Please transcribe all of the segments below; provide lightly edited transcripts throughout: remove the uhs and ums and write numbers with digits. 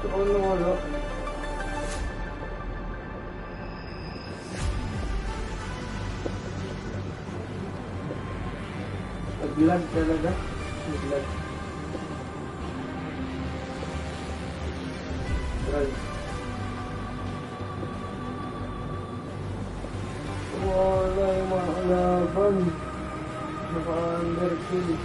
Ano wala? Nag-lag talaga. Nag-lag. Right. Wala yung mga kalaban. Naka-underkill.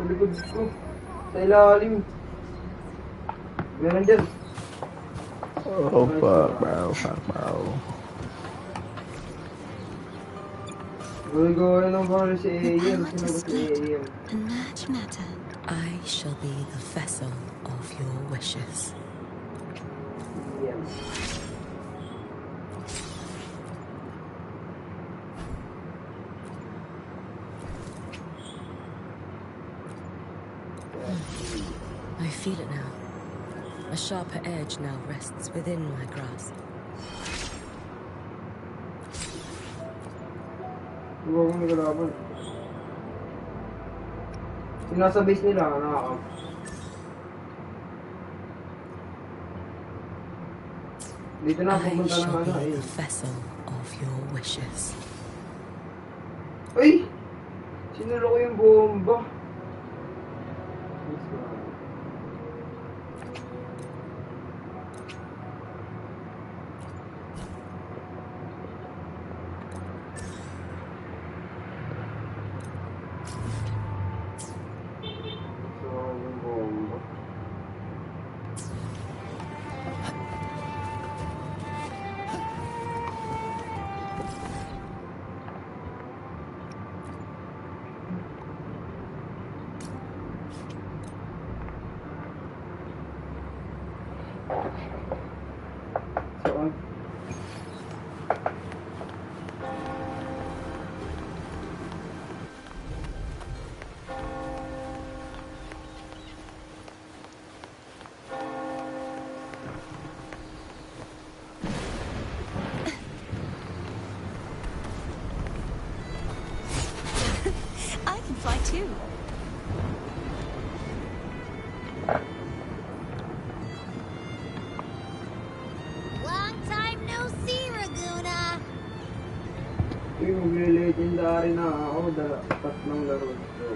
Sa likod ko. Sa ilalim. Meron dyan. Oh, fuck, bro. Fuck, bro. Gawin ng para si AM. Sino ba si AM? Emerge matter. I shall be the vessel of your wishes. AM. I feel it now. A sharper edge now rests within my grasp. Huwag akong nagalaban. Yung nasa base nila, nakakam. Dito na, pupunta ng ano eh. The vessel of your wishes. Ay! Sinulo ko yung bomba. Fly too. Long time no see, Raguna. Uy, magle-legendary na ako. Tatlong laro ito.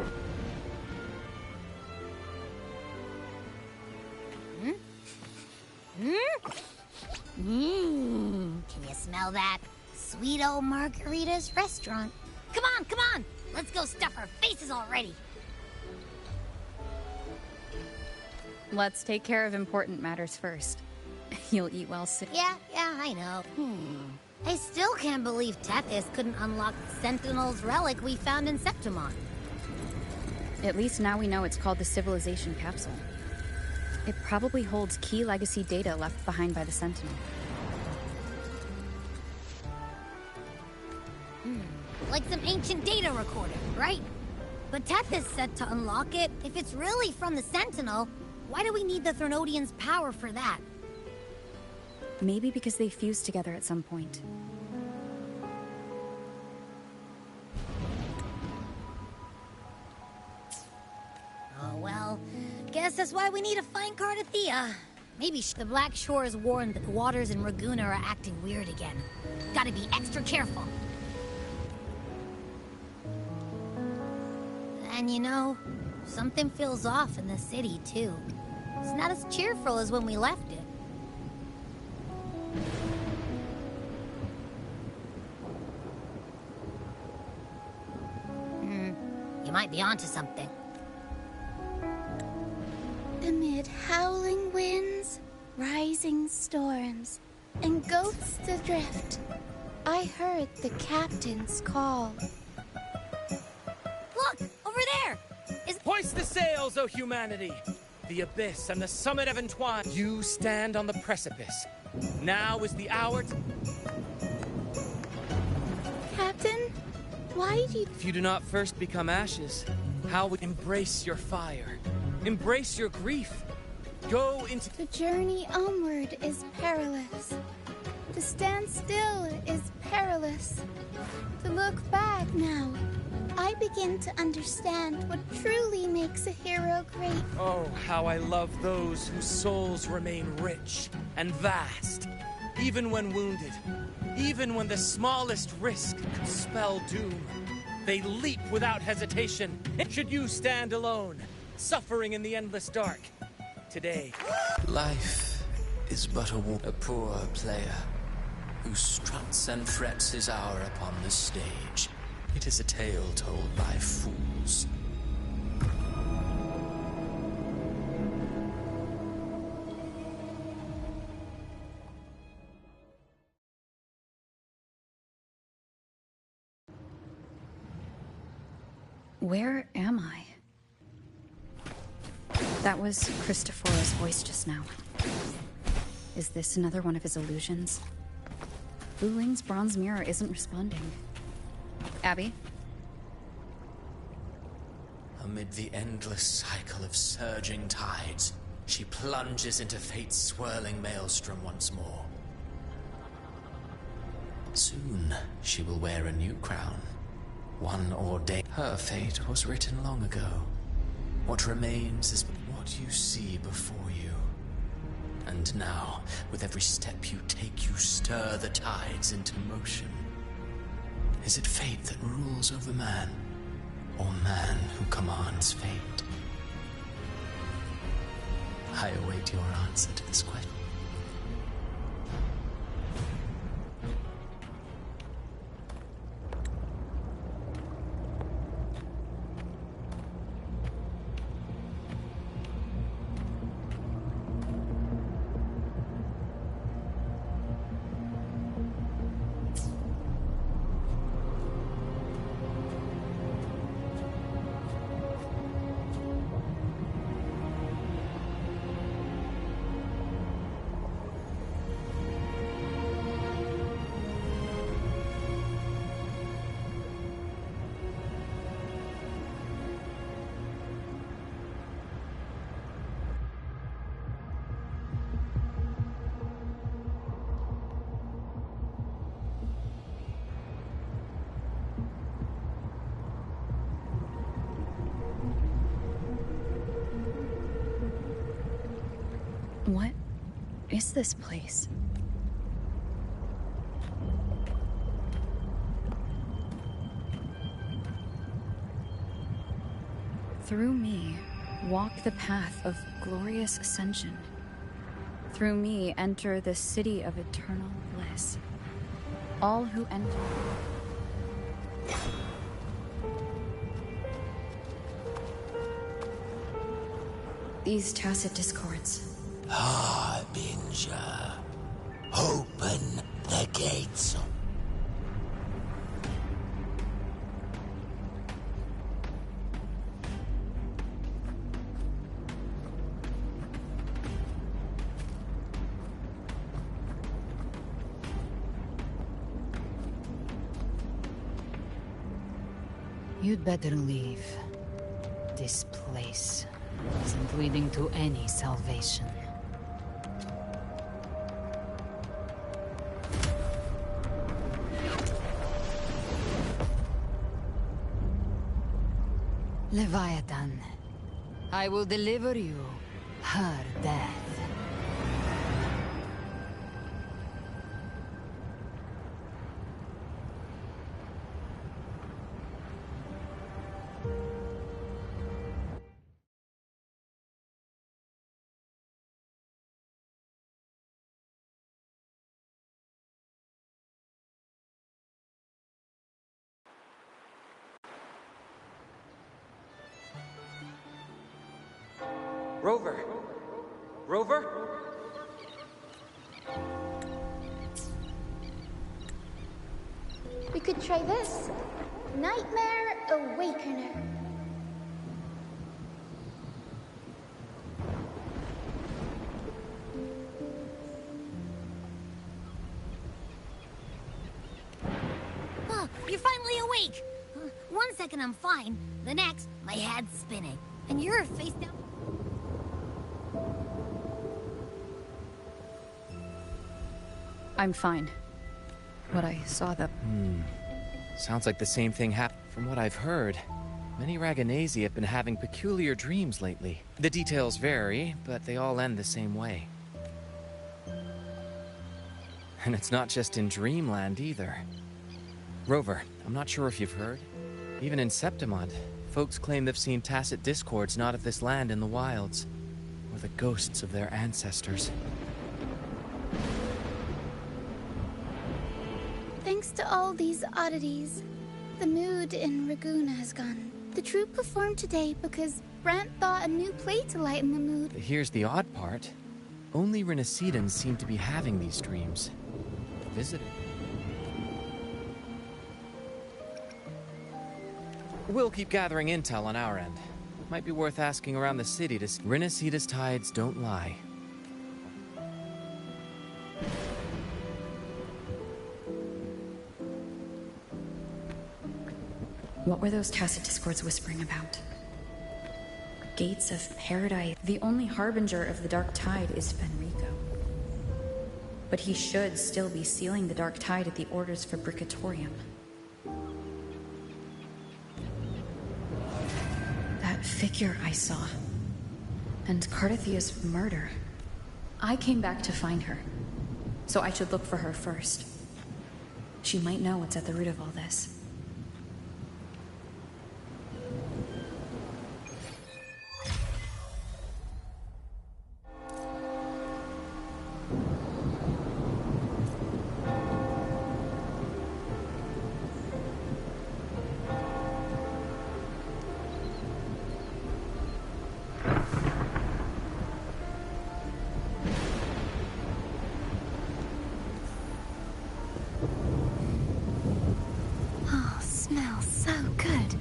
Can you smell that? Sweet old Margarita's restaurant. Come on, come on. Let's go stuff our faces already. Let's take care of important matters first. You'll eat well soon. Yeah, I know. I still can't believe Tethys couldn't unlock the Sentinel's relic we found in Septimon. At least now we know it's called the Civilization Capsule. It probably holds key legacy data left behind by the Sentinel. Like some ancient data recorder, right? But Tethys said to unlock it, if it's really from the Sentinel, why do we need the Threnodians' power for that? Maybe because they fused together at some point. Oh well, guess that's why we need to find Cardathea. Maybe the Black Shore is warned that the waters in Raguna are acting weird again. Gotta be extra careful. And you know, something feels off in the city, too. It's not as cheerful as when we left it. You might be onto something. Amid howling winds, rising storms, and ghosts adrift, I heard the captain's call. Look! Over there! Hoist the sails, O humanity! The abyss and the summit have entwined. You stand on the precipice. Now is the hour to... Captain, why do you... If you do not first become ashes, how would embrace your fire? Embrace your grief. Go into... The journey onward is perilous. To stand still is perilous. To look back now, I begin to understand what truly makes a hero great. Oh, how I love those whose souls remain rich and vast. Even when wounded, even when the smallest risk could spell doom, they leap without hesitation. Should you stand alone, suffering in the endless dark, today... Life is but a poor player who struts and frets his hour upon the stage. It is a tale told by fools. Where am I? That was Christopher's voice just now. Is this another one of his illusions? Wu Ling's bronze mirror isn't responding. Abby? Amid the endless cycle of surging tides, she plunges into fate's swirling maelstrom once more. Soon, she will wear a new crown. One ordained. Her fate was written long ago. What remains is but what you see before you. And now, with every step you take, you stir the tides into motion. Is it fate that rules over man, or man who commands fate? I await your answer to this question. What is this place? Through me, walk the path of glorious ascension. Through me, enter the city of eternal bliss. All who enter... These tacit discords. Harbinger, open the gates. You'd better leave. This place isn't leading to any salvation. Leviathan, I will deliver you her death. Rover! Rover? We could try this. Nightmare Awakener. weak! 1 second I'm fine, the next, my head's spinning. And you're face down. I'm fine. What I saw the... Sounds like the same thing happened. From what I've heard, many Raganesi have been having peculiar dreams lately. The details vary, but they all end the same way. And it's not just in Dreamland either. Rover, I'm not sure if you've heard. Even in Septimont, folks claim they've seen tacit discords not of this land in the wilds, or the ghosts of their ancestors. Thanks to all these oddities, the mood in Raguna has gone. The troupe performed today because Brant thought a new play to lighten the mood. Here's the odd part. Only Renacidans seem to be having these dreams. Visited. We'll keep gathering intel on our end. Might be worth asking around the city to see. Renacida's tides don't lie. What were those tacit discords whispering about? Gates of Paradise. The only harbinger of the Dark Tide is Fenrico. But he should still be sealing the Dark Tide at the orders for Bricatorium. That figure I saw. And Cardathia's murder. I came back to find her. So I should look for her first. She might know what's at the root of all this. Smells so good.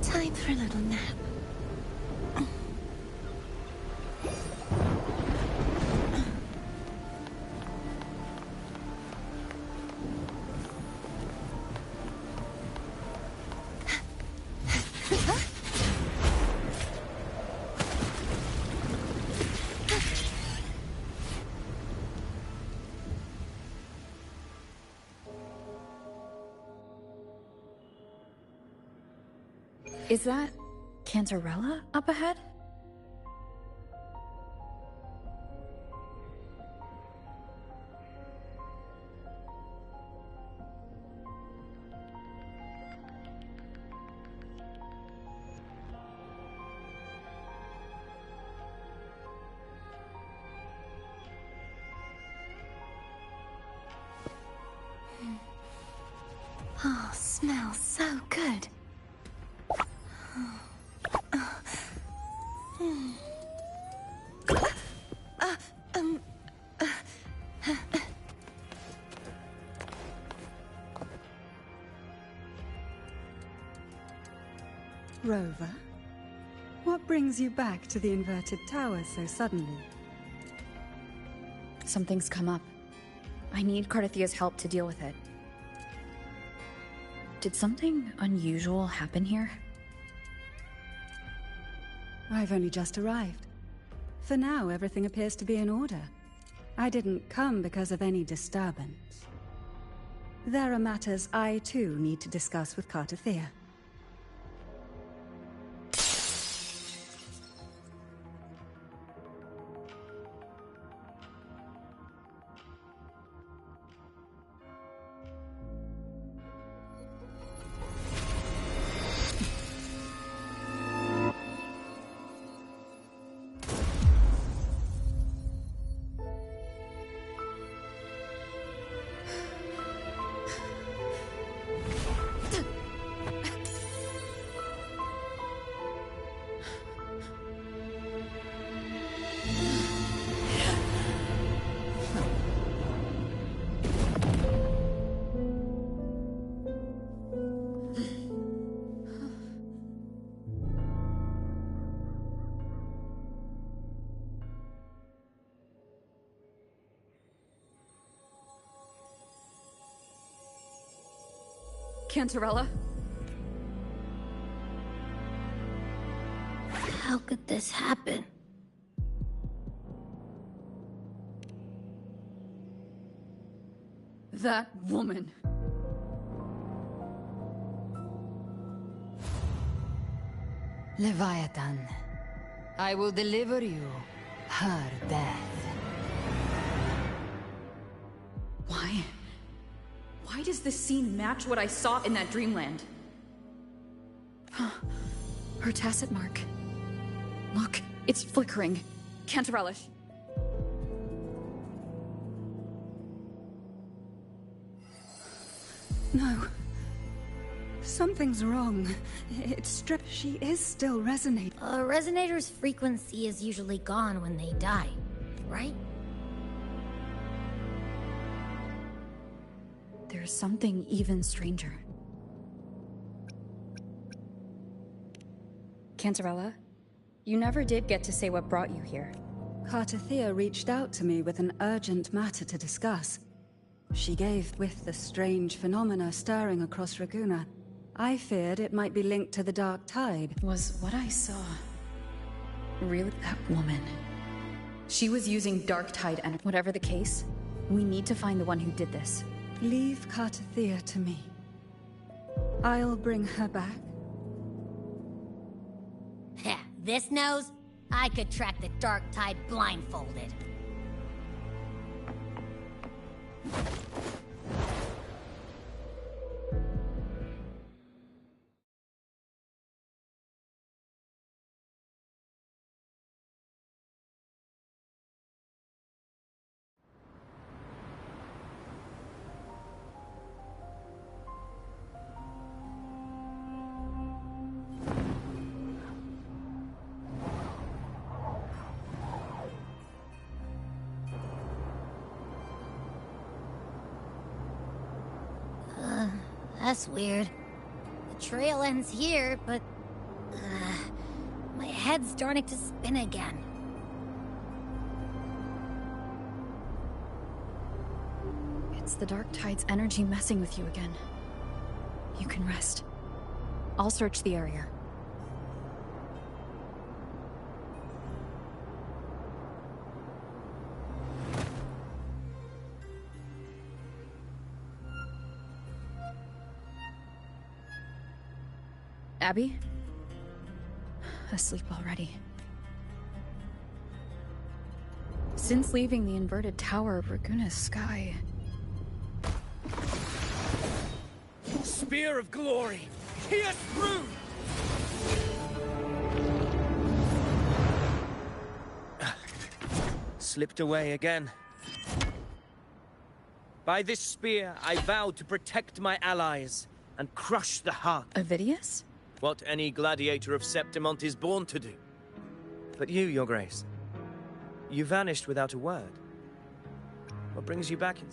Time for a little nap. Is that Cantarella up ahead? Oh, smells so good. Rover, what brings you back to the inverted tower so suddenly? Something's come up. I need Cardathia's help to deal with it. Did something unusual happen here? I've only just arrived. For now, everything appears to be in order. I didn't come because of any disturbance. There are matters I, too, need to discuss with Cardathia. Cantarella? How could this happen? That woman. Leviathan, I will deliver you her death. Why? Why does this scene match what I saw in that dreamland? Her tacit mark. Look, it's flickering. Cantarella. No. Something's wrong. It's stripped. She is still resonating. A resonator's frequency is usually gone when they die, right? There's something even stranger. Cantarella, you never did get to say what brought you here. Cartathea reached out to me with an urgent matter to discuss. She gave with the strange phenomena stirring across Raguna. I feared it might be linked to the dark tide. Was what I saw really that woman? She was using dark tide energy. Whatever the case, we need to find the one who did this. Leave Cartathea to me. I'll bring her back. Heh, this nose? I could track the dark tide blindfolded. That's weird. The trail ends here, but... my head's starting to spin again. It's the dark tide's energy messing with you again. You can rest. I'll search the area. Abby? Asleep already. Since leaving the inverted tower of Raguna's sky... Spear of glory! Pierce through! Slipped away again. By this spear, I vow to protect my allies and crush the heart. Avidius? What any gladiator of Septimont is born to do. But you, Your Grace, you vanished without a word. What brings you back in...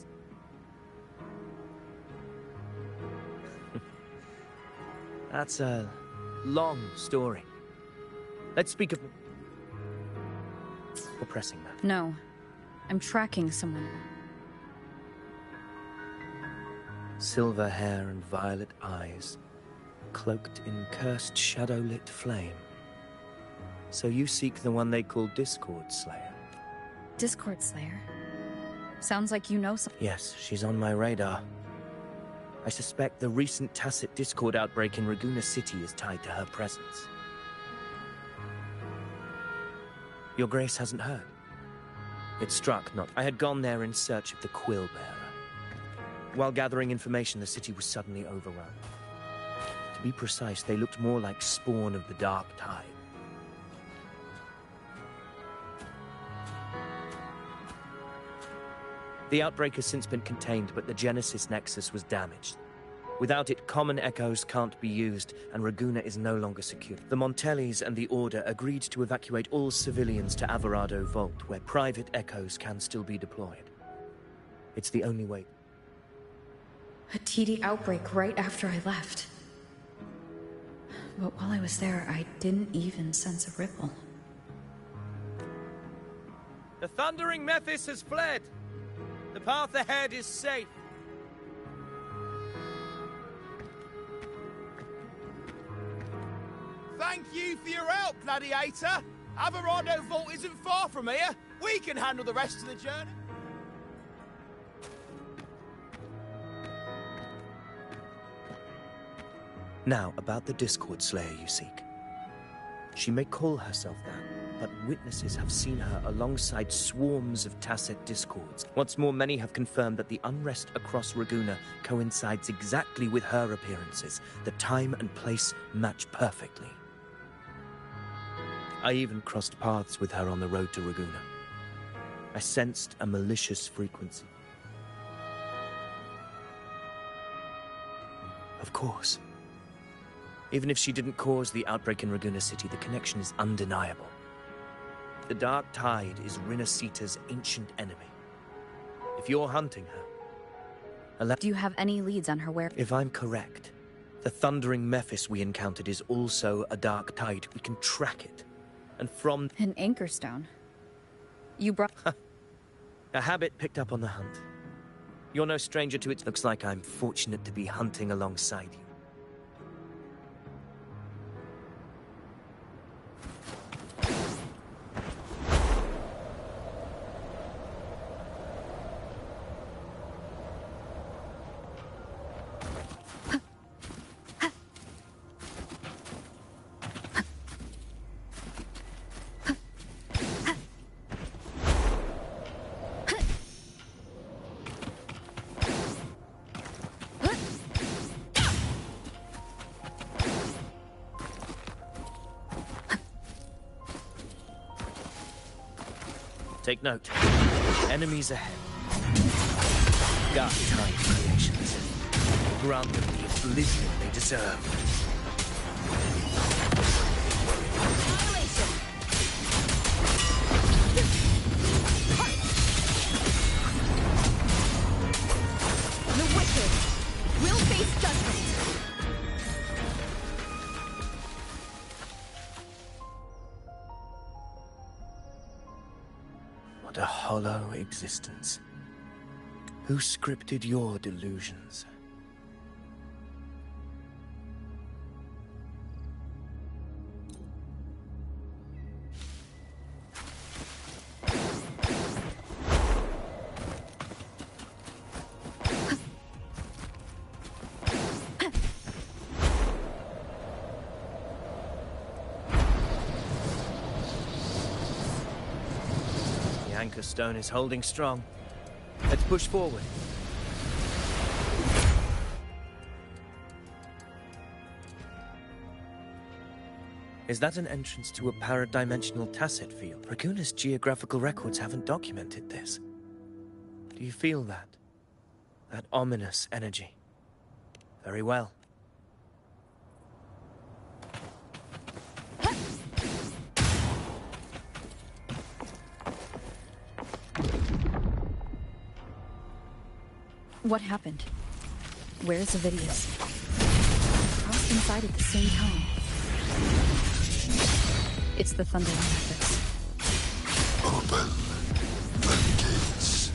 That's a long story. Let's speak of the pressing matter. No. I'm tracking someone. Silver hair and violet eyes, cloaked in cursed shadow-lit flame. So you seek the one they call Discord Slayer. Discord Slayer? Sounds like you know something. Yes, she's on my radar. I suspect the recent tacit Discord outbreak in Raguna City is tied to her presence. Your Grace hasn't heard. It struck not. I had gone there in search of the Quill Bearer. While gathering information, the city was suddenly overrun. To be precise, they looked more like spawn of the dark tide. The outbreak has since been contained, but the Genesis Nexus was damaged. Without it, common echoes can't be used, and Raguna is no longer secure. The Montellis and the Order agreed to evacuate all civilians to Averado Vault, where private echoes can still be deployed. It's the only way. A TD outbreak right after I left. But while I was there, I didn't even sense a ripple. The Thundering Mephis has fled! The path ahead is safe. Thank you for your help, Gladiator. Averado Vault isn't far from here. We can handle the rest of the journey. Now, about the Discord Slayer you seek. She may call herself that, but witnesses have seen her alongside swarms of Tacet Discords. What's more, many have confirmed that the unrest across Raguna coincides exactly with her appearances. The time and place match perfectly. I even crossed paths with her on the road to Raguna. I sensed a malicious frequency. Of course. Even if she didn't cause the outbreak in Raguna City, the connection is undeniable. The Dark Tide is Rinasita's ancient enemy. If you're hunting her... Do you have any leads on her where... If I'm correct, the thundering Mephis we encountered is also a Dark Tide. We can track it. And from... An anchor stone. You brought... A habit picked up on the hunt. You're no stranger to it. Looks like I'm fortunate to be hunting alongside you. Take note. Enemies ahead. Dark Tide creations. Grant them the oblivion they deserve. The wicked will face judgment. What a hollow existence. Who scripted your delusions? The anchor stone is holding strong. Let's push forward. Is that an entrance to a paradimensional Tacet field? Raguna's geographical records haven't documented this. Do you feel that? That ominous energy? Very well. What happened? Where's Avidius? Crossed inside at the same time. It's the thundering methods. Open the gates.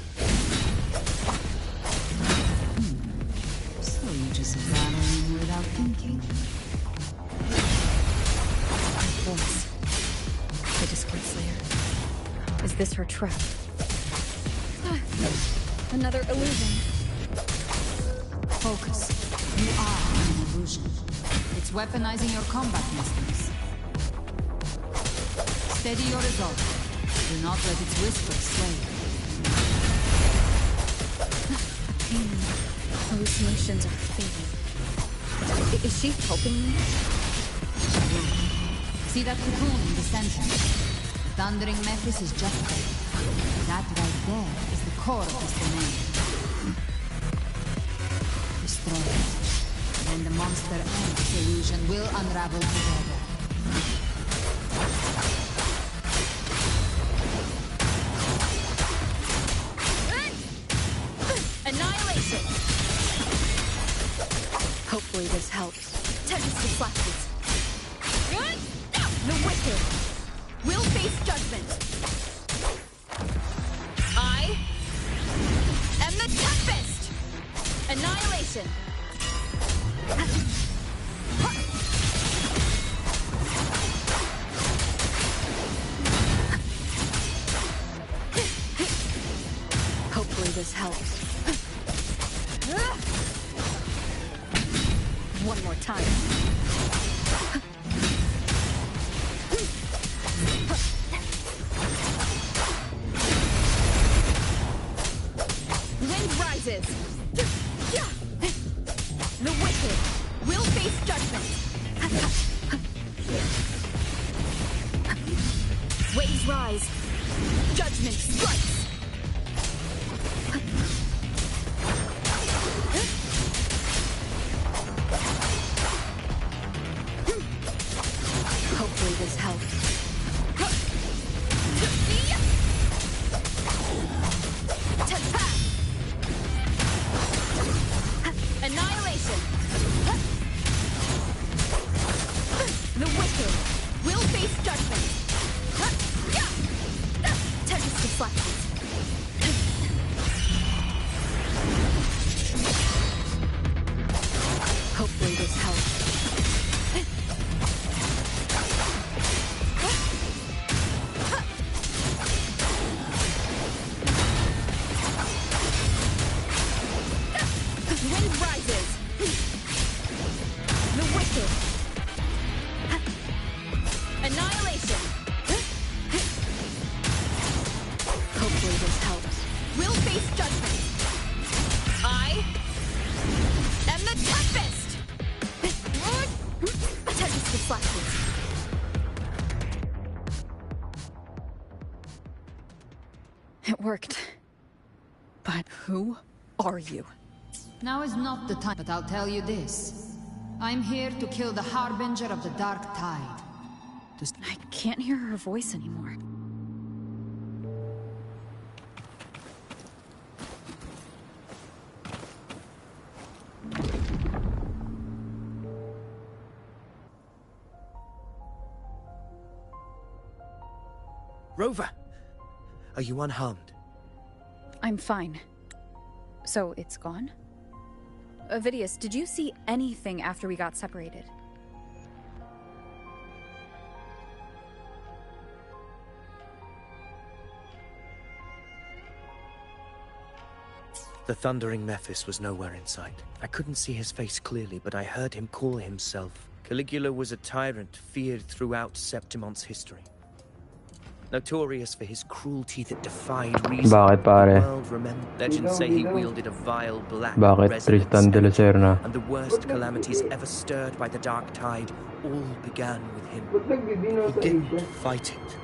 So you just battling without thinking? Voice. The Discord Slayer. Is this her trap? Another illusion. Focus. You are an illusion. It's weaponizing your combat instincts. Steady your resolve. Do not let its whisper sway you. Hallucinations are fading. Is she helping me? See that cocoon in the center? The thundering Mephis is just there. That right there is the core of this domain. Destroy it. Then the monster and its illusion will unravel together. Annihilation! Hopefully this helps. Tempest flashes. The wicked will face judgment. I am the Tempest! Annihilation! one more time. Wind rises. The wicked will face judgment. Waves rise. Judgment strikes. Hopefully this helps. Annihilation. The wicked will face judgment. Tempest deflected. Hopefully this helps. Wind rises. The wicked. Annihilation. Hopefully this helps. We'll face judgment. I am the Tempest. Tempest deflected. It worked. But who are you? Now is not the time, but I'll tell you this. I'm here to kill the Harbinger of the Dark Tide. I can't hear her voice anymore. Rover! Are you unharmed? I'm fine. So it's gone? Ovidius, did you see anything after we got separated? The thundering Mephis was nowhere in sight. I couldn't see his face clearly, but I heard him call himself. Caligula was a tyrant feared throughout Septimon's history. Notorious for his cruelty that defied reason. Bakit, pare? The world remembered. Legends say he wielded a vile black Bakit Tristan de la Serna? and the worst calamities ever stirred by the Dark Tide all began with him. He didn't fight it.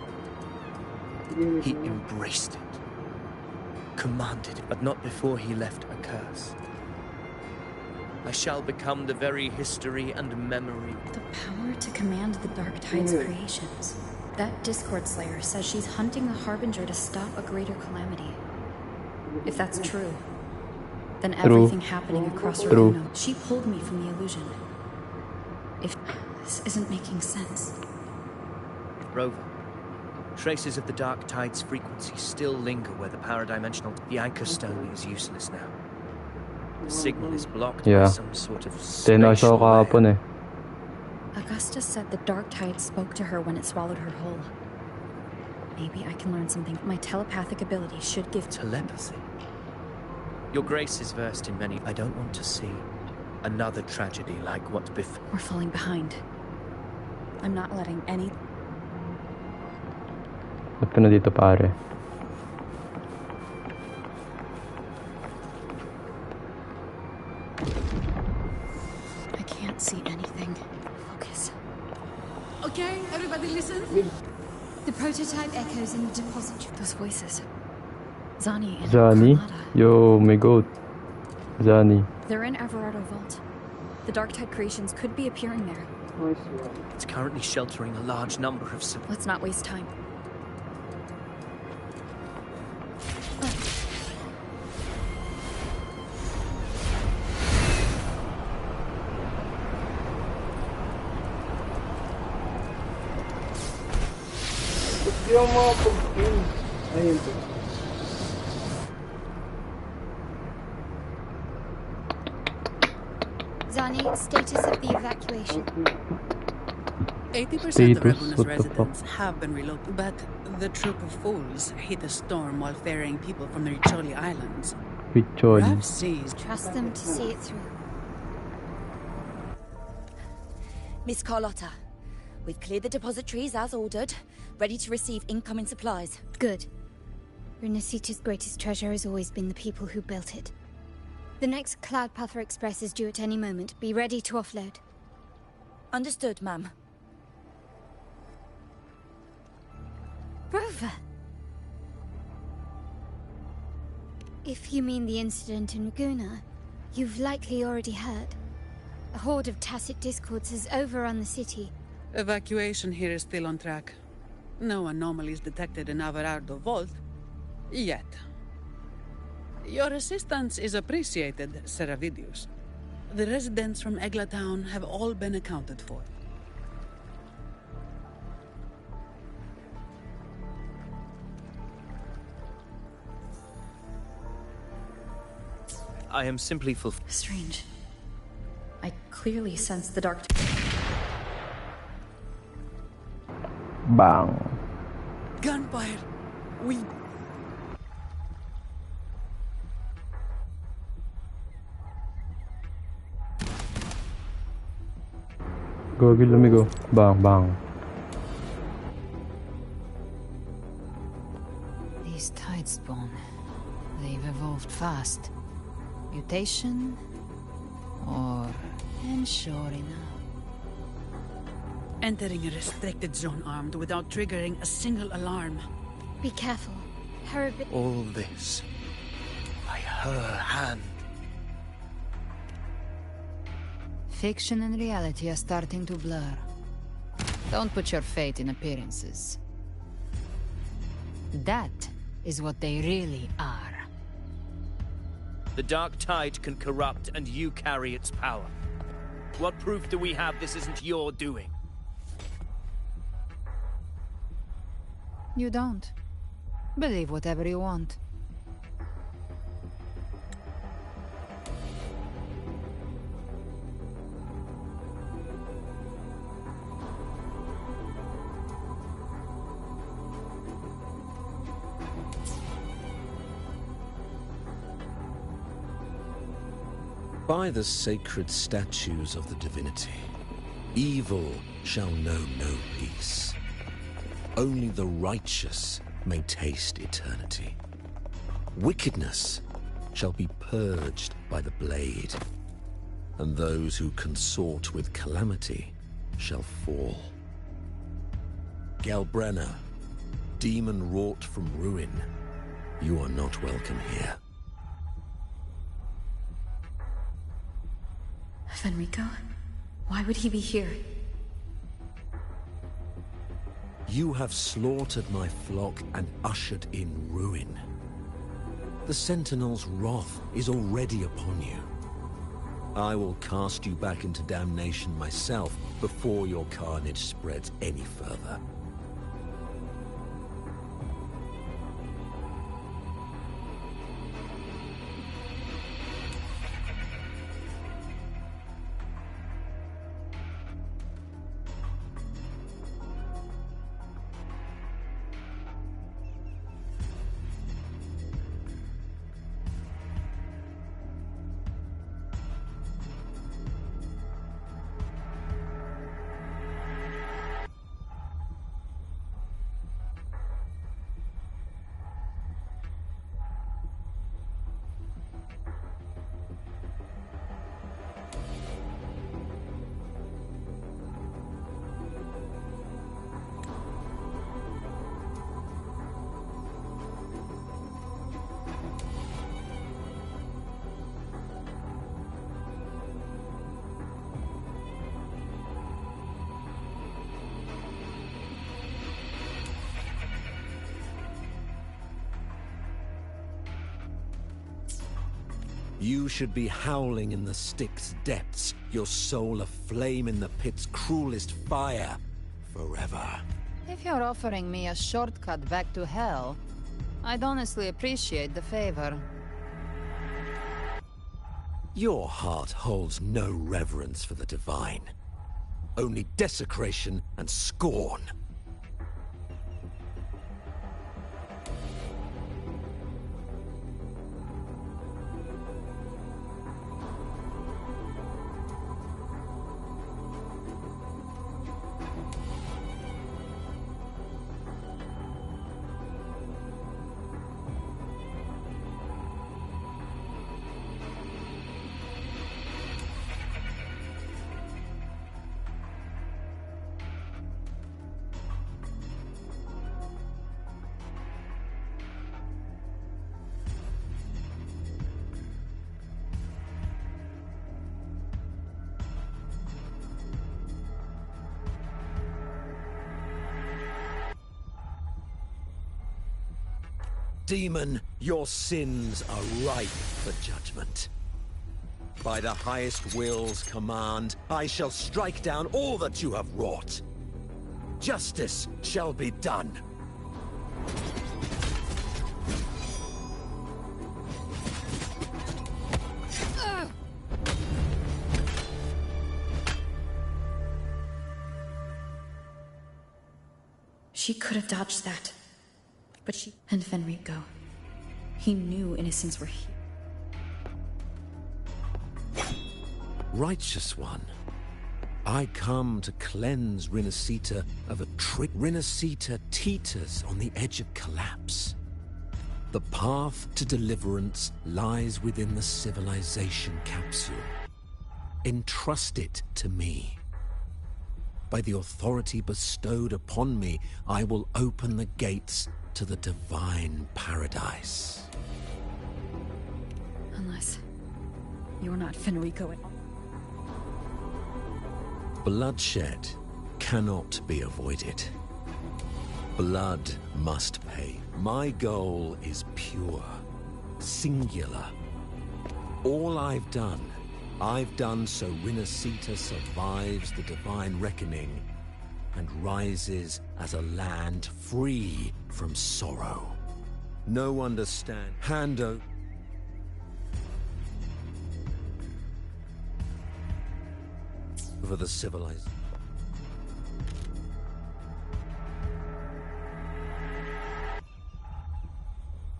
He embraced it. Commanded it, but not before he left a curse. I shall become the very history and memory. The power to command the Dark Tide's creations. That Discord Slayer says she's hunting the Harbinger to stop a greater calamity. If that's true, then everything happening across Raguno, she pulled me from the illusion. If this isn't making sense. Rover, traces of the Dark Tide's frequency still linger where the paradimensional... The anchor stone is useless now. The signal is blocked by some sort of spatial layer. Augusta said the Dark Tide spoke to her when it swallowed her whole. Maybe I can learn something. My telepathic ability should give... Telepathy? Your Grace is versed in many... I don't want to see another tragedy like what before. We're falling behind. I'm not letting any... Ba't ka na dito, pare? I can't see anything. Focus. Okay, everybody listen. The prototype echoes in the depository. Those voices. Zani and Zani? Carlotta. Yo, my god. Zani. They're in Everardo Vault. The Dark Tide creations could be appearing there. It's currently sheltering a large number of... Let's not waste time. Yung mga pag-pin. Ayun po. Zani, status of the evacuation. 80% of Raguna's residents have been relocated, but the troop of fools hit a storm while ferrying people from the Riccioli Islands. Riccioli. Rav sees. Trust them to see it through. Miss Carlotta, we've cleared the depositories as ordered, ready to receive incoming supplies. Good. Renacita's greatest treasure has always been the people who built it. The next Cloud Puffer Express is due at any moment. Be ready to offload. Understood, ma'am. Rover! If you mean the incident in Raguna, you've likely already heard. A horde of Tacet Discords has overrun the city. Evacuation here is still on track. No anomalies detected in Averardo Vault. Yet. Your assistance is appreciated, Seravidius. The residents from Egla Town have all been accounted for. I am simply Strange. I clearly sense the dark. Bang. Gunfire! We... Go, lumigo. Bang, bang. These tide spawn. They've evolved fast. Mutation? Or ensuring now? Entering a restricted zone armed without triggering a single alarm. Be careful. Her All this by her hand. Fiction and reality are starting to blur. Don't put your faith in appearances. That is what they really are. The dark tide can corrupt, and you carry its power. What proof do we have this isn't your doing? You don't. Believe whatever you want. By the sacred statues of the divinity, evil shall know no peace. Only the righteous may taste eternity. Wickedness shall be purged by the blade, and those who consort with calamity shall fall. Galbrenna, demon wrought from ruin, you are not welcome here. Fenrico? Why would he be here? You have slaughtered my flock and ushered in ruin. The Sentinel's wrath is already upon you. I will cast you back into damnation myself before your carnage spreads any further. You should be howling in the Styx depths, your soul aflame in the pit's cruelest fire, forever. If you're offering me a shortcut back to hell, I'd honestly appreciate the favor. Your heart holds no reverence for the divine. Only desecration and scorn. Demon, your sins are ripe for judgment. By the highest will's command, I shall strike down all that you have wrought. Justice shall be done. She could have dodged that. But she and Fenrico. He knew innocents were here. Righteous one, I come to cleanse Rinascita of a trick. Rinascita teeters on the edge of collapse. The path to deliverance lies within the civilization capsule. Entrust it to me. By the authority bestowed upon me, I will open the gates to the divine paradise. Unless you're not Fenrico at all. Bloodshed cannot be avoided. Blood must pay. My goal is pure, singular. All I've done so Rinascita survives the divine reckoning and rises as a land free from sorrow. No understand. Hand over the civilized.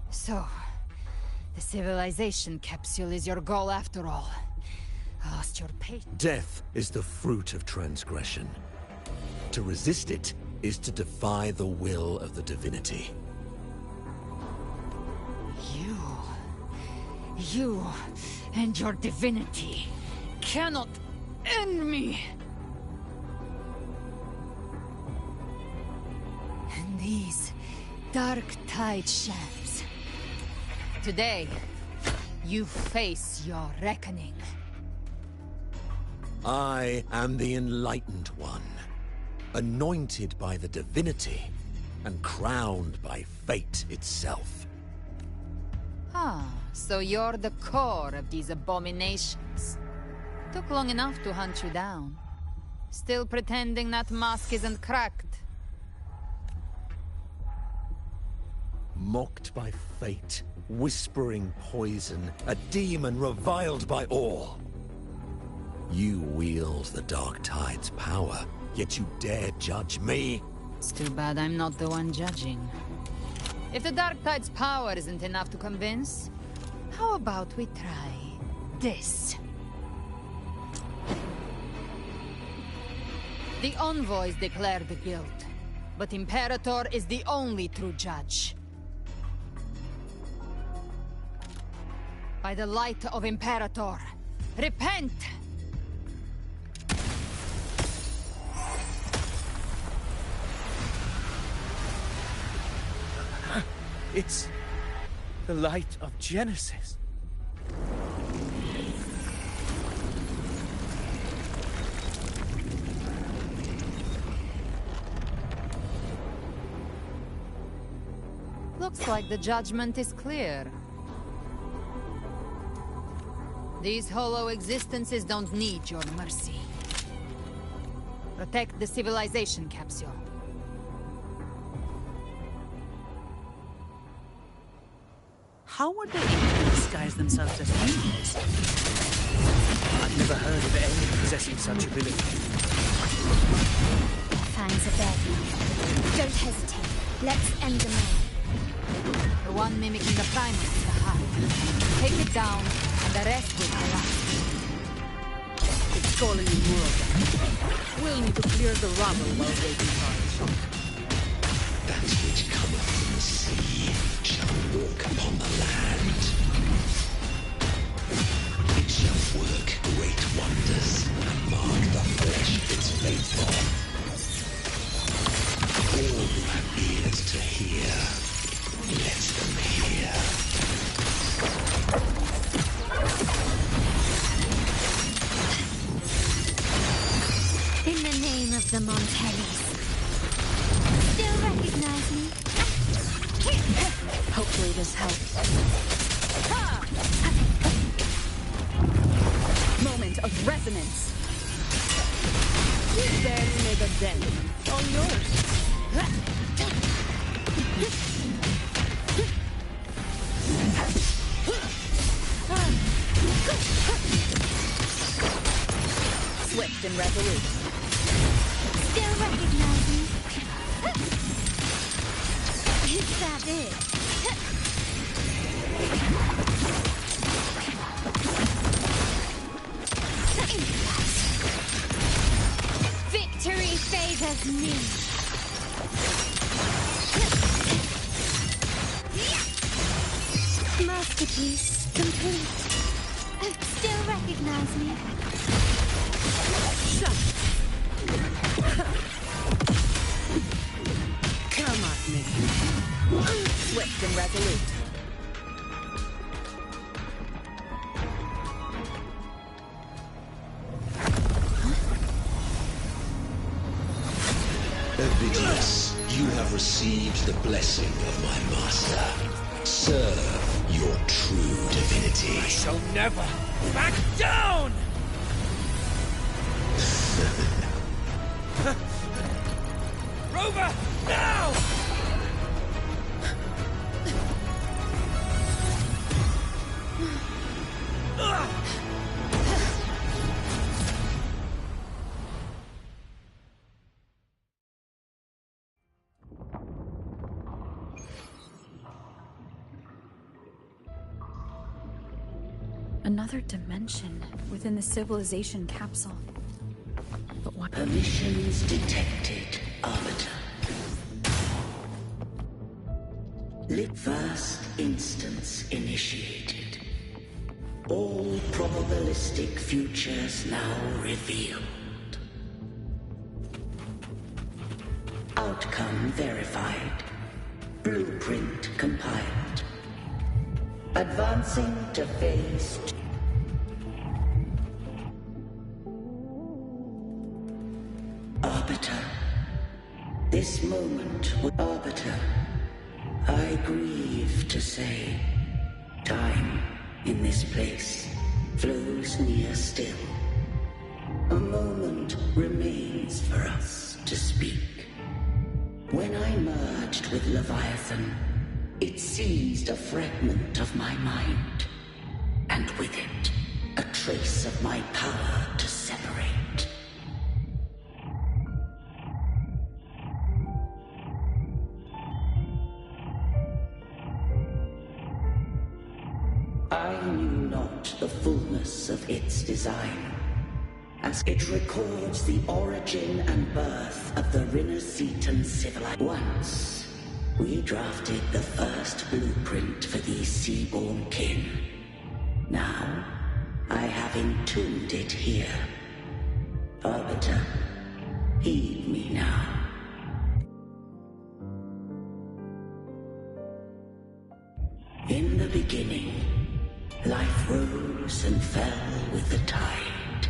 So, the civilization capsule is your goal after all. Lost your patience. Death is the fruit of transgression. To resist it is to defy the will of the divinity. You and your divinity cannot end me. And these dark tide shams. Today, you face your reckoning. I am the Enlightened One, anointed by the divinity and crowned by fate itself. Ah, so you're the core of these abominations. Took long enough to hunt you down. Still pretending that mask isn't cracked. Mocked by fate, whispering poison, a demon reviled by all. You wield the Dark Tide's power, yet you dare judge me? It's too bad I'm not the one judging. If the Dark Tide's power isn't enough to convince, how about we try this? The envoys declare the guilt, but Imperator is the only true judge. By the light of Imperator, repent! It's the light of Genesis. Looks like the judgment is clear. These hollow existences don't need your mercy. Protect the civilization capsule. How were they able to disguise themselves as humans? I've never heard of anyone possessing such ability. Fangs are bared now. Don't hesitate. Let's end them all. The one mimicking the primal is the heart. Take it down, and the rest will collapse. It's calling in more of them. We'll need to clear the rubble while waiting for our shot. That which cometh from the sea shall walk upon the land. It shall work great wonders and mark the flesh its faithful. All who have ears to hear, let them hear. In the name of the Montellis. Still recognize me? How Hopefully this helps. Moment of resonance. You barely made a dent. All yours. Swift and resolute. Still recognize me? Is that it? Victory favors me. Masterpiece complete. Still recognize me? Come at me. Swift and resolute. Ovidius, you have received the blessing of my master. Serve your true divinity. I shall never back down! Rover, now! Another dimension within the civilization capsule. But what? Emissions detected, Arbiter. First instance initiated. All probabilistic futures now revealed. Outcome verified. Blueprint compiled. Advancing to phase 2. Arbiter. This moment, Arbiter. I grieve to say, time in this place flows near still. A moment remains for us to speak. When I merged with Leviathan, it seized a fragment of my mind, and with it, a trace of my power to separate. I knew not the fullness of its design, as it records the origin and birth of the Rinnesetan civilization. Once, we drafted the first blueprint for these seaborn kin. Now, I have entombed it here. Arbiter, heed me now. In the beginning, life rose and fell with the tide.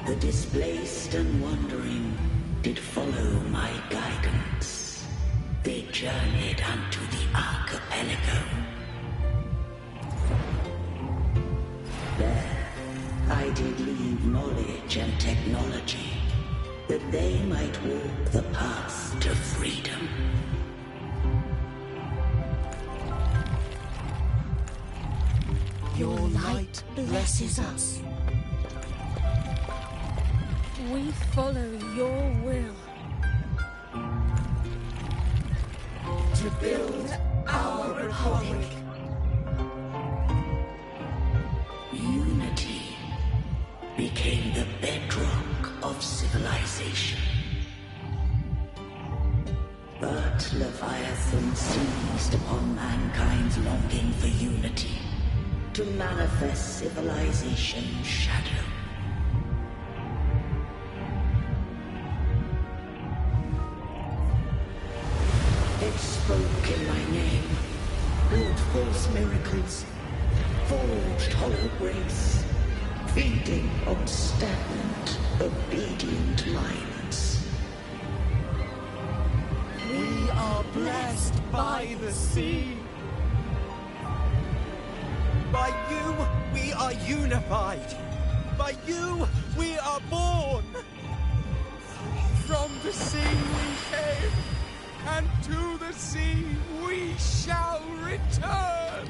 The displaced and wandering did follow my guidance. They journeyed unto the archipelago. There, I did leave knowledge and technology, that they might walk the path to freedom. Your light blesses us. We follow your will. To build our republic. Unity became the bedrock of civilization. But Leviathan seized upon mankind's longing for unity to manifest civilization's shadow. It spoke in my name, built false miracles, forged hollow grace, feeding on stagnant, obedient minds. blessed by the sea. By you, we are unified. By you, we are born. From the sea we came, and to the sea we shall return.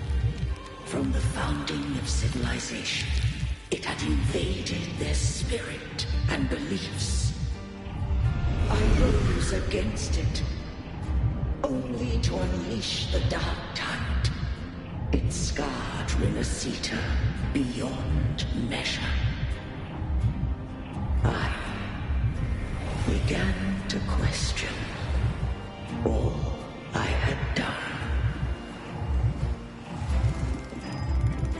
From the founding of civilization, it had invaded their spirit and beliefs. I rose against it, only to unleash the dark tide. It scarred Renacita beyond measure. I began to question all I had done.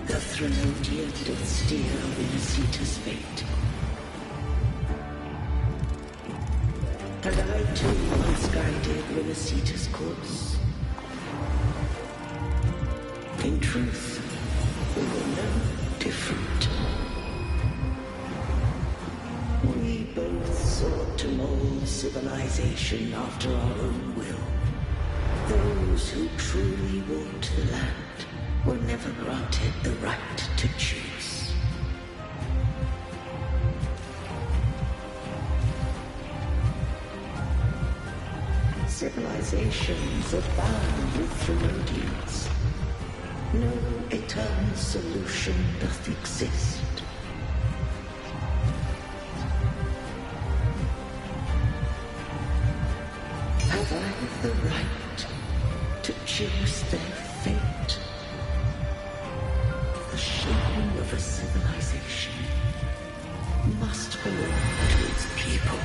The Threnodian did steer Renacita's fate. And I too misguided Renacita's course. In truth, we were no different. We both sought to mold civilization after our own will. Those who truly walked the land were never granted the right to choose. Civilizations abound with Therodians. No eternal solution doth exist. Have I the right to choose their fate? The shaping of a civilization must belong to its people.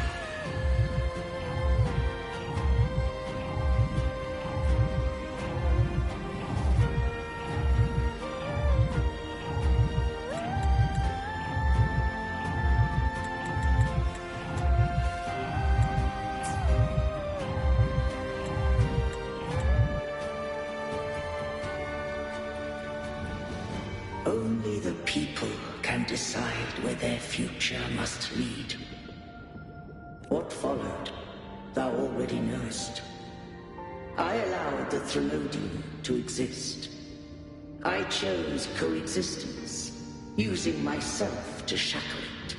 Only the people can decide where their future must lead. What followed, thou already knowest. I allowed the Threnodian to exist. I chose coexistence, using myself to shackle it.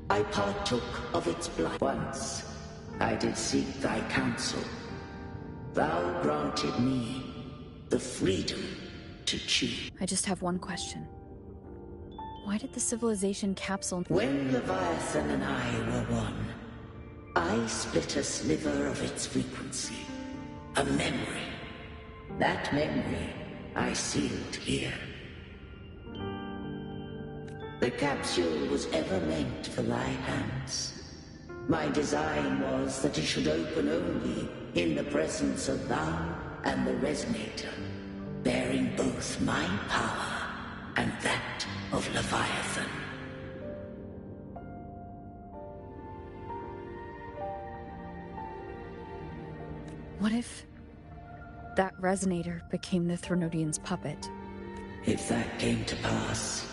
I partook of its blight. Once, I did seek thy counsel. Thou granted me the freedom to choose. I just have one question. Why did the civilization capsule... When Leviathan and I were one, I split a sliver of its frequency. A memory. That memory I sealed here. The capsule was ever meant for thy hands. My design was that it should open only in the presence of thou and the Resonator, bearing both my power and that of Leviathan. What if that Resonator became the Threnodian's puppet? If that came to pass,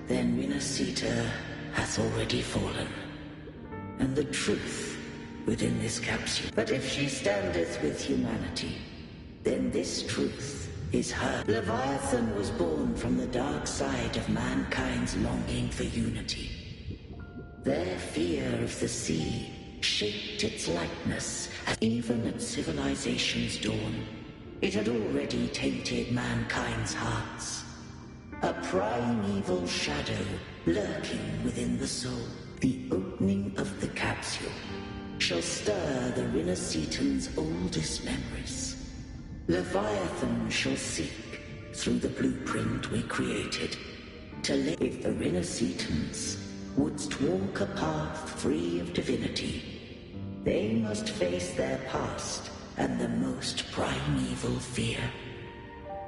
then Renacita hath already fallen, and the truth within this capsule. But if she standeth with humanity, then this truth is her. Leviathan was born from the dark side of mankind's longing for unity. Their fear of the sea shaped its likeness, as even at civilization's dawn, it had already tainted mankind's hearts. A primeval shadow lurking within the soul. The opening of the capsule shall stir the Renacitan's oldest memories. Leviathan shall seek, through the blueprint we created, to live. If the Renacitans wouldst walk a path free of divinity, they must face their past and the most primeval fear.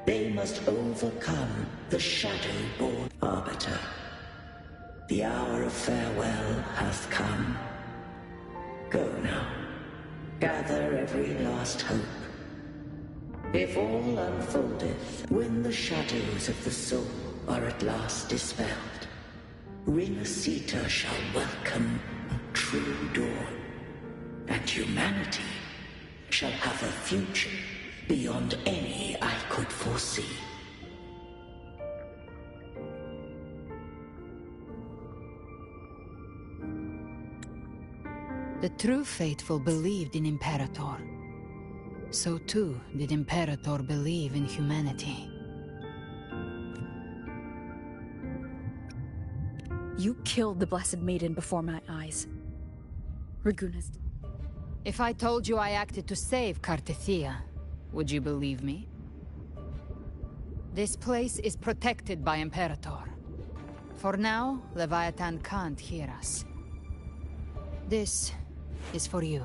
They must overcome the shadow-born arbiter. The hour of farewell hath come. Go now. Gather every last hope. If all unfoldeth, when the shadows of the soul are at last dispelled, Renacita shall welcome a true dawn, and humanity shall have a future beyond any I could foresee. The true faithful believed in Imperator. So too did Imperator believe in humanity. You killed the Blessed Maiden before my eyes. Raguna's... If I told you I acted to save Cartethia, would you believe me? This place is protected by Imperator. For now, Leviathan can't hear us. This is for you.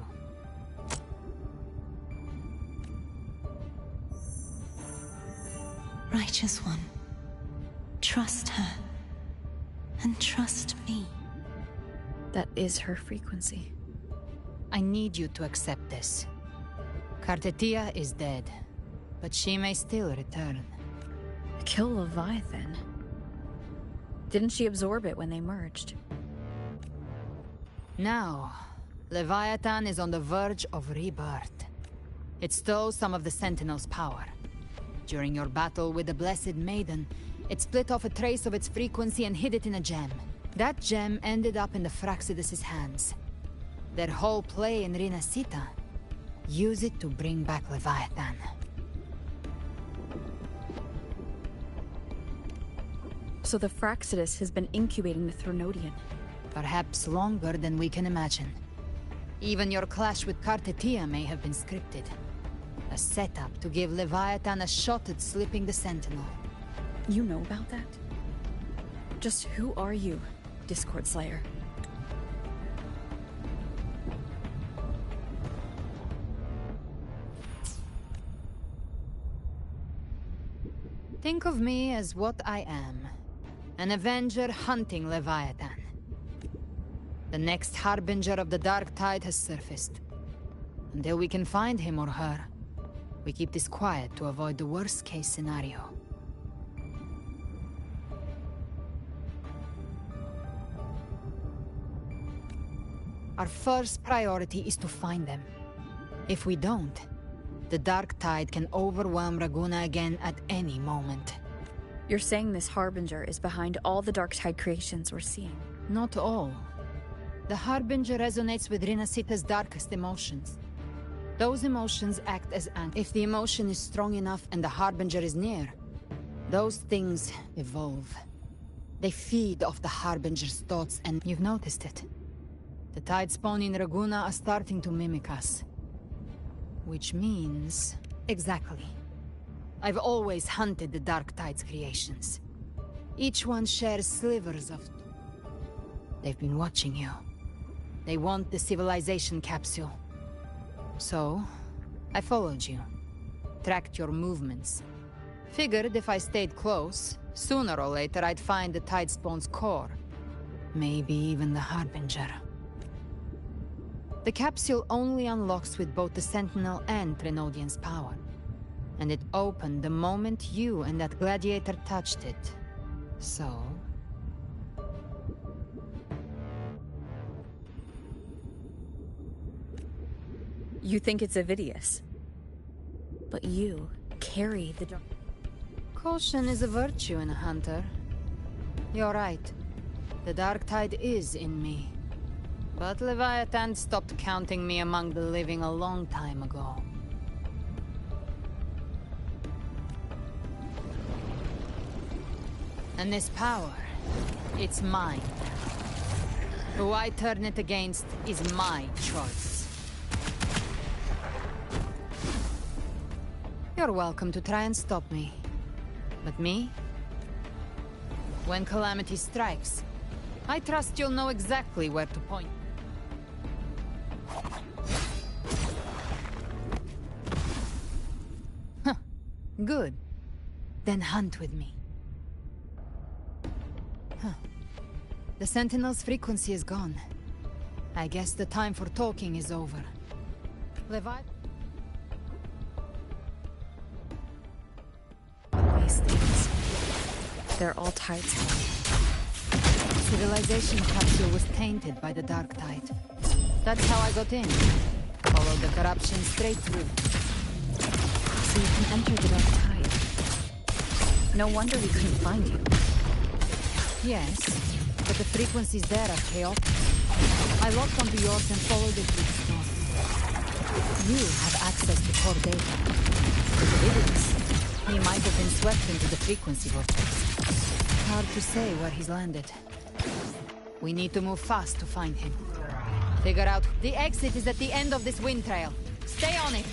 Righteous One, trust her. And trust me. That is her frequency. I need you to accept this. Cartethia is dead, but she may still return. Kill Leviathan? Didn't she absorb it when they merged? Now, Leviathan is on the verge of rebirth. It stole some of the Sentinel's power. During your battle with the Blessed Maiden, it split off a trace of its frequency and hid it in a gem. That gem ended up in the Fraxidus' hands. Their whole play in Rinasita. Use it to bring back Leviathan. So the Fraxidus has been incubating the Thronodian. Perhaps longer than we can imagine. Even your clash with Cartethia may have been scripted. A setup to give Leviathan a shot at slipping the Sentinel. You know about that? Just who are you, Discord Slayer? Think of me as what I am. An Avenger hunting Leviathan. The next Harbinger of the Dark Tide has surfaced. Until we can find him or her, we keep this quiet to avoid the worst-case scenario. Our first priority is to find them. If we don't, the Dark Tide can overwhelm Raguna again at any moment. You're saying this Harbinger is behind all the Dark Tide creations we're seeing? Not all. The Harbinger resonates with Rinasita's darkest emotions. Those emotions act as anchors. If the emotion is strong enough and the Harbinger is near, those things evolve. They feed off the Harbinger's thoughts, and you've noticed it. The Tidespawn in Raguna are starting to mimic us. Which means... exactly. I've always hunted the Dark Tide's creations. Each one shares slivers of... They've been watching you. They want the civilization capsule. So, I followed you. Tracked your movements. Figured if I stayed close, sooner or later I'd find the Tidespawn's core. Maybe even the Harbinger. The capsule only unlocks with both the Sentinel and Trinodian's power. And it opened the moment you and that gladiator touched it. So... You think it's Avidius. But you carry the dark... Caution is a virtue in a hunter. You're right. The Dark Tide is in me. But Leviathan stopped counting me among the living a long time ago. And this power, it's mine. Who I turn it against is my choice. You're welcome to try and stop me. But me? When calamity strikes, I trust you'll know exactly where to point. Huh. Good. Then hunt with me. Huh. The Sentinel's frequency is gone. I guess the time for talking is over. Levi? These things. They're all tides. Civilization capsule was tainted by the Dark Tide. That's how I got in. Follow the corruption straight through. So you can enter the dark tide. No wonder we couldn't find you. Yes, but the frequencies there are chaotic. I locked onto yours and followed it through the storm. You have access to core data. With Idris, he might have been swept into the frequency vortex. Hard to say where he's landed. We need to move fast to find him. Figure out. The exit is at the end of this wind trail. Stay on it!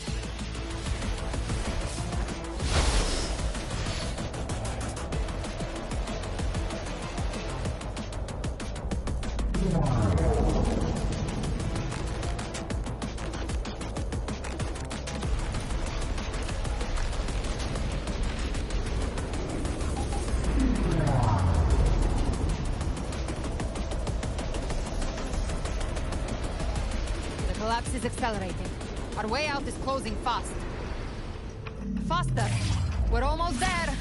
Collapse is accelerating. Our way out is closing fast. Faster! We're almost there!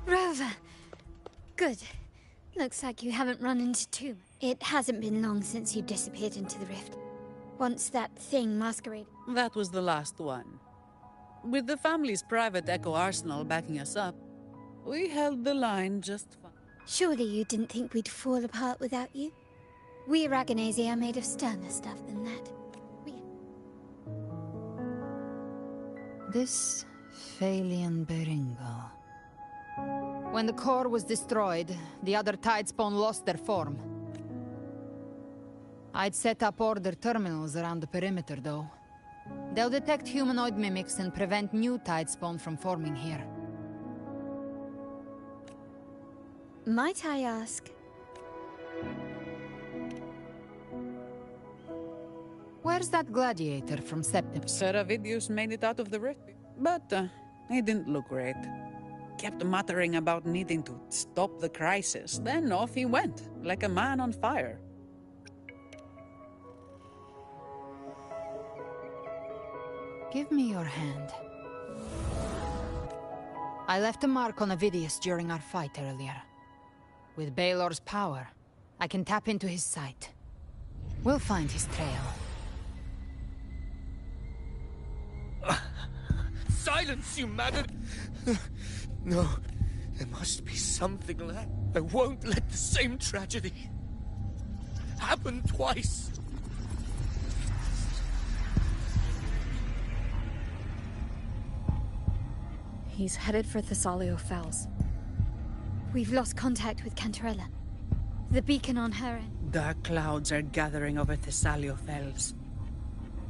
Rover! Good. Looks like you haven't run into two. It hasn't been long since you disappeared into the rift. Once that thing masqueraded. That was the last one. With the family's private Echo arsenal backing us up, we held the line just fine. Surely you didn't think we'd fall apart without you? We Aragonese are made of sterner stuff than that. This Phalian Beringo. When the core was destroyed, the other Tidespawn lost their form. I'd set up order terminals around the perimeter, though. They'll detect humanoid mimics and prevent new Tidespawn from forming here. Might I ask? Where's that gladiator from Septim? Seravidius made it out of the rift, but he didn't look great. Kept muttering about needing to stop the crisis, then off he went, like a man on fire. Give me your hand. I left a mark on Avidius during our fight earlier. With Baelor's power, I can tap into his sight. We'll find his trail. Silence, you madam! No, there must be something left. I won't let the same tragedy happen twice. He's headed for Thessalio Fells. We've lost contact with Cantarella. The beacon on her end. Dark clouds are gathering over Thessalio Fells.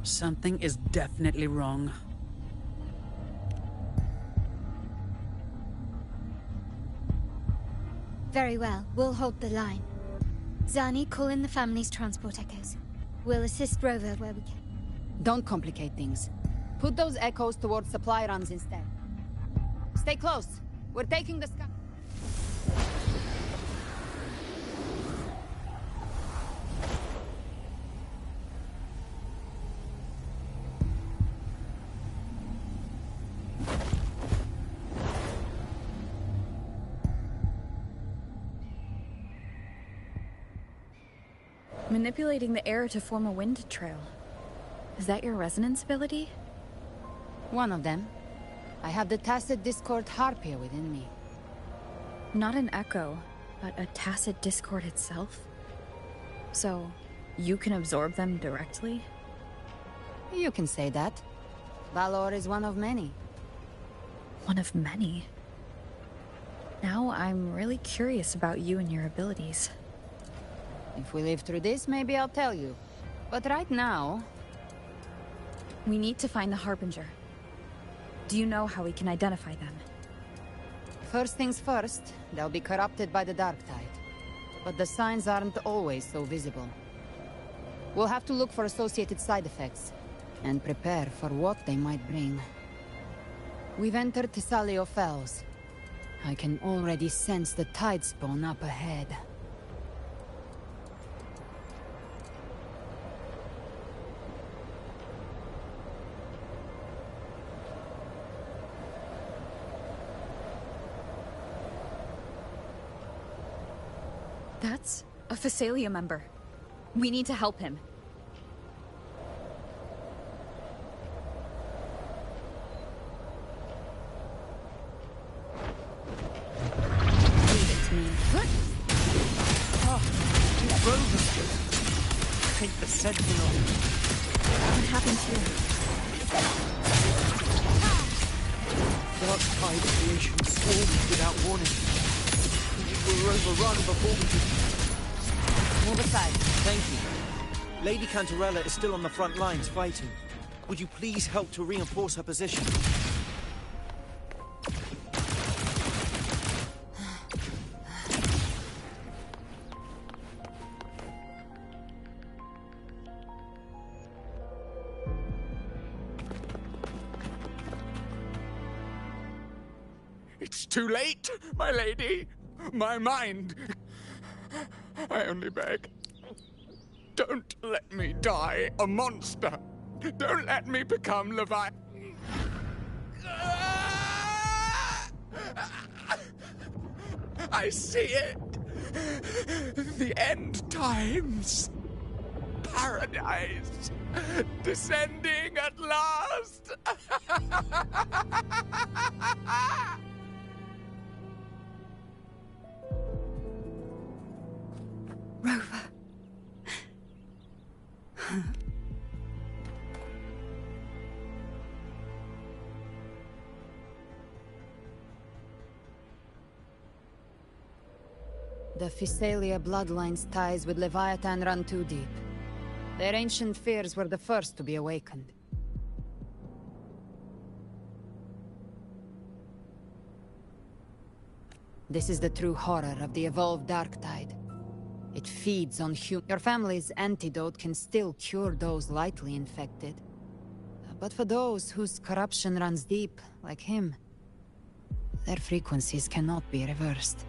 Something is definitely wrong. Very well, we'll hold the line. Zani, call in the family's transport echoes. We'll assist Rover where we can. Don't complicate things. Put those echoes towards supply runs instead. Stay close. We're taking the sky. Manipulating the air to form a wind trail. Is that your resonance ability? One of them. I have the Tacit Discord Harpia within me. Not an echo, but a Tacit Discord itself? So, you can absorb them directly? You can say that. Valor is one of many. One of many. Now I'm really curious about you and your abilities. If we live through this, maybe I'll tell you. But right now... We need to find the Harbinger. Do you know how we can identify them? First things first, they'll be corrupted by the Dark Tide. But the signs aren't always so visible. We'll have to look for associated side effects, and prepare for what they might bring. We've entered Thessalio Fells. I can already sense the tide spawn up ahead. That's a Thessalia member. We need to help him. Take the sentinel. What happened here? Dark tide creation swarmed without warning. We were overrun before we could... Move aside. Thank you. Lady Cantarella is still on the front lines fighting. Would you please help to reinforce her position? It's too late, my lady. My mind. I only beg. Don't let me die a monster. Don't let me become Levi. I see it. The end times. Paradise. Descending at last. Rover. The Thessalia bloodline's ties with Leviathan run too deep. Their ancient fears were the first to be awakened. This is the true horror of the evolved Dark Tide. It feeds on Your family's antidote can still cure those lightly infected. But for those whose corruption runs deep, like him, their frequencies cannot be reversed.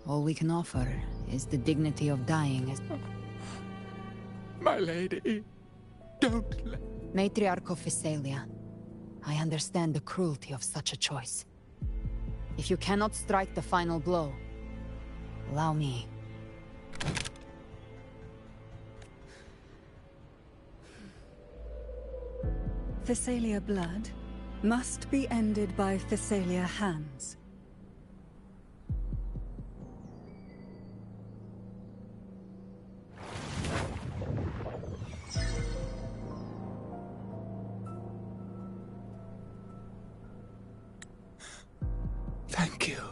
All we can offer is the dignity of dying as... My lady, don't let... Matriarch of Thessalia, I understand the cruelty of such a choice. If you cannot strike the final blow, allow me. Thessalia blood must be ended by Thessalia hands. Thank you.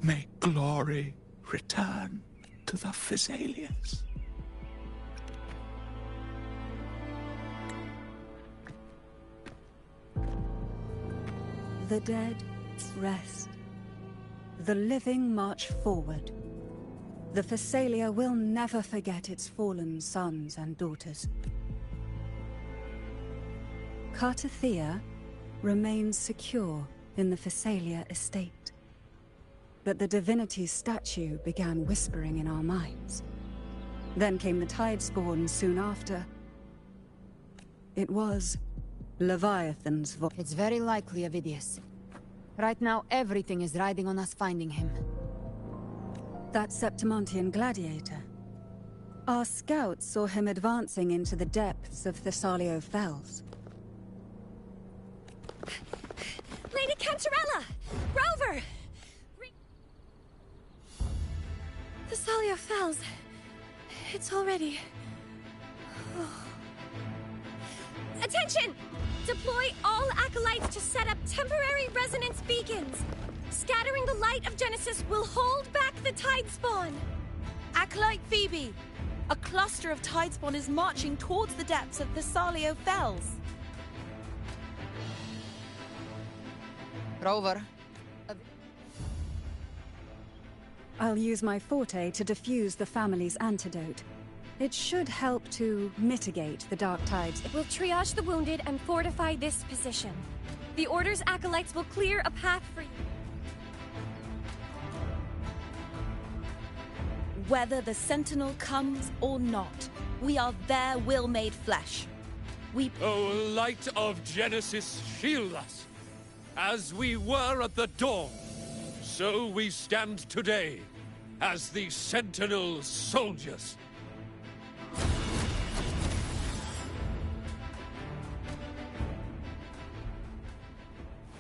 May glory return to the Thessalians. The dead rest. The living march forward. The Thessalia will never forget its fallen sons and daughters. Cartathea remains secure in the Thessalia estate. But the divinity's statue began whispering in our minds. Then came the tide spawn soon after. It was Leviathan's voice. It's very likely, Avidius. Right now, everything is riding on us finding him. That Septimontian gladiator. Our scouts saw him advancing into the depths of Thessalio Fells. Lady Cantarella! Rover! Thessalia Fells. It's already... Oh. Attention! Deploy all acolytes to set up temporary resonance beacons. Scattering the light of Genesis will hold back the tide spawn. Acolyte Phoebe, a cluster of tide spawn is marching towards the depths of the Salio Fells. Rover. I'll use my forte to defuse the family's antidote. It should help to mitigate the dark tides. We'll triage the wounded and fortify this position. The Order's acolytes will clear a path for you. Whether the Sentinel comes or not, we are their will made flesh. O light of Genesis, shield us. As we were at the dawn, so we stand today, as the Sentinel soldiers.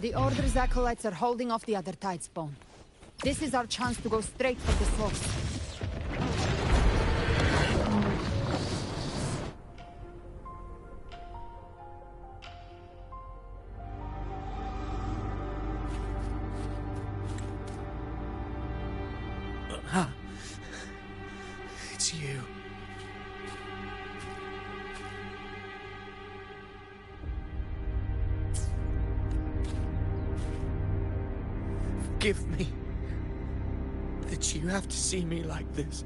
The Order's acolytes are holding off the other tide spawn. This is our chance to go straight for the source. It's you. Forgive me that you have to see me like this.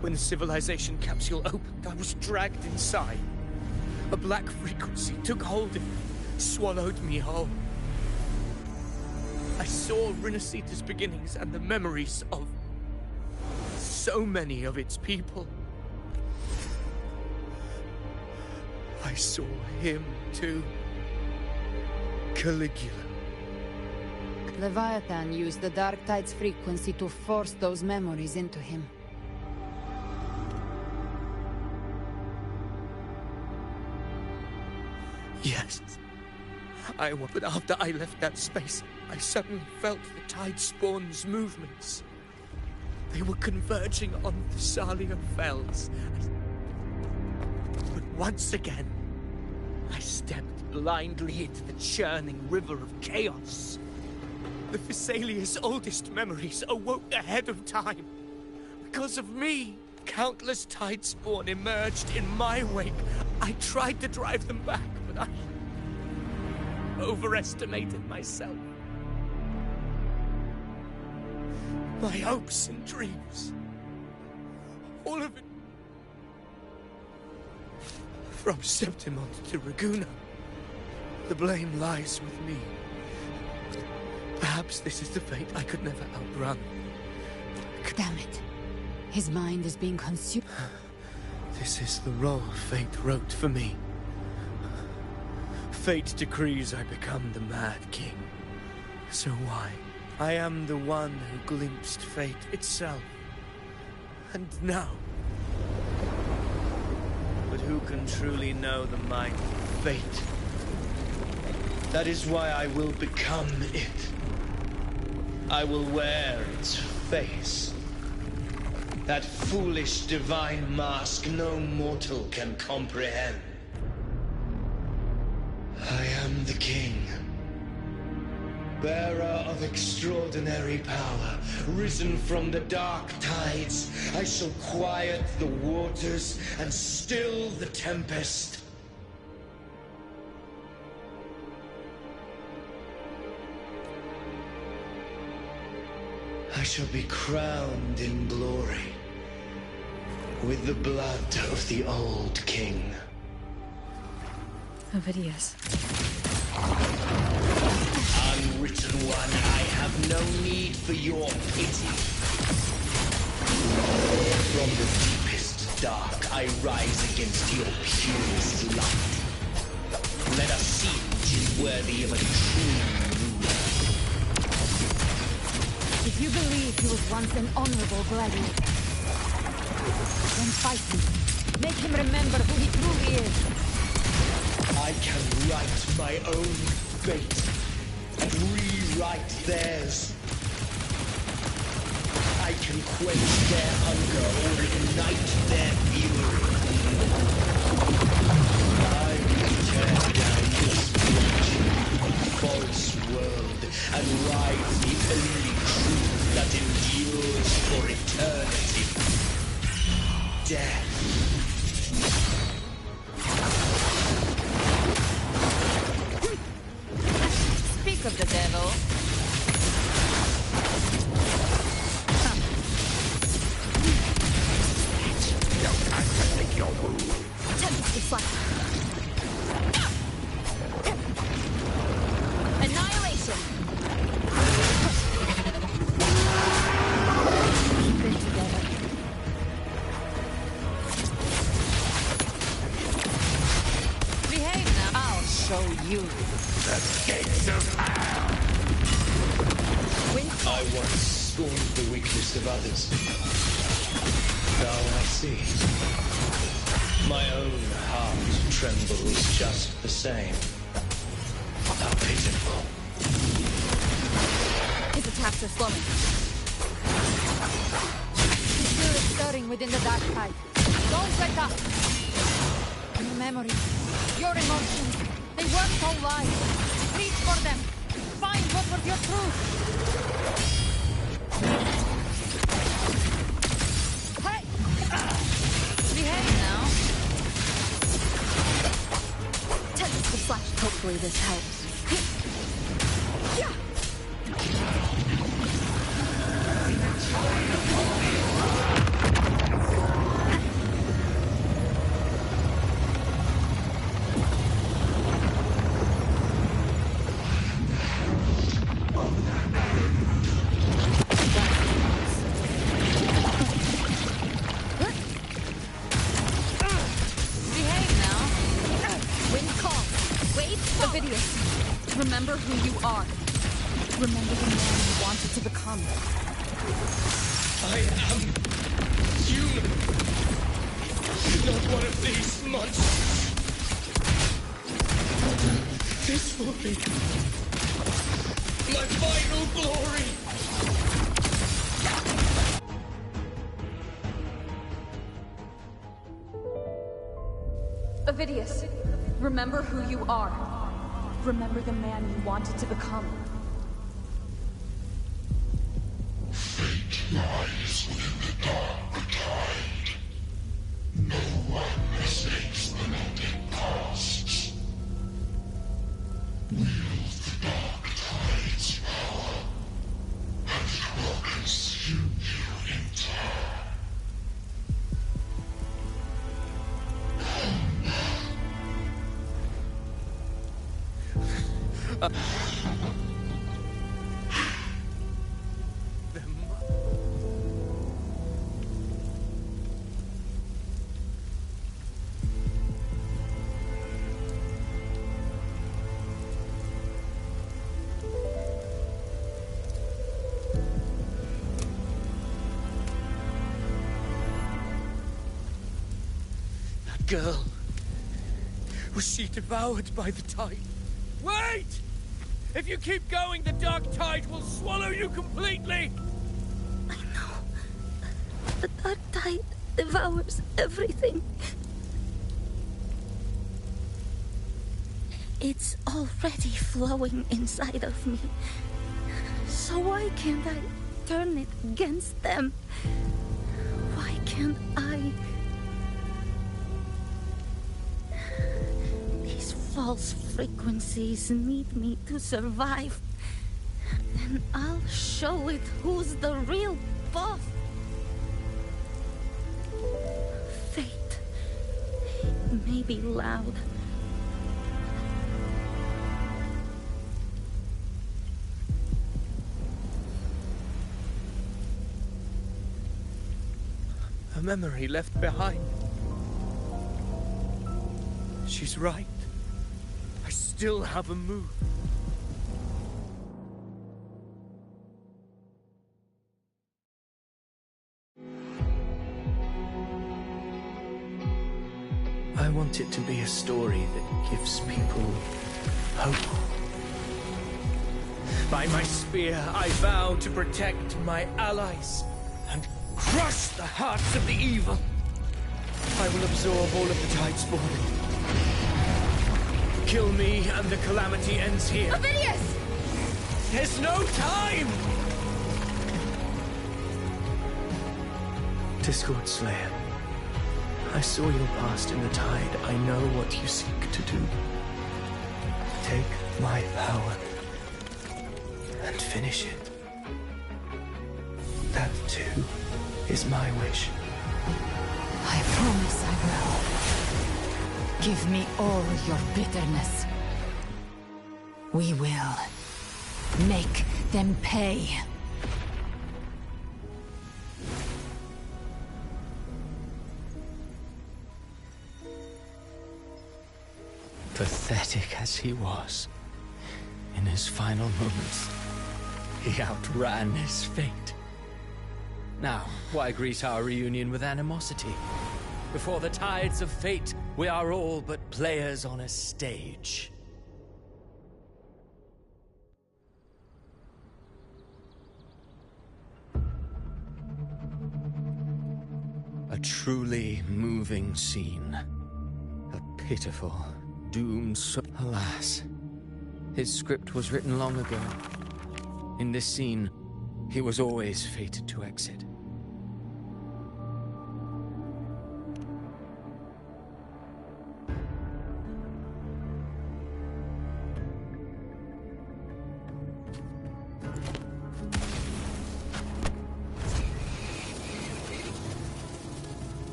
When the civilization capsule opened, I was dragged inside. A black frequency took hold of me, swallowed me whole. I saw Rinasita's beginnings and the memories of so many of its people. I saw him too. Caligula. Leviathan used the Dark Tide's frequency to force those memories into him. Yes. But after I left that space, I suddenly felt the tide spawn's movements. They were converging on the Salio Fells. But once again, I stepped blindly into the churning river of chaos. The Thessalia's oldest memories awoke ahead of time. Because of me, countless tide spawn emerged in my wake. I tried to drive them back, but I overestimated myself. My hopes and dreams. All of it. From Septimont to Raguna. The blame lies with me. Perhaps this is the fate I could never outrun. Damn it. His mind is being consumed. This is the role fate wrote for me. Fate decrees I become the Mad King. So why? I am the one who glimpsed fate itself. And now... But who can truly know the might of fate? That is why I will become it. I will wear its face. That foolish divine mask no mortal can comprehend. I am the king. Bearer of extraordinary power, risen from the dark tides, I shall quiet the waters and still the tempest. I shall be crowned in glory with the blood of the old king. Ovidius. Unwritten one, I have no need for your pity. From the deepest dark, I rise against your purest light. Let us see which is worthy of a true ruler. If you believe he was once an honorable gladiator, then fight him. Make him remember who he truly is. I can write my own fate and rewrite theirs. I can quench their hunger or ignite their fury. I will tear down this false world and rise the only truth that endures for eternity. Death. Speak of the devil. Tempest reflect. Annihilation! Keep it together. Behave now. I'll show you. The gates of hell! I once scorned the weakness of others. Now I see. My own heart trembles just the same. How pitiful. His attacks are slowing. The spirit stirring within the dark tide. Don't let up. Your memory, your emotions, they weren't all lies. Reach for them. Find what was your truth. Hey! Behave now. Tempest reflect. Hopefully this helps. Yeah. Behave now. Wind calm. Wait, Ovidius. Remember who you are. Remember the man you wanted to become. I am human. Not one of these monsters. This will be my final glory. Ovidius, remember who you are. Remember the man you wanted to become. Fate lies within the dark tide. No one escapes the melting pasts. Wield the dark tide's power, and it will consume you in turn. That girl. Was she devoured by the tide? Wait! If you keep going, the dark tide will swallow you completely! I know. The dark tide devours everything. It's already flowing inside of me. So why can't I turn it against them? Why can't I? These false frequencies need me to survive. And I'll show it who's the real boss. Fate may be loud. A memory left behind. She's right. I still have a move. I want it to be a story that gives people hope. By my spear, I vow to protect my allies and crush the hearts of the evil. I will absorb all of the tide spawning. Kill me and the calamity ends here. Ovidius! There's no time! Discord Slayer, I saw your past in the tide. I know what you seek to do. Take my power and finish it. That too is my wish. I promise I will. Give me all your bitterness. We will make them pay. Pathetic as he was, in his final moments, he outran his fate. Now, why greet our reunion with animosity? Before the tides of fate, we are all but players on a stage. A truly moving scene. A pitiful, doomed soul. Alas, his script was written long ago. In this scene, he was always fated to exit.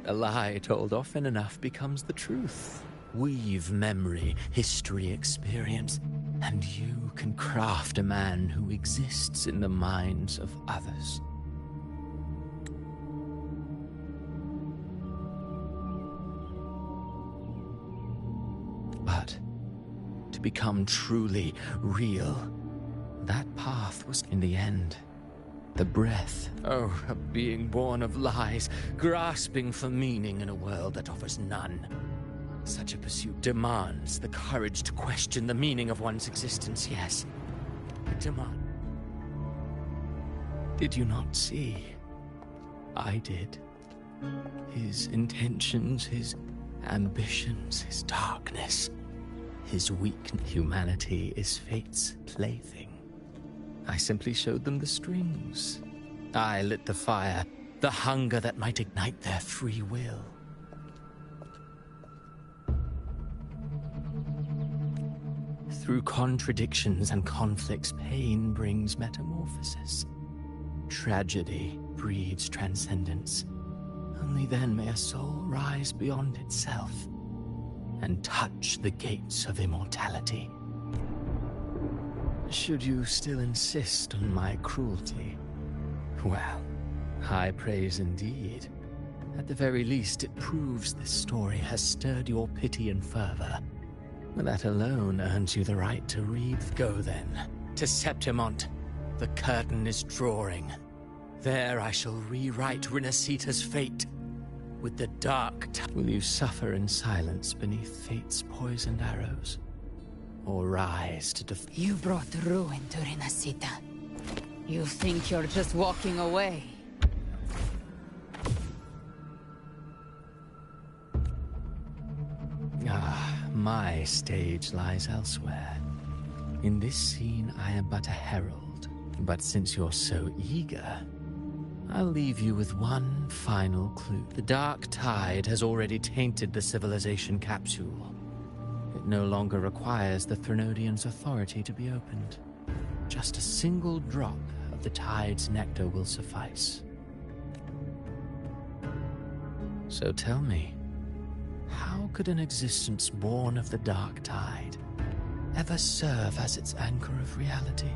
A lie told often enough becomes the truth. Weave memory, history, experience, and you can craft a man who exists in the minds of others. But to become truly real, that path was in the end. The breath, oh, a being born of lies, grasping for meaning in a world that offers none. Such a pursuit demands the courage to question the meaning of one's existence, yes. It demands. Did you not see? I did. His intentions, his ambitions, his darkness, his weak humanity is fate's plaything. I simply showed them the strings. I lit the fire, the hunger that might ignite their free will. Through contradictions and conflicts, pain brings metamorphosis. Tragedy breeds transcendence. Only then may a soul rise beyond itself and touch the gates of immortality. Should you still insist on my cruelty? Well, high praise indeed. At the very least, it proves this story has stirred your pity and fervor. That alone earns you the right to read. Go then, to Septimont. The curtain is drawing. There I shall rewrite Rinasita's fate. With the dark will you suffer in silence beneath fate's poisoned arrows? Or rise to You brought ruin to Rinasita. You think you're just walking away? Ah, my stage lies elsewhere. In this scene, I am but a herald. But since you're so eager, I'll leave you with one final clue. The dark tide has already tainted the civilization capsule. It no longer requires the Threnodian's authority to be opened. Just a single drop of the tide's nectar will suffice. So tell me, how could an existence born of the dark tide ever serve as its anchor of reality?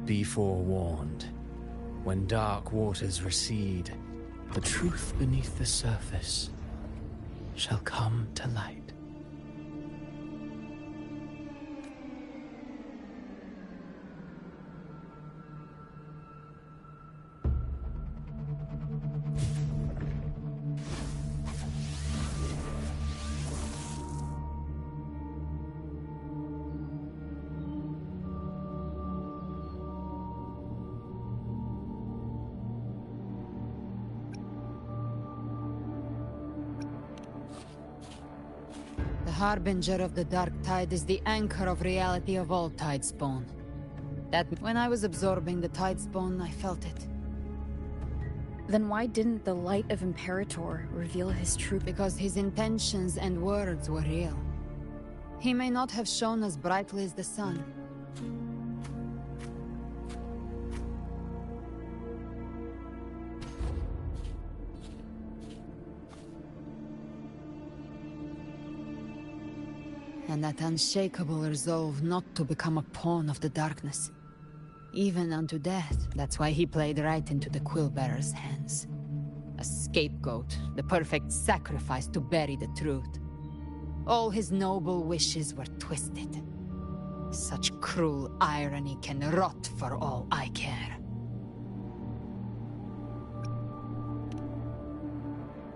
Be forewarned. When dark waters recede, the truth beneath the surface shall come to light. Harbinger of the Dark Tide is the anchor of reality of all Tidespawn. That when I was absorbing the Tidespawn, I felt it. Then why didn't the light of Imperator reveal his true... Because his intentions and words were real. He may not have shone as brightly as the sun. And that unshakable resolve not to become a pawn of the darkness. Even unto death. That's why he played right into the Quillbearer's hands. A scapegoat, the perfect sacrifice to bury the truth. All his noble wishes were twisted. Such cruel irony can rot for all I care.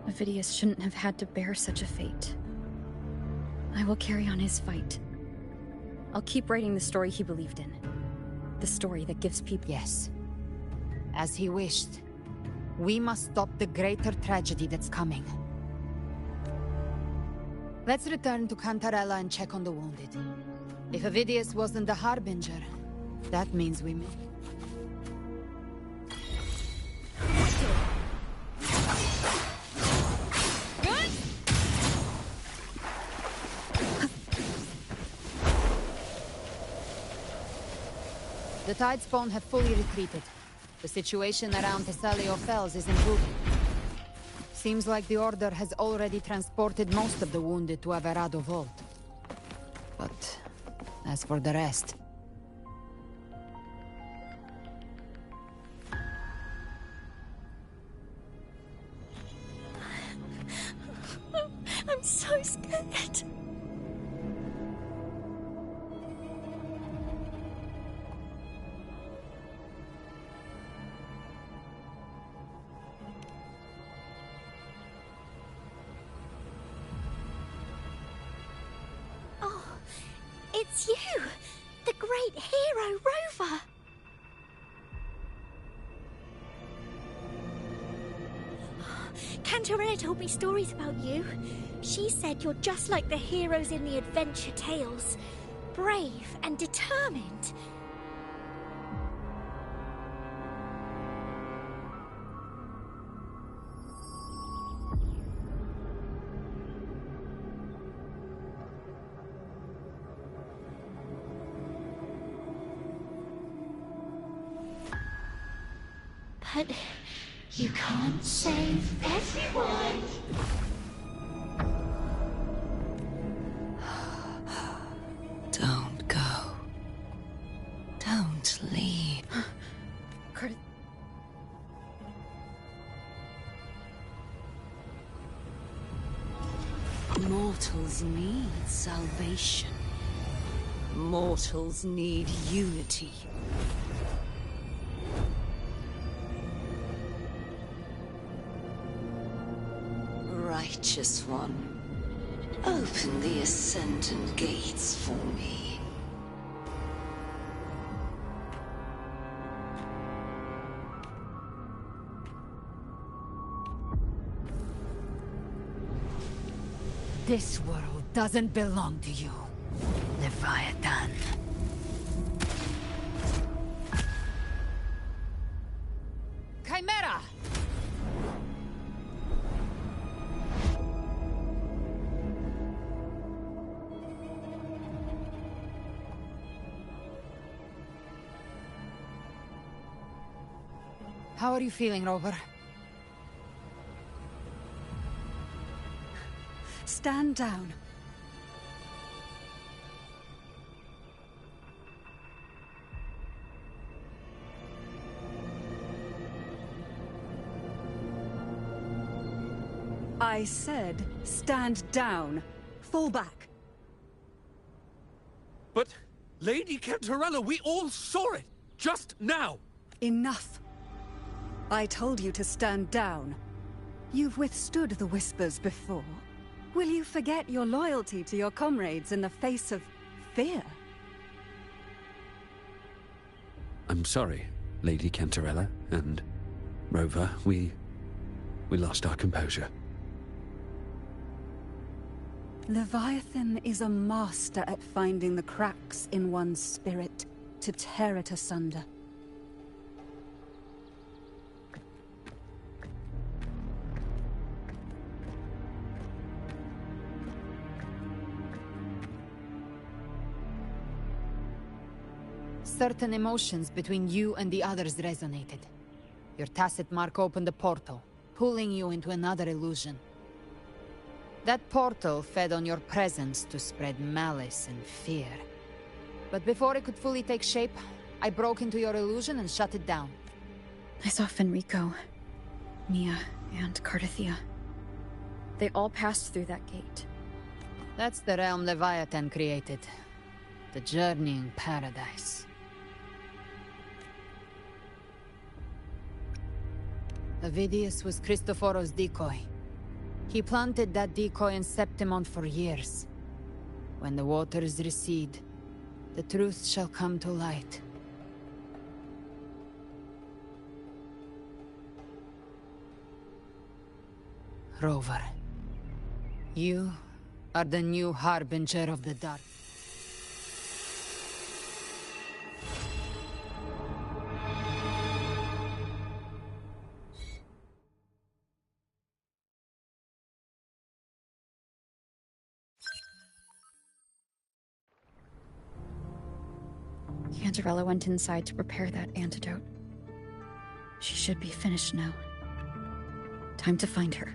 Avidius shouldn't have had to bear such a fate. I will carry on his fight. I'll keep writing the story he believed in. The story that gives people... Yes. As he wished. We must stop the greater tragedy that's coming. Let's return to Cantarella and check on the wounded. If Avidius wasn't the Harbinger, that means we may... The Tidespawn have fully retreated. The situation around Thessalio Fells is improving. Seems like the Order has already transported most of the wounded to Averado Vault. But as for the rest... I'm so scared. It's you! The great hero, Rover! Cantarella told me stories about you. She said you're just like the heroes in the adventure tales. Brave and determined. But you can't save everyone. Don't go. Don't leave. Mortals need salvation. Mortals need unity. Righteous One, open the Ascendant Gates for me. This world doesn't belong to you, Leviathan. Chimera! How are you feeling, Rover? Stand down. I said, stand down. Fall back. But, Lady Cantarella, we all saw it! Just now! Enough. I told you to stand down. You've withstood the whispers before. Will you forget your loyalty to your comrades in the face of fear? I'm sorry, Lady Cantarella and Rover. We lost our composure. Leviathan is a master at finding the cracks in one's spirit to tear it asunder. Certain emotions between you and the others resonated. Your tacit mark opened a portal, pulling you into another illusion. That portal fed on your presence to spread malice and fear. But before it could fully take shape, I broke into your illusion and shut it down. I saw Fenrico, Mia, and Cardathia. They all passed through that gate. That's the realm Leviathan created. The journeying paradise. Avidius was Cristoforo's decoy. He planted that decoy in Septimont for years. When the waters recede, the truth shall come to light. Rover, you are the new harbinger of the dark. Cantarella went inside to prepare that antidote. She should be finished now. Time to find her.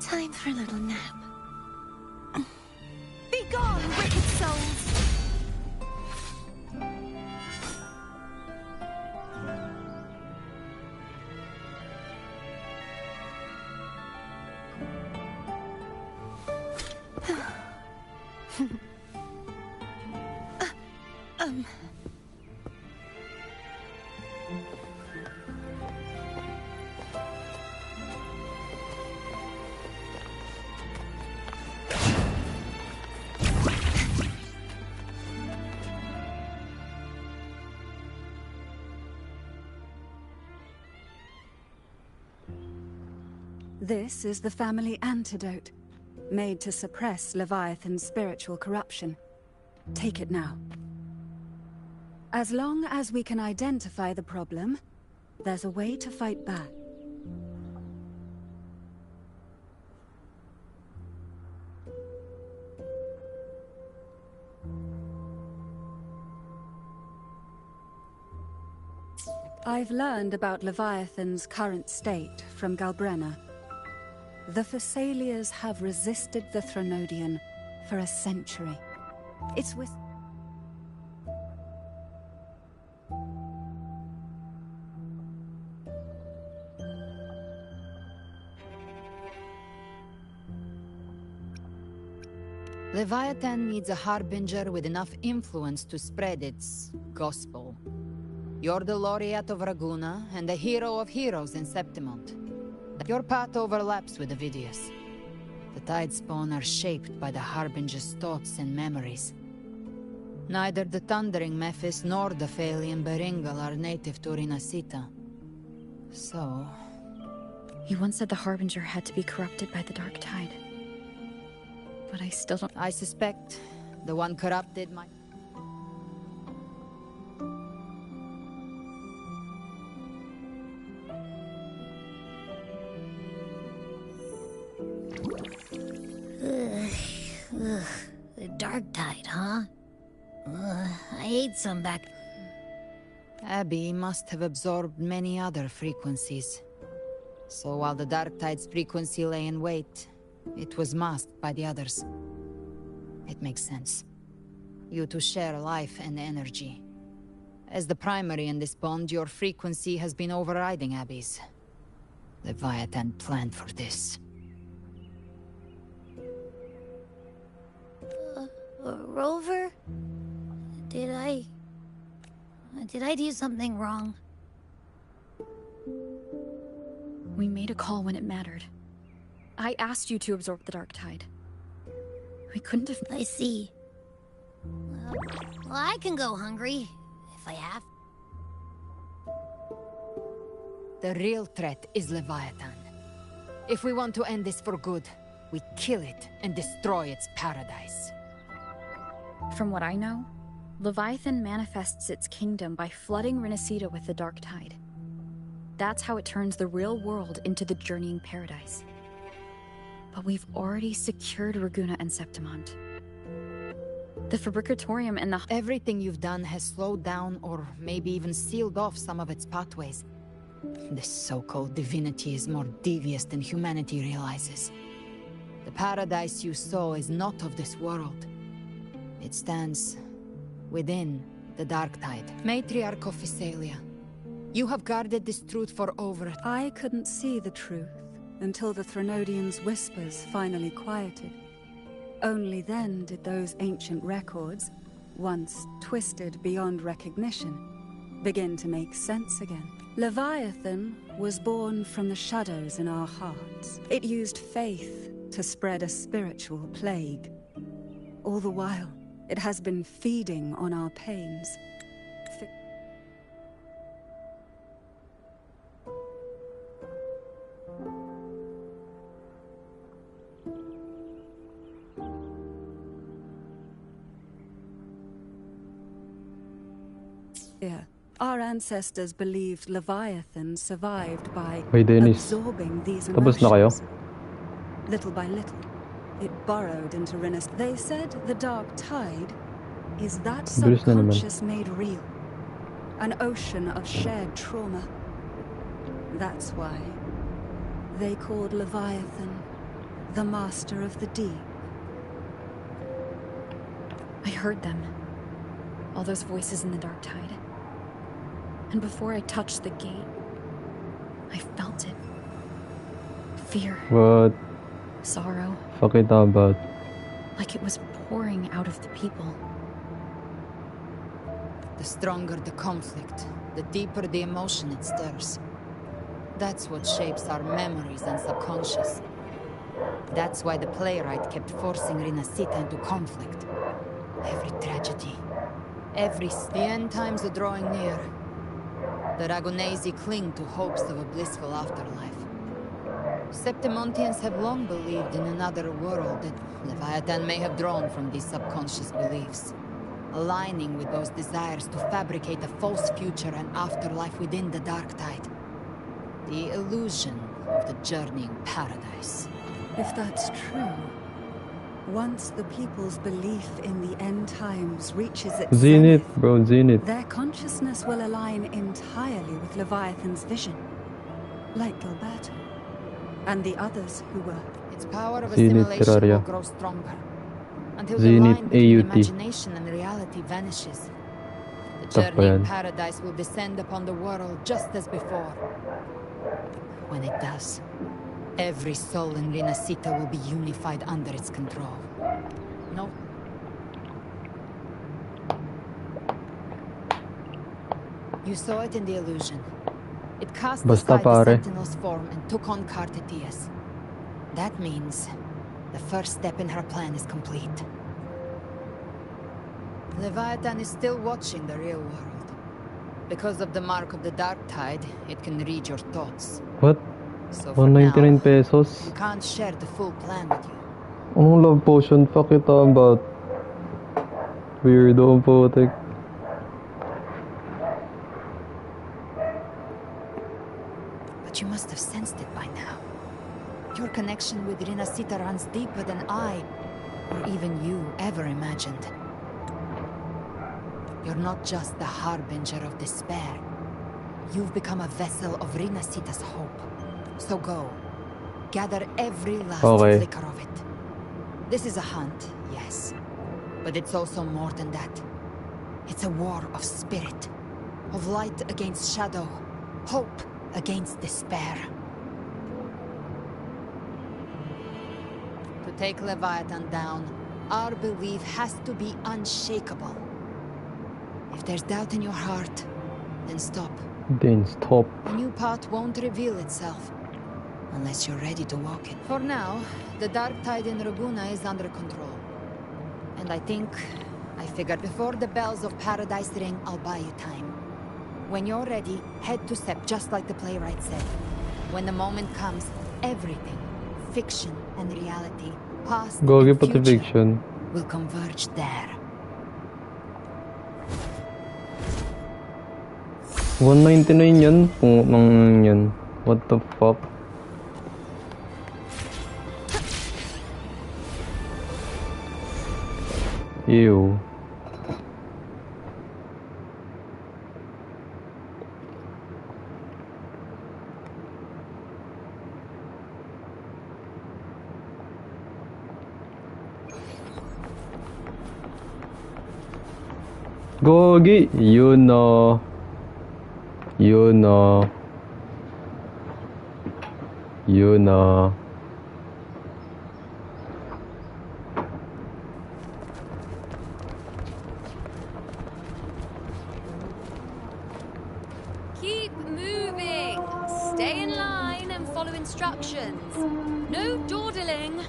Time for a little nap. Be gone, wicked souls! This is the family antidote, made to suppress Leviathan's spiritual corruption. Take it now. As long as we can identify the problem, there's a way to fight back. I've learned about Leviathan's current state from Galbrenna. The Thessalias have resisted the Threnodian for a century. It's with... Leviathan needs a harbinger with enough influence to spread its gospel. You're the laureate of Raguna and the hero of heroes in Septimont. Your path overlaps with Avidius. The Tidespawn are shaped by the harbinger's thoughts and memories. Neither the Thundering Mephis nor the Phalian Beringal are native to Rinasita. So... You once said the harbinger had to be corrupted by the dark tide. But I still don't... I suspect the one corrupted might... The dark tide, huh? I ate some back... Abby must have absorbed many other frequencies. So while the dark tide's frequency lay in wait, it was masked by the others. It makes sense. You two share life and energy. As the primary in this bond, your frequency has been overriding Abby's. Leviathan planned for this. Rover? Did I do something wrong? We made a call when it mattered. I asked you to absorb the dark tide. We couldn't have... I see. Well, I can go hungry, if I have. The real threat is Leviathan. If we want to end this for good, we kill it and destroy its paradise. From what I know, Leviathan manifests its kingdom by flooding Renacita with the dark tide. That's how it turns the real world into the journeying paradise. But we've already secured Ragunna and Septimont. The Fabricatorium and the... Everything you've done has slowed down or maybe even sealed off some of its pathways. This so-called divinity is more devious than humanity realizes. The paradise you saw is not of this world. It stands within the dark tide. Matriarch of Physalia, you have guarded this truth for over... I couldn't see the truth until the Threnodians' whispers finally quieted. Only then did those ancient records, once twisted beyond recognition, begin to make sense again. Leviathan was born from the shadows in our hearts. It used faith to spread a spiritual plague. All the while, it has been feeding on our pains. Yeah. Our ancestors believed Leviathan survived by absorbing these emotions. Little by little, it burrowed into Renacita. They said the dark tide is that subconscious made real. An ocean of shared trauma. That's why they called Leviathan the master of the deep. I heard them. All those voices in the dark tide. And before I touched the gate, I felt it. Fear. What? Sorrow. Fuck it about. Like it was pouring out of the people. The stronger the conflict, the deeper the emotion it stirs. That's what shapes our memories and subconscious. That's why the playwright kept forcing Renacita into conflict. Every tragedy, the end times are drawing near. The Ragunesi cling to hopes of a blissful afterlife. Septimontians have long believed in another world that Leviathan may have drawn from these subconscious beliefs, aligning with those desires to fabricate a false future and afterlife within the dark tide. The illusion of the journeying paradise. If that's true, once the people's belief in the end times reaches its Zenith, bro, Zenith. Their consciousness will align entirely with Leviathan's vision, like Gilberto, and the others who were. Its power of Zenith, assimilation terraria. will grow stronger, until Zenith, the line between AUT. imagination and reality vanishes. The journeying paradise will descend upon the world just as before. When it does, every soul in Renacita will be unified under its control. No. You saw it in the illusion. It cast aside the Sentinel's form and took on Cartetias. That means the first step in her plan is complete. Leviathan is still watching the real world. Because of the mark of the dark tide, it can read your thoughts. What? So for 199 now, pesos? we can't share the full plan with you. Anong love potion? Fuck it about. Weirdo, putik. But you must have sensed it by now. Your connection with Renacita runs deeper than I, or even you, ever imagined. You're not just the harbinger of despair. You've become a vessel of Renacita's hope. So go. Gather every last flicker of it. This is a hunt, yes. But it's also more than that. It's a war of spirit. Of light against shadow. Hope against despair. To take Leviathan down, our belief has to be unshakable. If there's doubt in your heart, then stop. Then stop. A new path won't reveal itself. Unless you're ready to walk it. For now, the dark tide in Raguna is under control. And I figured before the bells of Paradise ring, I'll buy you time. When you're ready, head to Sept, just like the playwright said. When the moment comes, everything, fiction and reality, past Gogi and pati future, fiction. will converge there. 199 yan? Pung yan. What the fuck? Ew. Gogi, you know. You know. You know. Keep moving. Stay in line and follow instructions. No dawdling.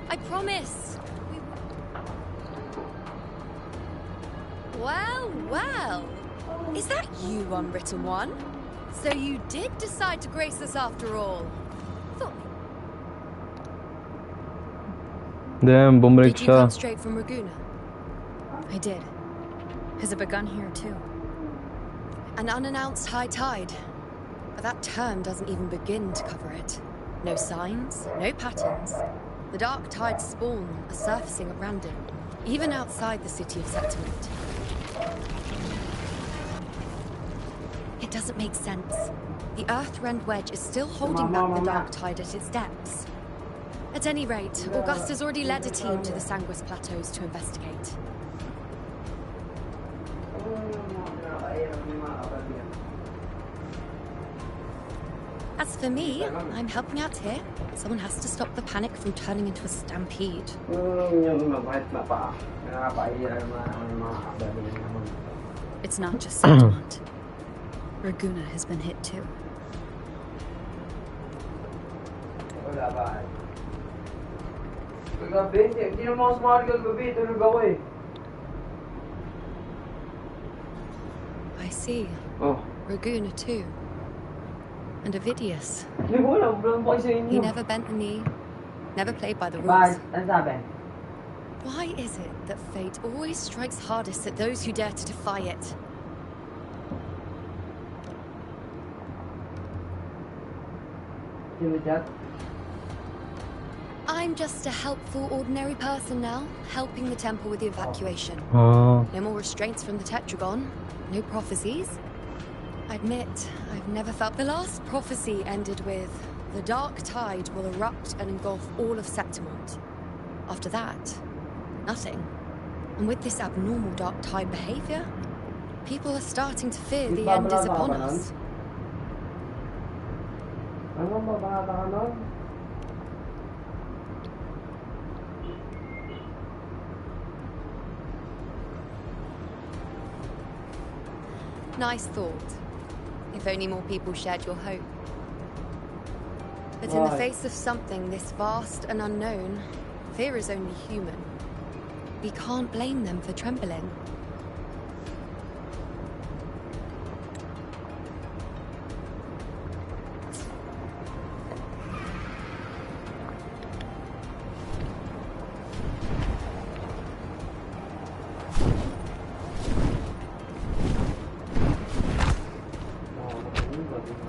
I promise. Well, well. Is that you, Unwritten One? So you did decide to grace us after all. Damn, bumalik Did you come siya. straight from Raguna? I did. Has it begun here too? An unannounced high tide. But that term doesn't even begin to cover it. No signs, no patterns. The dark tide's spawn are surfacing at random, even outside the city of settlement. It doesn't make sense. The Earth-rend wedge is still holding back the dark tide at its depths. At any rate, Augusta's already led a team to the Sanguis Plateaus to investigate. As for me, I'm helping out here. Someone has to stop the panic from turning into a stampede. It's not just settlement. Raguna has been hit too. I see. Oh. Raguna too. And Ovidius. He never bent the knee, never played by the rules. Why is it that fate always strikes hardest at those who dare to defy it? I'm just a helpful, ordinary person now, helping the temple with the evacuation. Ah. No more restraints from the Tetragon, no prophecies. I admit, I've never felt the last prophecy ended with, the dark tide will erupt and engulf all of Septimont. After that, nothing. And with this abnormal dark tide behavior, people are starting to fear the end is upon us. Nice thought. If only more people shared your hope. But in the face of something this vast and unknown, fear is only human. We can't blame them for trembling.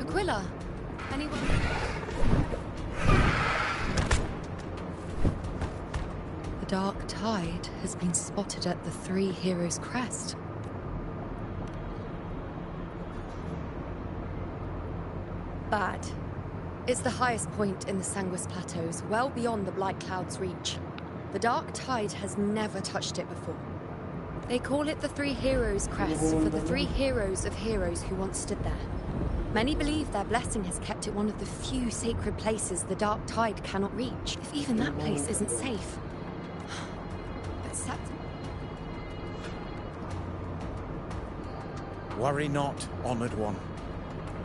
Aquila, anyone? The dark tide has been spotted at the Three Heroes' Crest. Bad. It's the highest point in the Sanguis Plateaus, well beyond the Blight Cloud's reach. The dark tide has never touched it before. They call it the Three Heroes' Crest for the three heroes of heroes who once stood there. Many believe their blessing has kept it one of the few sacred places the dark tide cannot reach. If even that place isn't safe. But Worry not, honored one.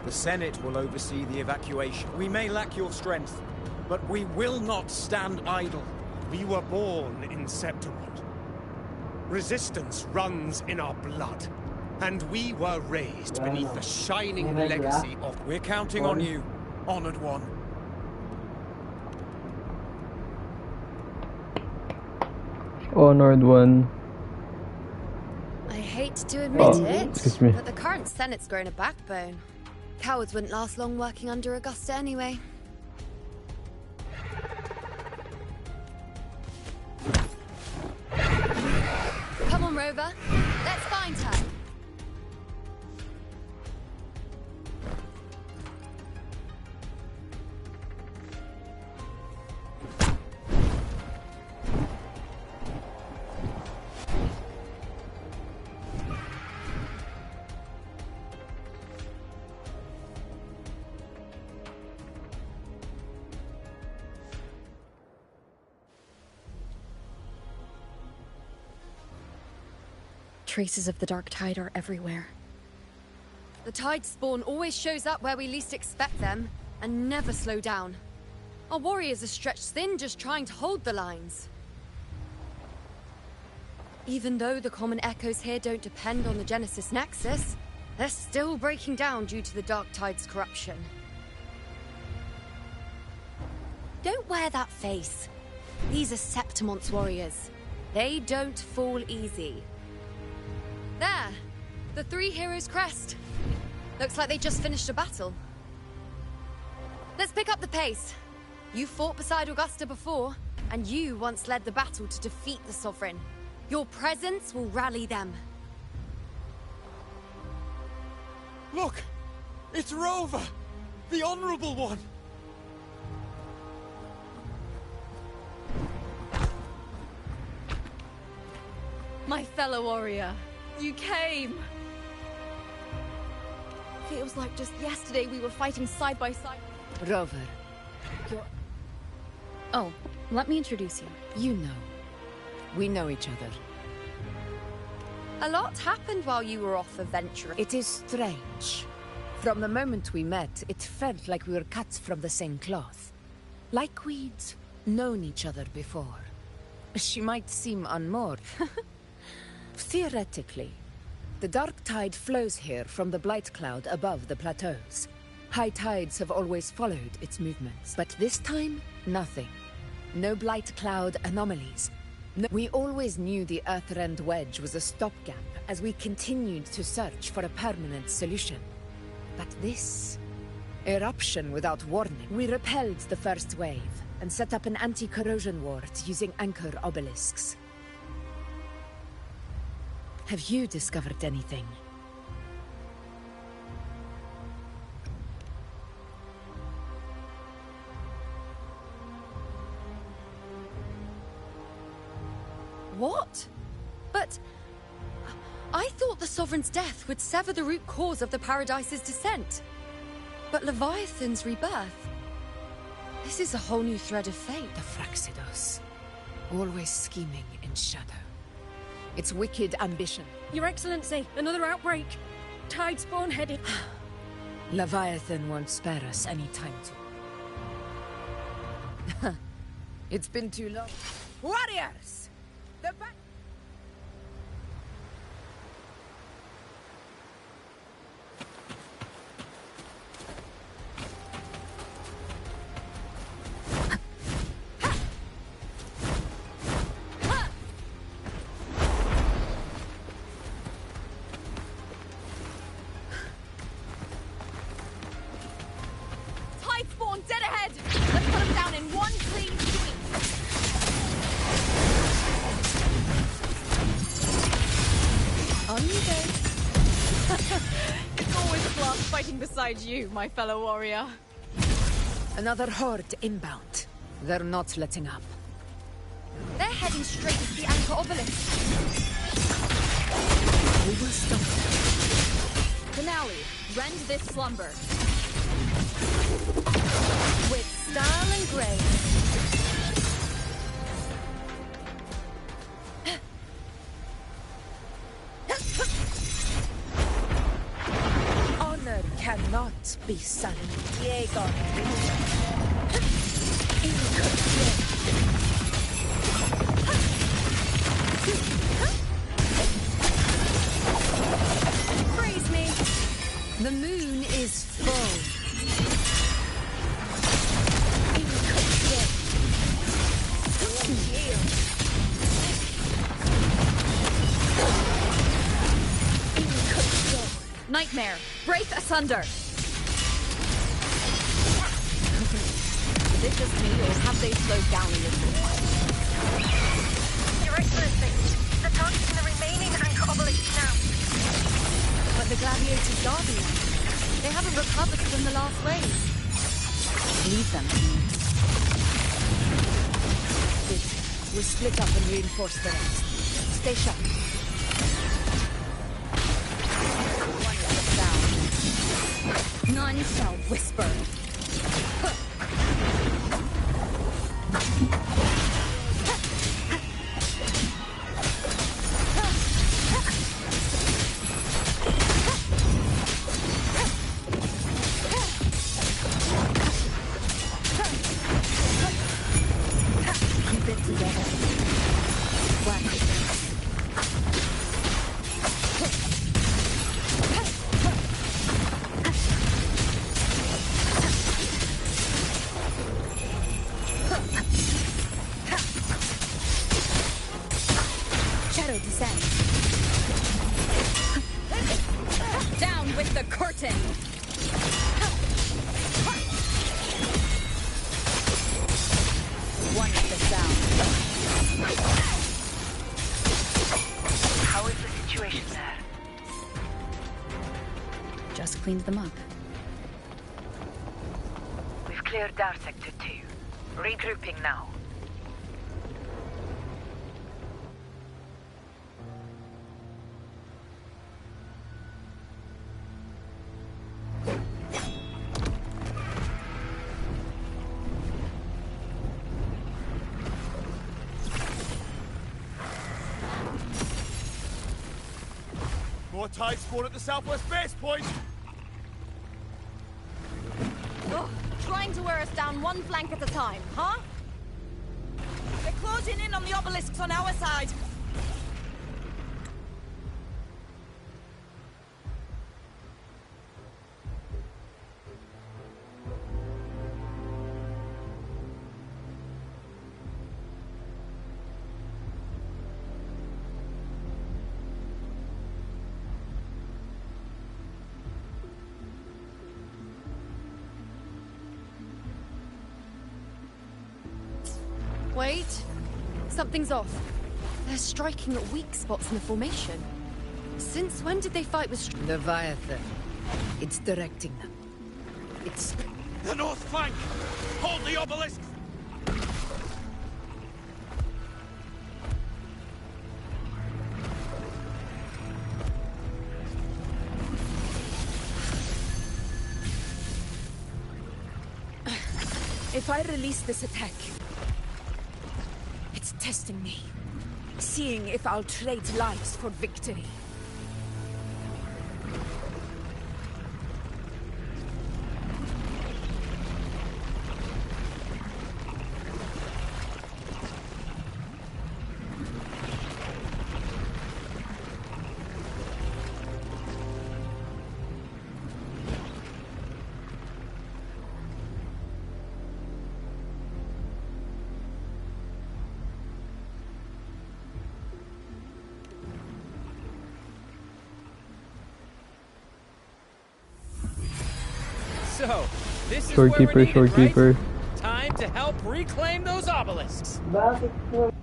The Senate will oversee the evacuation. We may lack your strength, but we will not stand idle. We were born in Septimont. Resistance runs in our blood. And we were raised beneath the shining legacy of... We're counting on you, Honored One. Honored One. I hate to admit excuse me. but the current Senate's grown a backbone. Cowards wouldn't last long working under Augusta anyway. Come on, Rover. Let's find her. Traces of the dark tide are everywhere. The tide spawn always shows up where we least expect them, and never slow down. Our warriors are stretched thin just trying to hold the lines. Even though the common echoes here don't depend on the Genesis Nexus, they're still breaking down due to the dark tide's corruption. Don't wear that face. These are Septimont's warriors. They don't fall easy. There! The three heroes' crest. Looks like they just finished a battle. Let's pick up the pace. You fought beside Augusta before, and you once led the battle to defeat the Sovereign. Your presence will rally them. Look! It's Rover! The Honorable One! My fellow warrior. You came! Feels like just yesterday we were fighting side by side. Rover. Oh, let me introduce you. You know. We know each other. A lot happened while you were off adventuring. It is strange. From the moment we met, it felt like we were cut from the same cloth. Like we'd known each other before. She might seem unmoored. Theoretically, the dark tide flows here from the blight cloud above the plateaus. High tides have always followed its movements, but this time, nothing. No blight cloud anomalies. No. We always knew the Earthrend Wedge was a stopgap as we continued to search for a permanent solution. But this eruption without warning. We repelled the first wave and set up an anti-corrosion ward using anchor obelisks. Have you discovered anything? What? But... I thought the Sovereign's death would sever the root cause of the Paradise's descent. But Leviathan's rebirth... This is a whole new thread of fate. The Fraxidos. Always scheming in shadow. It's wicked ambition. Your Excellency, another outbreak. Tide spawn headed. Leviathan won't spare us any time to. It's been too long. Warriors! The back. Beside you, my fellow warrior. Another horde inbound. They're not letting up. They're heading straight to the anchor obelisk. We will stop them. Finale, rend this slumber. With style and grace. Honor cannot not be silent. Diego. Praise me. The moon is full. Nightmare, break asunder. Is it just me, or have they slowed down a little? Your Excellency, the targeting the remaining anchor obelisk now. But the gladiators are there. They haven't recovered from the last wave. Leave them to me. We'll split up and reinforce the rest. Stay sharp. None shall whisper. Keep it together. Whack it. Shadow descend. Down with the curtain. One with the sound. How is the situation there? Just cleaned them up. We've cleared our sector 2. Regrouping now. More tide spawn at the southwest base point! Oh, trying to wear us down one flank at a time, huh? They're closing in on the obelisks on our side. Wait. Something's off. They're striking at weak spots in the formation. Since when did they fight with Leviathan. It's directing them. It's... The north flank! Hold the obelisk! If I release this attack, it's testing me. Seeing if I'll trade lives for victory. So, this is where we're needed, Shorekeeper. right? Time to help reclaim those obelisks.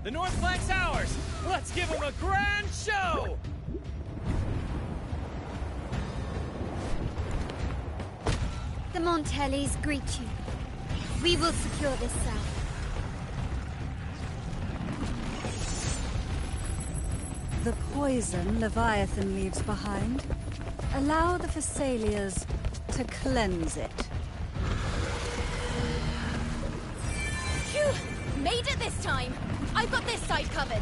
The north flank's ours. Let's give them a grand show. The Montellis greet you. We will secure this south. The poison Leviathan leaves behind, allow the Thessalians to cleanse it. Phew! Made it this time! I've got this side covered!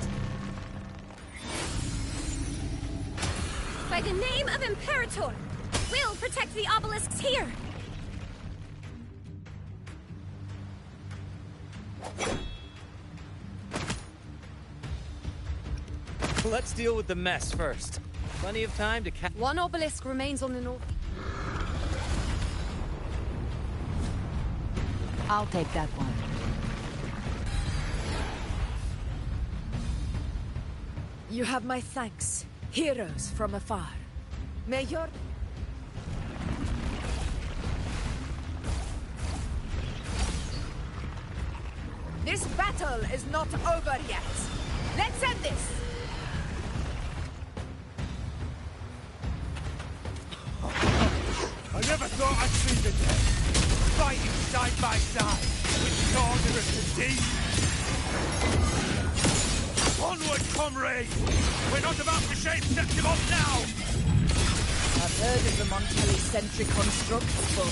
By the name of Imperator, We'll protect the obelisks here! Let's deal with the mess first. Plenty of time to One obelisk remains on the north. I'll take that one. You have my thanks, heroes from afar. May your... This battle is not over yet. Let's end this! I never thought I'd see the day, fighting side by side with Daughter of the Deep. Onward, comrades! We're not about to shape Septimos now! I've heard of the Montelli-centric constructs, but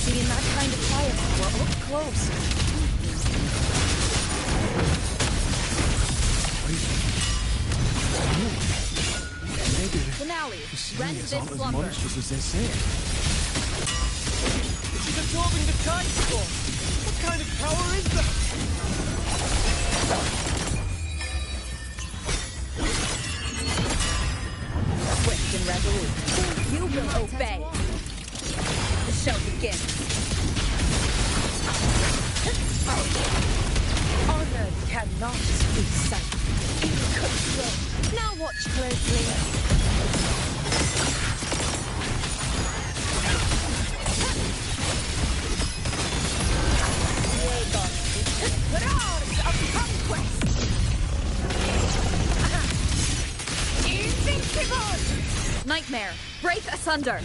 seeing that kind of firepower up close. Maybe Finale, the rend Syrians this aren't as slumber. monstrous as they say. She's absorbing the tide storm! What kind of power is that? Swift and resolute. You will obey. The show begins. Honor cannot be silenced. In control. Now watch closely. Roars of conquest! Invincible! Nightmare, break asunder.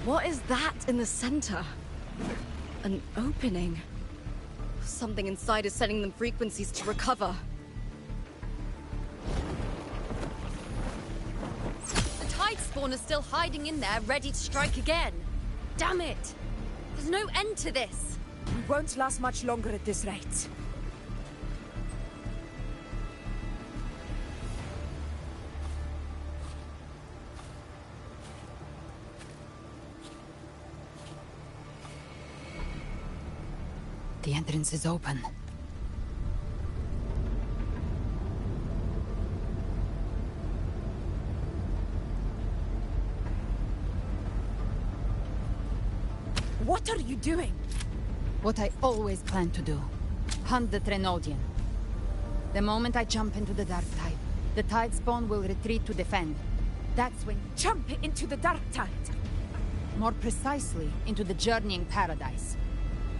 What is that in the center? An opening. Something inside is sending them frequencies to recover. The tide spawn is still hiding in there, ready to strike again. Damn it! There's no end to this. We won't last much longer at this rate. The entrance is open. What are you doing? What I always planned to do. Hunt the Trenodian. The moment I jump into the Dark Tide, the Tide Spawn will retreat to defend. That's when... Jump into the Dark Tide! More precisely, into the Journeying Paradise.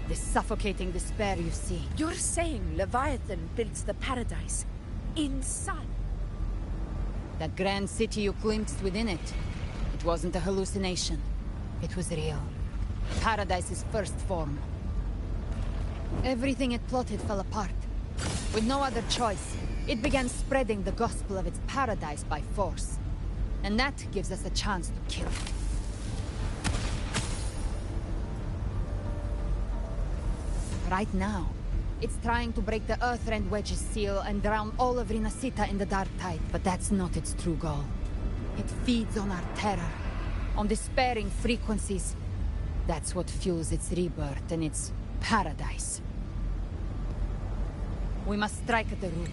The suffocating despair you see. You're saying Leviathan built the paradise inside? That grand city you glimpsed within it. It wasn't a hallucination. It was real. Paradise's first form. Everything it plotted fell apart. With no other choice, it began spreading the gospel of its paradise by force. And that gives us a chance to kill it. Right now, it's trying to break the Earthrend Wedge's seal and drown all of Rinasita in the Dark Tide, but that's not its true goal. It feeds on our terror, on despairing frequencies. That's what fuels its rebirth and its paradise. We must strike at the root.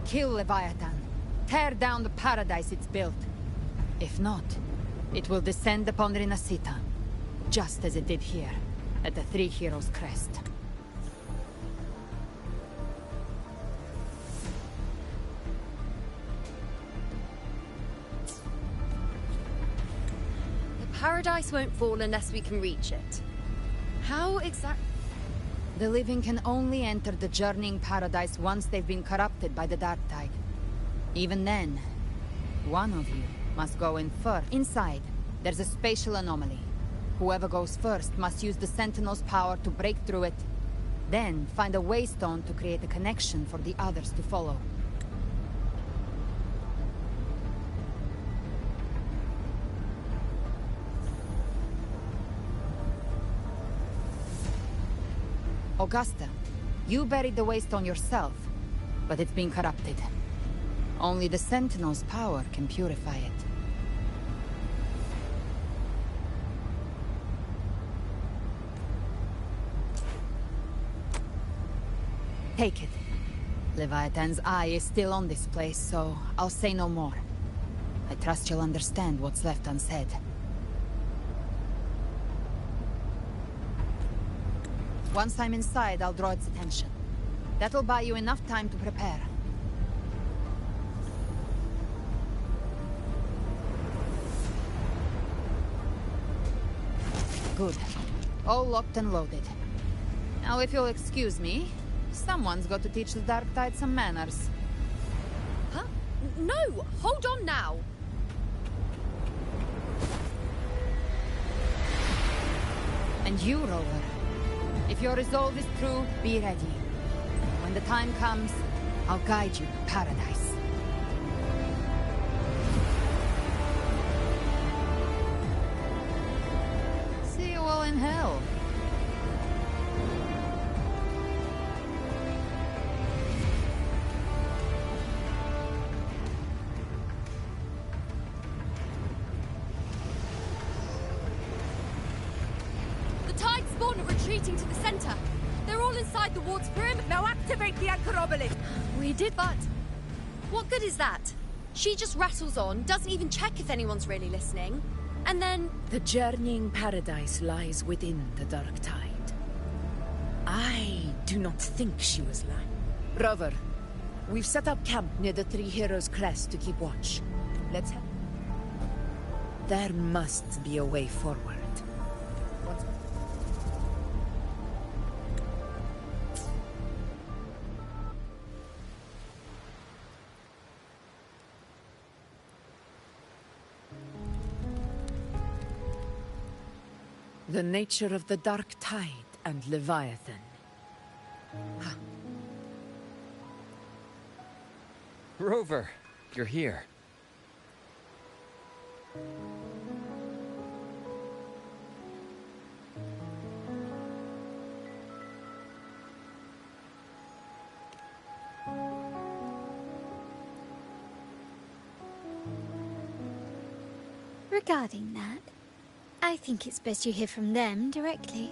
Kill Leviathan. Tear down the paradise it's built. If not, it will descend upon Rinasita, just as it did here, at the Three Heroes' Crest. The paradise won't fall unless we can reach it. How exactly? The living can only enter the Journeying Paradise once they've been corrupted by the Dark Tide. Even then, one of you must go in first. Inside, there's a spatial anomaly. Whoever goes first must use the Sentinel's power to break through it. Then, find a waystone to create a connection for the others to follow. Augusta, you buried the waystone yourself, but it's been corrupted. Only the Sentinel's power can purify it. Take it. Leviathan's eye is still on this place, so I'll say no more. I trust you'll understand what's left unsaid. Once I'm inside, I'll draw its attention. That'll buy you enough time to prepare. Good. All locked and loaded. Now, if you'll excuse me, someone's got to teach the Dark Tide some manners. Huh? No! Hold on now! And you, Rover. If your resolve is true, be ready. When the time comes, I'll guide you to paradise. See you all in hell. The Tide spawn are retreating to the center. They're all inside the ward's perimeter. Now activate the anchor obelisk. We did, but what good is that? She just rattles on, doesn't even check if anyone's really listening, and then... The journeying paradise lies within the Dark Tide. I do not think she was lying. Rover, we've set up camp near the Three Heroes crest to keep watch. Let's head. There must be a way forward. The nature of the Dark Tide and Leviathan. Rover, you're here. Regarding that, I think it's best you hear from them directly.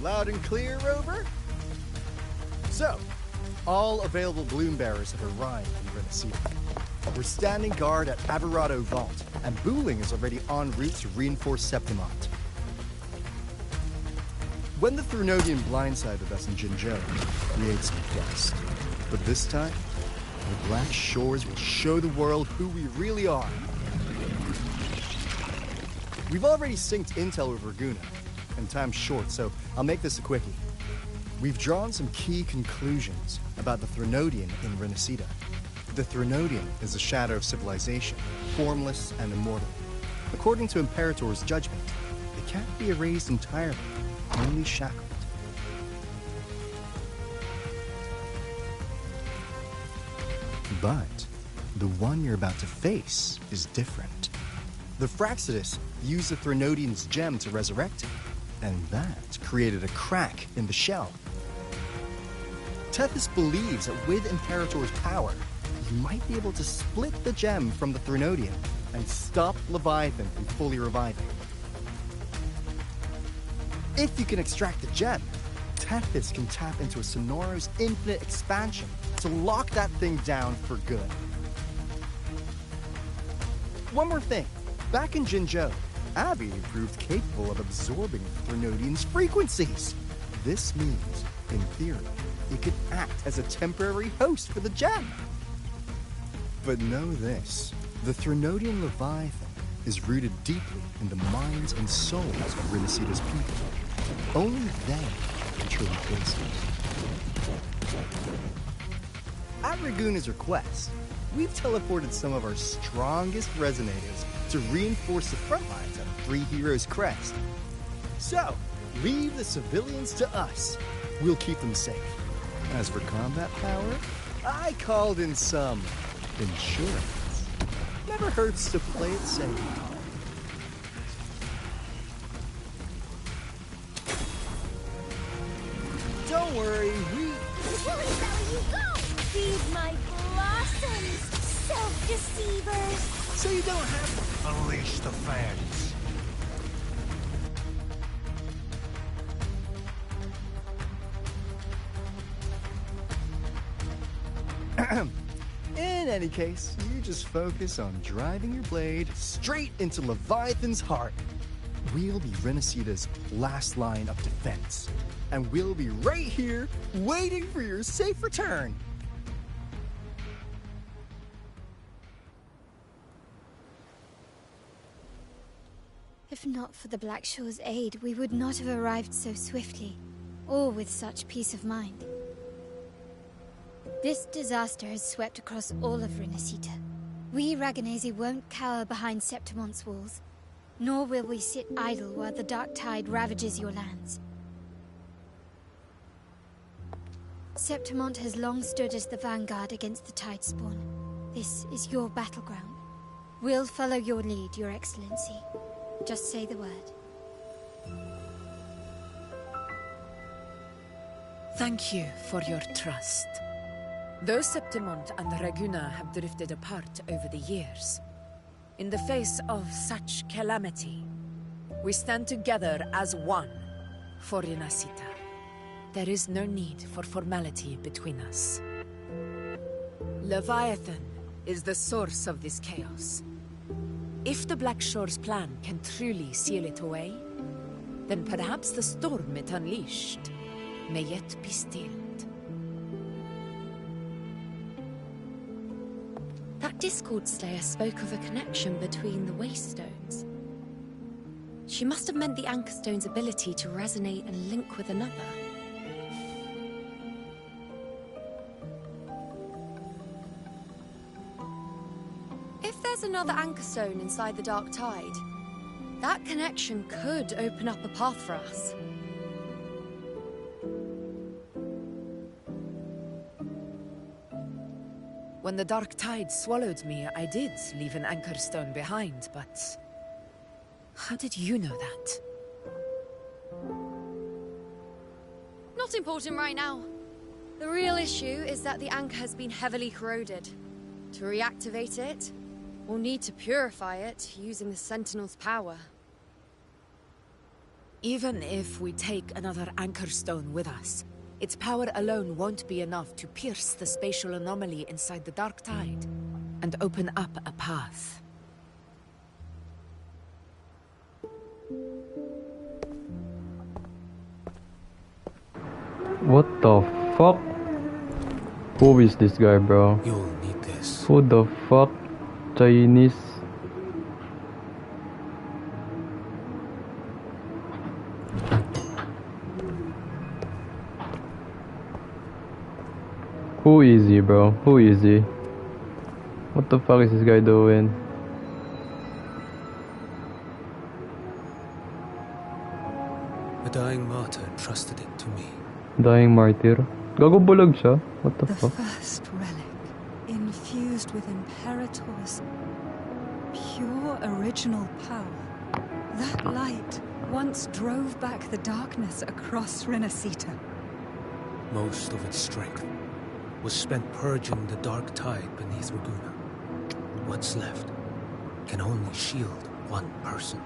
Loud and clear, Rover? So, all available bloom bearers have arrived in Renacida. We're standing guard at Averado Vault, and Booling is already en route to reinforce Septimont. When the Thrunodian blindsided us in Jinzhou, we ate some dust. But this time, the Black Shores will show the world who we really are. We've already synced intel with Raguna, and time's short, so I'll make this a quickie. We've drawn some key conclusions about the Thrunodian in Renacida. The Thrunodian is a shadow of civilization, formless and immortal. According to Imperator's judgment, it can't be erased entirely, only shackled. But the one you're about to face is different. The Fraxidus used the Thrunodian's gem to resurrect it, and that created a crack in the shell. Tethys believes that with Imperator's power, he might be able to split the gem from the Thrunodian and stop Leviathan from fully reviving. If you can extract the gem, Tethys can tap into a Sonoro's infinite expansion to lock that thing down for good. One more thing. Back in Jinzhou, Abby proved capable of absorbing Threnodian's frequencies. This means, in theory, it could act as a temporary host for the gem. But know this, the Threnodian Leviathan is rooted deeply in the minds and souls of Renacita's people. Only they can truly face it. At Raguna's request, we've teleported some of our strongest resonators to reinforce the front lines at Three Heroes Crest. So, leave the civilians to us. We'll keep them safe. As for combat power, I called in some insurance. Never hurts to play it safe. Don't worry, Feed my blossoms, self-deceivers! So you don't have to unleash the fans. In any case, you just focus on driving your blade straight into Leviathan's heart. We'll be Renacita's last line of defense. And we'll be right here, waiting for your safe return. If not for the Black Shore's aid, we would not have arrived so swiftly, or with such peace of mind. This disaster has swept across all of Renacita. We Raganese won't cower behind Septimonte's walls, nor will we sit idle while the dark tide ravages your lands. Septimont has long stood as the vanguard against the tide spawn. This is your battleground. We'll follow your lead, Your Excellency. Just say the word. Thank you for your trust. Though Septimont and Raguna have drifted apart over the years, in the face of such calamity, we stand together as one for Renacita. There is no need for formality between us. Leviathan is the source of this chaos. If the Black Shore's plan can truly seal it away, then perhaps the storm it unleashed may yet be stilled. That Discord Slayer spoke of a connection between the Wastestones. She must have meant the Anchor Stone's ability to resonate and link with another. If there's another Anchor Stone inside the Dark Tide, that connection could open up a path for us. When the Dark Tide swallowed me, I did leave an Anchor Stone behind, but how did you know that? Not important right now. The real issue is that the anchor has been heavily corroded. To reactivate it, we'll need to purify it using the Sentinel's power. Even if we take another Anchor Stone with us, its power alone won't be enough to pierce the spatial anomaly inside the Dark Tide and open up a path. What the fuck? Who is this guy, bro? You'll need this. Who the fuck? Chinese? Who is he, bro? Who is he? What the fuck is this guy doing? A dying martyr entrusted it to me. Dying martyr? Gago bulag siya? What the The fuck? first relic, infused with Imperator's pure original power. That light once drove back the darkness across Renacita. Most of its strength was spent purging the dark tide beneath Raguna. What's left can only shield one person.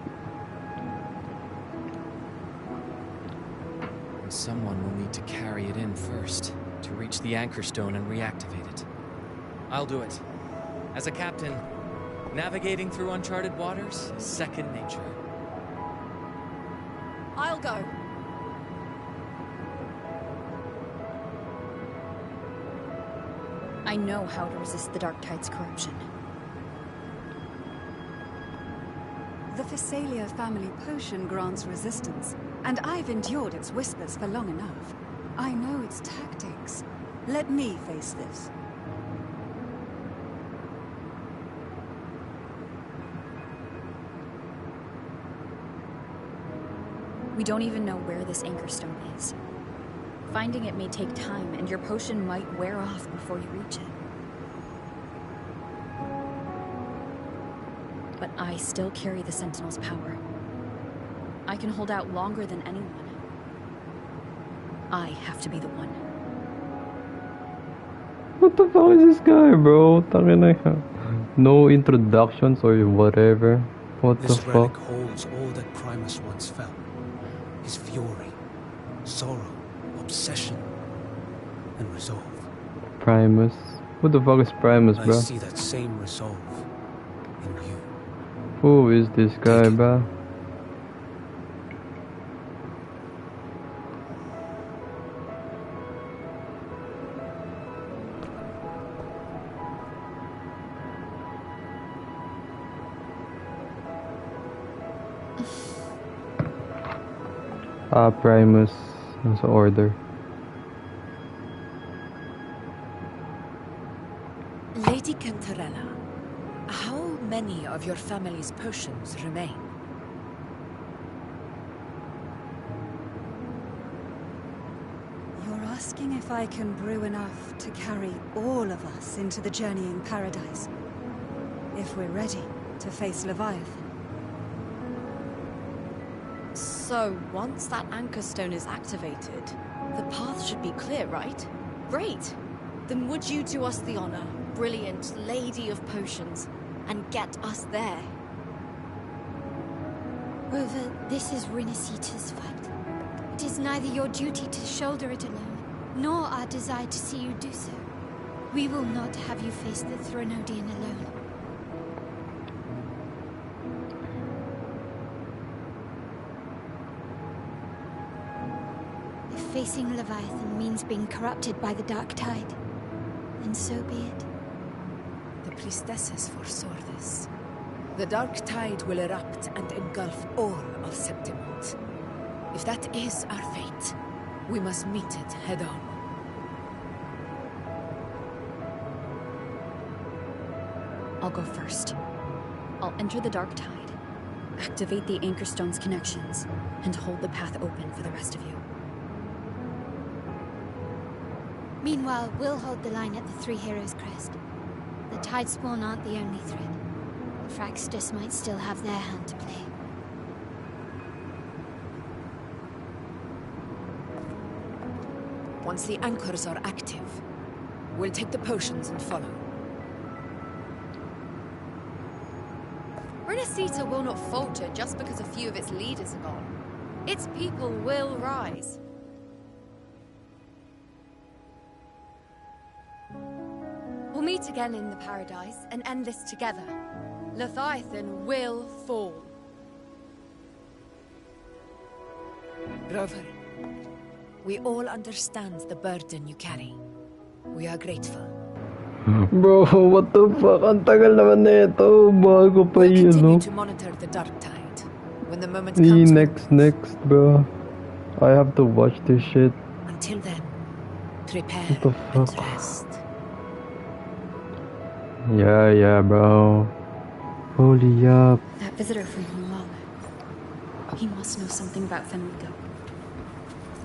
And someone will need to carry it in first to reach the anchor stone and reactivate it. I'll do it. As a captain, navigating through uncharted waters is second nature. I'll go. I know how to resist the Dark Tide's corruption. The Physalia family potion grants resistance, and I've endured its whispers for long enough. I know its tactics. Let me face this. We don't even know where this anchor stone is. Finding it may take time, and your potion might wear off before you reach it. But I still carry the Sentinel's power. I can hold out longer than anyone. I have to be the one. What the fuck is this guy, bro? No introductions or whatever. What the This relic fuck? holds all that Primus once felt. His fury, sorrow, obsession, and resolve. Primus. Who the fuck is Primus, I bro? see that same resolve in you. Who is this guy, bro? Primus. Nasa order. Lady Cantarella, how many of your family's potions remain? You're asking if I can brew enough to carry all of us into the journeying paradise. If we're ready to face Leviathan. So, once that anchor stone is activated, the path should be clear, right? Great! Then would you do us the honor, brilliant Lady of Potions, and get us there? Rover, this is Renacita's fight. It is neither your duty to shoulder it alone, nor our desire to see you do so. We will not have you face the Threnodian alone. If facing Leviathan means being corrupted by the Dark Tide, then so be it. The priestesses foresaw this. The Dark Tide will erupt and engulf all of Septimont. If that is our fate, we must meet it head-on. I'll go first. I'll enter the Dark Tide, activate the Anchor Stone's connections, and hold the path open for the rest of you. Meanwhile, we'll hold the line at the Three Heroes Crest. The Tidespawn aren't the only threat. Fraxtus might still have their hand to play. Once the anchors are active, we'll take the potions and follow. Renacita will not falter just because a few of its leaders are gone. Its people will rise. We'll meet again in the paradise and end this together. Leviathan will fall. Rover, we all understand the burden you carry. We are grateful. Bro, what the fuck? Ang tagal naman na ito. Bago pa yun, no? Continue to monitor the Dark Tide. When the moment The comes, next, bro. I have to watch this shit. until then, prepare What the and fuck? rest. Yeah, bro. Holy up. That visitor from Wuwa. He must know something about Fenrico.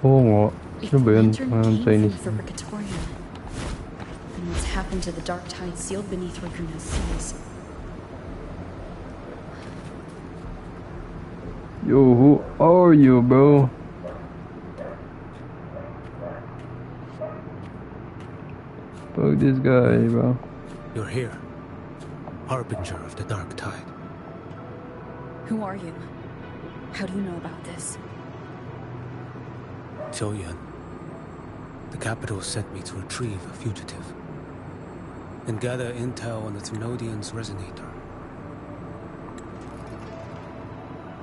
Oo nga. If Sino ba yun? Lantern came Chinese. from the Fabricatorium, then what's happened to the Dark Tide sealed beneath Raguna's seas? Yo, who are you, bro? Fuck this guy, bro. You're here, harbinger of the Dark Tide. Who are you? How do you know about this? Choyan, the capital sent me to retrieve a fugitive and gather intel on the Thrunodian's resonator.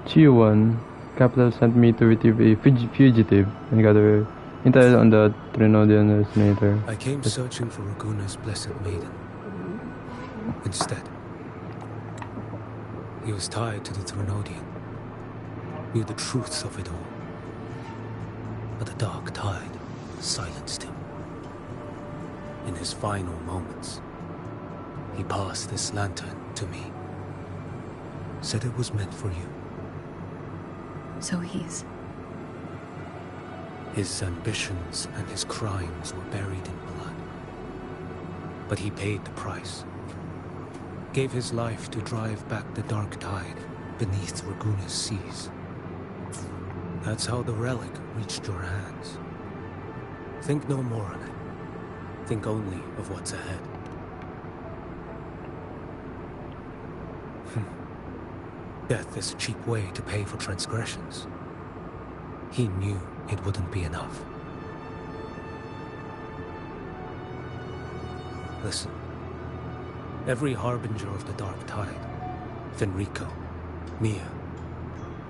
G1, capital sent me to retrieve a fugitive and gather intel on the Trinodian resonator. I came searching for Raguna's blessed maiden. Instead, he was tied to the Thrunodian, knew the truths of it all. But the dark tide silenced him. In his final moments, he passed this lantern to me. Said it was meant for you. So he's... His ambitions and his crimes were buried in blood. But he paid the price. Gave his life to drive back the dark tide beneath Raguna's seas. That's how the relic reached your hands. Think no more on it. Think only of what's ahead. Death is a cheap way to pay for transgressions. He knew it wouldn't be enough. Listen. Every harbinger of the dark tide, Fenrico, Mia,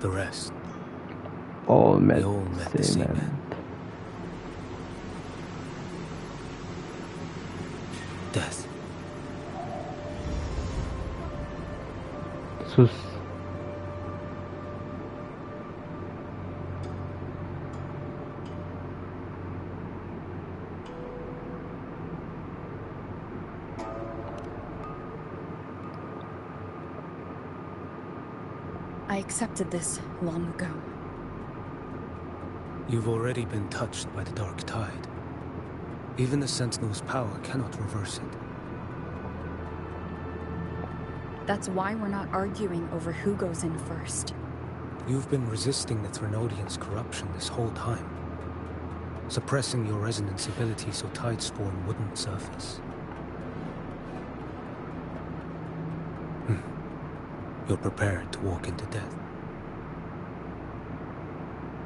the rest, all met the same end. end. Death. Sus. I accepted this long ago. You've already been touched by the dark tide. Even the Sentinel's power cannot reverse it. That's why we're not arguing over who goes in first. You've been resisting the Thrunodian's corruption this whole time. Suppressing your resonance ability so Tidespawn wouldn't surface. You're prepared to walk into death.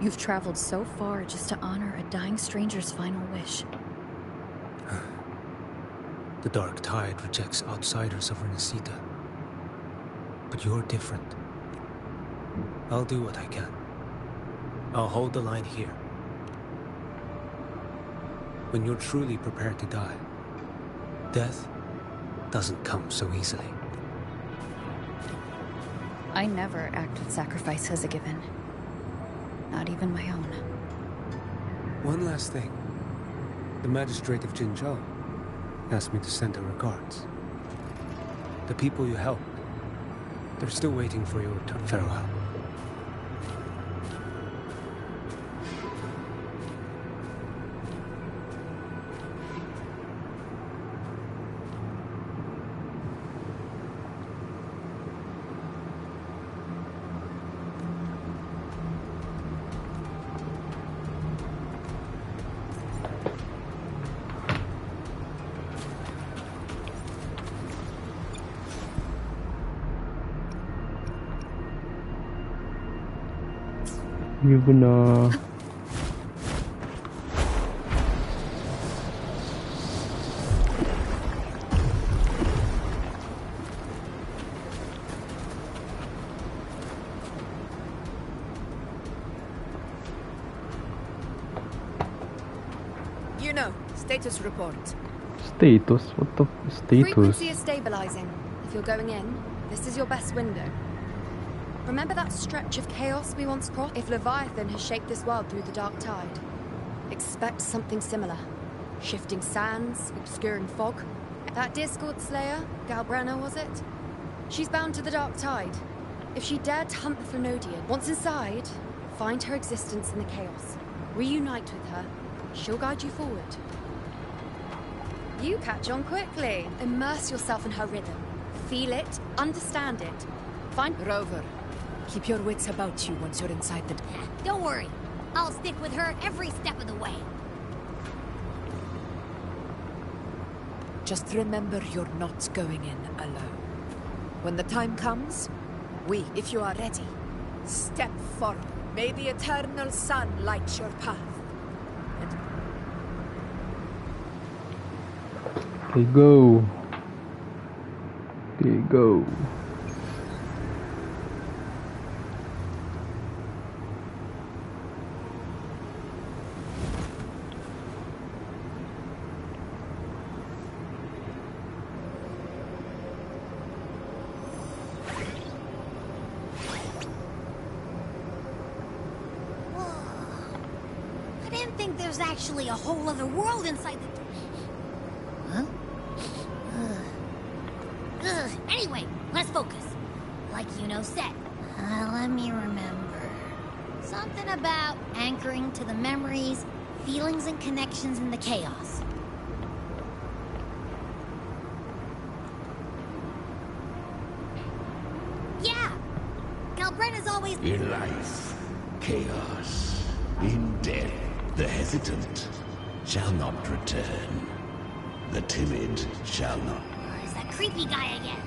You've traveled so far just to honor a dying stranger's final wish. The dark tide rejects outsiders of Renacita. But you're different. I'll do what I can. I'll hold the line here. When you're truly prepared to die, death doesn't come so easily. I never act with sacrifice as a given. Not even my own. One last thing. The magistrate of Jinzhou asked me to send her regards. The people you helped, they're still waiting for your return. Farewell. Yun na. You know, status report. Status? What the status? Frequency is stabilizing. If you're going in, this is your best window. Remember that stretch of chaos we once crossed? If Leviathan has shaped this world through the dark tide, expect something similar. Shifting sands, obscuring fog. That Discord Slayer, Galbrana was it? She's bound to the dark tide. If she dared to hunt the Thrunodian, once inside, find her existence in the chaos. Reunite with her. She'll guide you forward. You catch on quickly. Immerse yourself in her rhythm. Feel it, understand it. Find Rover. Keep your wits about you once you're inside the... Don't worry. I'll stick with her every step of the way. Just remember you're not going in alone. When the time comes, we, if you are ready, step forward. May the eternal sun light your path. Okay, go. Okay, go. I didn't think there's actually a whole other world inside the... Huh? Anyway, let's focus. Like said. Let me remember. Something about anchoring to the memories, feelings and connections in the chaos. Yeah! Galbrena's always... In life, chaos. In death, the hesitant shall not return. The timid shall not. Is that creepy guy again?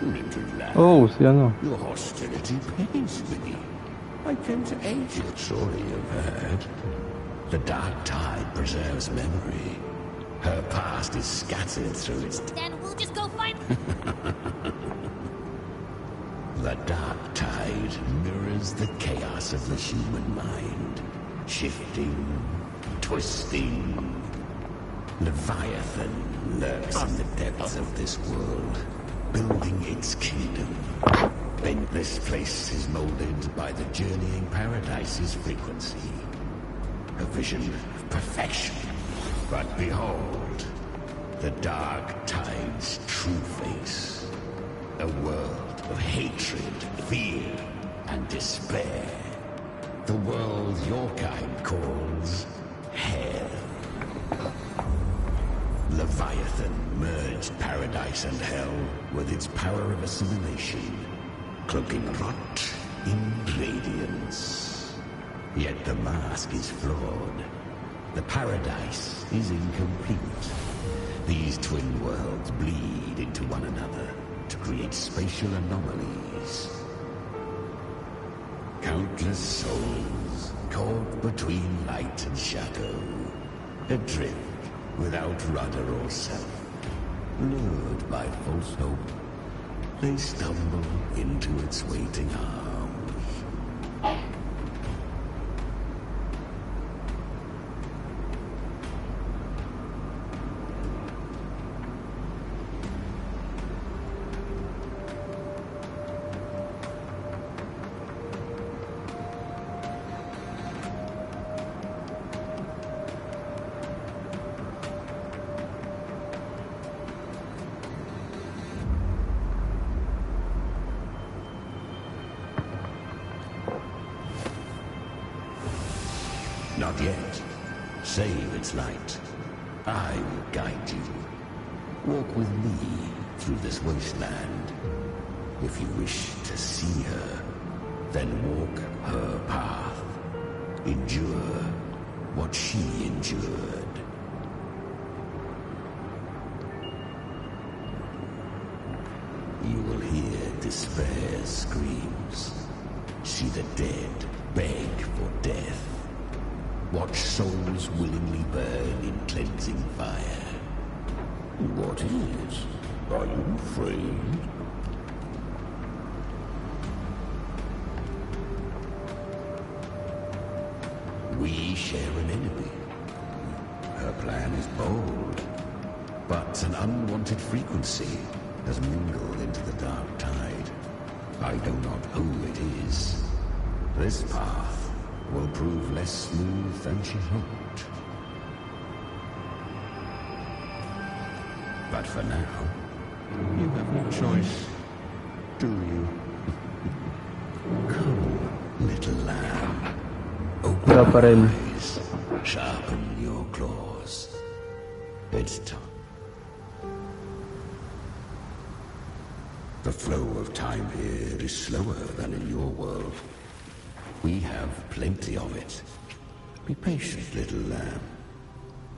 Little lad. Oh, si ano. Your hostility pains me. I came to aid you. Surely you've heard. The dark tide preserves memory. Her past is scattered through its... Then we'll just go find... The dark tide mirrors the chaos of the human mind. Shifting, twisting. Leviathan lurks in the depths of this world, building its kingdom. Then this place is molded by the journeying paradise's frequency. A vision of perfection. But behold, the dark tide's true face. A world of hatred, fear, and despair. The world your kind calls hell. Leviathan merged paradise and hell with its power of assimilation, cloaking rot in radiance. Yet the mask is flawed. The paradise is incomplete. These twin worlds bleed into one another to create spatial anomalies. Countless souls caught between light and shadow, adrift without rudder or self, lured by false hope, they stumble into its waiting arms. Not yet. Save its light. I will guide you. Walk with me through this wasteland. If you wish to see her, then walk her path. Endure what she endured. You will hear despair's screams. See the dead beg for death. Watch souls willingly burn in cleansing fire. What is? Are you afraid? We share an enemy. Her plan is bold, but an unwanted frequency has mingled into the dark tide. I know not who it is. This path will prove less smooth than she hoped. But for now, you have no choice, do you? Come, little lamb. Open your eyes, sharpen your claws. It's time. The flow of time here is slower than in your world. We have plenty of it. Be patient, little lamb.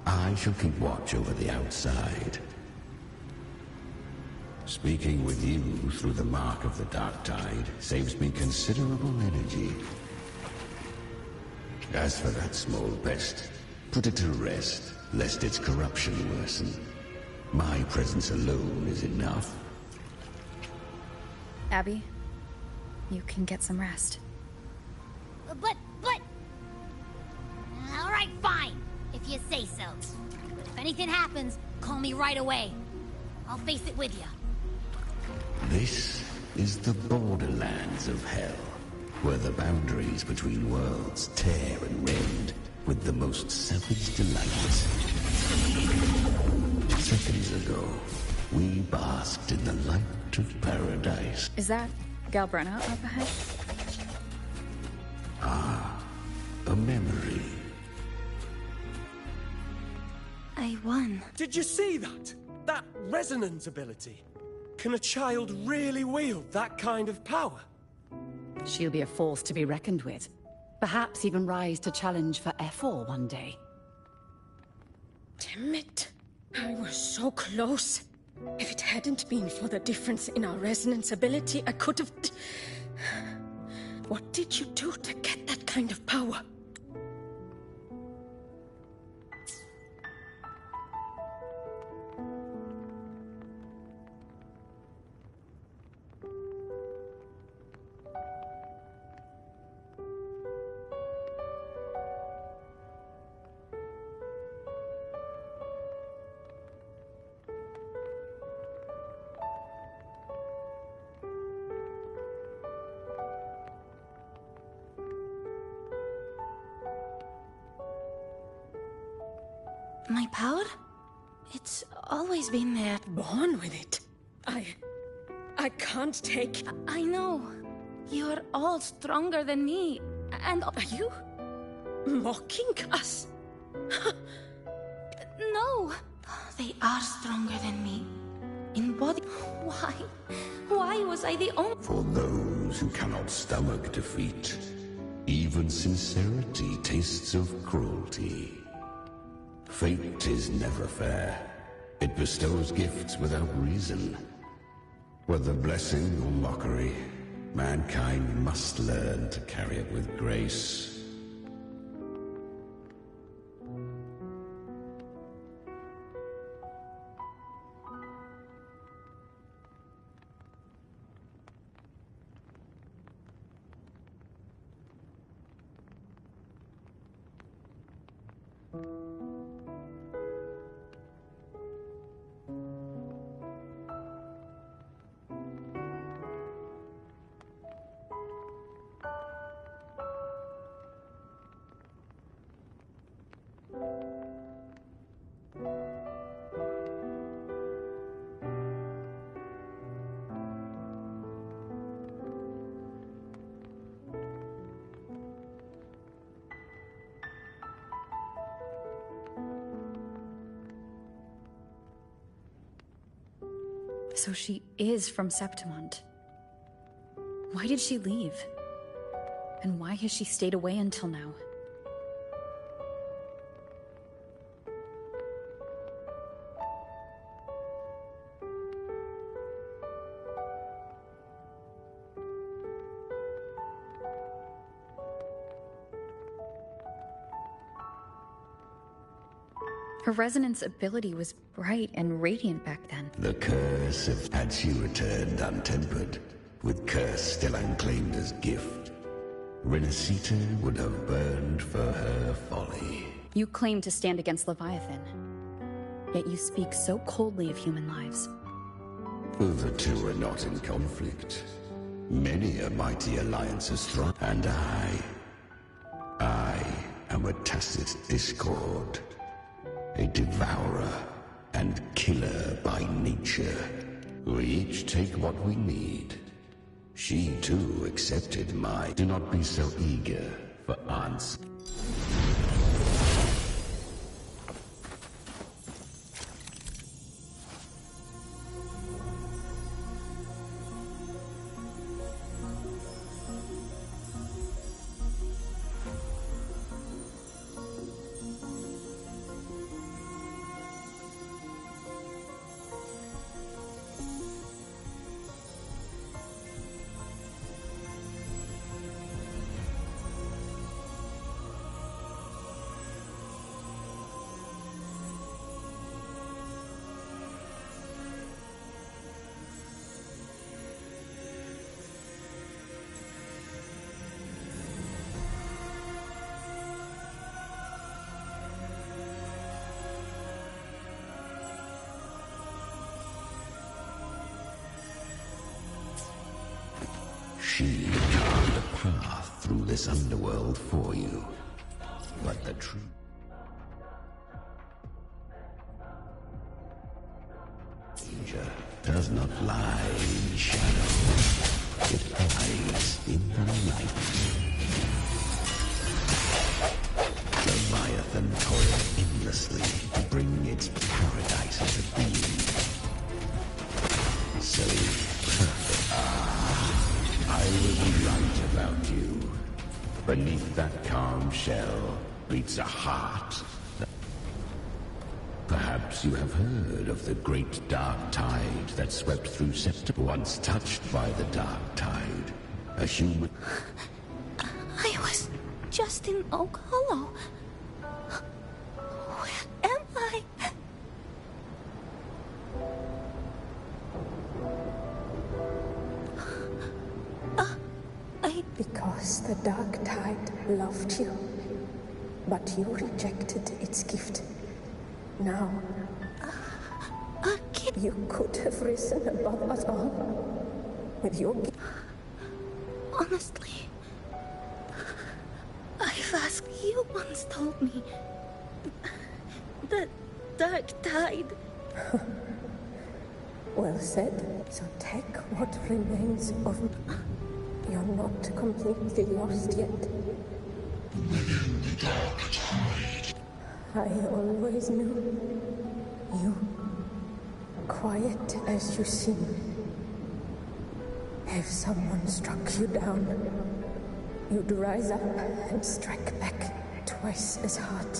I shall keep watch over the outside. Speaking with you through the mark of the dark tide saves me considerable energy. As for that small pest, put it to rest, lest its corruption worsen. My presence alone is enough. Abby, you can get some rest. But... All right, fine, if you say so. But if anything happens, call me right away. I'll face it with you. This is the borderlands of hell, where the boundaries between worlds tear and rend with the most savage delight. Seconds ago, we basked in the light of paradise. Is that Galbrenna up ahead? Ah, a memory. I won. Did you see that? That resonance ability. Can a child really wield that kind of power? She'll be a force to be reckoned with. Perhaps even rise to challenge for F4 one day. Damn it. I was so close. If it hadn't been for the difference in our resonance ability, I could have... What did you do to get that kind of power? My power? It's always been there. Born with it. I can't take... I know. You're all stronger than me. And are you mocking us? No. They are stronger than me. In body... Why? Why was I the only... For those who cannot stomach defeat, even sincerity tastes of cruelty. Fate is never fair. It bestows gifts without reason. Whether blessing or mockery, mankind must learn to carry it with grace. So she is from Septimont. Why did she leave? And why has she stayed away until now? Her resonance ability was bright and radiant back then. The curse of... Had she returned untempered, with curse still unclaimed as gift, Renacita would have burned for her folly. You claim to stand against Leviathan, yet you speak so coldly of human lives. The two are not in conflict. Many a mighty alliance is strong, and I am a tacit discord. A devourer and killer by nature. We each take what we need. She too accepted my... Do not be so eager for answers. She carved a path through this underworld for you. But the truth... danger does not lie in shadow. It hides in the light. Leviathan toiled endlessly to bring its paradise into being. So perfect. I will be right about you. Beneath that calm shell beats a heart. Perhaps you have heard of the great dark tide that swept through September. Once touched by the dark tide, a human... I was just in Oak Hollow. Where am I? Because the dark tide loved you, but you rejected its gift. Now, you could have risen above us all with your gift. Honestly, I've asked you once told me the dark tide. Well said. So take what remains of me. You're not completely lost yet. Within the dark tide. I always knew you, quiet as you seem. If someone struck you down, you'd rise up and strike back twice as hard.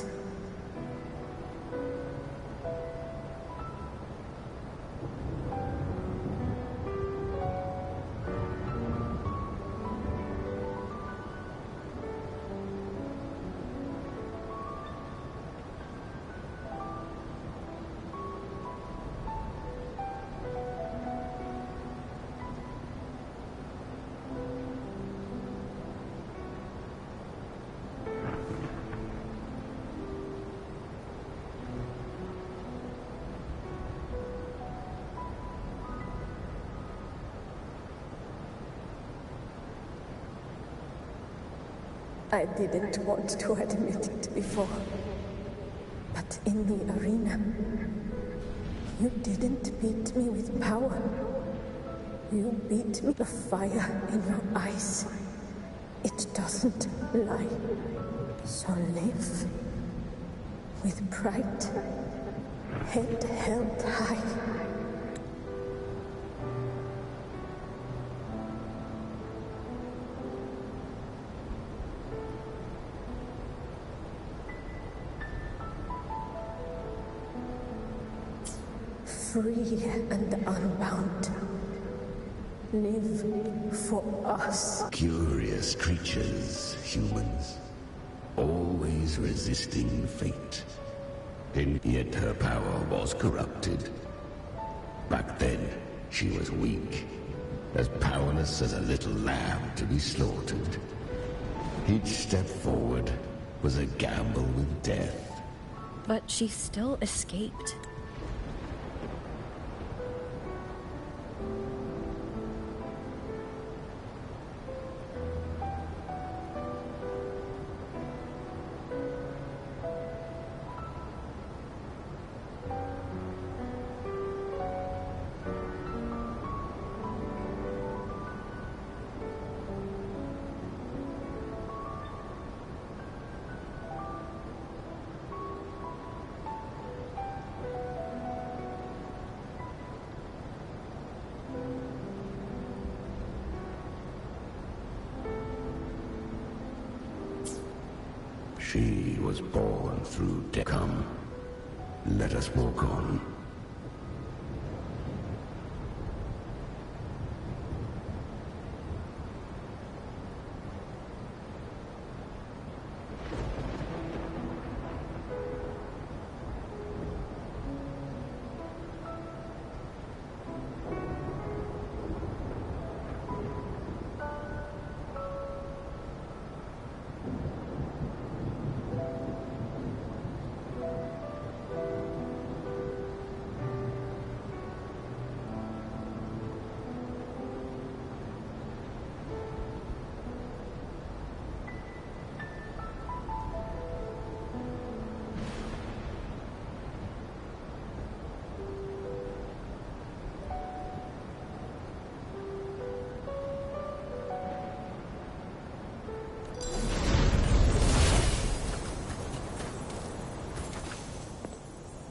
I didn't want to admit it before, but in the arena, you didn't beat me with power. You beat me with the fire in your eyes. It doesn't lie. So live with pride, head held high. Free and unbound. Live for us. Curious creatures, humans. Always resisting fate. And yet her power was corrupted. Back then, she was weak. As powerless as a little lamb to be slaughtered. Each step forward was a gamble with death. But she still escaped. She was born through death. Come, let us walk on.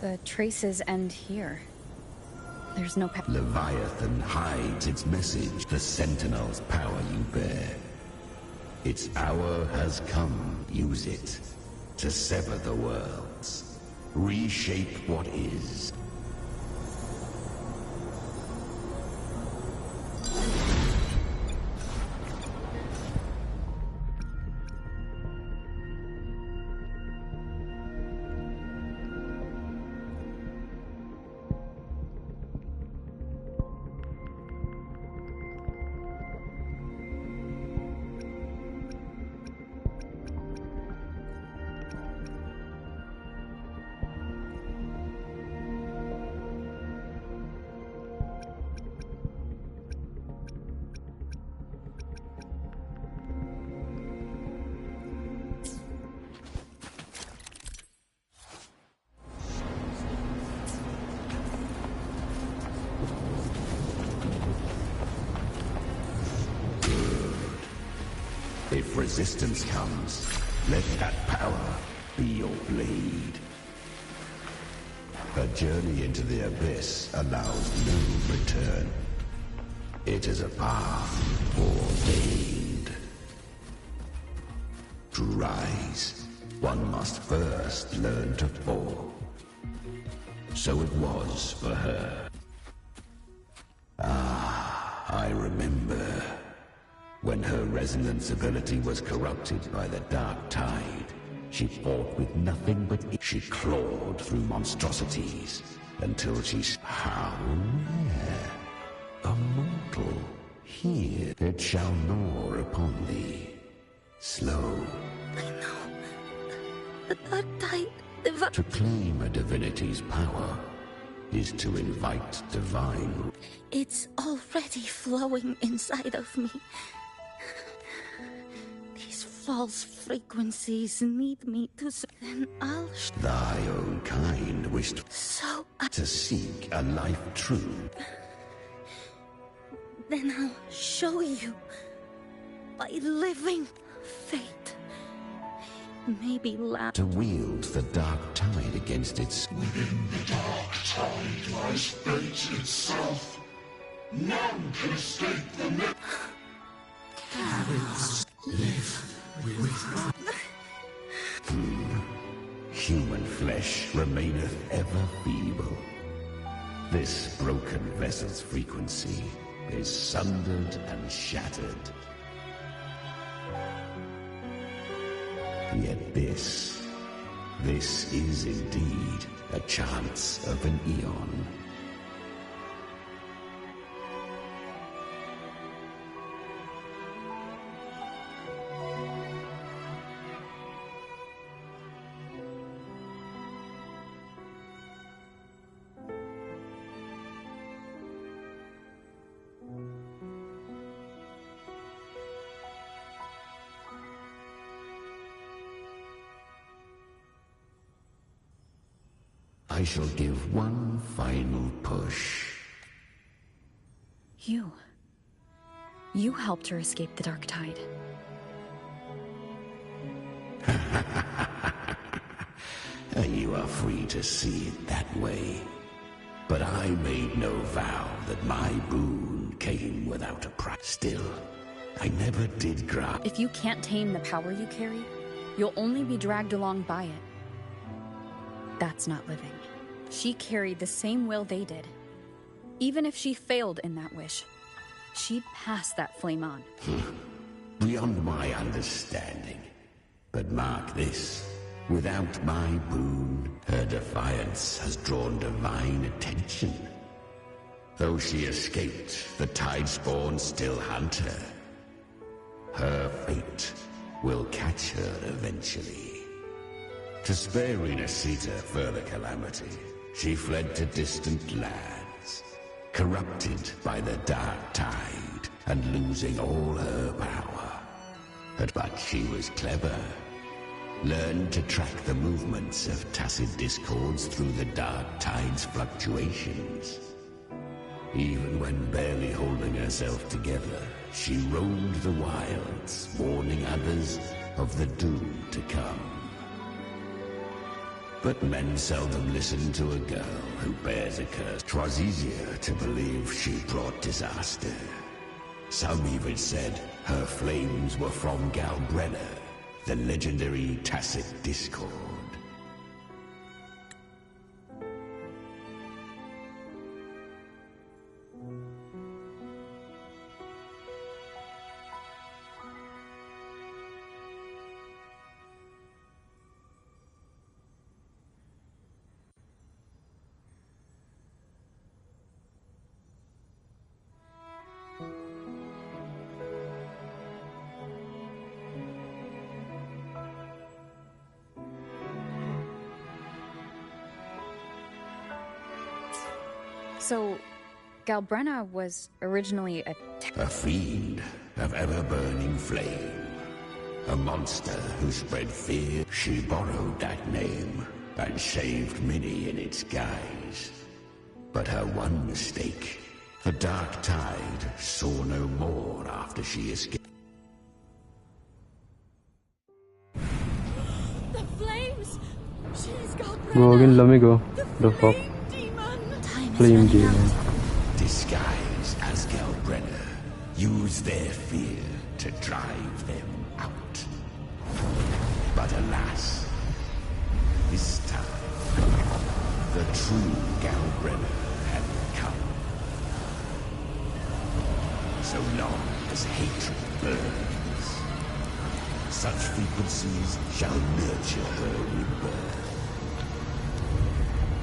The traces end here. There's no path. Leviathan hides its message, the Sentinel's power you bear. Its hour has come, use it, to sever the worlds, reshape what is. If resistance comes, let that power be your blade. A journey into the abyss allows no return. It is a path ordained. To rise, one must first learn to fall. So it was for her. Ah, I remember. When her resonance ability was corrupted by the dark tide, she fought with nothing but she clawed through monstrosities until how rare, a mortal, here it shall gnaw upon thee. Slow. I know. The dark tide, To claim a divinity's power is to invite divine. It's already flowing inside of me. False frequencies need me to then I'll Thy own kind wished so to seek a life true. Then I'll show you by living fate. Maybe To wield the dark tide against its within the dark tide lies fate itself. None can escape the net. Live. Human flesh remaineth ever feeble. This broken vessel's frequency is sundered and shattered. Yet this is indeed a chance of an eon. I shall give one final push. You helped her escape the dark tide. You are free to see it that way. But I made no vow that my boon came without a price. Still, I never did grasp. If you can't tame the power you carry, you'll only be dragged along by it. That's not living. She carried the same will they did. Even if she failed in that wish, she'd pass that flame on. Beyond my understanding. But mark this. Without my boon, her defiance has drawn divine attention. Though she escaped, the Tidespawn still hunt her. Her fate will catch her eventually. To spare Renacita further calamity, she fled to distant lands, corrupted by the dark tide and losing all her power. But she was clever. Learned to track the movements of tacit discords through the dark tide's fluctuations. Even when barely holding herself together, she roamed the wilds, warning others of the doom to come. But men seldom listen to a girl who bears a curse. 'Twas easier to believe she brought disaster. Some even said her flames were from Galbrenna, the legendary Tacit Discord. So, Galbrenna was originally a fiend of ever-burning flame. A monster who spread fear. She borrowed that name and saved many in its guise. But her one mistake, the Dark Tide saw no more after she escaped. The flames! She's Galbrenna! Gawagin lamig oh. The fuck? Flame demon. Disguised as Galbrenna, use their fear to drive them out. But alas, this time, the true Galbrenna had come. So long as hatred burns, such frequencies shall nurture her rebirth.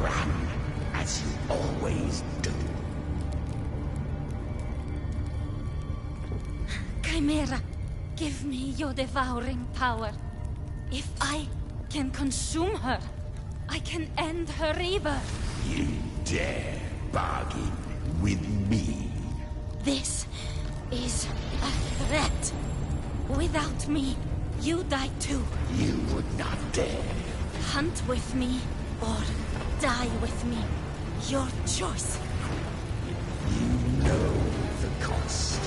Run as you always do. Chimera, give me your devouring power. If I can consume her, I can end her rebirth. You dare bargain with me? This is a threat. Without me, you die too. You would not dare. Hunt with me, or die with me. Your choice. You know the cost.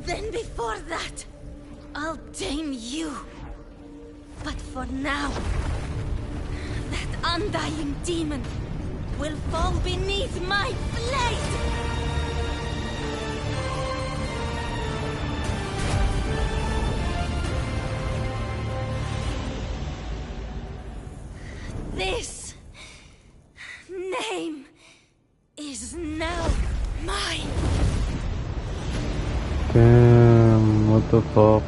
Then before that, I'll tame you. But for now, that undying demon will fall beneath my blade! This name is now mine. Damn, what the fuck?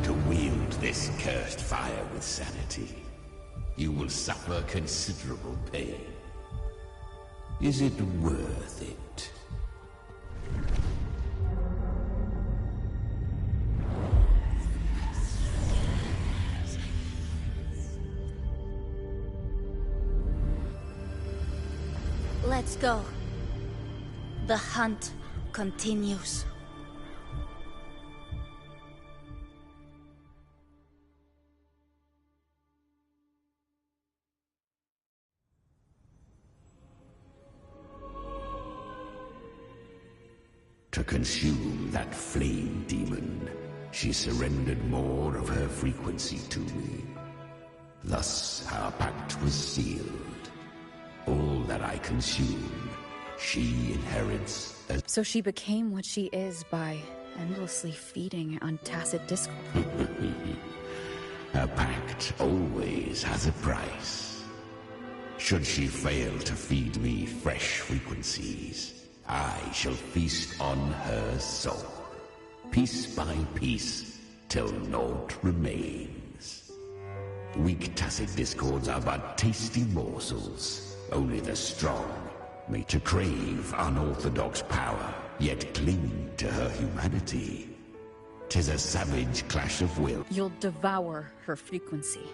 To wield this cursed fire with sanity, you will suffer considerable pain. Is it worth it? Let's go. The hunt continues. To consume that flame demon, she surrendered more of her frequency to me. Thus our pact was sealed. All that I consume, she inherits as... So she became what she is by endlessly feeding on Tacit Discord. A pact always has a price. Should she fail to feed me fresh frequencies, I shall feast on her soul, piece by piece, till naught remains. Weak Tacit Discords are but tasty morsels. Only the strong may to crave unorthodox power, yet cling to her humanity. 'Tis a savage clash of will. You'll devour her frequency.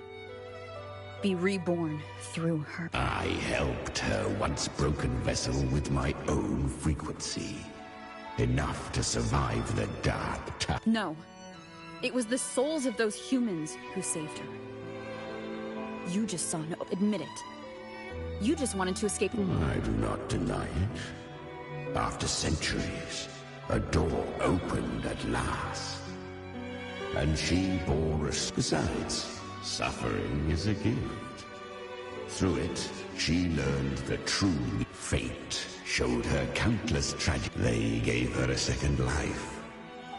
Be reborn through her. I helped her once broken vessel with my own frequency. Enough to survive the dark time. No. It was the souls of those humans who saved her. You just saw no. Admit it. You just wanted to escape. I do not deny it. After centuries, a door opened at last. and she bore us. Besides, suffering is a gift. Through it, she learned the true fate. Showed her countless tragedies. They gave her a second life.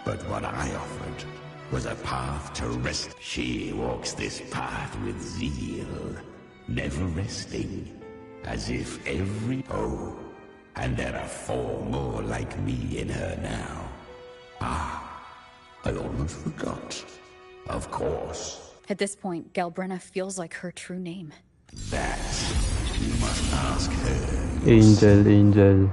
But what I offered was a path to rest. She walks this path with zeal, never resting, as if every... Oh, and there are 4 more like me in her now. Ah, I almost forgot. Of course. At this point, Galbrenna feels like her true name. That you must ask her. Angel, Angel.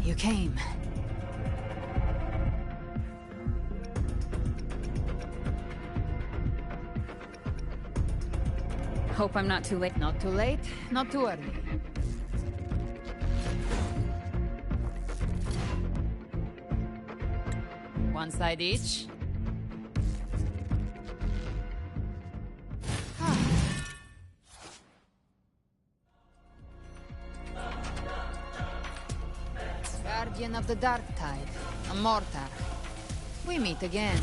You came. Hope I'm not too late. Not too late, not too early. One side each. Guardian of the Dark Tide, a mortar. We meet again.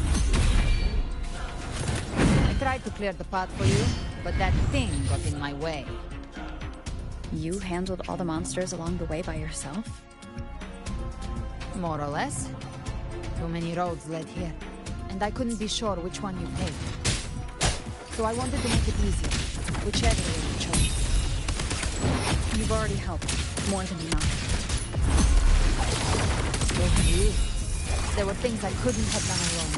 I tried to clear the path for you, but that thing got in my way. You handled all the monsters along the way by yourself? More or less. Too many roads led here, and I couldn't be sure which one you take. So I wanted to make it easier, whichever way you chose. You've already helped, more than enough. With you, there were things I couldn't have done alone.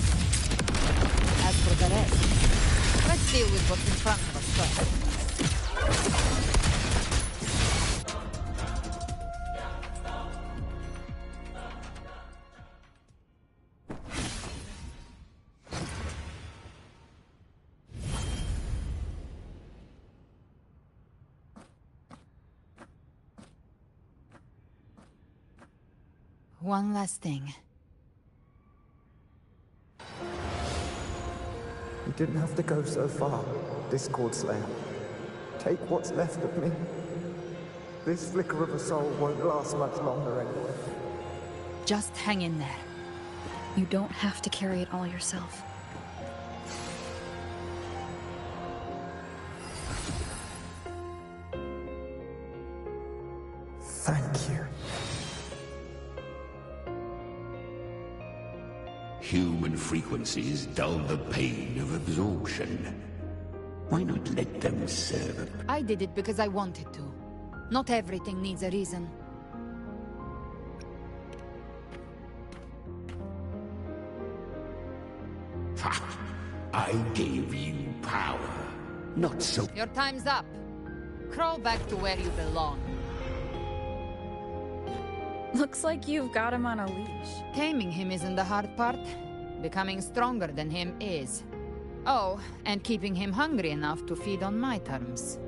As for the rest, let's deal with what's in front of us first. One last thing. You didn't have to go so far, Discord Slayer. Take what's left of me. This flicker of a soul won't last much longer anyway. Just hang in there. You don't have to carry it all yourself. Thank you. Human frequencies dull the pain of absorption. Why not let them serve? I did it because I wanted to. Not everything needs a reason. Ha! I gave you power. Not so... Your time's up. Crawl back to where you belong. Looks like you've got him on a leash. Taming him isn't the hard part. Becoming stronger than him is. Oh, and keeping him hungry enough to feed on my terms.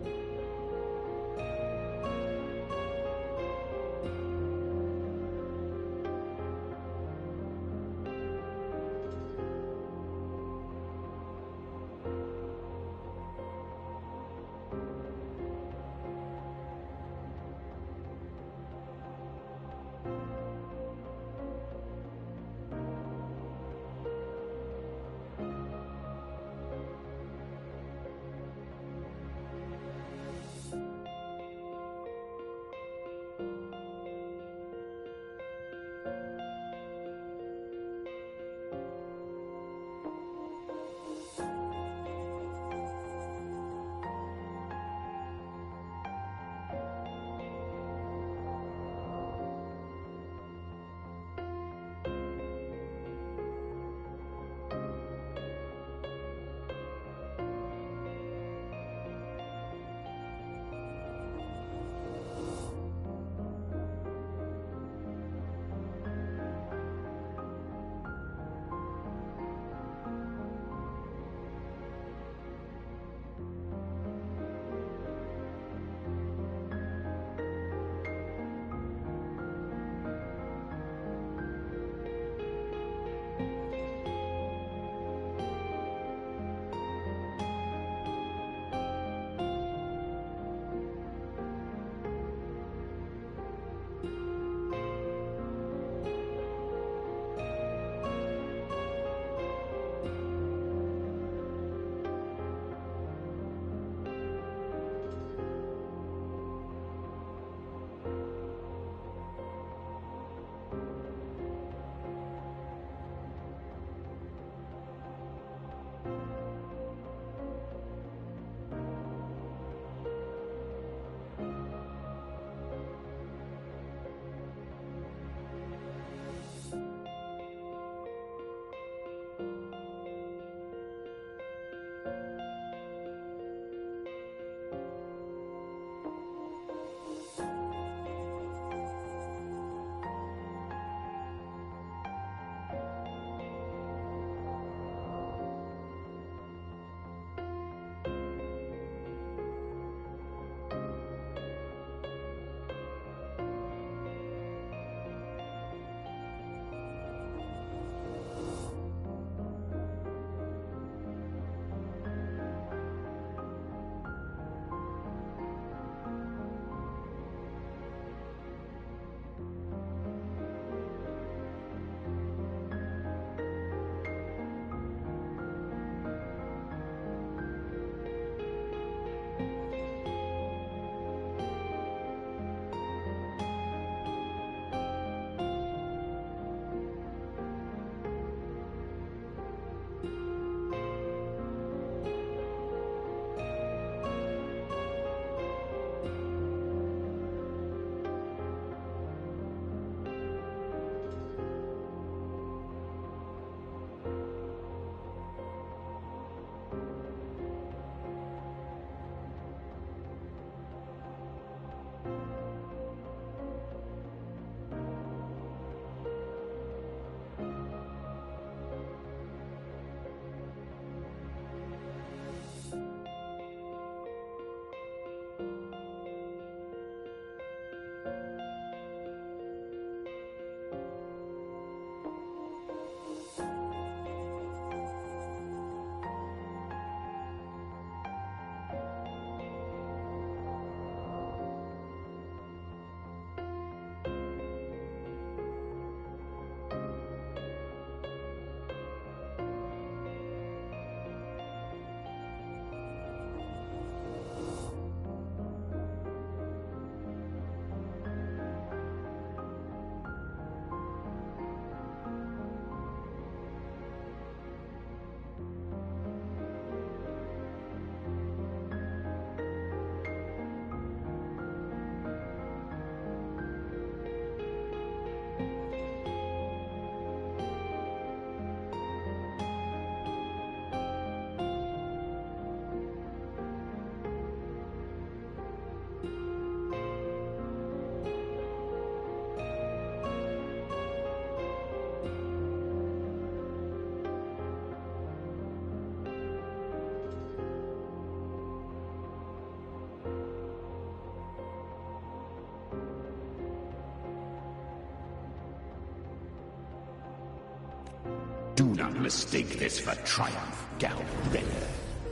Do not mistake this for triumph, Galbrenner.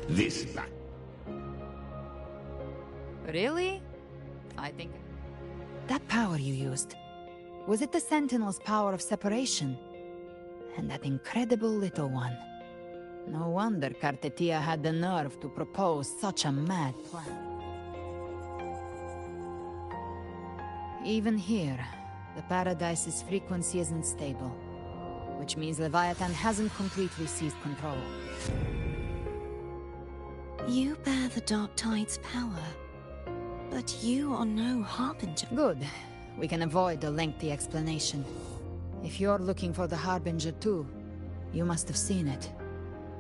This battle. Really? I think... That power you used, was it the Sentinel's power of separation? And that incredible little one. No wonder Cartetia had the nerve to propose such a mad plan. Even here, the Paradise's frequency isn't stable, which means Leviathan hasn't completely seized control. You bear the Dark Tide's power, but you are no Harbinger. Good. We can avoid a lengthy explanation. If you're looking for the Harbinger too, you must have seen it.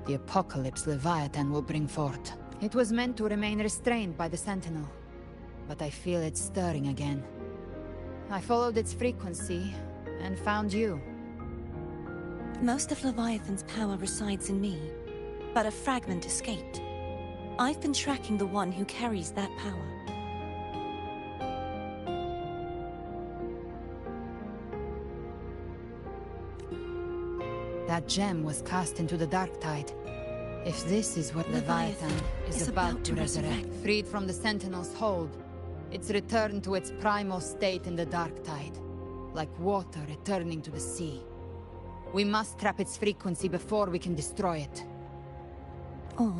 The apocalypse Leviathan will bring forth. It was meant to remain restrained by the Sentinel, but I feel it stirring again. I followed its frequency, and found you. Most of Leviathan's power resides in me, but a fragment escaped. I've been tracking the one who carries that power. That gem was cast into the Dark Tide. If this is what Leviathan is about to resurrect, freed from the Sentinel's hold, it's returned to its primal state in the Dark Tide, like water returning to the sea. We must trap its frequency before we can destroy it. Or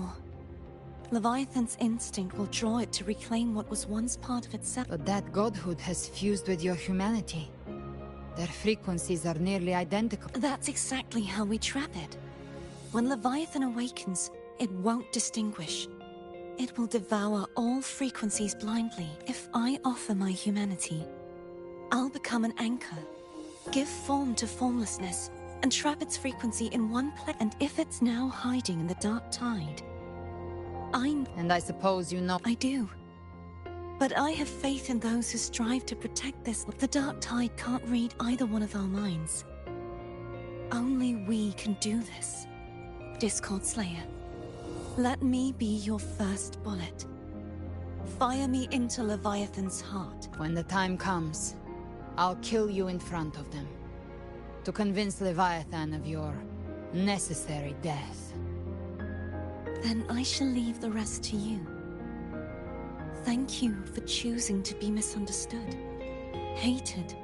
Leviathan's instinct will draw it to reclaim what was once part of itself. But that godhood has fused with your humanity. Their frequencies are nearly identical. That's exactly how we trap it. When Leviathan awakens, it won't distinguish. It will devour all frequencies blindly. If I offer my humanity, I'll become an anchor, give form to formlessness, and trap its frequency in one place. And if it's now hiding in the Dark Tide, And I suppose you know... I do. But I have faith in those who strive to protect this. The Dark Tide can't read either one of our minds. Only we can do this. Discord Slayer, let me be your first bullet. Fire me into Leviathan's heart. When the time comes, I'll kill you in front of them. To convince Leviathan of your necessary death. Then I shall leave the rest to you. Thank you for choosing to be misunderstood, hated,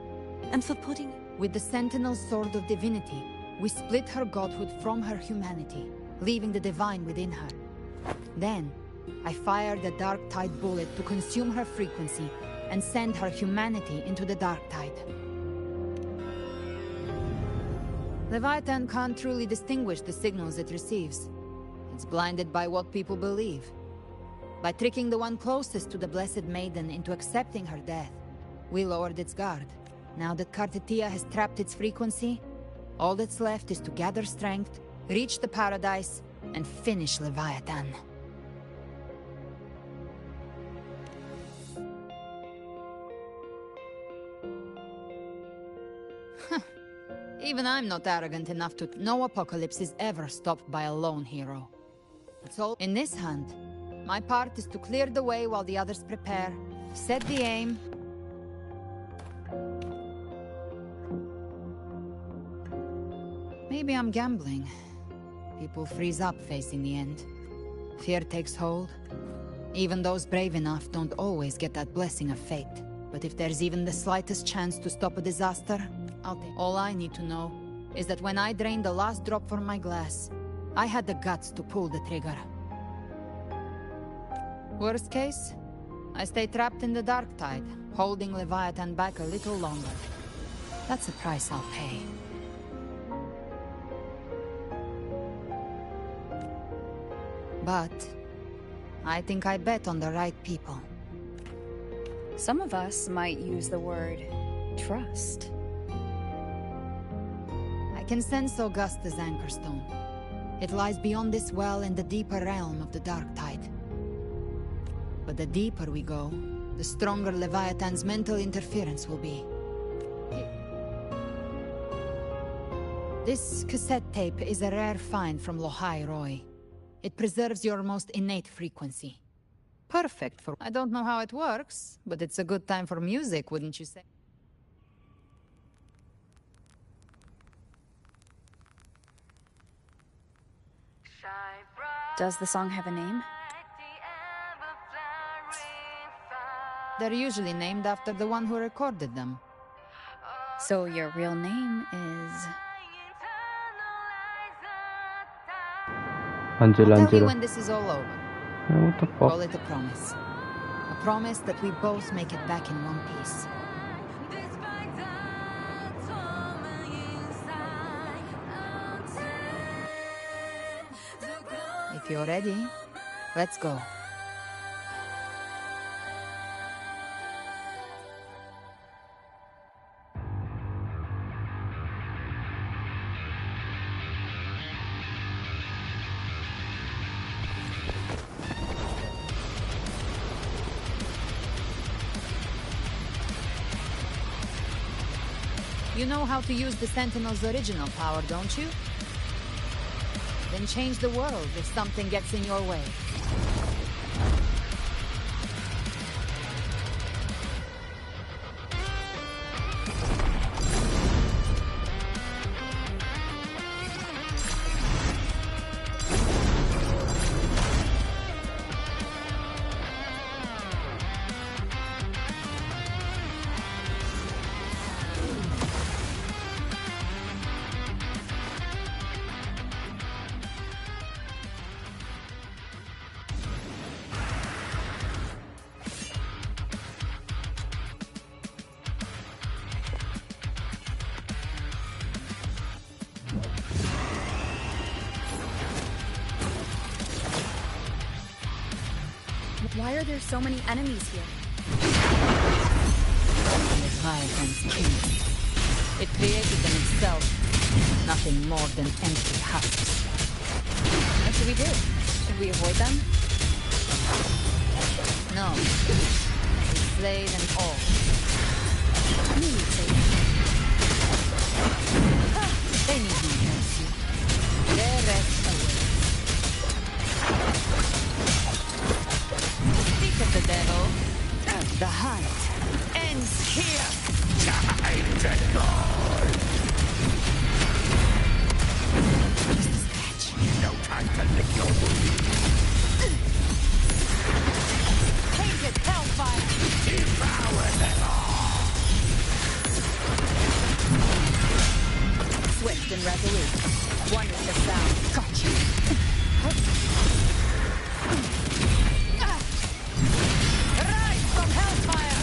and for putting... With the Sentinel's Sword of Divinity, we split her godhood from her humanity, leaving the divine within her. Then, I fired a Dark Tide bullet to consume her frequency and send her humanity into the Dark Tide. Leviathan can't truly distinguish the signals it receives. It's blinded by what people believe. By tricking the one closest to the Blessed Maiden into accepting her death, we lowered its guard. Now that Cartetia has trapped its frequency, all that's left is to gather strength, reach the Paradise, and finish Leviathan. Even I'm not arrogant enough to... No apocalypse is ever stopped by a lone hero. It's all... In this hunt, my part is to clear the way while the others prepare, set the aim... Maybe I'm gambling. People freeze up facing the end. Fear takes hold. Even those brave enough don't always get that blessing of fate. But if there's even the slightest chance to stop a disaster, I'll take it. All I need to know is that when I drained the last drop from my glass, I had the guts to pull the trigger. Worst case, I stay trapped in the Dark Tide, holding Leviathan back a little longer. That's the price I'll pay. But I think I bet on the right people. Some of us might use the word trust. I can sense Augusta's anchorstone. It lies beyond this well in the deeper realm of the Dark Tide. But the deeper we go, the stronger Leviathan's mental interference will be. This cassette tape is a rare find from Lohai Roy. It preserves your most innate frequency. Perfect for... I don't know how it works, but it's a good time for music, wouldn't you say? Does the song have a name? They're usually named after the one who recorded them. So your real name is... I'll Angela. tell you when this is all over. What the Call fuck? it a promise. A promise that we both make it back in one piece. If you're ready, let's go. You know how to use the Sentinel's original power, don't you? Then change the world if something gets in your way. Why are there so many enemies here? Leviathan's kingdom. It created them itself. Nothing more than empty husks. What should we do? Should we avoid them? No. We slay them all. They need no mercy. Their rest awaits. Speak of the devil. The hunt ends here. Time to go. No time to lick your wounds. Tainted hellfire. Devour them all. Swift and resolute. One with the sound. Got you. Rise from hellfire.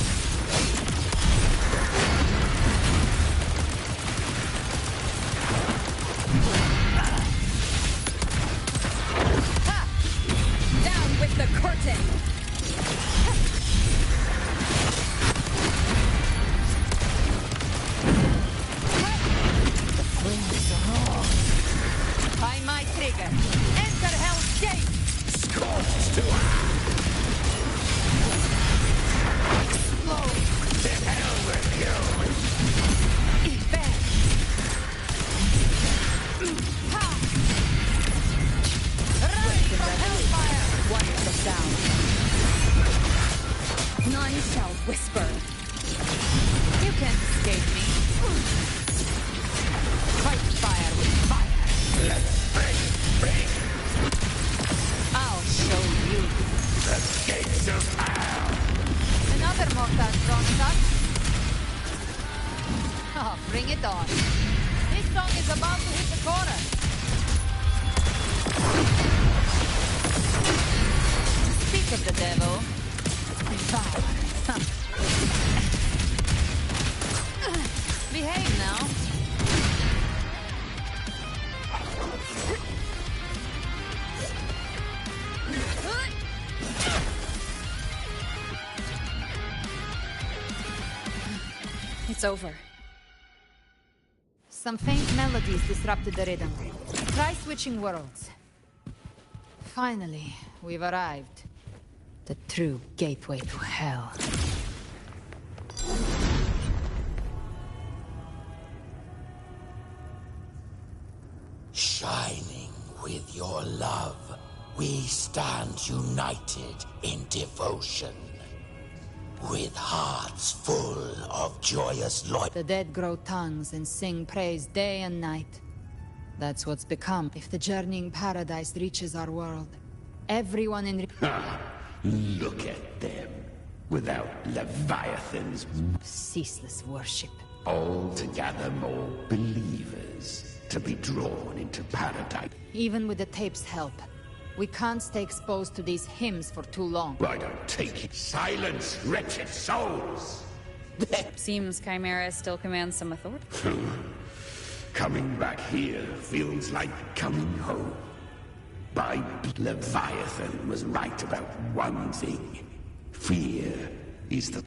Ha! Down with the curtain. The flames are on. By my trigger. Enter Hell's Gate. Scorched to Explode. to hell with you. Event. Ha! Rise from hellfire. One with the sound. None shall whisper. You can't escape me. Fight fire with fire. Let's bring I'll show you. the gates of hell. Another mortar thrown at us. Oh, bring it on. This song is about to hit the chorus. Speak of the devil. Devour. Huh. Behave now. It's over. Some faint melodies disrupted the rhythm. Try switching worlds. Finally, we've arrived. The true gateway to hell. Shining with your love, we stand united in devotion. With hearts full of joyous loyalty. The dead grow tongues and sing praise day and night. That's what's become. If the journeying paradise reaches our world, everyone in... Look at them. Without Leviathan's ceaseless worship. All to gather more believers to be drawn into paradise. Even with the tape's help, we can't stay exposed to these hymns for too long. I don't take it. Silence, wretched souls! Seems Chimera still commands some authority. Coming back here feels like coming home. Leviathan was right about one thing. Fear is the...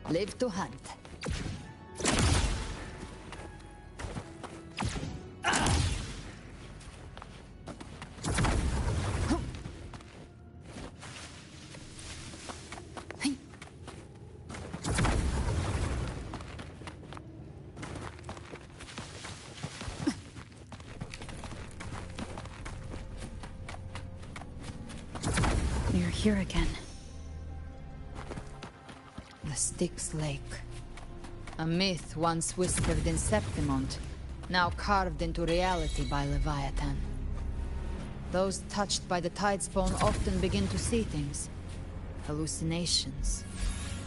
Live to hunt. You're here again. The Styx Lake. A myth once whispered in Septimont, now carved into reality by Leviathan. Those touched by the Tidespawn often begin to see things. Hallucinations.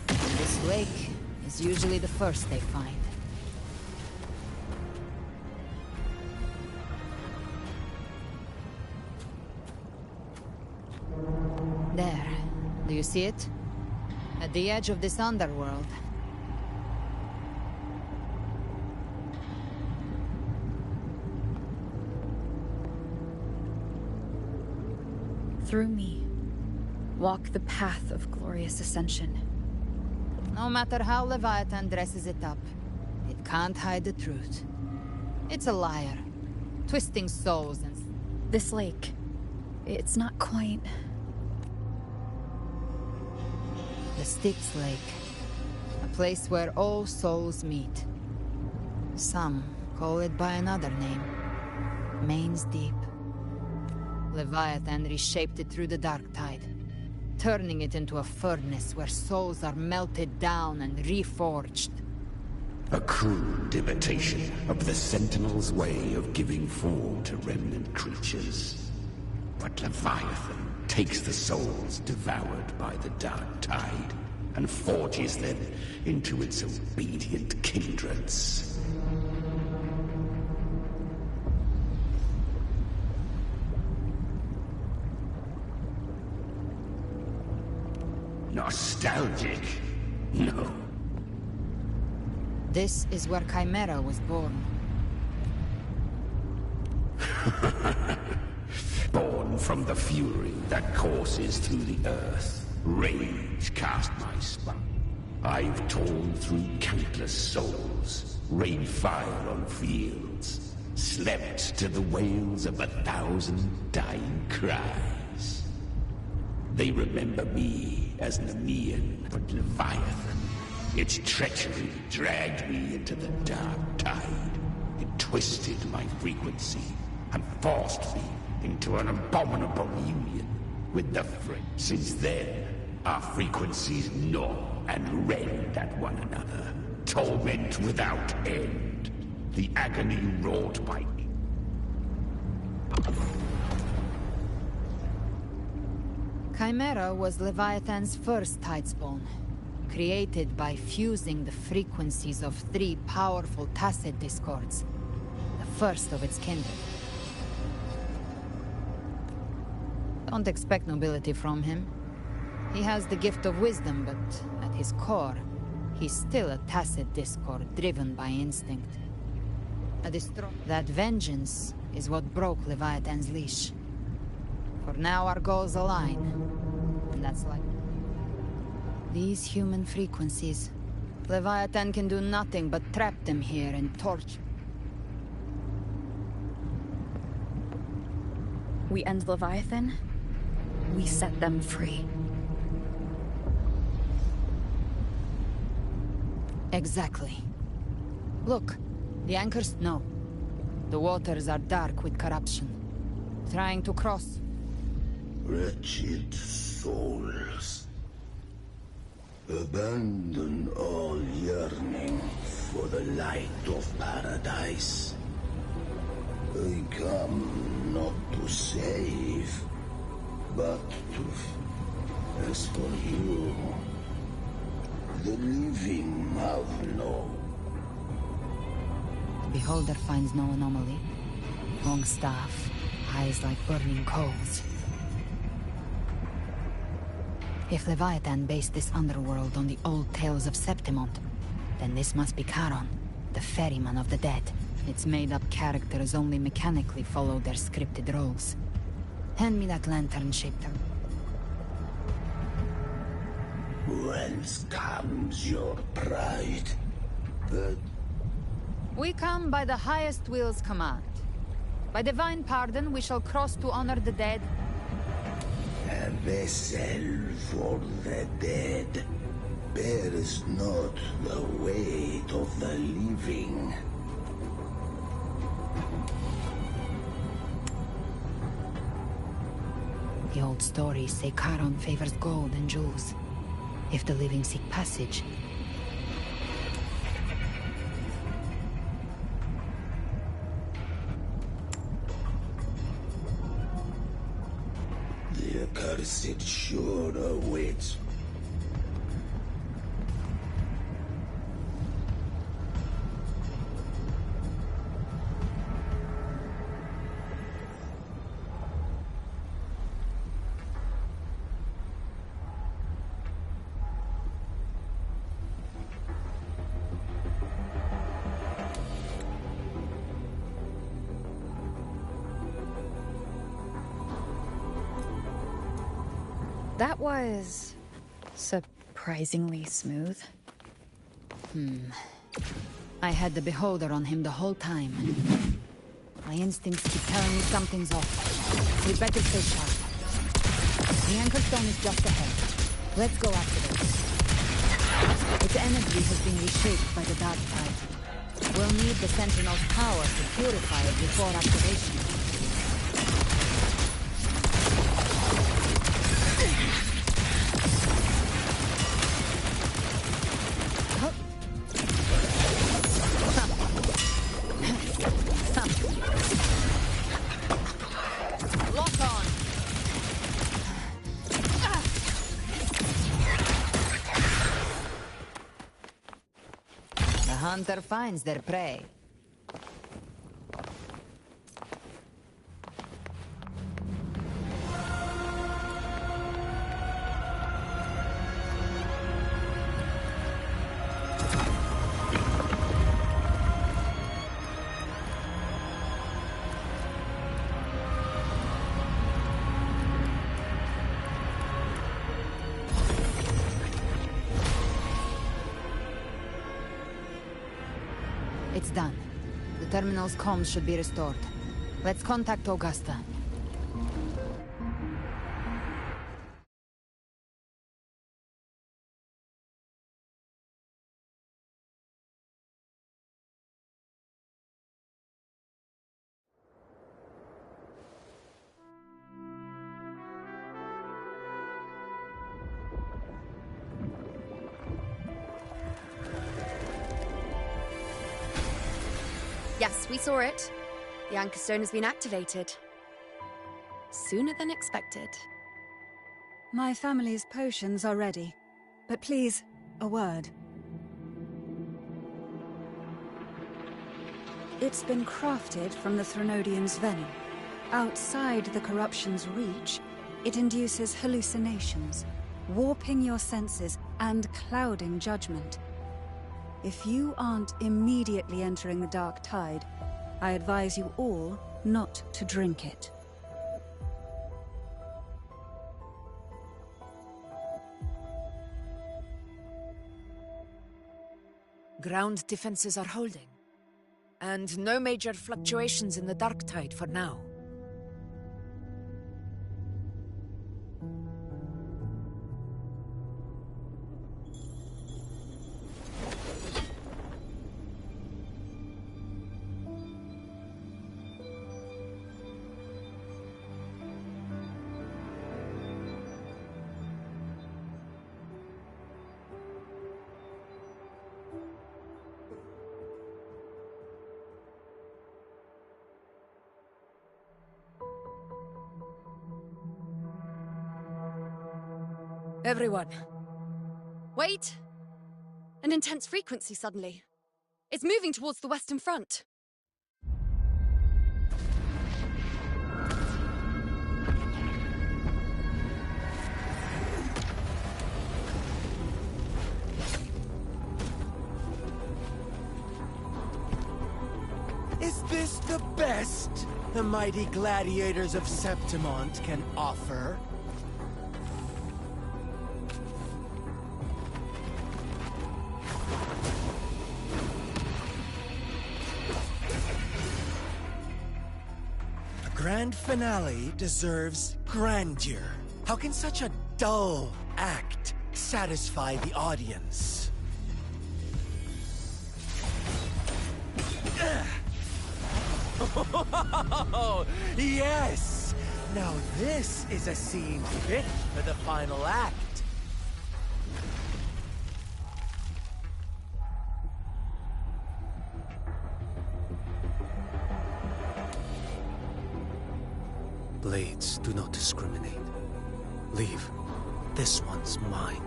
And this lake is usually the first they find. There. Do you see it? At the edge of this underworld. Through me, walk the path of glorious ascension. No matter how Leviathan dresses it up, it can't hide the truth. It's a liar, twisting souls and... This lake, it's not quite... The Styx Lake. A place where all souls meet. Some call it by another name. Main's Deep. Leviathan reshaped it through the dark tide, turning it into a furnace where souls are melted down and reforged. A crude imitation of the Sentinel's way of giving form to remnant creatures. But Leviathan takes the souls devoured by the dark tide and forges them into its obedient kindreds. Nostalgic? No. This is where Chimera was born. Born from the fury that courses through the earth, rage cast my spine. I've torn through countless souls, rained fire on fields, slept to the wails of 1,000 dying cries. They remember me as Nemean, but Leviathan, its treachery dragged me into the dark tide. It twisted my frequency and forced me into an abominable union with the Friend. Since then, our frequencies gnaw and rend at one another, torment without end. The agony wrought by me. Chimera was Leviathan's first Tidespawn, created by fusing the frequencies of 3 powerful tacit discords, the first of its kindred. Don't expect nobility from him. He has the gift of wisdom, but at his core, he's still a tacit discord driven by instinct. That vengeance is what broke Leviathan's leash. For now our goals align, and that's like... These human frequencies, Leviathan can do nothing but trap them here and torture. We end Leviathan, we set them free. Exactly. Look, The anchors? No. The waters are dark with corruption. Trying to cross. Wretched souls. Abandon all yearning for the light of paradise. I come not to save, but to... As for you, the living have no. The beholder finds no anomaly. Long staff, eyes like burning coals. If Leviathan based this underworld on the old tales of Septimont, then this must be Charon, the ferryman of the dead. Its made-up characters only mechanically follow their scripted roles. Hand me that lantern, Shaped. Whence comes your pride? We come by the highest will's command. By divine pardon, we shall cross to honor the dead. A vessel for the dead bears not the weight of the living. The old stories say Charon favors gold and jewels. If the living seek passage, the accursed sure awaits. That was... surprisingly smooth. I had the beholder on him the whole time. My instincts keep telling me something's off. We better stay sharp. The anchor stone is just ahead. Let's go after it. Its energy has been reshaped by the dark tide. We'll need the Sentinel's power to purify it before activation. Hunter finds their prey. It's done. The terminal's comms should be restored. Let's contact Augusta. Yes, we saw it. The anchor stone has been activated. Sooner than expected. My family's potions are ready. But please, a word. It's been crafted from the Threnodian's venom. Outside the corruption's reach, it induces hallucinations, warping your senses and clouding judgment. If you aren't immediately entering the dark tide, I advise you all not to drink it. Ground defenses are holding. And no major fluctuations in the dark tide for now. Everyone. Wait! An intense frequency suddenly. It's moving towards the Western Front. Is this the best the mighty gladiators of Septimont can offer? A grand finale deserves grandeur. How can such a dull act satisfy the audience? Oh, yes! Now this is a scene fit for the final act. Blades do not discriminate. Leave. This one's mine.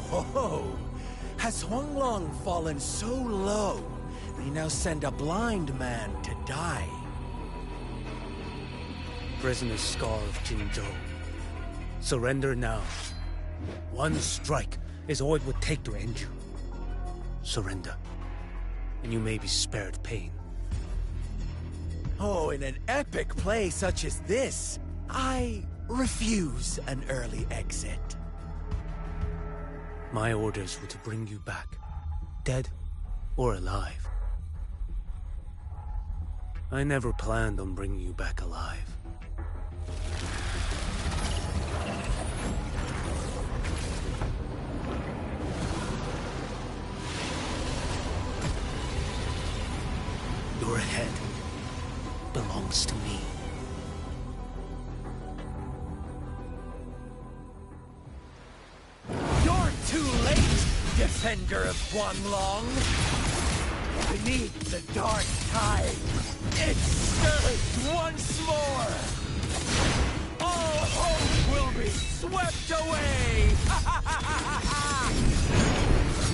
Oh, has Huanglong fallen so low, they now send a blind man to die? Prisoner Scar of Jinzhou. Surrender now. One strike is all it would take to end you. Surrender, and you may be spared pain. Oh, in an epic play such as this, I refuse an early exit. My orders were to bring you back, dead or alive. I never planned on bringing you back alive. Your head belongs to me. You're too late, defender of Guanlong. Beneath the dark tide, it stirs once more. All hope will be swept away.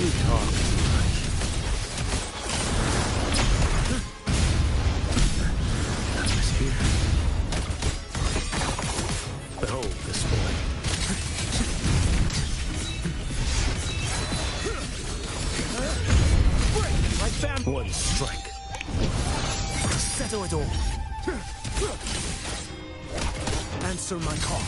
You talk too much. Here. Behold this boy. One strike. Settle it all. Answer my call.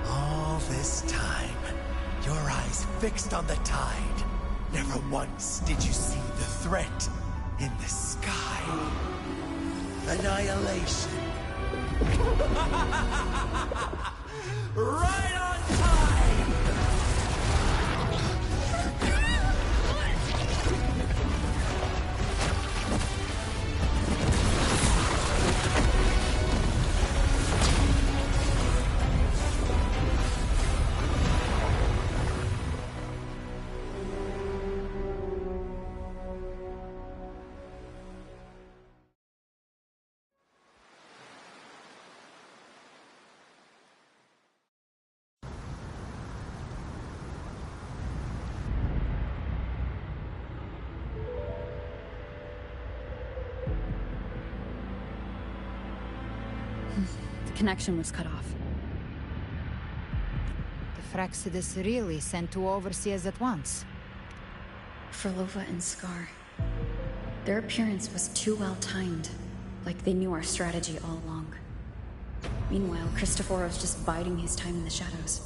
All this time, your eyes fixed on the tide. Never once did you see the threat in the sky. Annihilation. Right on time! The connection was cut off. The Fraxidus really sent two overseers at once. Frolova and Scar. Their appearance was too well timed, like they knew our strategy all along. Meanwhile, Christophorov's just biding his time in the shadows.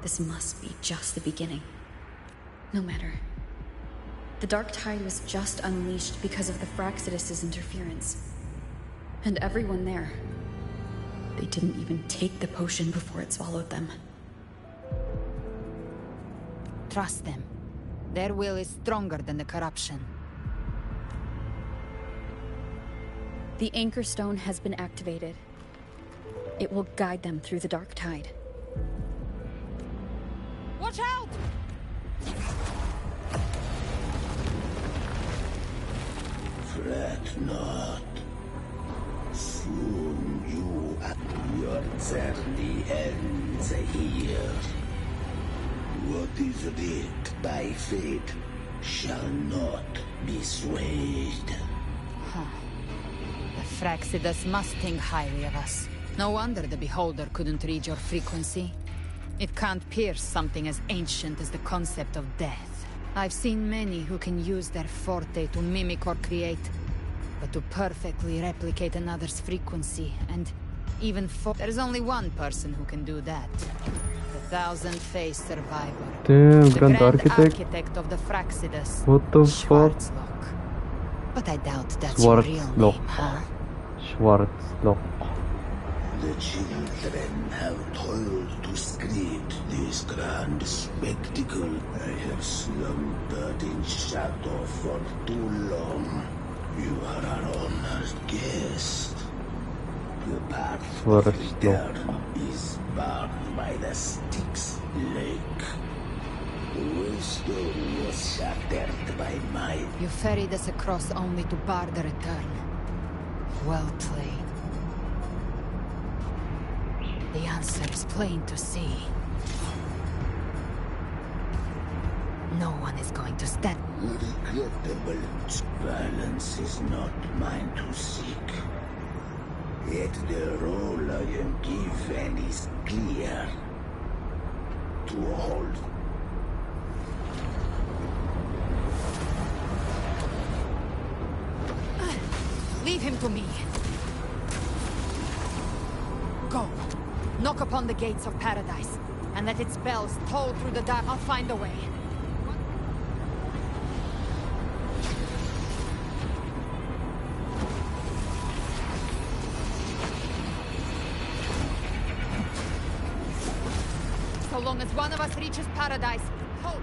This must be just the beginning. No matter. The Dark Tide was just unleashed because of the Fraxidus' interference. And everyone there. They didn't even take the potion before it swallowed them. Trust them. Their will is stronger than the corruption. The Anchor Stone has been activated. It will guide them through the Dark Tide. Watch out! Fret not. Soon your journey ends here. What is writ by fate shall not be swayed. Huh. The Fraxidus must think highly of us. No wonder the Beholder couldn't read your frequency. It can't pierce something as ancient as the concept of death. I've seen many who can use their forte to mimic or create, but to perfectly replicate another's frequency, and even there's only one person who can do that. The thousand-faced survivor. Damn, the Grand Architect Architect. of the Fraxidus. What the fuck? Schwarzlock. But I doubt that's your real name, huh? Schwarzlock. The children have toiled to script this grand spectacle. I have slumbered in shadow for too long. You are our honored guest. The path of return is barred by the Styx Lake. The waystone was shattered by my... You ferried us across only to bar the return. Well played. The answer is plain to see. No one is going to stand. Regrettable. Balance is not mine to seek. Yet the role I am given is clear. To hold. Leave him to me. Go. Knock upon the gates of paradise, and let its bells toll through the dark. I'll find a way. So long as one of us reaches paradise, hold.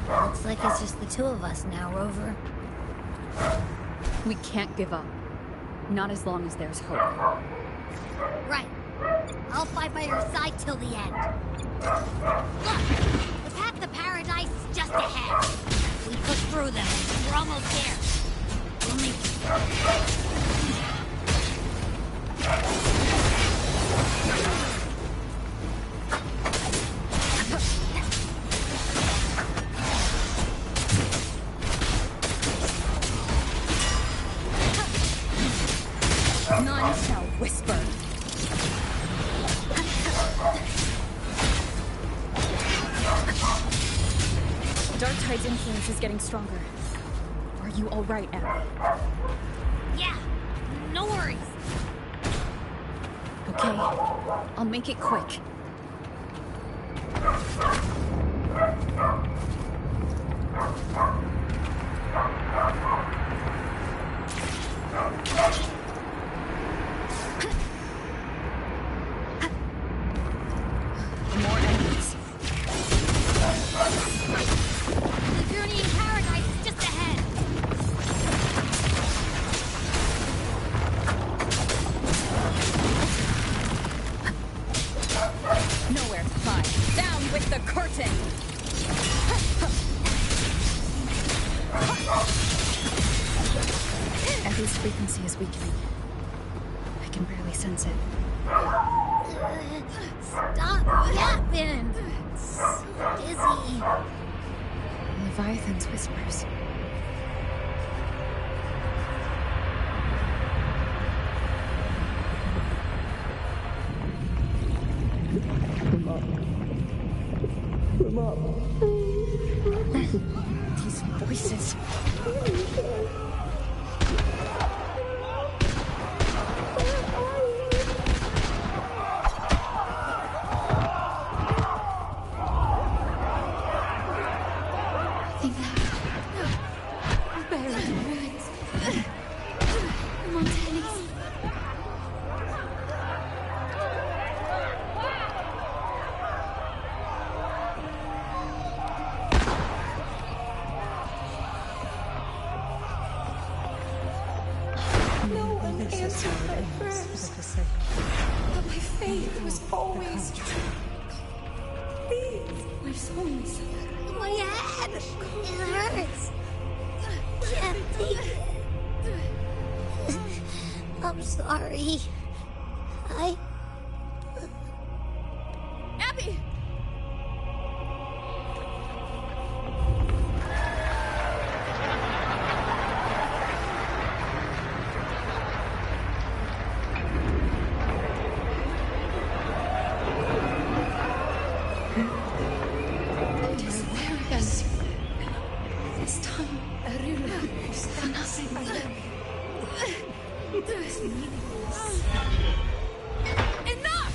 Looks like it's just the two of us now, Rover. We can't give up. Not as long as there's hope. Right. I'll fight by your side till the end. Look! The path to paradise is just ahead. We push through them. We're almost there. We'll make it. None shall whisper. Dark Tide's influence is getting stronger. Are you all right, Abby? Yeah, no worries. Okay, I'll make it quick. More enemies. The journey in paradise is just ahead. Nowhere to hide. Down with the curtain! Abby's frequency is weakening. I can barely sense it. Stop yapping! So dizzy. Leviathan's whispers. These voices. Renessitas held aims that are sacred. But my faith was always true. Please, my souls. My head! It hurts! Can't take it. I'm sorry. Abby! It is there again. This time, Aruna is for nothing. It is meaningless. Enough!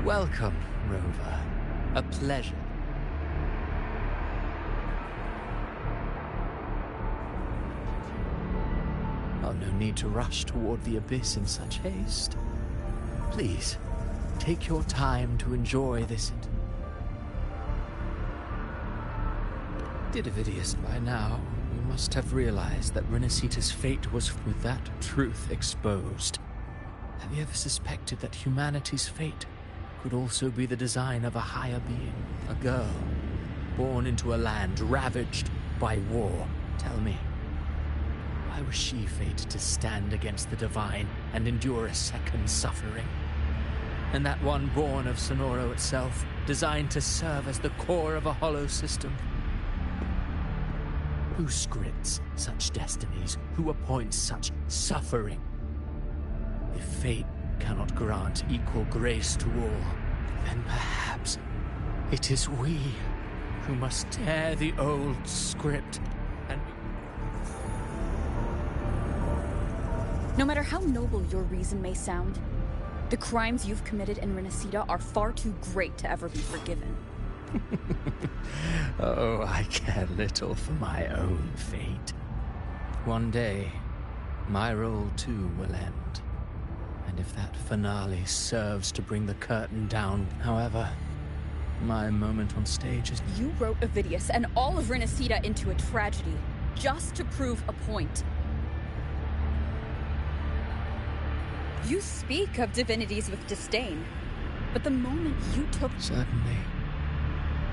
Welcome, Rover. A pleasure. Oh, no need to rush toward the abyss in such haste. Please, take your time to enjoy this. Didovidius, by now, you must have realized that Renessitas' fate was with that truth exposed. Have you ever suspected that humanity's fate could also be the design of a higher being, a girl, born into a land ravaged by war? Tell me, why was she fated to stand against the divine and endure a second suffering? And that one born of Sonoro itself, designed to serve as the core of a hollow system? Who scripts such destinies? Who appoints such suffering? If fate cannot grant equal grace to all, then perhaps it is we who must tear the old script and... No matter how noble your reason may sound, the crimes you've committed in Renessida are far too great to ever be forgiven. Oh, I care little for my own fate. One day, my role too will end. And if that finale serves to bring the curtain down, however, my moment on stage is... You wrote Ovidius and all of Renessida into a tragedy, just to prove a point. You speak of divinities with disdain, but the moment you took... Certainly.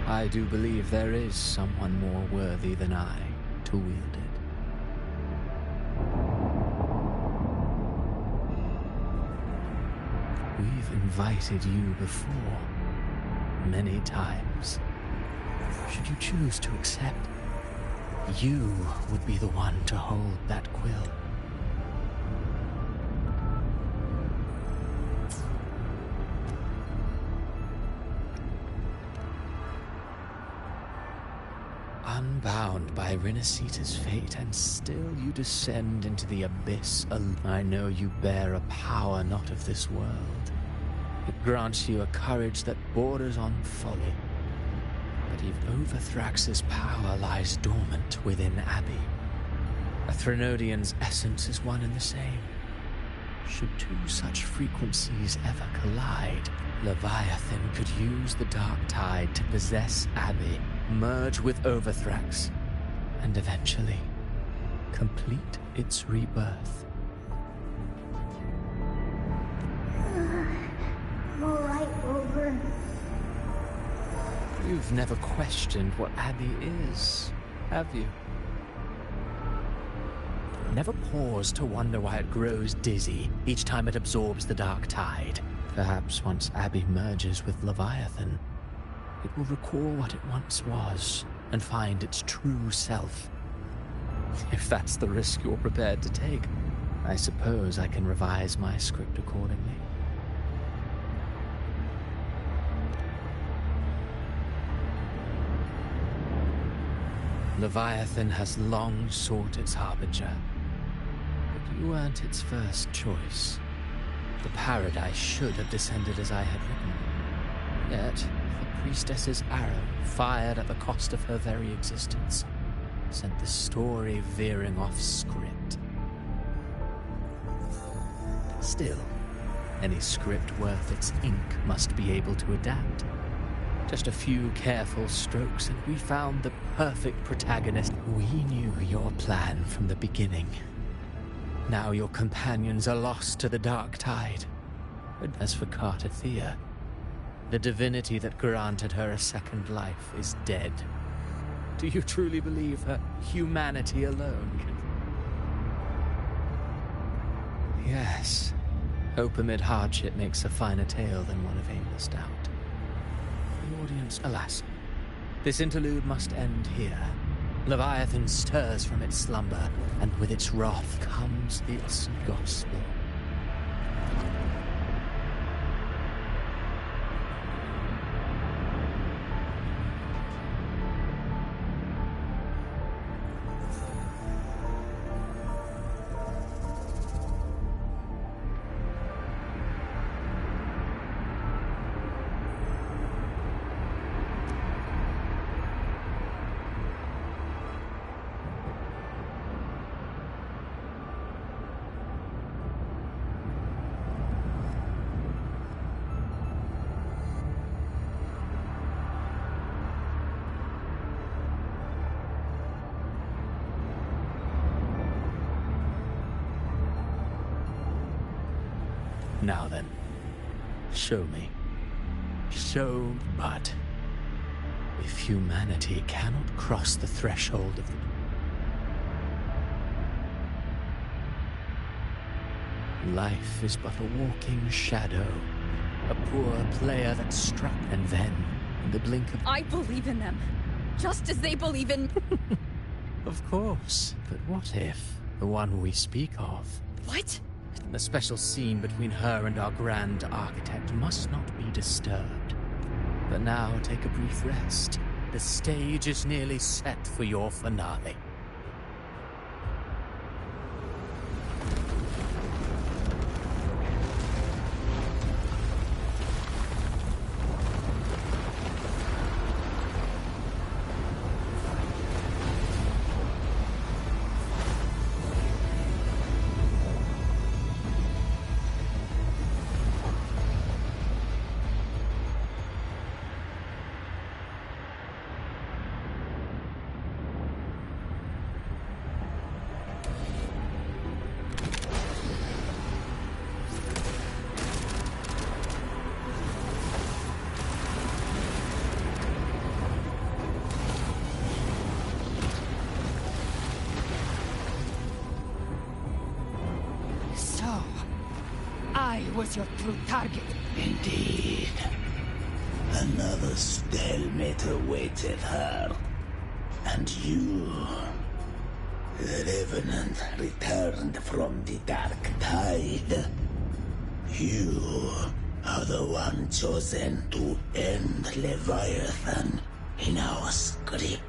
I do believe there is someone more worthy than I to wield it. We've invited you before, many times. Should you choose to accept, you would be the one to hold that quill. Unbound by Renessita's fate, and still you descend into the abyss. I know you bear a power not of this world. It grants you a courage that borders on folly. But if Overthrax's power lies dormant within Abbey, a Threnodian's essence is one and the same. Should two such frequencies ever collide, Leviathan could use the dark tide to possess Abbey, merge with Overthrax, and eventually complete its rebirth. I'm alright, Rover. You've never questioned what Abbey is, have you? Never paused to wonder why it grows dizzy each time it absorbs the dark tide. Perhaps once Abbey merges with Leviathan, it will recall what it once was and find its true self. If that's the risk you're prepared to take, I suppose I can revise my script accordingly. Leviathan has long sought its harbinger, but you weren't its first choice. The paradise should have descended as I had written. Yet, the priestess's arrow, fired at the cost of her very existence, sent the story veering off script. Still, any script worth its ink must be able to adapt. Just a few careful strokes and we found the perfect protagonist. We knew your plan from the beginning. Now your companions are lost to the dark tide. But as for Cartathea, the divinity that granted her a second life is dead. Do you truly believe her humanity alone can... Yes. Hope amid hardship makes a finer tale than one of aimless doubt. The audience, alas. This interlude must end here. Leviathan stirs from its slumber, and with its wrath comes its gospel. Now then, show me. Show, but if humanity cannot cross the threshold of the... Life is but a walking shadow, a poor player that struck, and then, in the blink of... I believe in them, just as they believe in... Of course, but what if the one we speak of... What? The special scene between her and our grand architect must not be disturbed. But now take a brief rest. The stage is nearly set for your finale. I was your true target. Indeed. Another stalemate awaited her. And you, the Revenant, returned from the Dark Tide. You are the one chosen to end Leviathan in our script.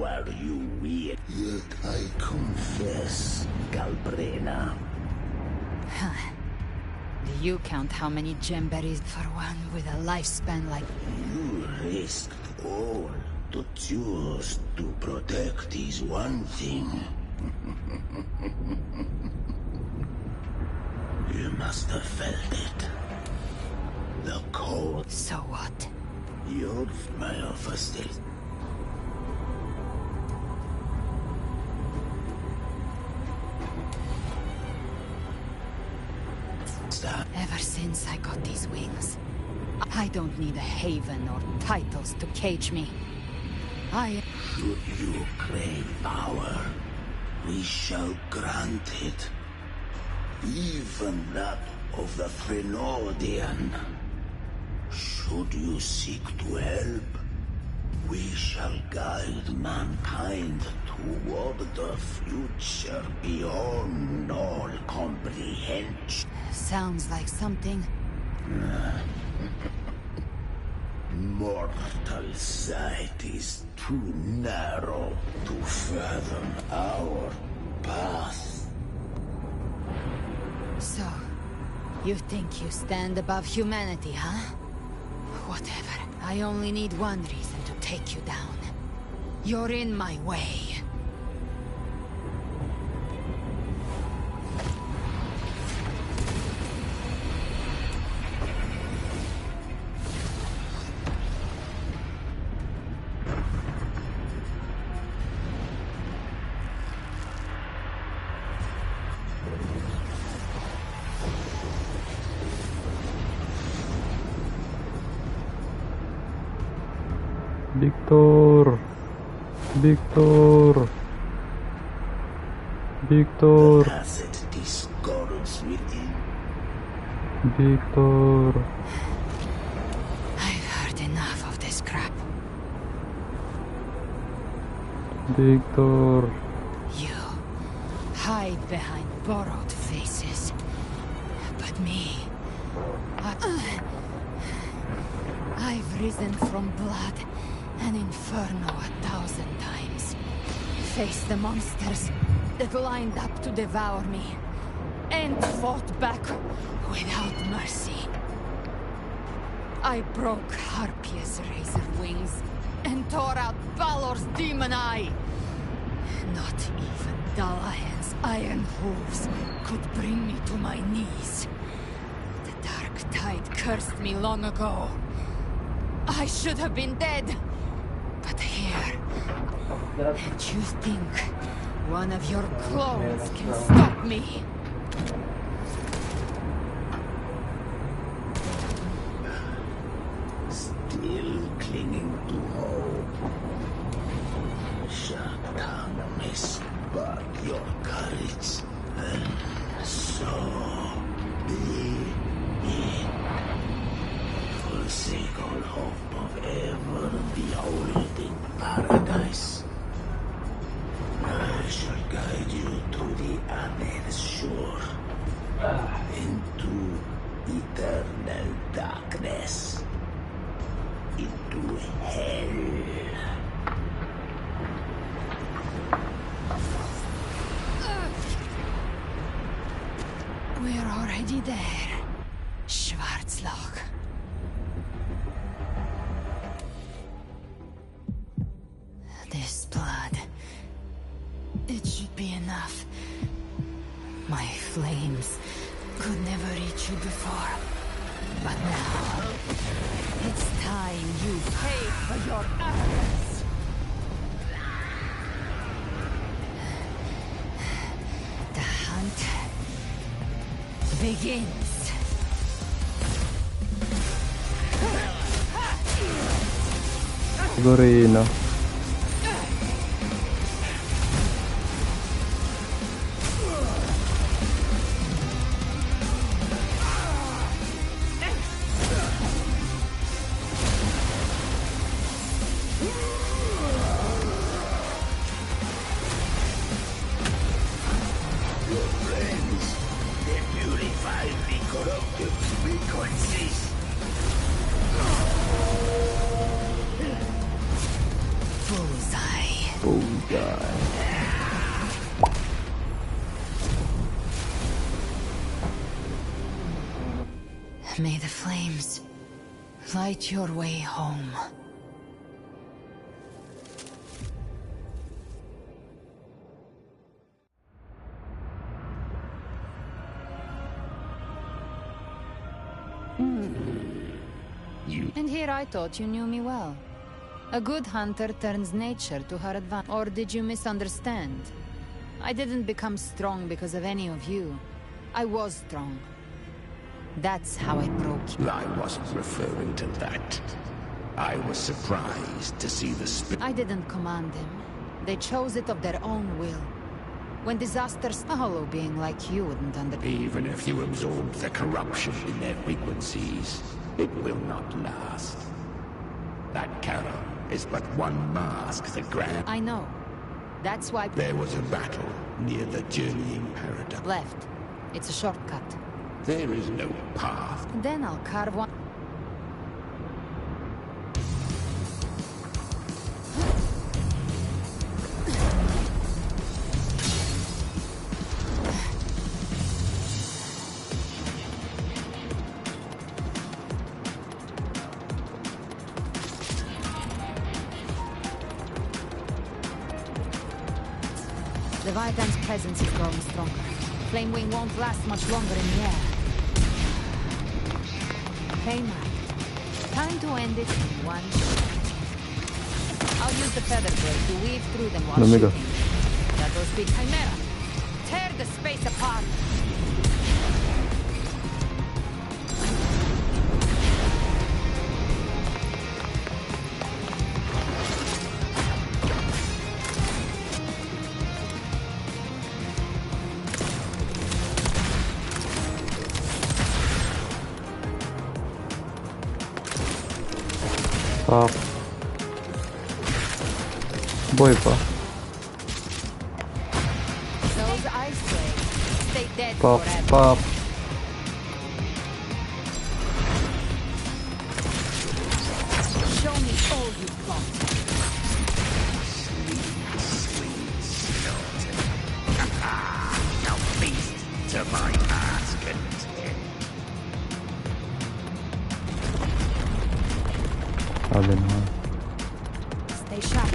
power you wield. Yet I confess, Galbrena. Do you count how many gemberries for one with a lifespan like... You risked all to choose to protect is one thing. You must have felt it. The cold. So what? Your smile for still. Ever since I got these wings, I don't need a haven or titles to cage me. Should you crave power, we shall grant it. Even that of the Frenodian. Should you seek to help, we shall guide mankind toward the future beyond all comprehension. Sounds like something... Mortal sight is too narrow to fathom our path. So, you think you stand above humanity, huh? Whatever. I only need one reason to take you down. You're in my way. Victor! Victor! Victor! Has it discords within? Victor! I've heard enough of this crap. Victor! You hide behind borrowed faces. But me... I've risen from blood and inferno 1,000 times. Faced the monsters that lined up to devour me. And fought back without mercy. I broke Harpia's razor wings and tore out Balor's demon eye. Not even Dalahan's iron hooves could bring me to my knees. The dark tide cursed me long ago. I should have been dead. But here... And you think one of your clones can stop me? Still clinging to hope. Shut down may spark your courage, and so be it. Forsake all hope of ever beholding paradise. I shall guide you to the Abbey's shore, into eternal darkness, into hell. We're already there, Schwarzloch. This blood... It should be enough. My flames could never reach you before. But now... It's time you paid for your arrogance. The hunt begins. Gorina. Oh god. May the flames light your way home. And here I thought you knew me well. A good hunter turns nature to her advantage. Or did you misunderstand? I didn't become strong because of any of you. I was strong. That's how I broke you. I wasn't referring to that. I was surprised to see the spirit. I didn't command them. They chose it of their own will. When disasters, a hollow being like you wouldn't understand. Even if you absorb the corruption in their frequencies, it will not last. That carol is but one mask the grand... I know. That's why... There was a battle near the journeying paradise. Left. It's a shortcut. There is no path. Then I'll carve one... Leviathan's presence is growing stronger. Flamewing won't last much longer in the air. Claymite. Time to end it in one shot. I'll use the feather blade to weave through them while shooting. That will speak Chimera. Tear the space apart. Pop. Boy pa. Those ice blades stay dead Pop, forever. pop. Show me all you've got. Now feast to my heart's content. Sabi naman. Stay sharp.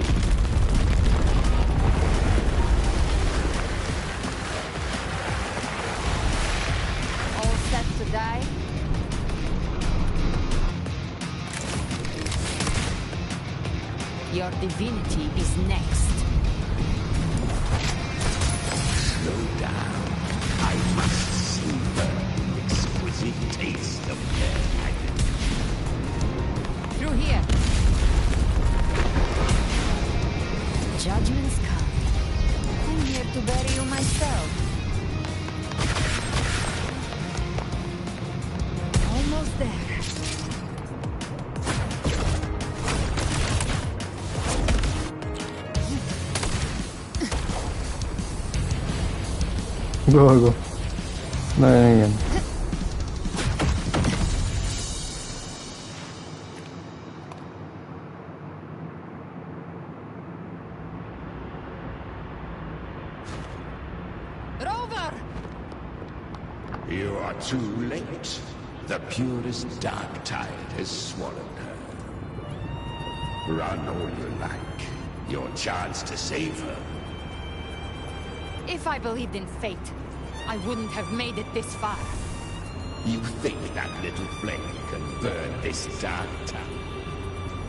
All set to die? Your divinity is next. Slow down. I must savor the exquisite taste of their agony. Through here. Judgment's come. I'm here to bury you myself. Almost there. Gago. Na yan. Rover! You are too late. The purest dark tide has swallowed her. Run all you like. Your chance to save her. If I believed in fate, I wouldn't have made it this far. You think that little flame can burn this dark town?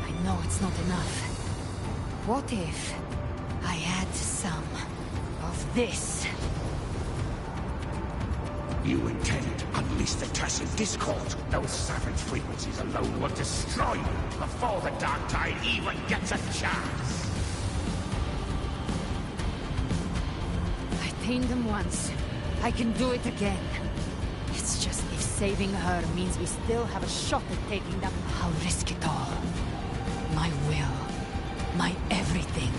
I know it's not enough. What if I add some of this? You intend to unleash the Tassin Discord? Those savage frequencies alone will destroy you before the Dark Tide even gets a chance. I tamed them once. I can do it again. It's just if saving her means we still have a shot at taking them, I'll risk it all. My will. My everything.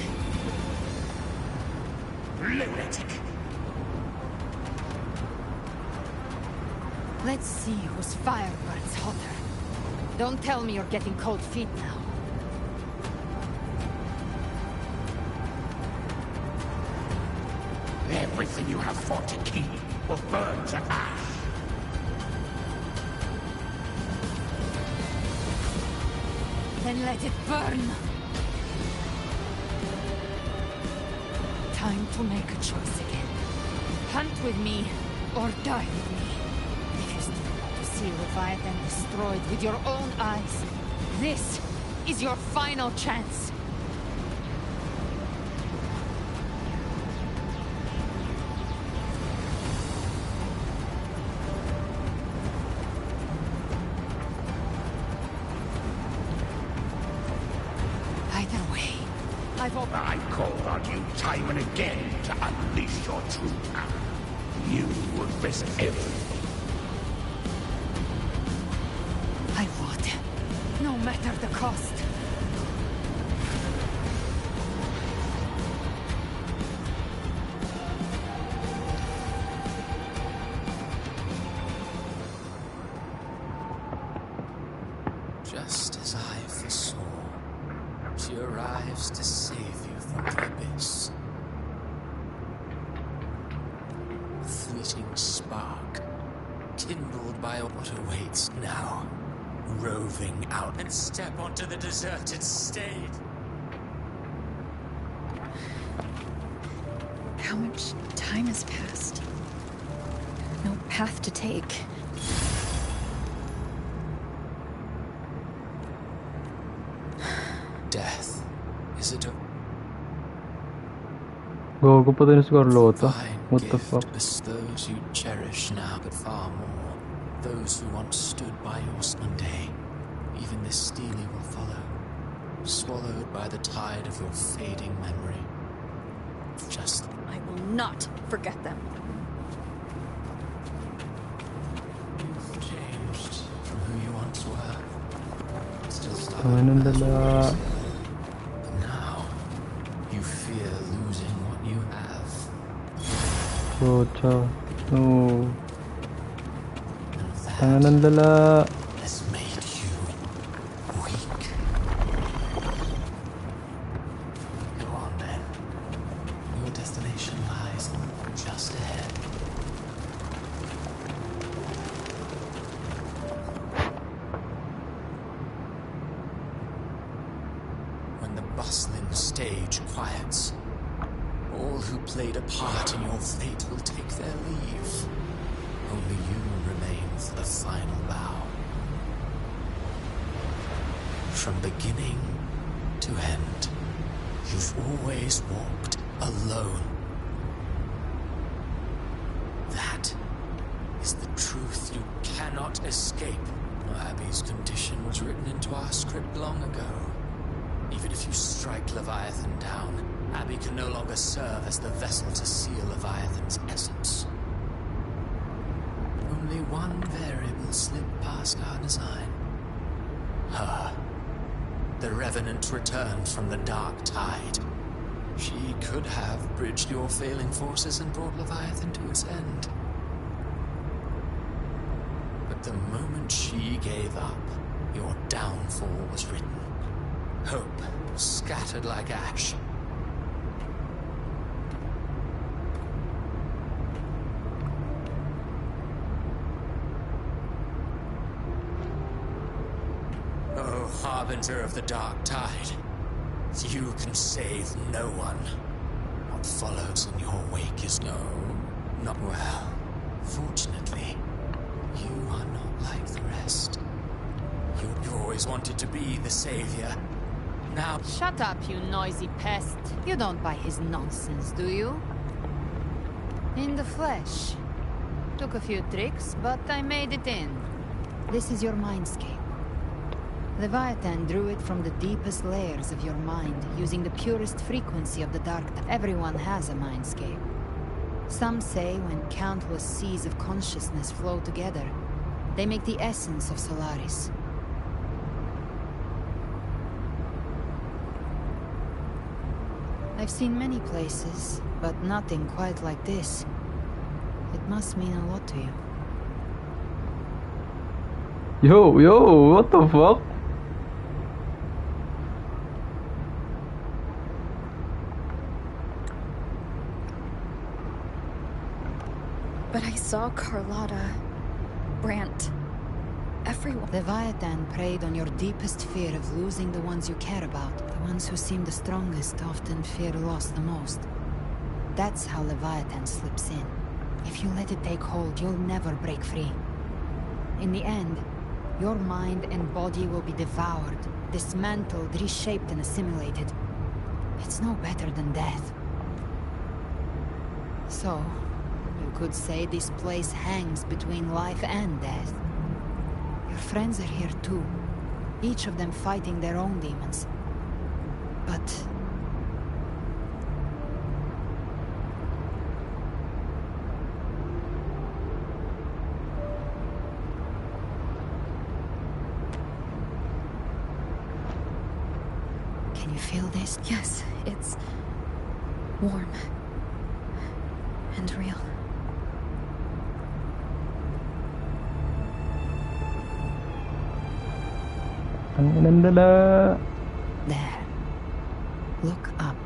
Lunatic! Let's see whose fire burns hotter. Don't tell me you're getting cold feet now. Everything you have fought to keep will burn to ash. Then let it burn. Time to make a choice again. Hunt with me, or die with me. If you still want to see Leviathan destroyed with your own eyes, this is your final chance. I called on you time and again to unleash your true power. You would risk everything. I would, no matter the cost. Just as I foresaw, she arrives to save you from the abyss. A fleeting spark, kindled by what awaits now, roving out and step onto the deserted stage. How much time has passed? No path to take. Death is a Gogo pa din si Carlota. What the fuck? Those you cherish now, but far more. Those who once stood by your Sunday. Even this steely will follow, swallowed by the tide of your fading memory. Just I will not forget them. You've changed from who you once were. Still stubborn. Tangan ng dala. But now you fear losing what you have. Rocha. No. Tangan ng dala. Has made you weak. Go on then. Your destination lies just ahead. When the bustling stage quiets, all who played a part in your fate will take their leave. Only you remain for the final bow. From beginning to end, you've always walked alone. That is the truth you cannot escape. Abby's condition was written into our script long ago. Even if you strike Leviathan down, Abby can no longer serve as the vessel to seal Leviathan's essence. Only one variable slipped past our design. Her. The Revenant returned from the Dark Tide. She could have bridged your failing forces and brought Leviathan to its end. But the moment she gave up, your downfall was written. Hope scattered like ash. Oh, harbinger of the Dark Tide, you can save no one. What follows in your wake is not well. Fortunately, you are not like the rest. You always wanted to be the savior. Now... Shut up, you noisy pest. You don't buy his nonsense, do you? In the flesh. Took a few tricks, but I made it in. This is your mindscape. Leviathan drew it from the deepest layers of your mind, using the purest frequency of the dark. Everyone has a mindscape. Some say when countless seas of consciousness flow together, they make the essence of Solaris. I've seen many places, but nothing quite like this. It must mean a lot to you. Yo, what the fuck? But I saw Carlotta, Brant, everyone. Leviathan preyed on your deepest fear of losing the ones you care about. The ones who seem the strongest often fear loss the most. That's how Leviathan slips in. If you let it take hold, you'll never break free. In the end, your mind and body will be devoured, dismantled, reshaped and assimilated. It's no better than death. So, you could say this place hangs between life and death. Your friends are here too, each of them fighting their own demons. But... can you feel this? Yes, it's warm and real. There. Look up.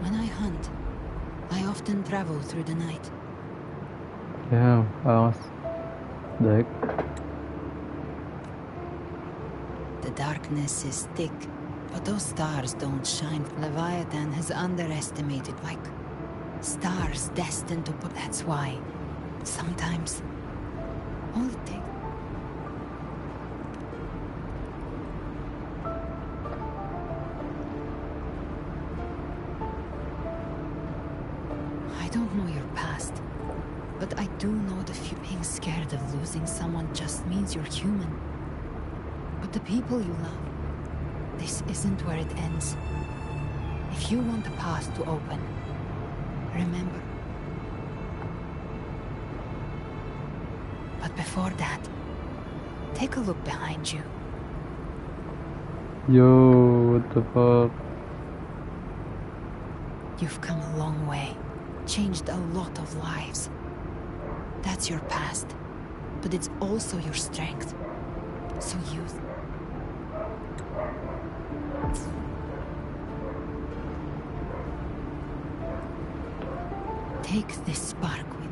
When I hunt, I often travel through the night. Yeah, the darkness is thick, but those stars don't shine. Leviathan has underestimated, like stars destined to put. That's why sometimes all it takes. I don't know your past, but I do know the few. Being scared of losing someone just means you're human. But the people you love, this isn't where it ends. If you want the path to open, remember. But before that, take a look behind you. Yo, what the fuck? You've come a long way, changed a lot of lives. That's your past, but it's also your strength. So use it. Take this spark with.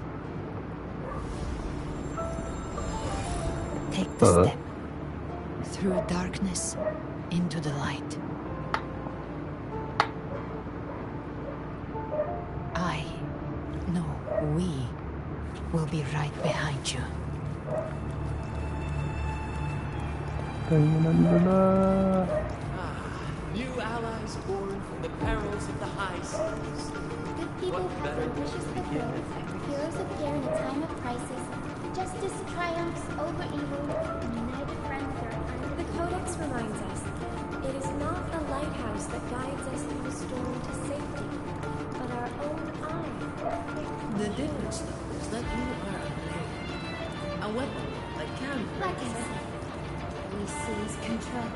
Take the step through darkness into the light. I know we will be right behind you. New allies born from the perils of the high seas. Good people have their wishes fulfilled. Heroes appear in a time of crisis. Justice triumphs over evil, and united friends are under. The Codex reminds us, it is not a lighthouse that guides us through the storm to safety, but our own eye. The difference, though, is that you are a blade. A weapon that can... Like I said, we seize control.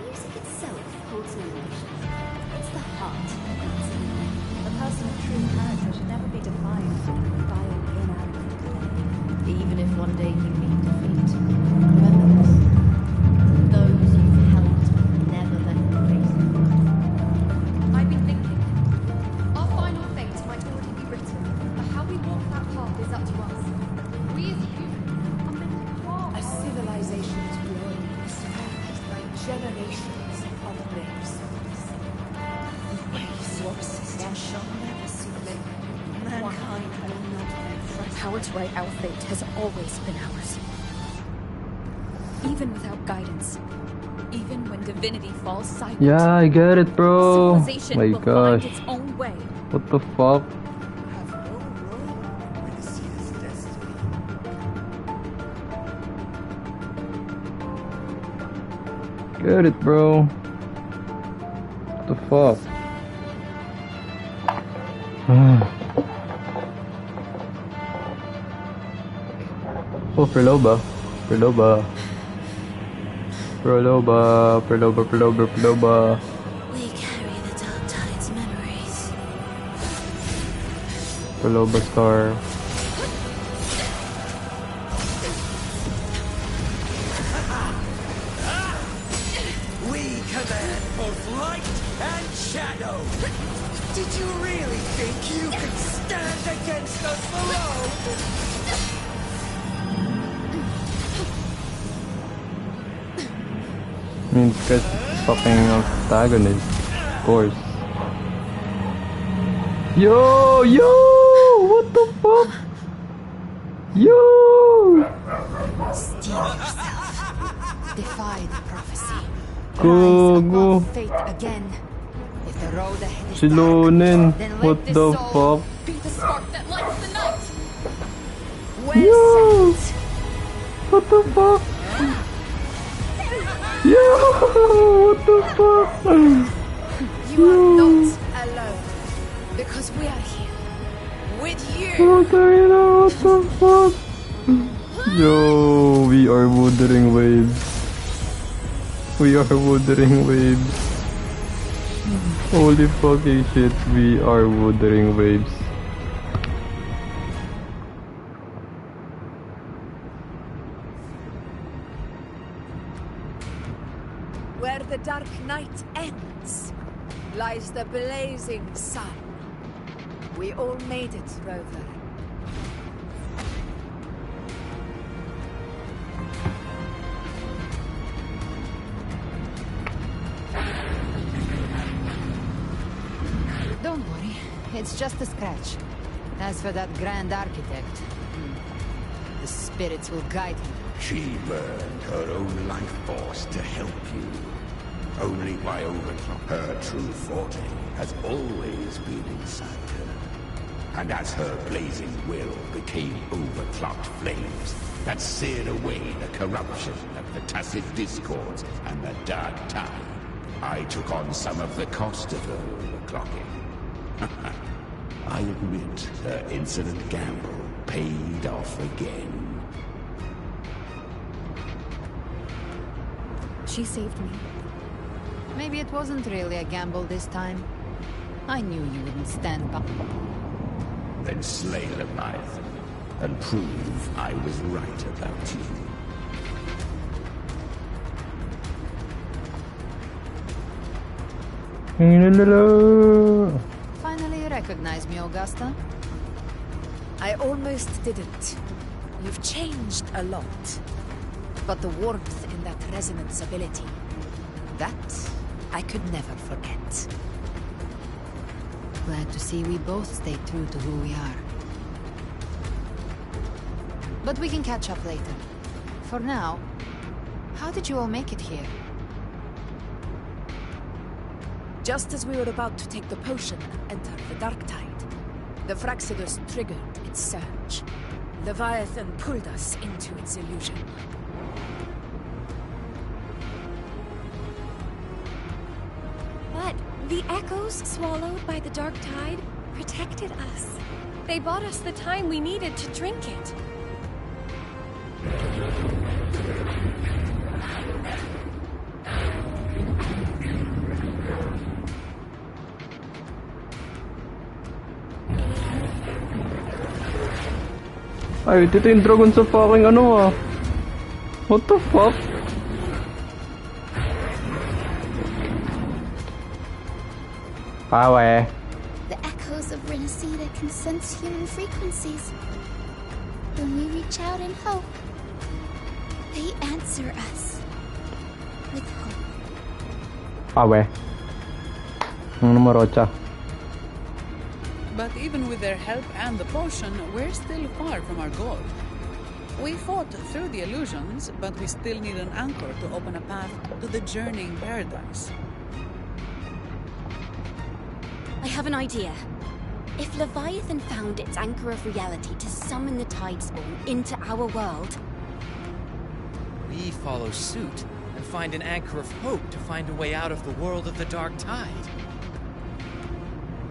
Music itself holds no emotion. It's the heart. A person of true character should never be defined by an inadequate clay. Even if one day you meet defeat, remember this. Those you've helped never let you face. I've been thinking. Our final fate might already be written, but how we walk that path is up to us. We as humans are meant to carve. A civilization's glory is forged by generations of brave souls. Resources shall never cease. Mankind will not be. Power to write our fate has always been ours. Even without guidance. Even when divinity falls silent. Yeah, I get it, bro. Civilization My will gosh. find its own way. What the fuck? Get it, bro. What the fuck? Oh, Perloba. Perloba. Perloba. Perloba. Perloba. Perloba. We carry the Dark Tide's memories. Perloba star. We command both light and shadow. Did you really think you could stand against us alone? I mean, because fucking antagonist, of course. Yo! What the fuck? Yo! Steel yourself. Defy the prophecy. Go, Rise go. above fate again. If the road ahead is Silonin. dark, then let What this the soul fuck? be the spark that lights the night. Yo! What the fuck? Yo! What the fuck? You are not alone. Because we are here. With you. What the fuck? Yo, we are wuthering waves. We are wuthering waves. Holy fucking shit, we are wuthering waves. Where the dark night ends, lies the blazing sun. We all made it, Rover. Don't worry, it's just a scratch. As for that grand architect, the spirits will guide him. She burned her own life force to help you. Only by overclock. Her true forte has always been inside her. And as her blazing will became overclocked flames that seared away the corruption of the tacit discords and the dark tide, I took on some of the cost of her overclocking. I admit her insolent gamble paid off again. She saved me. Maybe it wasn't really a gamble this time. I knew you wouldn't stand by. Then slay Leviathan and prove I was right about you. Finally you recognize me, Augusta. I almost didn't. You've changed a lot. But the warmth in that resonance ability, that I could never forget. Glad to see we both stay true to who we are. But we can catch up later. For now, how did you all make it here? Just as we were about to take the potion and enter the dark tide, the Fraxidus triggered its surge. Leviathan pulled us into its illusion. But the echoes swallowed by the dark tide protected us. They bought us the time we needed to drink it. Ay, dito yung dragon sa fucking ano ah. What the fuck? Pawe. The echoes of Renacida can sense human frequencies. When we reach out in hope, they answer us with hope. Pawe. Ang numorocha. But even with their help and the potion, we're still far from our goal. We fought through the illusions, but we still need an anchor to open a path to the journeying paradise. I have an idea. If Leviathan found its anchor of reality to summon the tide spawn into our world, we follow suit and find an anchor of hope to find a way out of the world of the dark tide.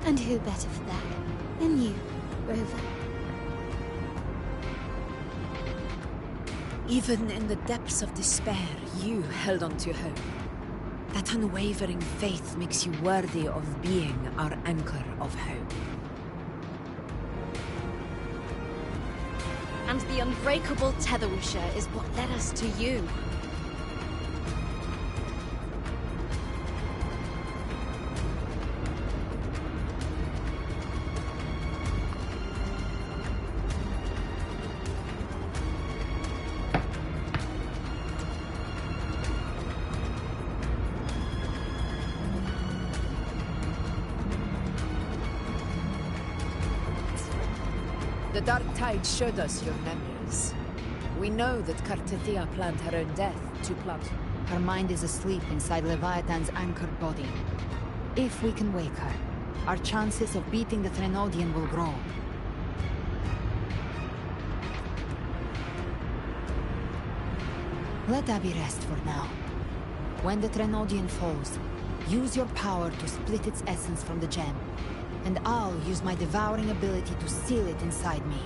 And who better for that than you, Rover? Even in the depths of despair, you held on to hope. That unwavering faith makes you worthy of being our anchor of hope. and the unbreakable Tetherusha is what led us to you. Dark Tide showed us your memories. We know that Kartithia planned her own death to plot. Her mind is asleep inside Leviathan's anchored body. If we can wake her, our chances of beating the Threnodian will grow. Let Abby rest for now. When the Threnodian falls, use your power to split its essence from the gem, and I'll use my devouring ability to seal it inside me.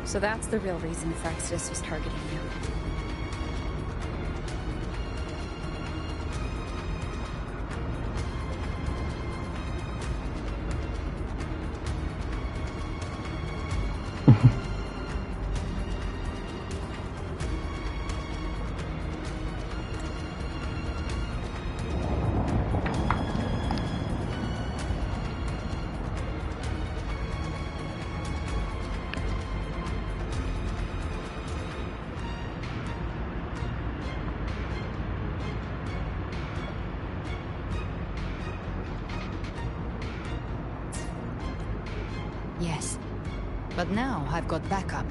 So that's the real reason Thaxidus was targeting you. Yes. But now I've got backup.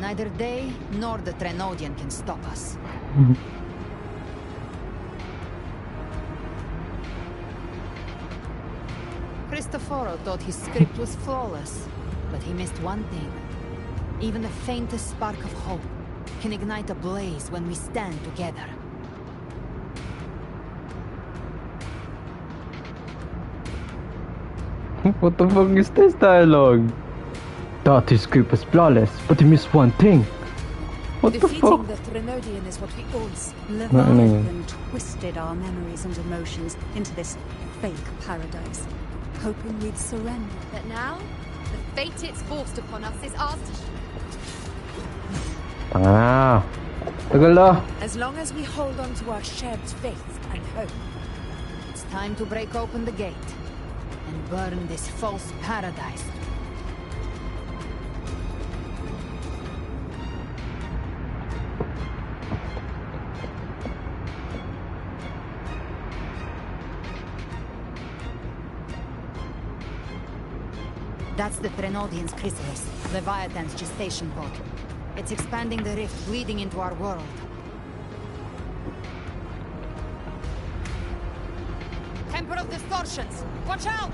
Neither they nor the Threnodian can stop us. Cristoforo thought his script was flawless, but he missed one thing. Even the faintest spark of hope can ignite a blaze when we stand together. What the fuck is this dialogue? Thought his script was flawless, but he missed one thing. What the fuck? Defeating the Threnodian is what we owes. Leviathan twisted our memories and emotions into this fake paradise, hoping we'd surrender. But now, the fate it's forced upon us is ours to Ah, tagal na. As long as we hold on to our shared faith and hope. It's time to break open the gate and burn this false paradise. That's the Threnodian's chrysalis, Leviathan's gestation pod. It's expanding the rift bleeding into our world. Temper of distortions! Watch out!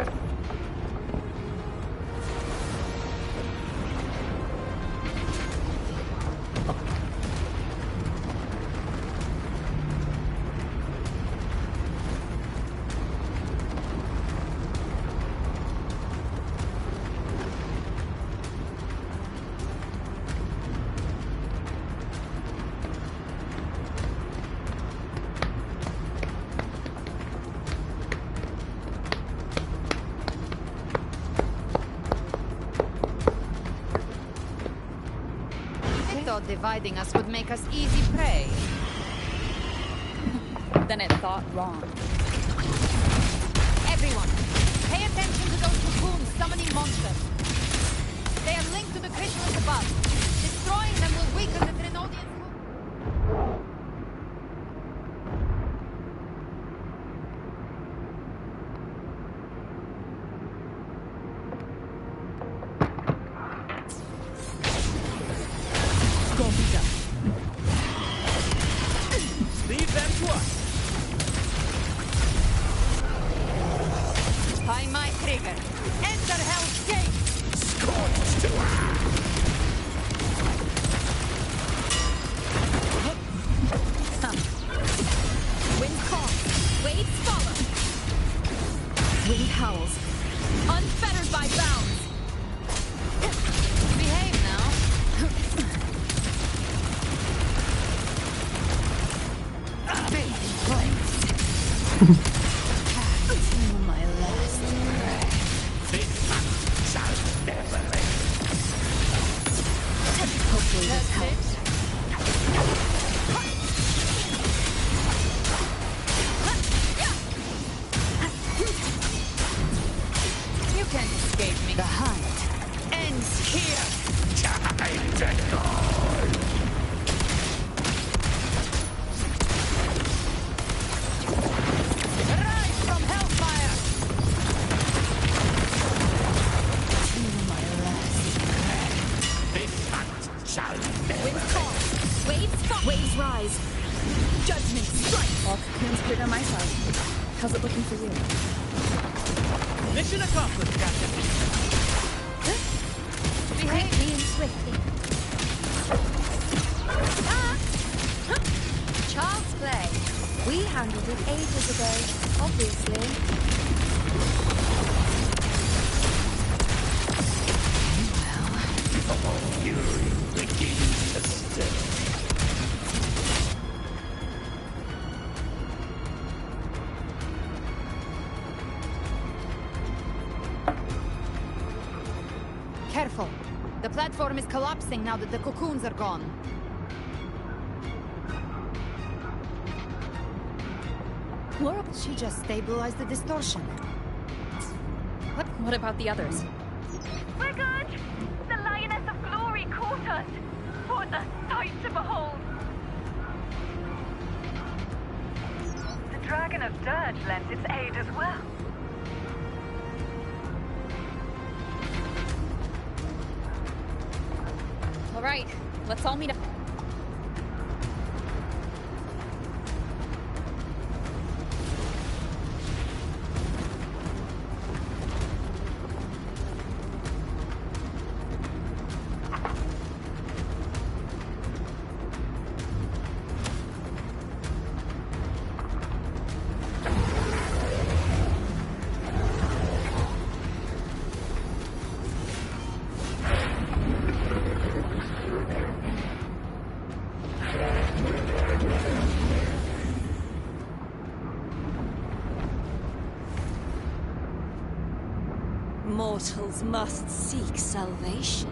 Dividing us would make us easy prey. Then it thought wrong. Everyone, pay attention to those cocoons summoning monsters. They are linked to the chrysalis above. Destroying them will weaken the Threnodians. at Hell's Gate! Scorched to Wind calls, waves follow. Wind howls, unfettered by bounds. Behave now. Fading flames. To my last breath. this shall never end. Hopefully this helps. You can't escape me. The hunt ends here. Time to go. Rise from hellfire. To my last breath. This hunt shall never Wind calls, waves fall. Waves rise. Judgment strikes. All cocoons cleared on my side. How's it looking for you? Mission accomplished, Captain. Behave me swiftly. Child's play. We handled it ages ago, obviously. fury begins to stir. Careful. The platform is collapsing now that the cocoons are gone. Or she just stabilized the distortion. What about the others? We're good. The Lioness of Glory caught us. What a sight to behold. The Dragon of Dirge lent its aid as well. All right, let's all meet up. Mortals must seek salvation.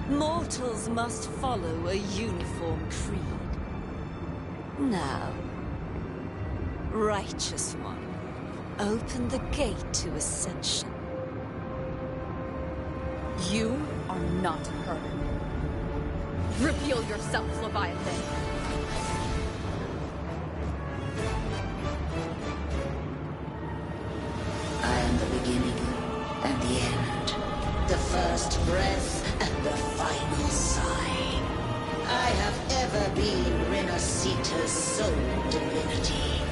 Mortals must follow a uniform creed. Now, Righteous One, open the gate to ascension. You are not her. Reveal yourself, Leviathan. I am the beginning and the end, the first breath and the final sigh. I have ever been Renacita's sole divinity.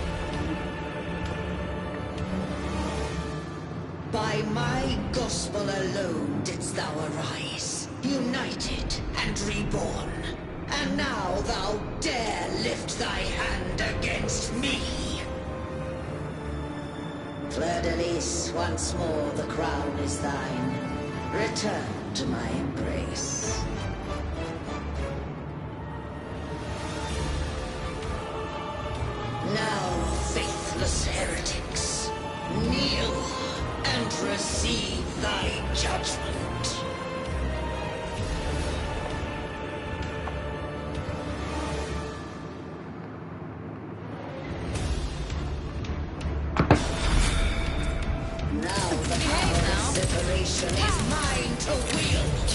By my gospel alone didst thou arise, united and reborn. And now thou dare lift thy hand against me. Fleur-de-Lis, once more the crown is thine. Return to my embrace. Now, faithless heretics, kneel and receive thy judgment. Now the power of separation is mine to wield.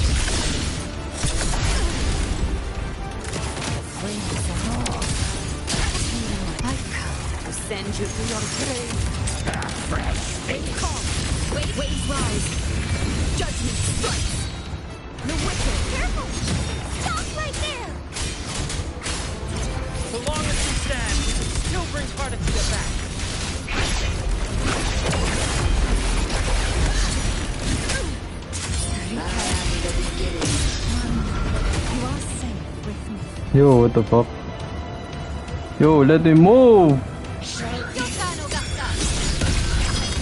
Flames are off. I've come to send you to your grave. Wave calm, waves rise. Judgment strikes. The wicked. Careful! Stop right there! So long as we stand, we can still bring Partatia back. Yo, what the fuck? Yo, let me move!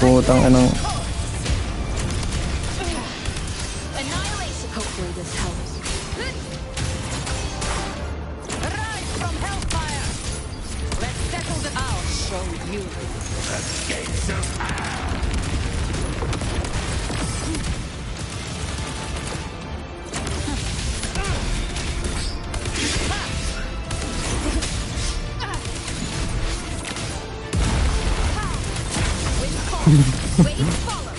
Putang inang... Annihilation. Hopefully this helps. Rise from hellfire. Let's settle the. I'll show you. The gates of hell. Wait, follow.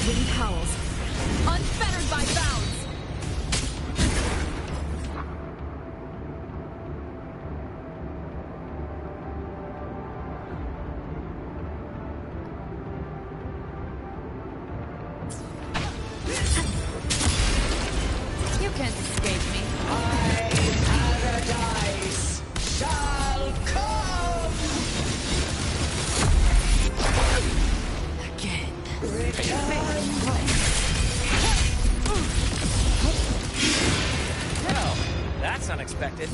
Wind howls, unfettered by bounds. You can't escape me. Paradise shall come again. Well, that's unexpected.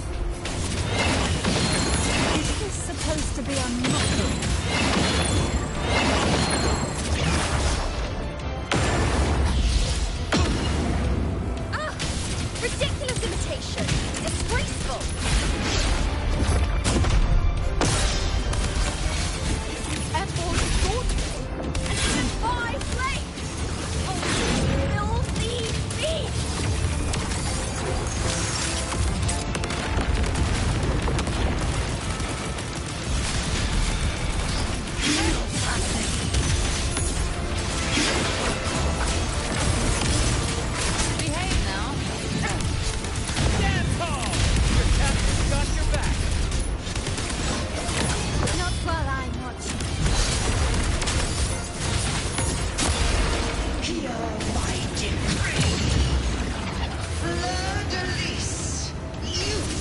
Is this supposed to be a mockery? Ridiculous imitation! Disgraceful! Effort thoughtful and defy flame! Oh, filthy beast! Behave now. Dance hall! Your captain's got your back. Not while I'm watching. Hear my decree. Fleur de lis, youth,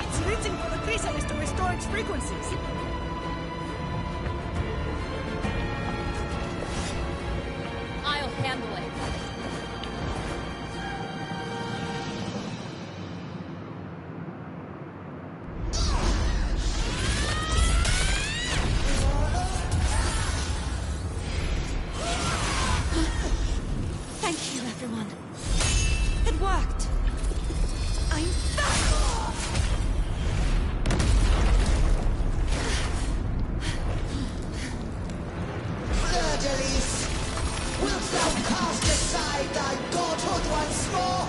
It's reaching for the chrysalis to restore its frequencies. I'll handle it. Thank you, everyone. It worked. I'm back! Fleur de lis, wilt thou cast aside thy godhood once more?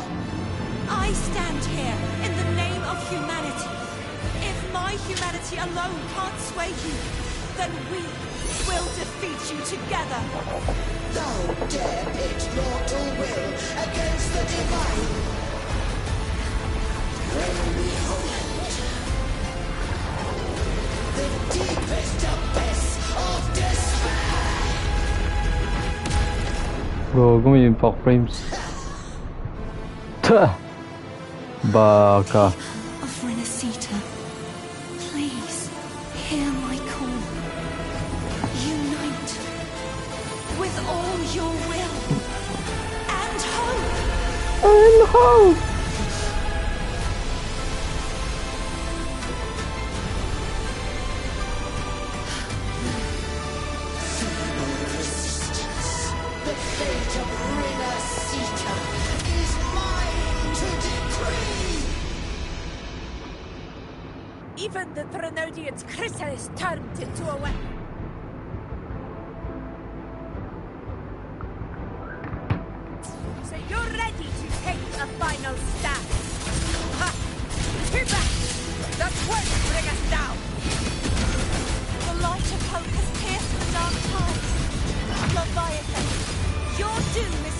I stand here in the name of humanity. If my humanity alone can't sway you, then we will defeat you together. Thou dare pit mortal will against the divine. When we hold the deepest abyss of despair. Bro, give me impact frames. Tuh! Baka. Of Renacita, please hear my call. Unite with all your will and hope. And hope. The fate of Renacita is mine to decree. Even the Trinodian's chrysalis turned into a weapon. So you're ready to take a final stand. Ha! Too bad! That won't bring us down! The light of hope has pierced the dark tide. Leviathan, your doom is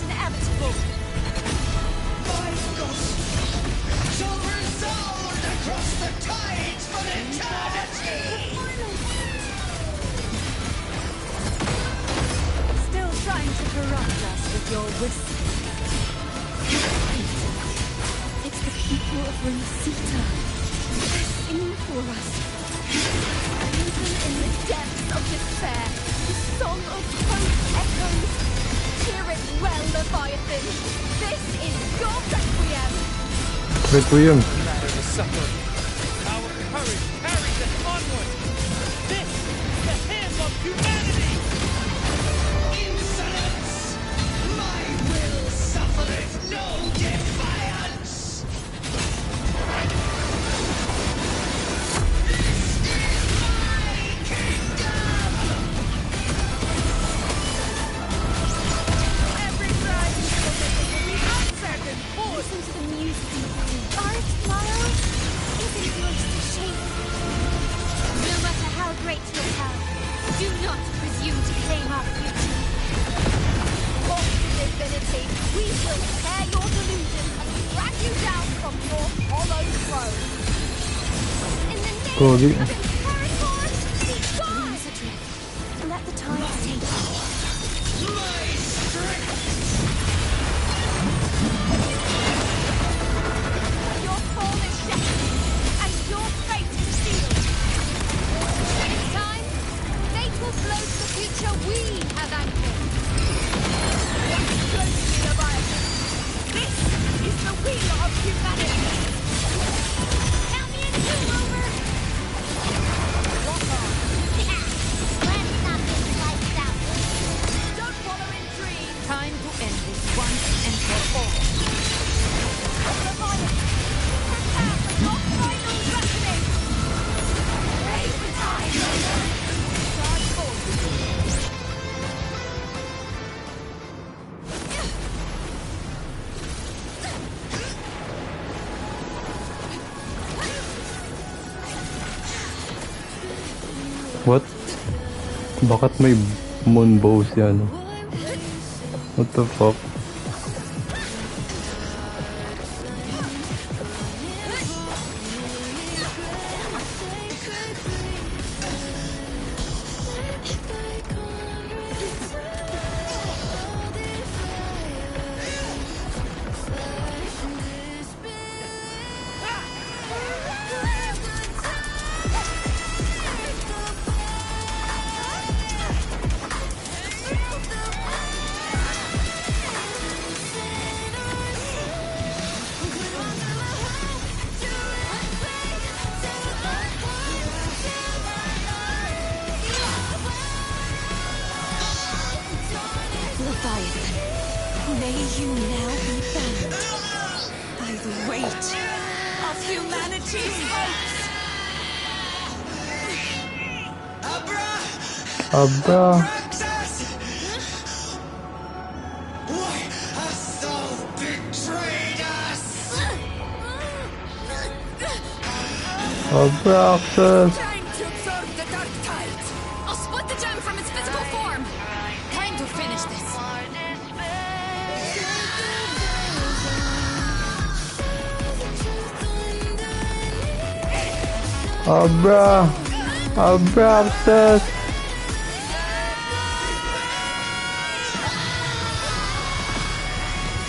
corrupt us with your whispers. It's the people of Renacita. Sing for us. Even in the depths of despair, the song of hope echoes. Hear it well, Leviathan. This is your requiem. Requiem. Matter the suffering. Our courage carries us onward. This is the hymn of humanity. Insolence! My will suffereth no defiance! This is my kingdom! Every rise will be uncertain. Listen to the music in the room. Our tomorrow isn't yours to shape. No matter how great your power, do not presume to claim our future. Walk to divinity. We will tear your delusions and drag you down from your hollow throne. In the name Gogi. of Imperator, be gone! Let the tide take you. My strength! Your fall is destined, and your fate is sealed. It's time. Fate will flow to the future we have anchored. Watch closely, Leviathan. This is the wheel of humanity. Count me in two, Rover! Lock on. Let's not get sliced out. Don't follow in dreams. Time to end this once and for all. Leviathan, prepare for your final reckoning. Raise the tide, Rover. Charge forward. What? Bakit may moon bows yan? What the fuck? Leviathan, may you now be bound by the weight of humanity's hopes. Abra. Why hast thou betrayed us? Abraxas. Time to absorb the dark tide. I'll split the gem from its physical form. Time to finish this. Abraxas.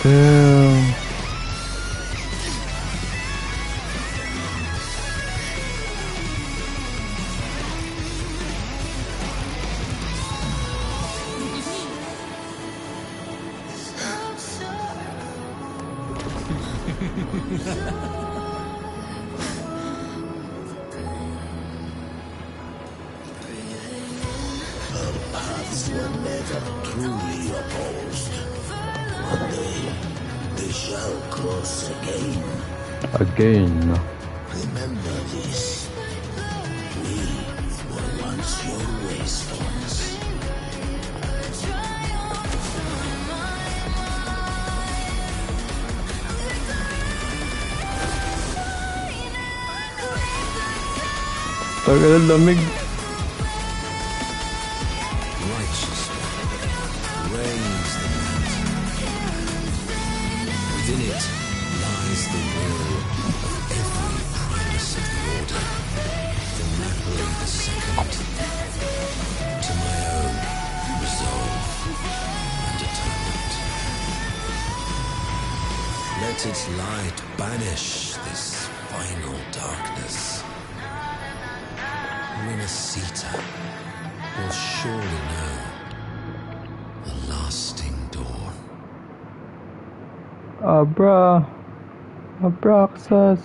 Damn. Her paths were never truly opposed. One day, they shall cross again. Again. Remember this. We were once your wastelands. Tagal ang lamig. Righteous reigns the mountain. Within it lies the will of every primus of the order, from Napoli II to my own resolve and determination. Let its light banish this final darkness. Renacita will surely know a lasting door. Abraxas.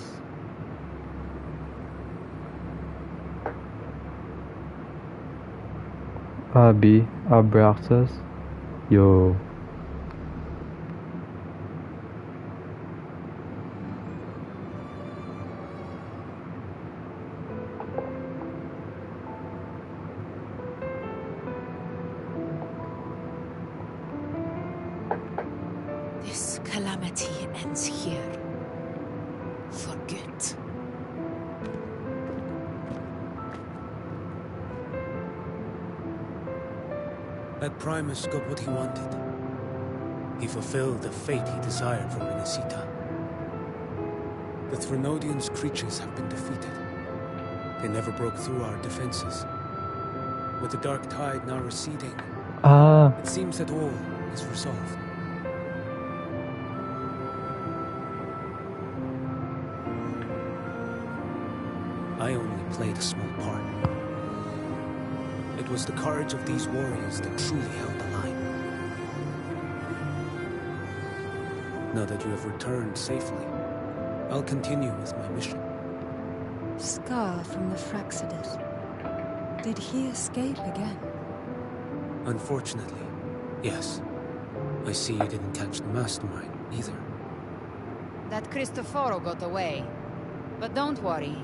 Abraxas. Yo. This calamity ends here. For good. That Primus got what he wanted. He fulfilled the fate he desired for Renacita. The Threnodians' creatures have been defeated. They never broke through our defenses. With the dark tide now receding, it seems that all is resolved. I only played a small part. It was the courage of these warriors that truly held the line. Now that you have returned safely, I'll continue with my mission. Scar from the Fraxidus. Did he escape again? Unfortunately, yes. I see you didn't catch the mastermind, either. That Cristoforo got away. But don't worry,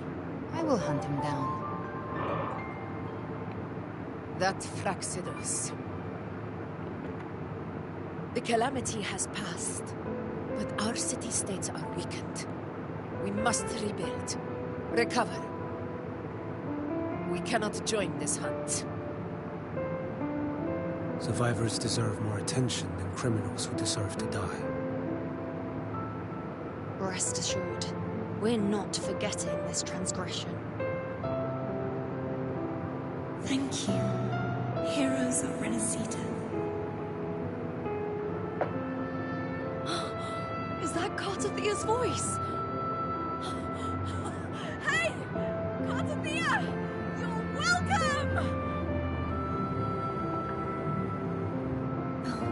I will hunt him down. That Fraxidus. The calamity has passed, but our city-states are weakened. We must rebuild, recover. We cannot join this hunt. Survivors deserve more attention than criminals who deserve to die. Rest assured, we're not forgetting this transgression. Thank you, heroes of Renacita. Is that Cartathea's voice? Hey! Cartathea! You're welcome! Oh,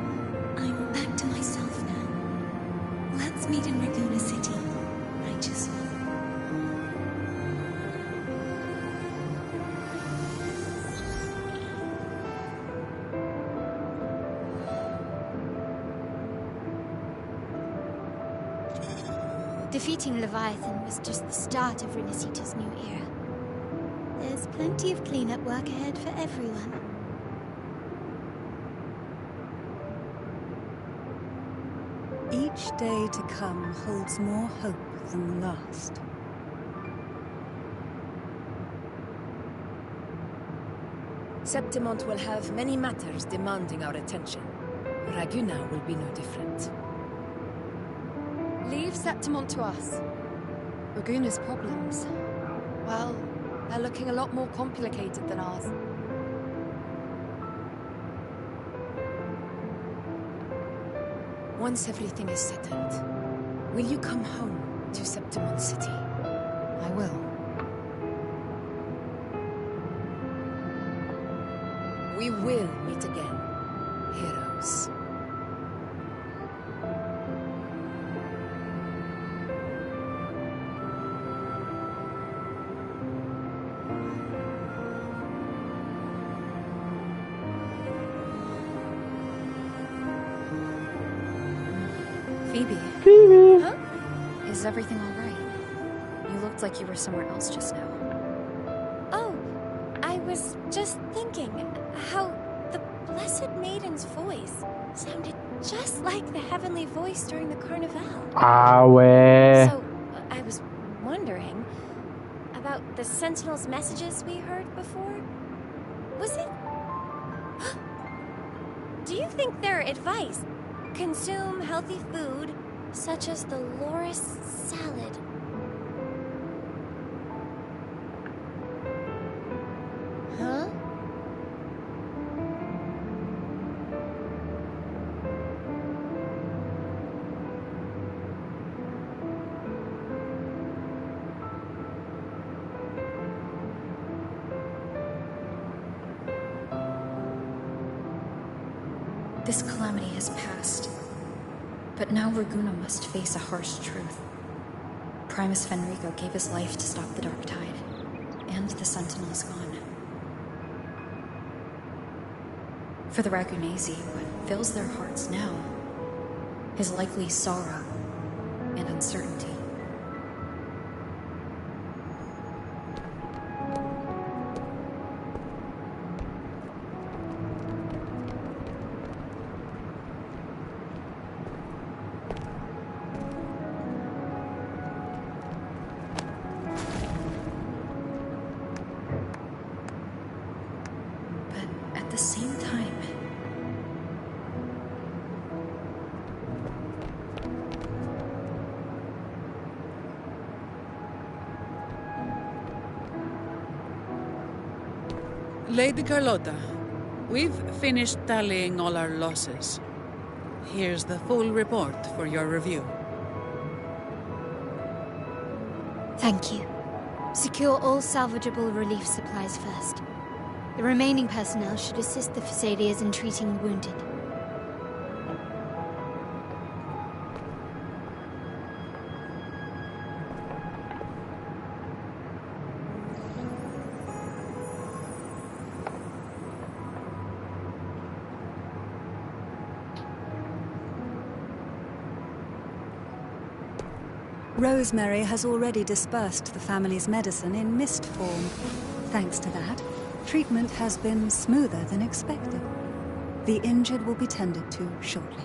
I'm back to myself now. Let's meet in Raguna City, righteous one. Defeating Leviathan was just the start of Renacita's new era. There's plenty of cleanup work ahead for everyone. Each day to come holds more hope than the last. Septimont will have many matters demanding our attention. Raguna will be no different. Leave Septimont to us. Raguna's problems, well, they're looking a lot more complicated than ours. Once everything is settled, will you come home to Septimont City? I will. We will meet again, heroes. Phoebe? Huh? Is everything all right? You looked like you were somewhere else just now. Oh, I was just thinking how the Blessed Maiden's voice sounded just like the heavenly voice during the Carnival. Ouais. So, I was wondering about the Sentinel's messages we heard before. Was it... Do you think their advice? Consume healthy food, such as the Loris salad. Huh? This calamity has passed. But now Raguna must face a harsh truth. Primus Fenrico gave his life to stop the Dark Tide, and the Sentinel is gone. For the Ragunesi, what fills their hearts now is likely sorrow and uncertainty. But at the same time, Lady Carlotta, we've finished tallying all our losses. Here's the full report for your review. Thank you. Secure all salvageable relief supplies first. The remaining personnel should assist the Phasaelians in treating the wounded. Rosemary has already dispersed the family's medicine in mist form. Thanks to that, treatment has been smoother than expected. The injured will be tended to shortly.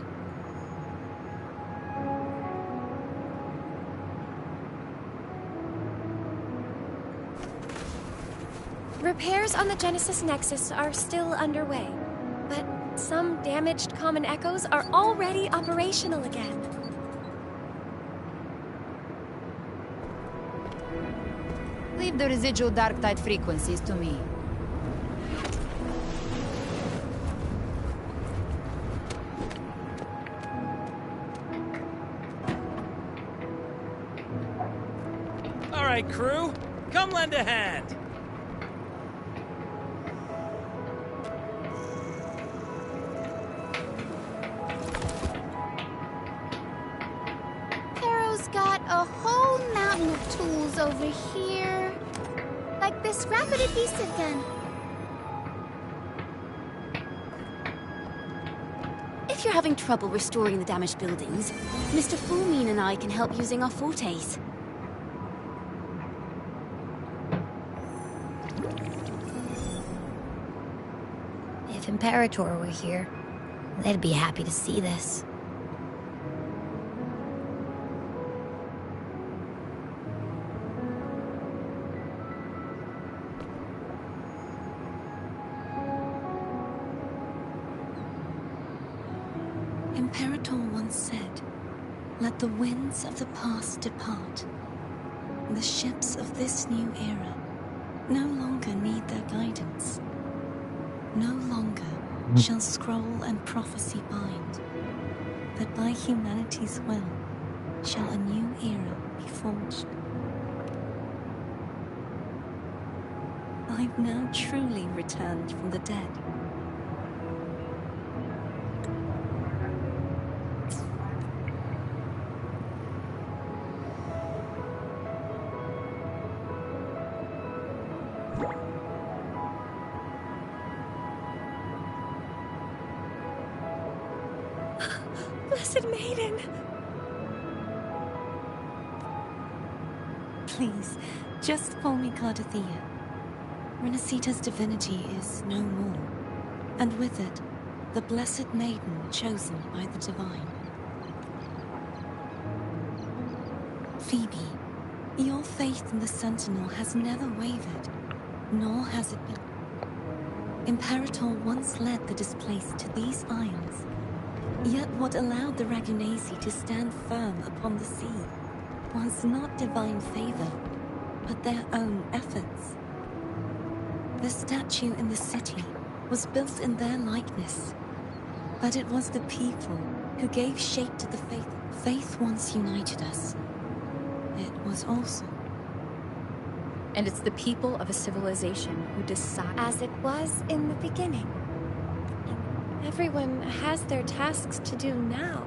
Repairs on the Genesis Nexus are still underway, but some damaged common echoes are already operational again. Leave the residual dark tide frequencies to me. All right, crew, come lend a hand. Pharaoh's got a whole mountain of tools over here. Like this rapid adhesive gun. If you're having trouble restoring the damaged buildings, Mr. Fulmine and I can help using our fortes. If Imperator were here, they'd be happy to see this. Imperator once said, "Let the winds of the past depart. The ships of this new era no longer need their guidance. No longer shall scroll and prophecy bind, but by humanity's will shall a new era be forged." I've now truly returned from the dead. Blessed Maiden! Please, just call me Cardathea. Renacita's divinity is no more, and with it, the Blessed Maiden chosen by the Divine. Phoebe, your faith in the Sentinel has never wavered, nor has it been. Imperator once led the displaced to these isles, yet what allowed the Ragunesi to stand firm upon the sea was not divine favor, but their own efforts. The statue in the city was built in their likeness, but it was the people who gave shape to the faith. Faith once united us. It was also... And it's the people of a civilization who decide. As it was in the beginning. Everyone has their tasks to do now.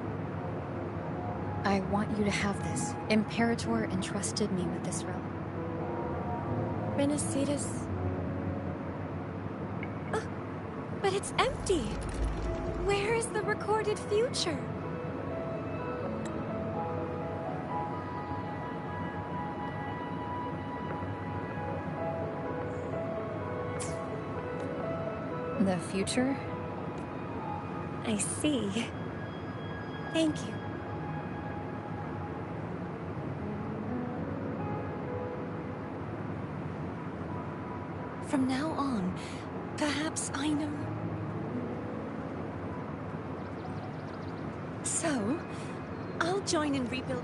I want you to have this. Imperator entrusted me with this realm. Renacita's... Oh, but it's empty. Where is the recorded future? The future? I see. Thank you. From now on, perhaps I know... So, I'll join in rebuilding.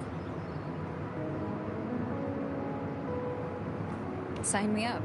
Sign me up.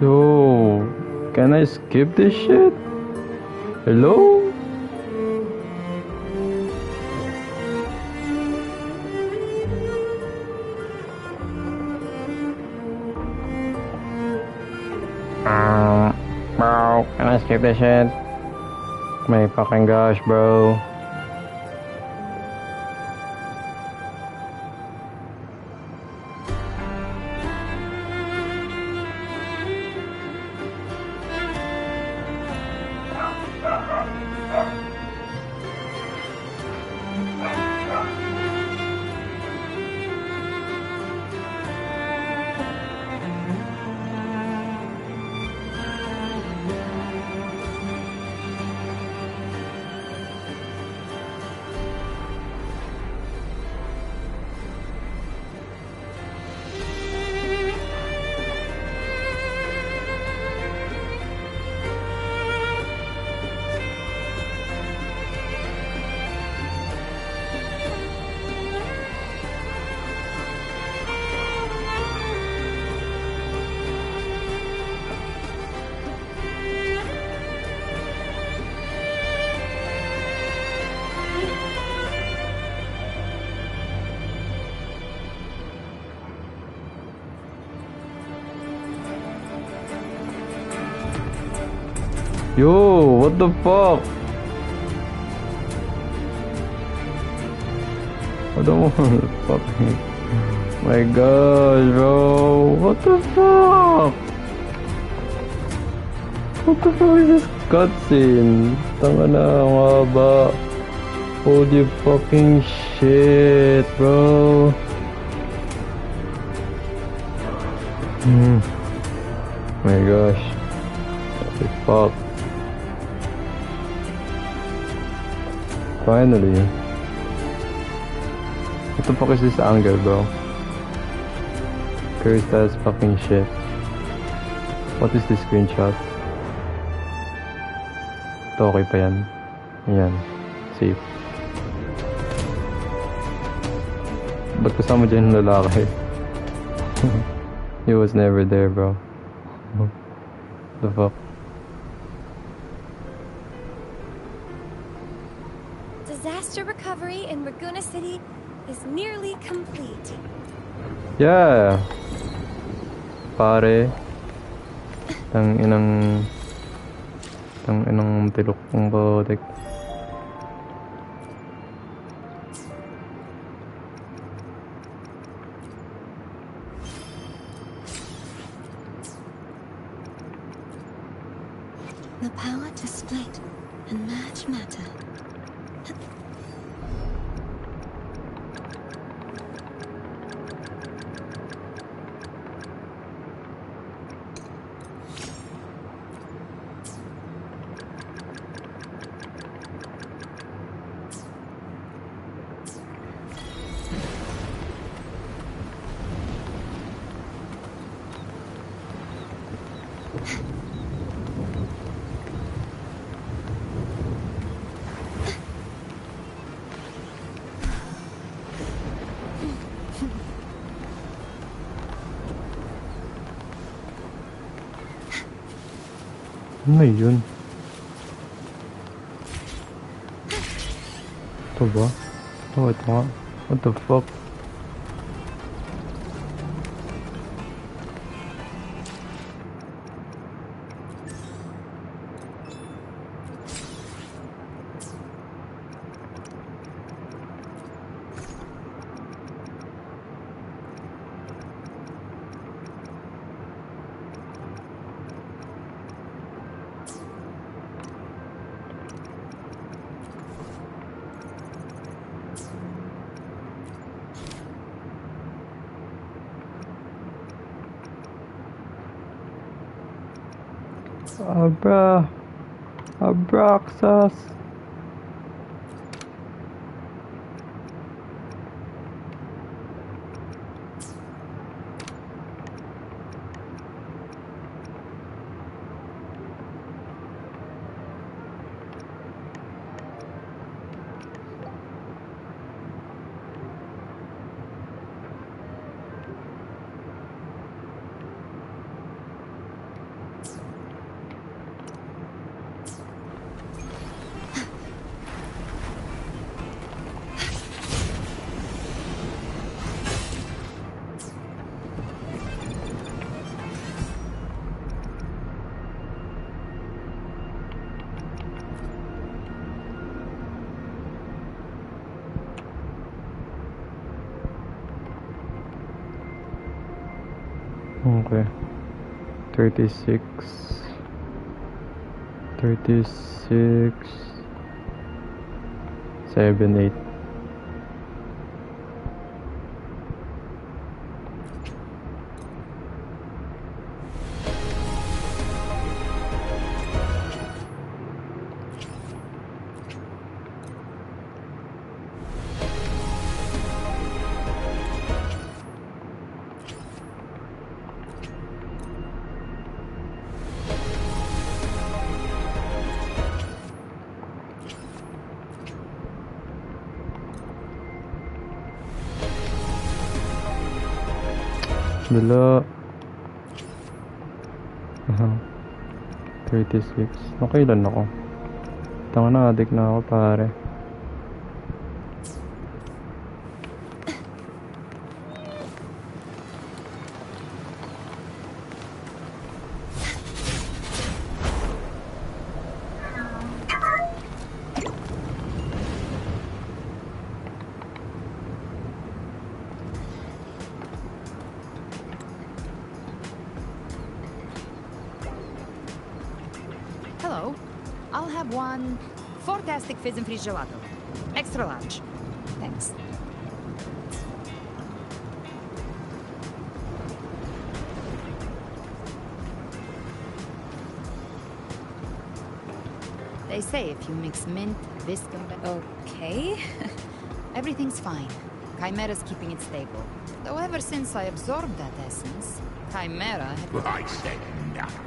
Yo, can I skip this shit? Hello? Bro, can I skip this shit? My fucking gosh, bro. Yo, what the fuck? I don't want to fucking... My gosh, bro. What the fuck? What the fuck is this cutscene? Tanga na, ang haba. Holy fucking shit, bro. My gosh. What the fuck? Finally. What the fuck is this angle, bro? Cursed as fucking shit. What is this screenshot? Ito, okay pa yan. Ayan. Safe. Ba't kasama dyan yung lalaki? He was never there, bro. The fuck? Disaster recovery in Raguna City is nearly complete. Yeah. Pare. Tang inang tilok ng botek. The power to split and merge matter. Ano yun? Ito ba? Oh, ito nga. What the fuck? Abraxas. Okay. 36 7 8 Dala. 36. Nakailan ako? Tanga na, adik na ako pare. Hello. I'll have one fantastic fizz and freeze gelato. Extra large. Thanks. They say if you mix mint, whisk, and... Okay. Everything's fine. Chimera's keeping it stable. Though ever since I absorbed that essence, Chimera... I said nothing.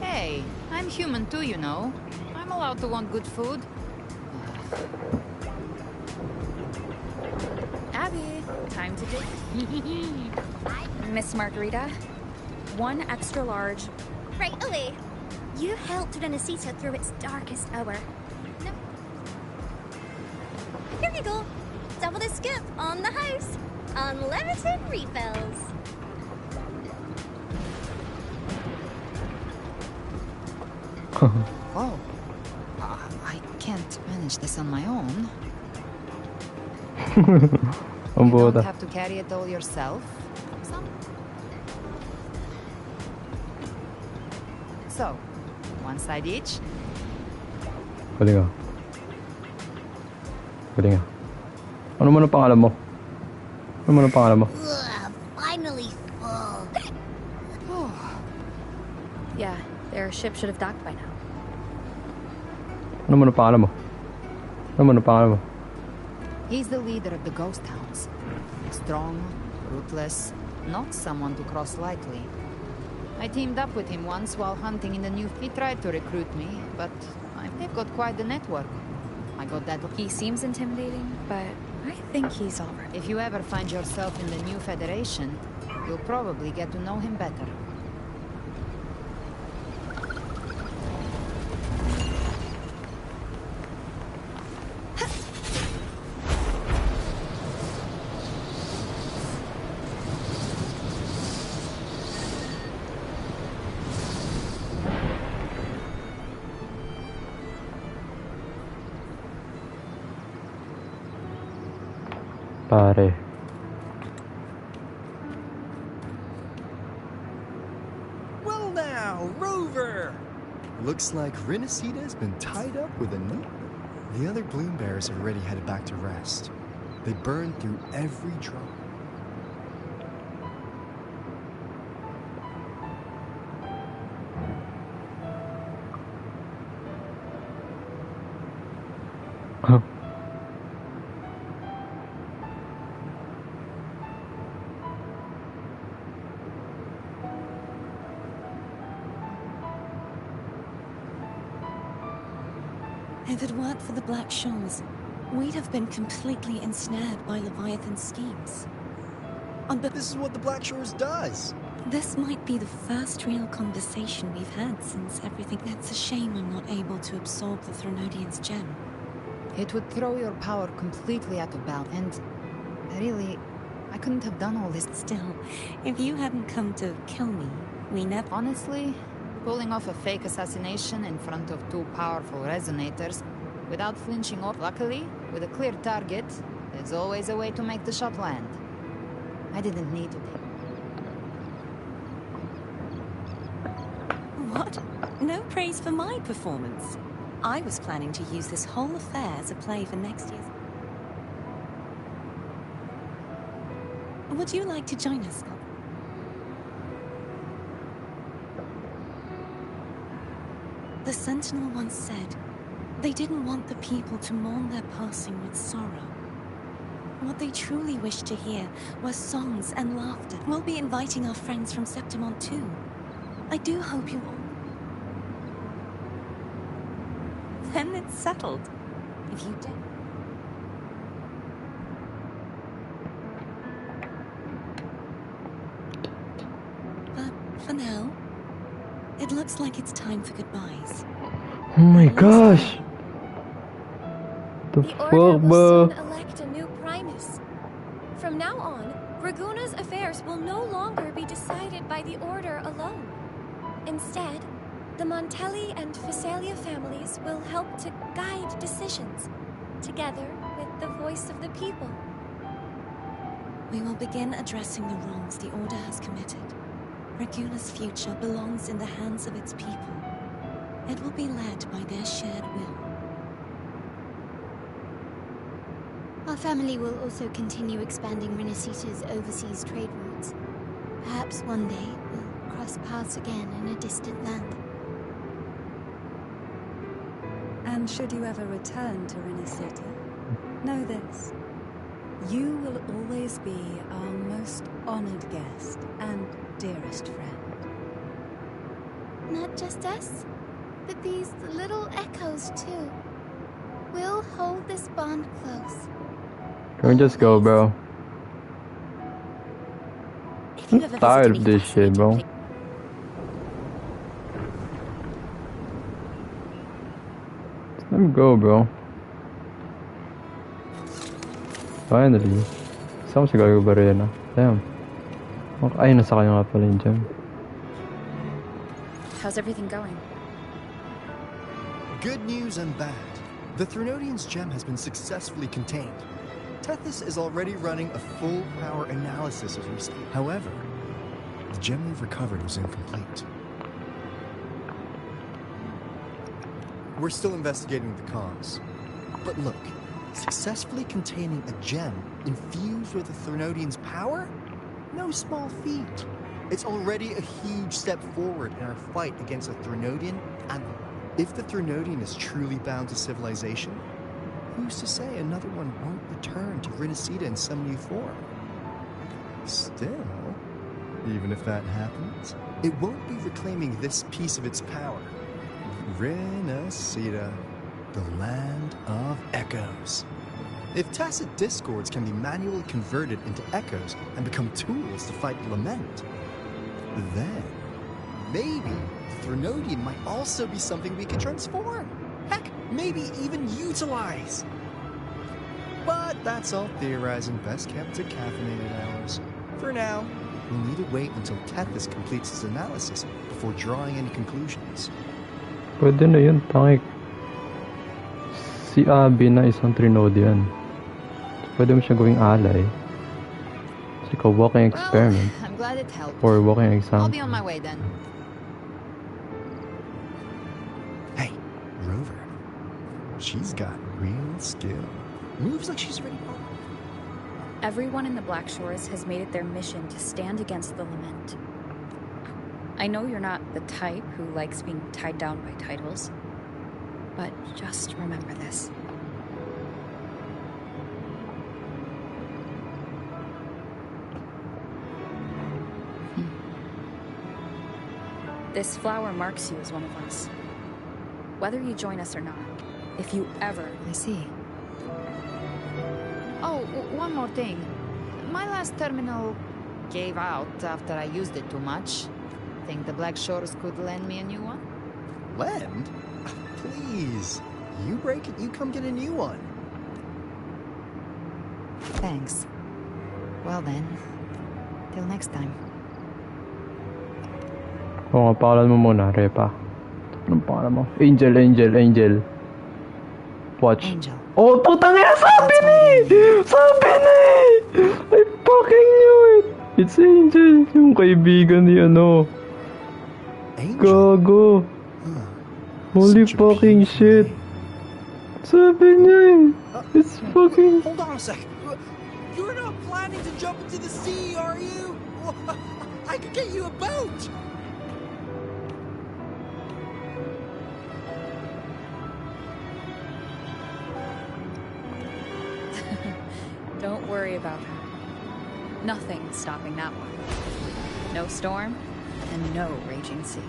Hey, I'm human too, you know. I'm allowed to want good food. Abby, time to dig. Miss Margarita, one extra large. Right away. You helped Renesita through its darkest hour. No. Here you go. Double the scoop on the house. Unlimited refills. Oh. I can't manage this on my own. You don't have to carry it all yourself. So, one side each. Pwede nga. Pwede nga. Ano man ang pangalan mo? Ano man ang pangalan mo? Finally full. Yeah, their ship should have docked by now. Ano man ang pangalan mo? Ano man ang pangalan mo? He's the leader of the ghost hounds. Strong, ruthless, not someone to cross lightly. I teamed up with him once while hunting in the new... He tried to recruit me, but they've got quite the network. I got that... He seems intimidating, but I think he's alright. If you ever find yourself in the new Federation, you'll probably get to know him better. Pare. Well now, Rover! Looks like Renacita has been tied up with a new... The other bloom bearers have already headed back to rest. They burned through every drop. If it weren't for the Black Shores, we'd have been completely ensnared by Leviathan's schemes. But this is what the Black Shores does! This might be the first real conversation we've had since everything. It's a shame I'm not able to absorb the Threnodian's gem. It would throw your power completely out of balance, and really, I couldn't have done all this. Still, if you hadn't come to kill me, we never... Honestly, pulling off a fake assassination in front of two powerful resonators without flinching or luckily, with a clear target, there's always a way to make the shot land. I didn't need to be. What? No praise for my performance. I was planning to use this whole affair as a play for next year's... Would you like to join us, Scott? The Sentinel once said they didn't want the people to mourn their passing with sorrow. What they truly wished to hear were songs and laughter. We'll be inviting our friends from Septimont too. I do hope you all... Then it's settled. If you did. But for now, it looks like it's time for goodbyes. Oh my gosh! The Order will bro? soon elect a new Primus. From now on, Raguna's affairs will no longer be decided by the Order alone. Instead, the Montelli and Phasalia families will help to guide decisions, together with the voice of the people. We will begin addressing the wrongs the Order has committed. Raguna's future belongs in the hands of its people. It will be led by their shared will. Our family will also continue expanding Renacita's overseas trade routes. Perhaps one day we'll cross paths again in a distant land. And should you ever return to Renacita, know this. You will always be our most honored guest and dearest friend. Not just us, but these little echoes too. We'll hold this bond close. Can we just go, bro? I'm tired of this shit, bro. Let me go, bro. Finally. Saan ko siya gagawa rin na? Damn. Ay, nasa kanya nga pala yung gem. How's everything going? Good news and bad. The Threnodian's gem has been successfully contained. Tethys is already running a full power analysis as we speak. However, the gem we've recovered was incomplete. We're still investigating the cause. But look, successfully containing a gem infused with the Threnodian's power? No small feat. It's already a huge step forward in our fight against the Threnodian and... If the Threnodian is truly bound to civilization, who's to say another one won't return to Renacita in some new form? Still, even if that happens, it won't be reclaiming this piece of its power. Renacita, the land of echoes. If tacit discords can be manually converted into echoes and become tools to fight lament, then maybe the Threnodian might also be something we could transform. Heck, maybe even utilize. But that's all theorizing, best kept to caffeinated hours. For now, we'll need to wait until Tethys completes his analysis before drawing any conclusions. Pwede na yun, tangik. Si Abby na isang Threnodian. Pwede mo siya gawing alay. It's like a walking experiment. I'm glad it helped. Or walking exam. I'll be on my way then. Hey, Rover. She's got real skill. Moves like she's ready for. Everyone in the Black Shores has made it their mission to stand against the lament. I know you're not the type who likes being tied down by titles, but just remember this. This flower marks you as one of us. Whether you join us or not, if you ever... I see. Oh, one more thing. My last terminal gave out after I used it too much. Think the Black Shores could lend me a new one? Lend? Please. You break it, you come get a new one. Thanks. Well then, till next time. Oo nga, pangalan mo muna, Repa. Anong pangalan mo? Angel. Watch. Angel. Oh, putang ina! Sabi na eh! I fucking knew it! It's Angel, yung kaibigan ni ano. Angel? Gago. Holy fucking shit. Sabi niya eh. It's fucking... Hold on a sec. You're not planning to jump into the sea, are you? I could get you a boat! Don't worry about her. Nothing's stopping that one. No storm, and no raging sea.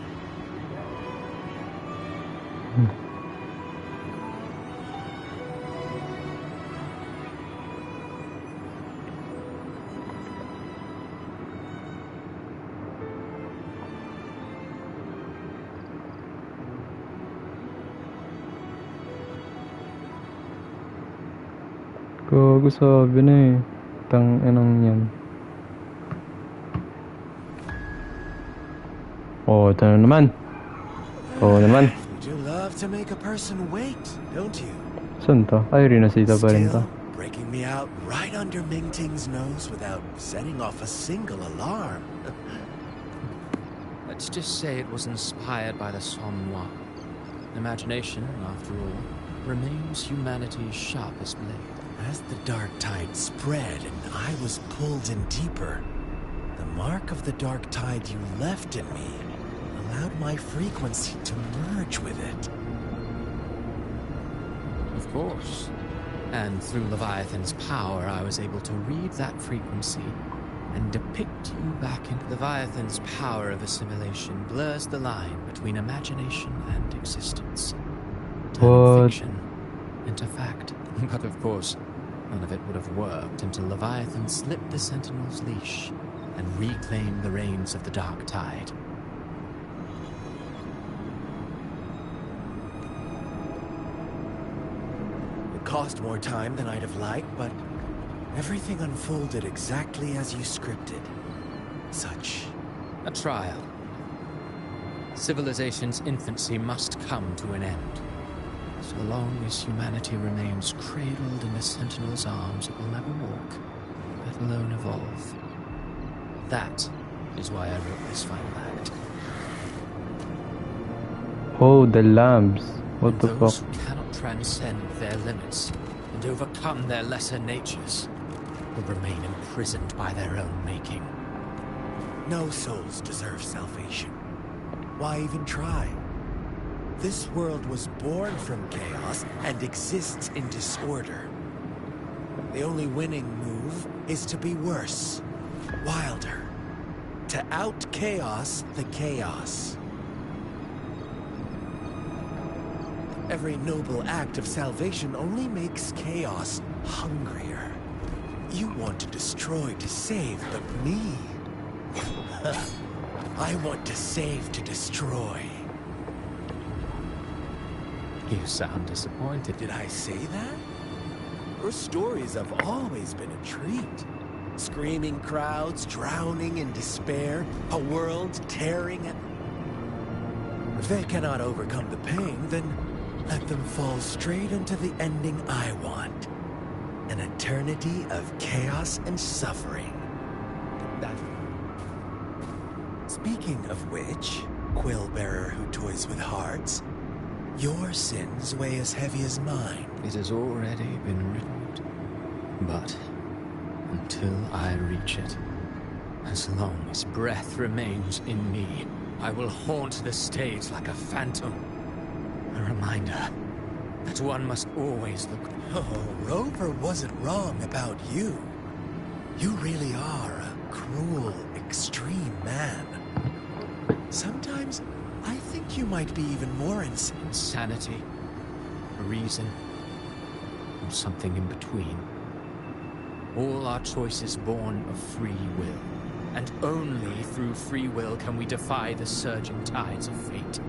Gago, sabi na eh. Tang inang yan. Oh, ito na naman. Oh, naman. You do love to make a person wait, don't you? Saan to? Ay, Rinasita pa rin to. Breaking me out right under Mingting's nose without setting off a single alarm. Let's just say it was inspired by the Somnoir. Imagination, after all, remains humanity's sharpest blade. As the dark tide spread and I was pulled in deeper, the mark of the dark tide you left in me allowed my frequency to merge with it. Of course. And through Leviathan's power, I was able to read that frequency and depict you back into Leviathan's power of assimilation blurs the line between imagination and existence. Turning fiction into fact. But of course, none of it would have worked until Leviathan slipped the Sentinel's leash and reclaimed the reins of the Dark Tide. It cost more time than I'd have liked, but everything unfolded exactly as you scripted. Such a trial. Civilization's infancy must come to an end. So long as humanity remains cradled in the Sentinel's arms, it will never walk, let alone evolve. That is why I wrote this final act. Oh, the lambs. What the Those fuck? who cannot transcend their limits and overcome their lesser natures will remain imprisoned by their own making. No souls deserve salvation. Why even try? This world was born from chaos and exists in disorder. The only winning move is to be worse, wilder, to out-chaos the chaos. Every noble act of salvation only makes chaos hungrier. You want to destroy to save, but me? I want to save to destroy. You sound disappointed. Did I say that? Your stories have always been a treat. Screaming crowds, drowning in despair, a world tearing at... If they cannot overcome the pain, then let them fall straight into the ending I want. An eternity of chaos and suffering. Speaking of which, quill-bearer who toys with hearts, your sins weigh as heavy as mine. It has already been written. But until I reach it, as long as breath remains in me, I will haunt the stage like a phantom. A reminder that one must always look... Oh, Rover wasn't wrong about you. You really are a cruel, extreme man. Sometimes I think you might be even more insanity, reason, or something in between. All our choices born of free will, and only through free will can we defy the surging tides of fate.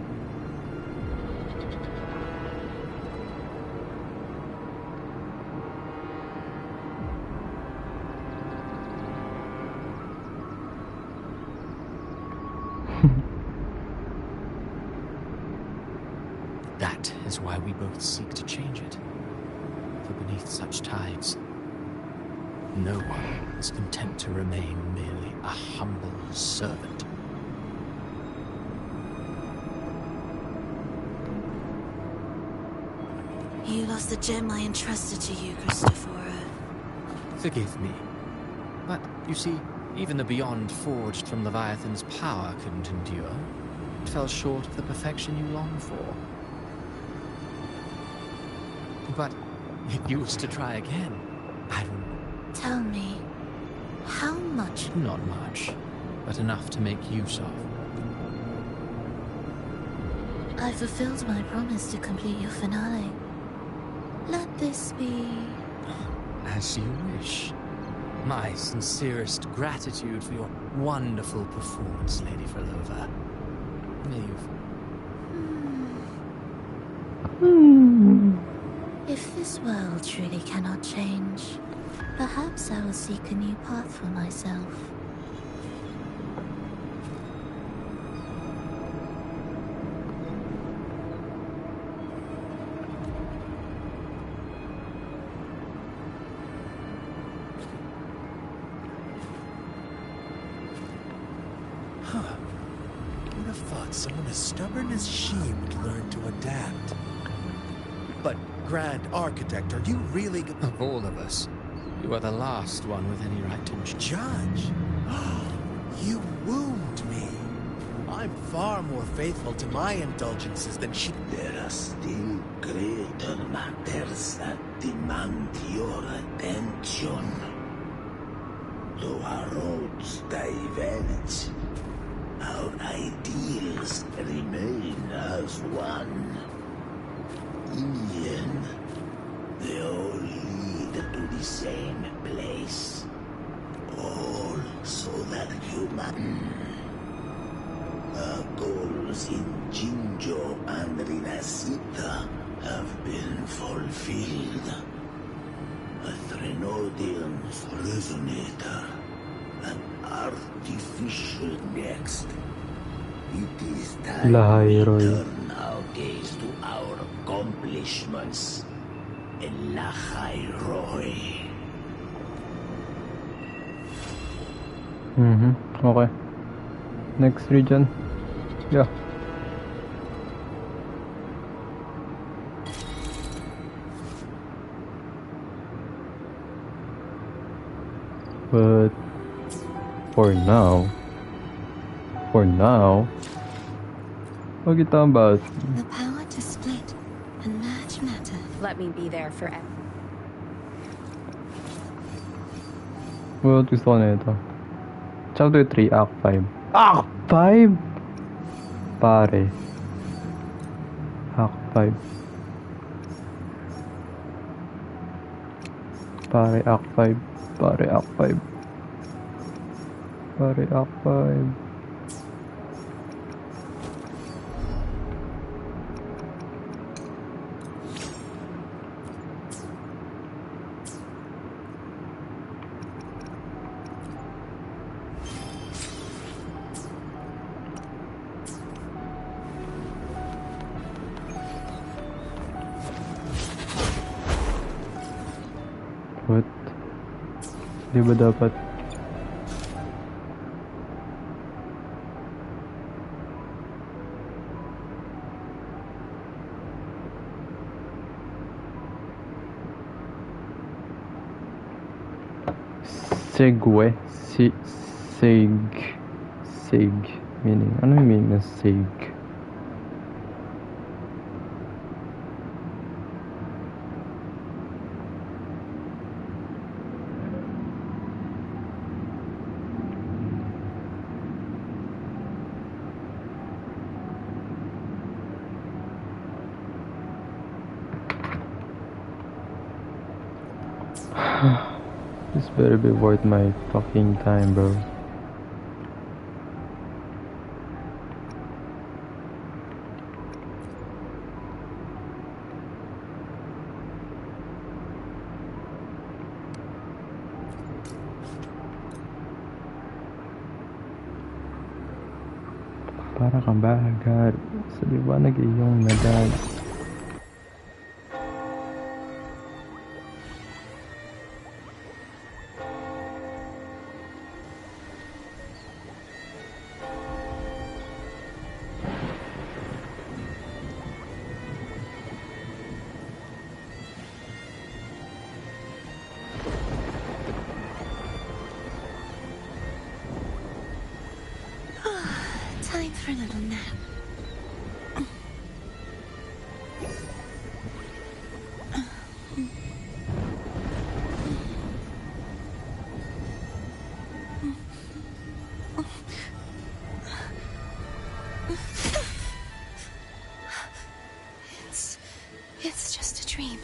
That is why we both seek to change it. For beneath such tides, no one is content to remain merely a humble servant. You lost the gem I entrusted to you, Christopher. Forgive me. But, you see, even the beyond forged from Leviathan's power couldn't endure. It fell short of the perfection you long for. But if you was to try again, I don't... Tell me, how much? Not much, but enough to make use of. I fulfilled my promise to complete your finale. Let this be... As you wish. My sincerest gratitude for your wonderful performance, Lady Frolova. May you... If this world truly cannot change, perhaps I will seek a new path for myself. Huh. Who'd have thought someone as stubborn as she would learn to adapt? But, Grand Architect, are you really... Of all of us, you are the last one with any right to judge. You wound me. I'm far more faithful to my indulgences than she... There are still greater matters that demand your attention. Though our roads diverge, our ideals remain as one. In the end, they all lead to the same place. All so that human... Our goals in Jinjo and Rinasita have been fulfilled. A Threnodian's resonator, an artificial next. It is time we turn our gaze to our accomplishments. Elahai Okay. Next region. Yeah. But for now, what you talking about? The power to split and merge matter. Let me be there forever. What gusto ko na ito? Chapter 3, Act 5. Act 5? Pare. Act 5. Pare Act 5. Pare Act 5. Pare Act 5. What? Di ba dapat? Segwe? Seg. Meaning? Ano yung meaning ng seg? This better be worth my fucking time, bro. Para kang bahagat sa liwanag iyong nadag. Time for a little nap. It's just a dream.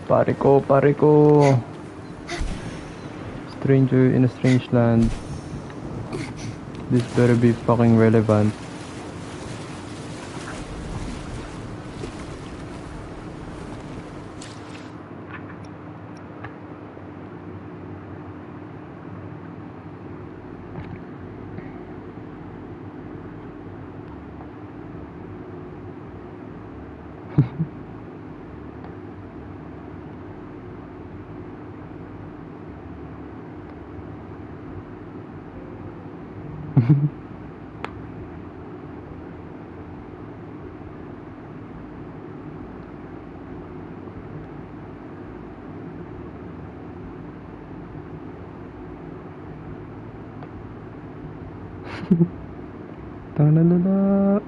Pare ko. Stranger in a strange land. This better be fucking relevant. Ta-da-da-da.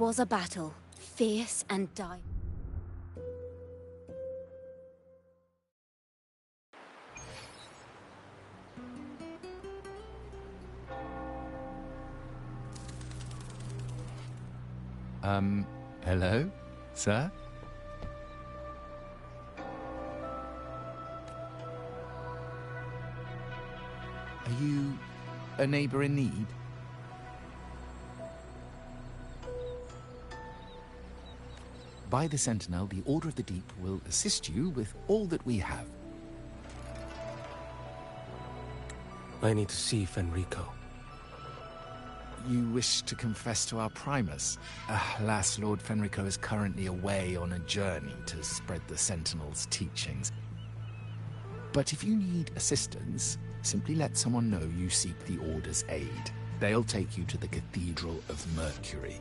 was a battle, fierce and dire. Hello, sir? Are you a neighbor in need? By the Sentinel, the Order of the Deep will assist you with all that we have. I need to see Fenrico. You wish to confess to our Primus? Alas, Lord Fenrico is currently away on a journey to spread the Sentinel's teachings. But if you need assistance, simply let someone know you seek the Order's aid. They'll take you to the Cathedral of Mercury.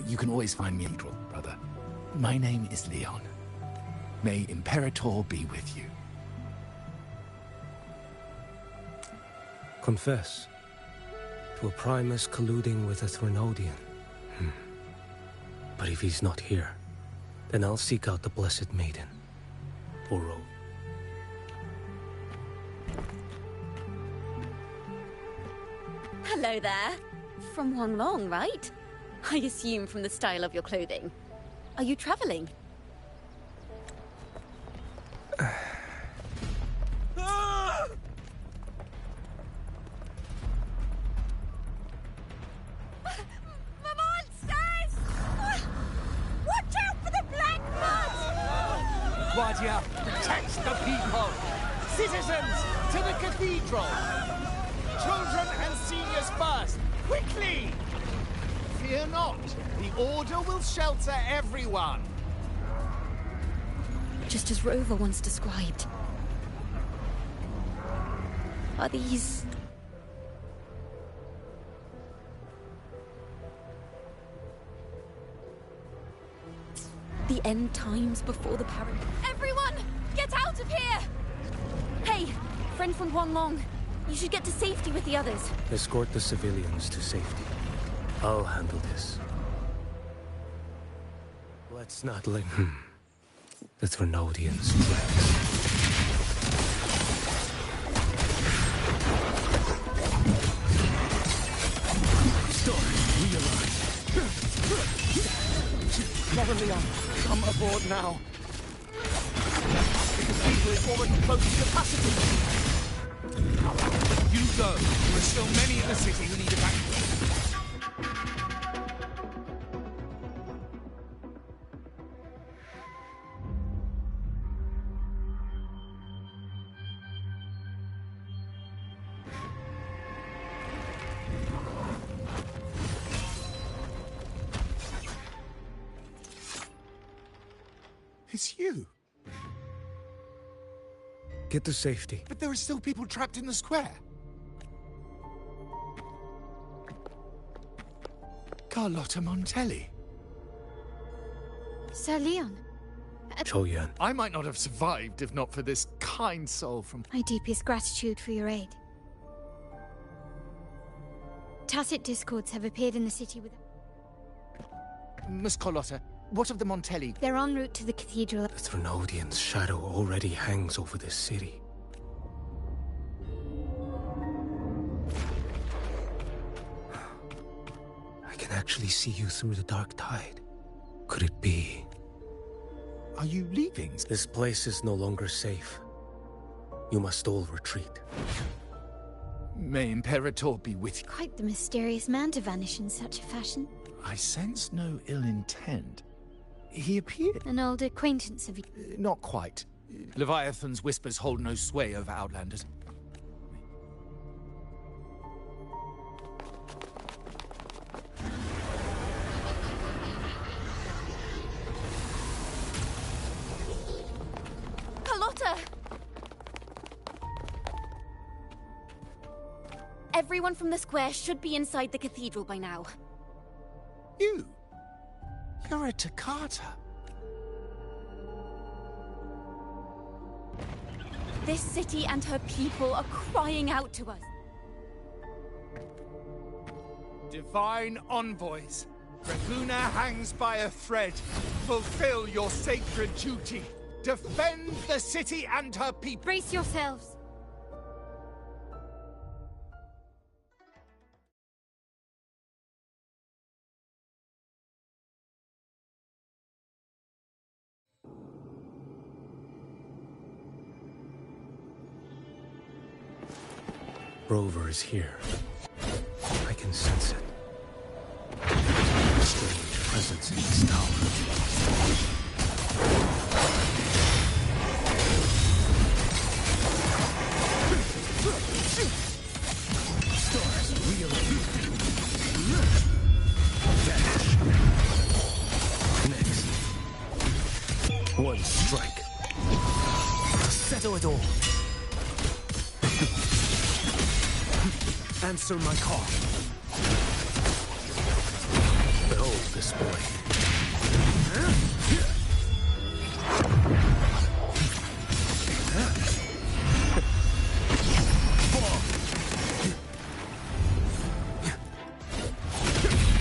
You can always find me, brother. My name is Leon. May Imperator be with you. Confess to a Primus colluding with a Threnodian. But if he's not here, then I'll seek out the Blessed Maiden. Oro. Hello there. From Huanglong, right? I assume from the style of your clothing. Are you traveling? Guardia, protect the people! Citizens, to the cathedral! Children and seniors first! Quickly! Fear not, the Order will shelter everyone! Just as Rover once described. Are these... the end times before the parent? Everyone, get out of here! Hey, friend from Huanglong. You should get to safety with the others. Escort the civilians to safety. I'll handle this. Let's not let the Threnodians flex. Brother Leon, come aboard now. The cathedral is already close to capacity. You go. There are still many in the city who need evacuation. It's you. Get to safety. But there are still people trapped in the square. Carlotta Montelli. Sir Leon. Choyan. I might not have survived if not for this kind soul from... My deepest gratitude for your aid. Tacit discords have appeared in the city with... Miss Carlotta, what of the Montelli? They're en route to the cathedral. The Threnodian's shadow already hangs over this city. I can actually see you through the dark tide. Could it be? Are you leaving? This place is no longer safe. You must all retreat. May Imperator be with you. Quite the mysterious man to vanish in such a fashion. I sense no ill intent. He appeared... An old acquaintance of you. Not quite. Leviathan's whispers hold no sway over Outlanders. Carlotta! Everyone from the square should be inside the cathedral by now. You? You're a Toccata. This city and her people are crying out to us. Divine envoys, Raguna hangs by a thread. Fulfill your sacred duty. Defend the city and her people. Brace yourselves. Rover is here. I can sense it. There's a strange presence in this tower. Stars realigned. Vanish. Next. One strike. Settle it all. Answer my call. Behold this boy.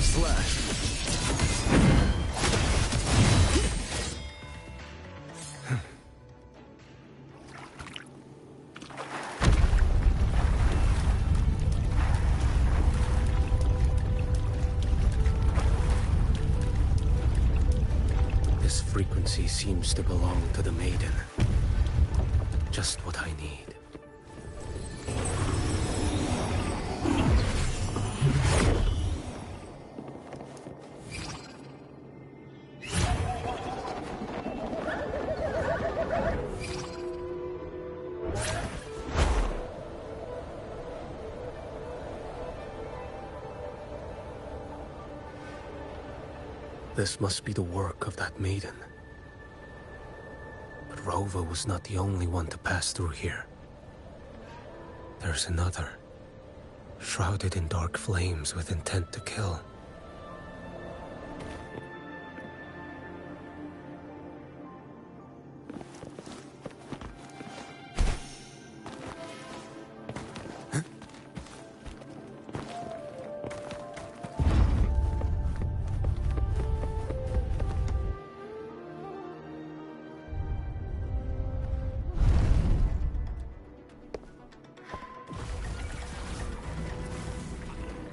Slash. Frequency seems to belong to the maiden. Just what I need. This must be the work of that maiden. But Rova was not the only one to pass through here. There's another, shrouded in dark flames with intent to kill.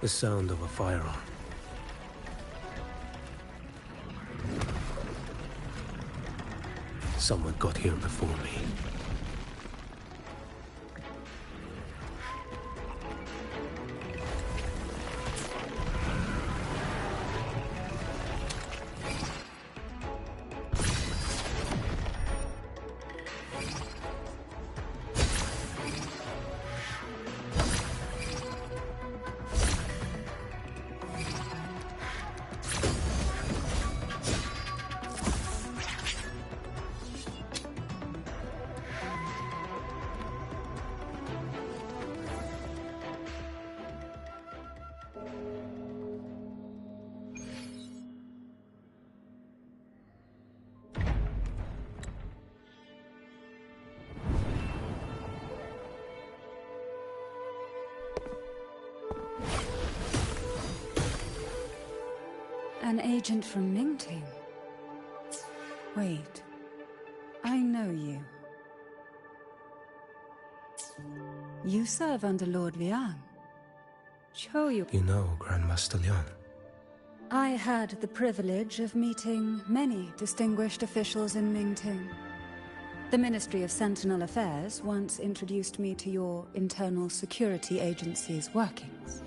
The sound of a firearm. Someone got here before me. An agent from Mingting? Wait. I know you. You serve under Lord Liang. You know Grandmaster Liang. I had the privilege of meeting many distinguished officials in Mingting. The Ministry of Sentinel Affairs once introduced me to your internal security agency's workings.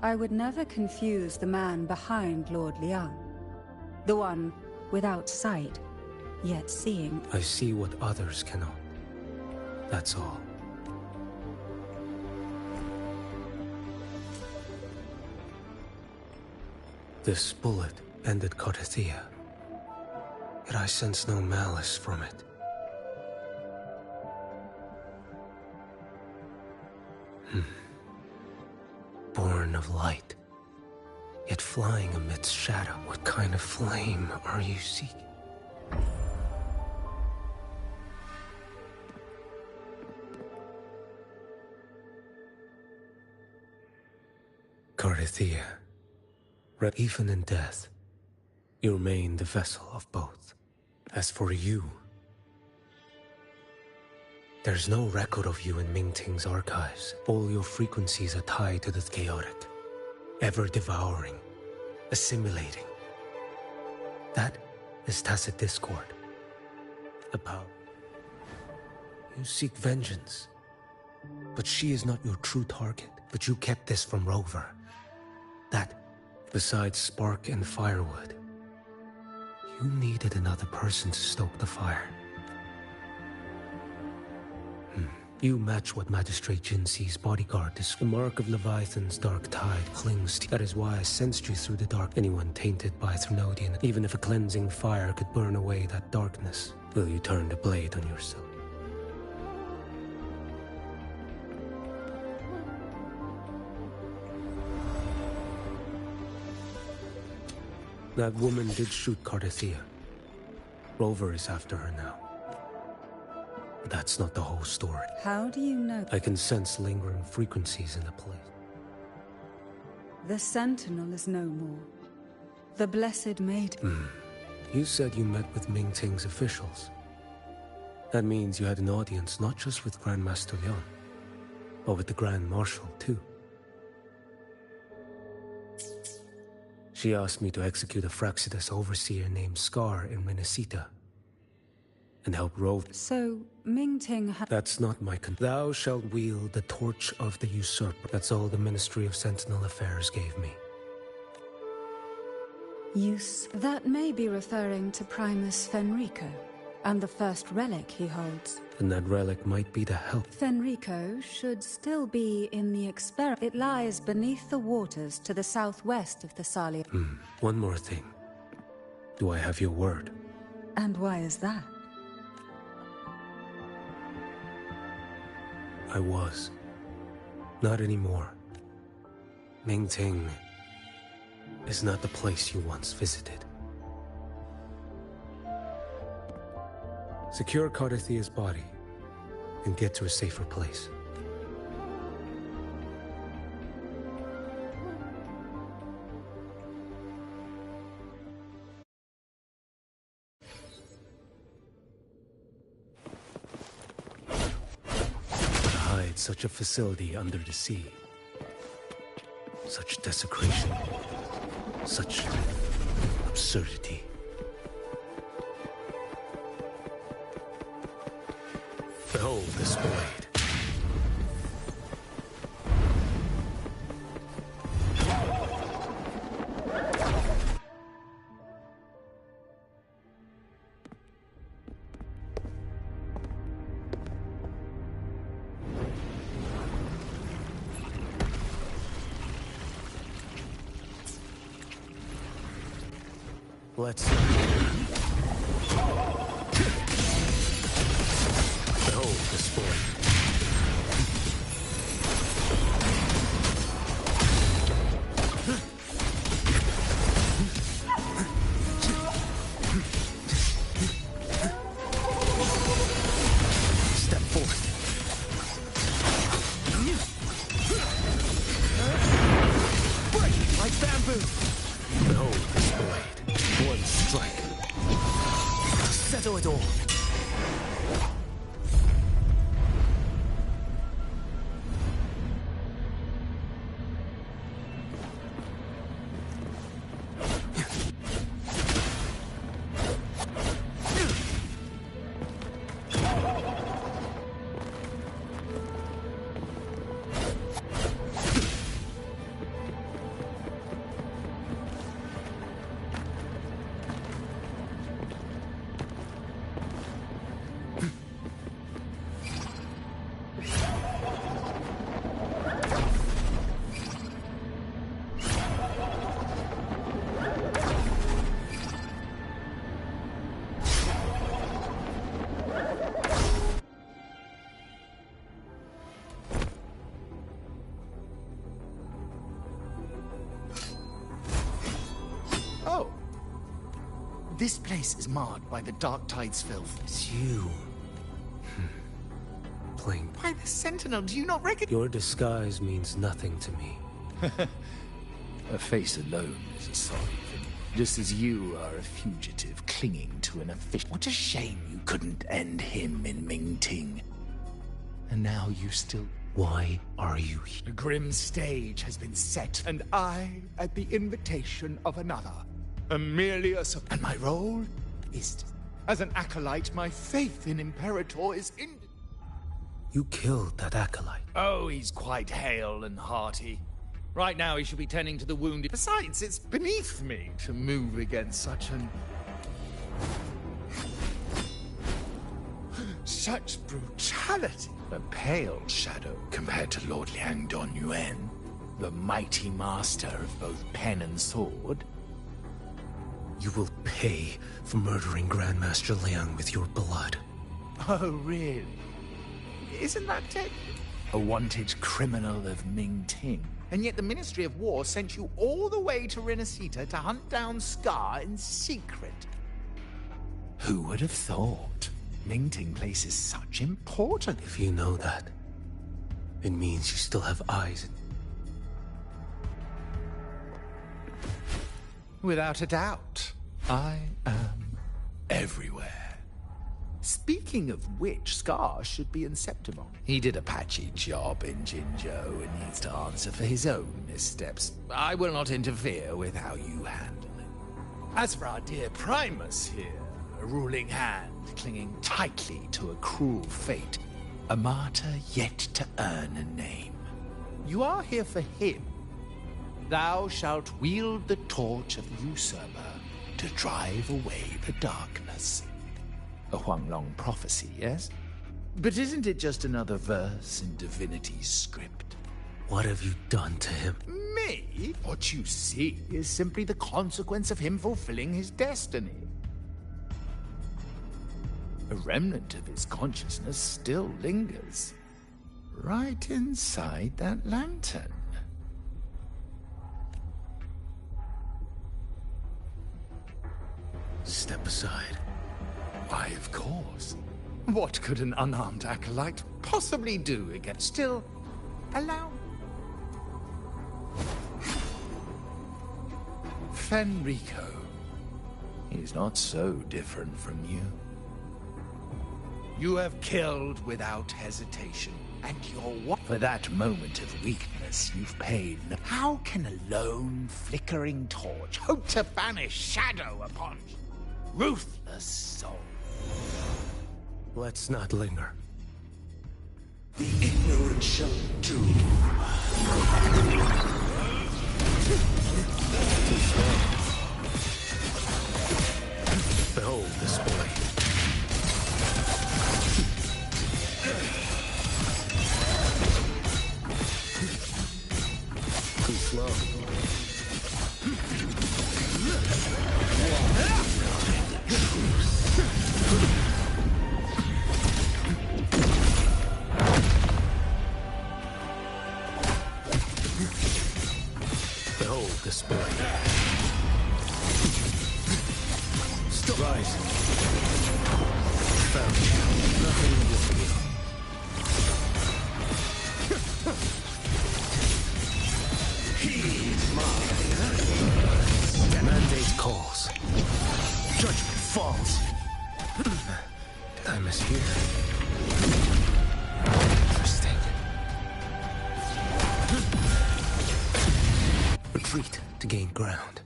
I would never confuse the man behind Lord Liang. The one without sight, yet seeing. I see what others cannot. That's all. This bullet ended Carthia, yet I sense no malice from it. Born of light, yet flying amidst shadow. What kind of flame are you seeking? Carithia, even in death, you remain the vessel of both. As for you, there's no record of you in Mingting's archives. All your frequencies are tied to the chaotic, ever-devouring, assimilating. That is tacit discord. About you seek vengeance, but she is not your true target. But you kept this from Rover. That, besides spark and firewood, you needed another person to stoke the fire. You match what Magistrate Jinxi's bodyguard is. The mark of Leviathan's dark tide clings to you. That is why I sensed you through the dark. Anyone tainted by Threnodian, even if a cleansing fire could burn away that darkness, will you turn the blade on yourself? That woman did shoot Carithia. Rover is after her now. But that's not the whole story. How do you know? I can sense lingering frequencies in the place. The Sentinel is no more. The Blessed Maid. You said you met with Mingting's officials. That means you had an audience not just with Grandmaster Yan, but with the Grand Marshal too. She asked me to execute a Fraxidus overseer named Scar in Renacita and help Rover. So, Mingting had... That's not my Thou shalt wield the torch of the usurper. That's all the Ministry of Sentinel Affairs gave me. Use. That may be referring to Primus Fenrico and the first relic he holds. And that relic might be the help. Fenrico should still be in the experiment. It lies beneath the waters to the southwest of Thessalia. One more thing. Do I have your word? And why is that? I was. Not anymore. Mingting is not the place you once visited. Secure Carithia's body and get to a safer place. Hide such a facility under the sea. Such desecration. Such absurdity. Behold this blade. Let's behold this blade. Step forward. Break like bamboo. Behold this blade. One strike to settle it all. Oh. This place is marred by the Dark Tide's filth. It's you. Plain. By the Sentinel, do you not recognize? Your disguise means nothing to me. A face alone is a sorry thing. Just as you are a fugitive clinging to an official. What a shame you couldn't end him in Mingting. And now you still... Why are you here? A grim stage has been set, and I, at the invitation of another, am merely a and my role is as an acolyte, my faith in Imperator is in... You killed that acolyte. Oh, he's quite hale and hearty. Right now he should be tending to the wounded. Besides, it's beneath me to move against such brutality. A pale shadow compared to Lord Liang Donyuan, the mighty master of both pen and sword. You will pay for murdering Grandmaster Liang with your blood. Oh, really? Isn't that it? A wanted criminal of Mingting. And yet the Ministry of War sent you all the way to Renacita to hunt down Scar in secret. Who would have thought? Mingting places such importance. If you know that, it means you still have eyes. Without a doubt, I am everywhere. Speaking of which, Scar should be in Septimon. He did a patchy job in Jinzhou and needs to answer for his own missteps. I will not interfere with how you handle it. As for our dear Primus here, a ruling hand clinging tightly to a cruel fate, a martyr yet to earn a name. You are here for him. Thou shalt wield the torch of the usurper to drive away the darkness. A Huanglong prophecy, yes? But isn't it just another verse in Divinity's script? What have you done to him? Me? What you see is simply the consequence of him fulfilling his destiny. A remnant of his consciousness still lingers, right inside that lantern. Step aside. Why, of course. What could an unarmed acolyte possibly do against... Still, allow... Fenrico. He's not so different from you. You have killed without hesitation, and you're... For that moment of weakness, you've paid... How can a lone, flickering torch hope to banish shadow upon ruthless soul? Let's not linger. The ignorant shall do. Behold this boy. Too slow. Behold this boy. Stop. Rise. Found you. Nothing will you. Heed my mandate calls. Judgment falls. Did I mishear? Interesting. Retreat to gain ground.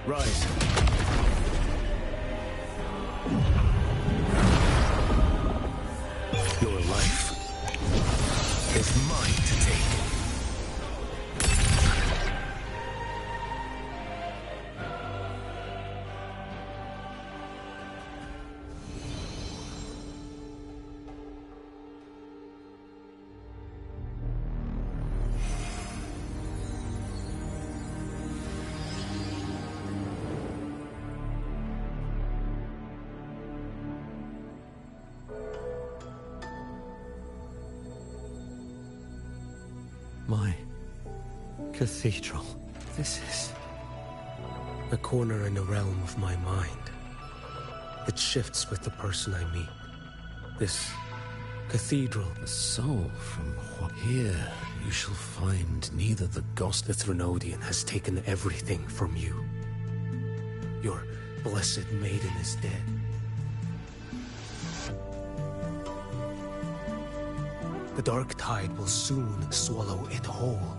Rise. Your life is mine to take. My cathedral. This is a corner in the realm of my mind. It shifts with the person I meet. This cathedral. A soul from what? Here you shall find neither the ghost. The Threnodian has taken everything from you. Your blessed maiden is dead. The dark tide will soon swallow it whole.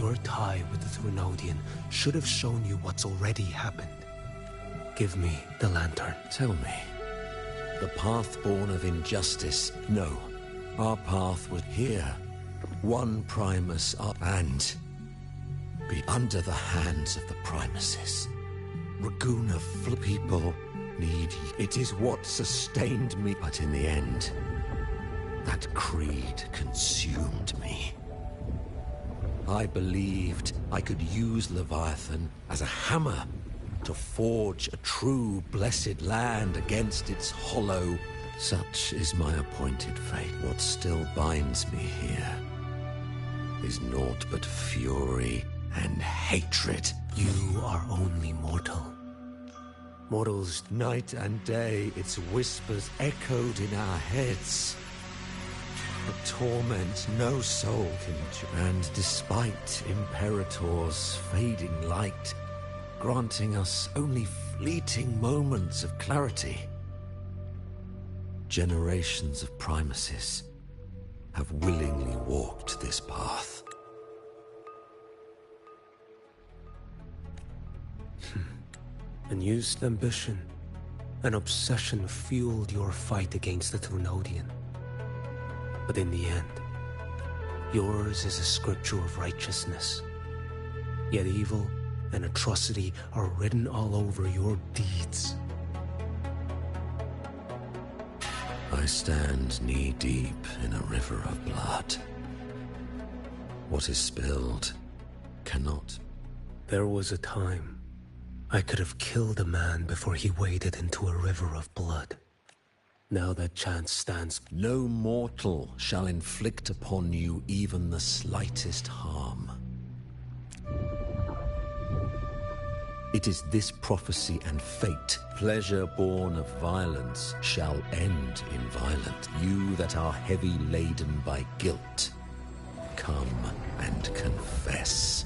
Your tie with the Threnodian should have shown you what's already happened. Give me the lantern. Tell me, the path born of injustice? No, our path was here. One Primus up and be under the hands of the Primuses. Raguna people need you. It is what sustained me, but in the end, that creed consumed me. I believed I could use Leviathan as a hammer to forge a true blessed land against its hollow. Such is my appointed fate. What still binds me here is naught but fury and hatred. You are only mortal. Mortals, night and day, its whispers echoed in our heads. A torment no soul can endure. And despite Imperator's fading light, granting us only fleeting moments of clarity, generations of Primuses have willingly walked this path. An used ambition, an obsession fueled your fight against the Threnodian. But in the end, yours is a scripture of righteousness. Yet evil and atrocity are written all over your deeds. I stand knee-deep in a river of blood. What is spilled cannot. There was a time I could have killed a man before he waded into a river of blood. Now that chance stands. No mortal shall inflict upon you even the slightest harm. It is this prophecy and fate. Pleasure born of violence shall end in violence. You that are heavy laden by guilt, come and confess.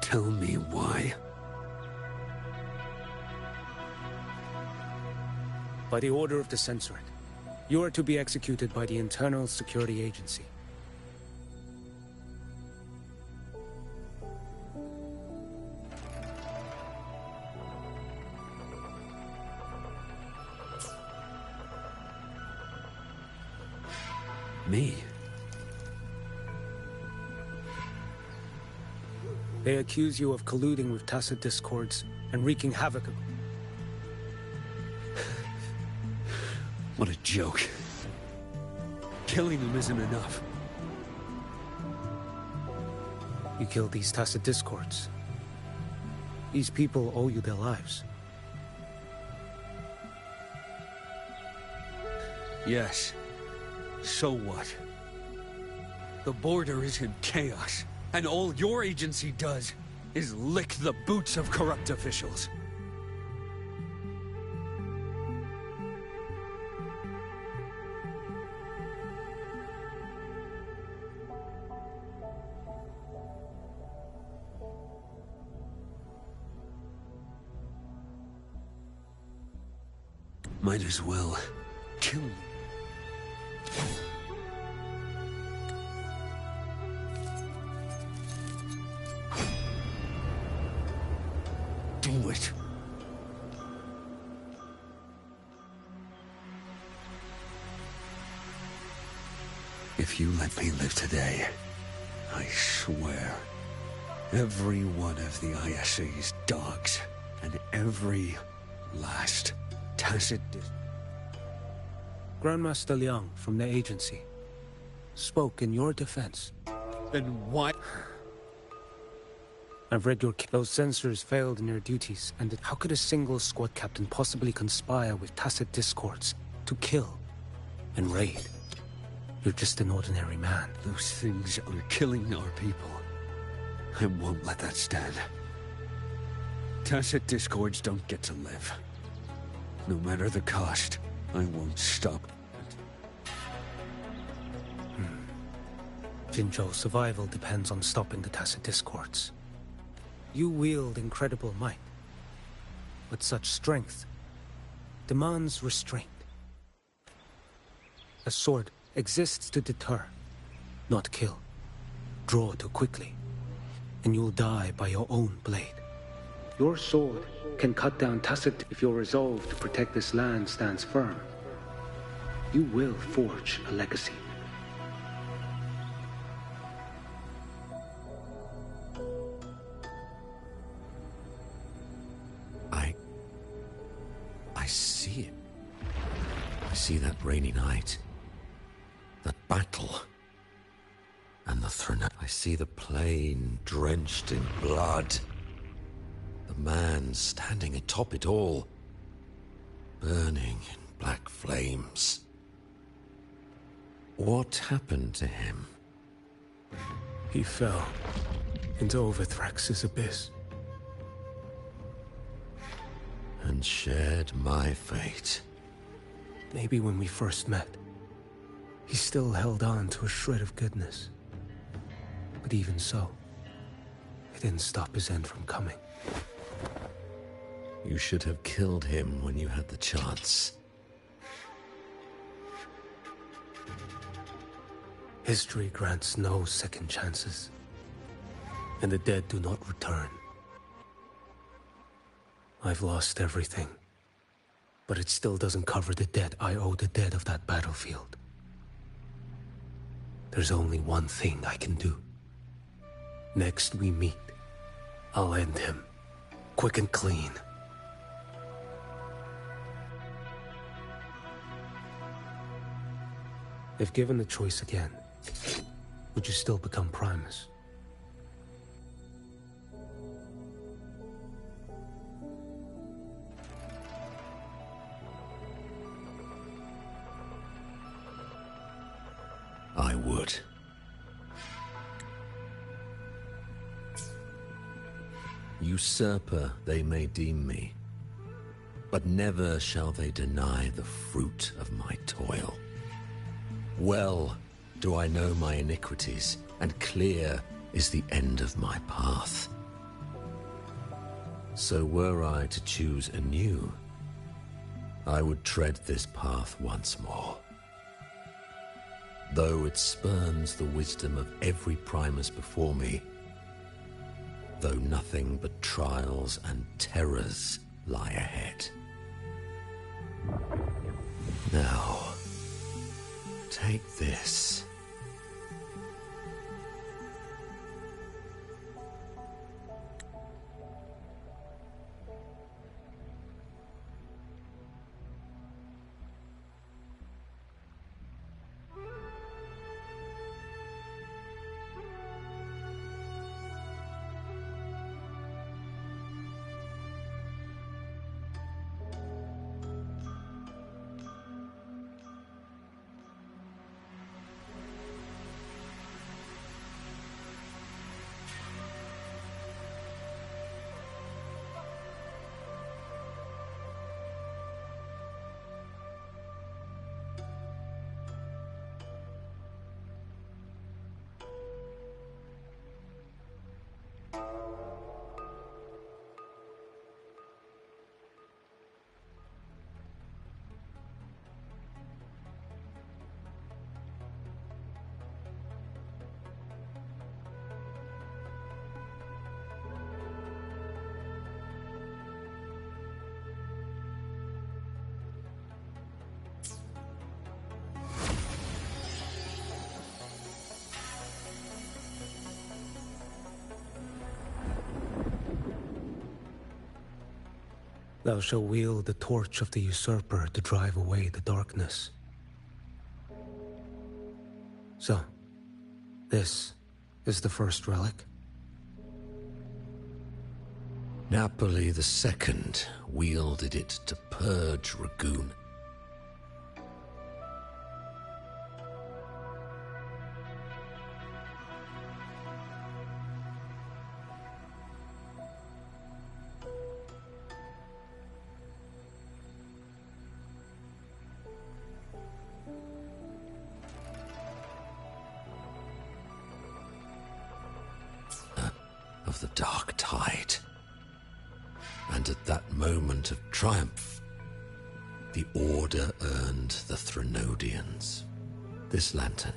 Tell me why. By the order of the Censorate, you are to be executed by the Internal Security Agency. Me? They accuse you of colluding with tacit discords and wreaking havoc. What a joke. Killing them isn't enough. You killed these tacit discords. These people owe you their lives. Yes. So what? The border is in chaos, and all your agency does is lick the boots of corrupt officials. Might as well kill me. Do it. If you let me live today, I swear, every one of the ISA's dogs and every last tacit Grandmaster Liang from the agency spoke in your defense. Then why? I've read your... Those censors failed in their duties, and how could a single squad captain possibly conspire with tacit discords to kill and raid? You're just an ordinary man. Those things are killing our people. I won't let that stand. Tacit discords don't get to live. No matter the cost, I won't stop. Jinzhou's survival depends on stopping the tacit discords. You wield incredible might, but such strength demands restraint. A sword exists to deter, not kill. Draw too quickly, and you'll die by your own blade. Your sword can cut down tacit if your resolve to protect this land stands firm. You will forge a legacy. I see it. I see that rainy night. That battle. And the throne. I see the plain drenched in blood. The man standing atop it all. Burning in black flames. What happened to him? He fell into Overthrax's abyss. And shared my fate. Maybe when we first met, he still held on to a shred of goodness. But even so, it didn't stop his end from coming. You should have killed him when you had the chance. History grants no second chances, and the dead do not return. I've lost everything, but it still doesn't cover the debt I owe the dead of that battlefield. There's only one thing I can do. Next we meet, I'll end him, quick and clean. If given the choice again, would you still become Primus? I would. Usurper they may deem me, but never shall they deny the fruit of my toil. Well do I know my iniquities, and clear is the end of my path. So were I to choose anew, I would tread this path once more. Though it spurns the wisdom of every Primus before me, though nothing but trials and terrors lie ahead. Now, Take this. Thou shalt wield the torch of the usurper to drive away the darkness. So, this is the first relic? Napoli II wielded it to purge Ragoon. Of the dark tide. And at that moment of triumph, the Order earned the Threnodians. This lantern,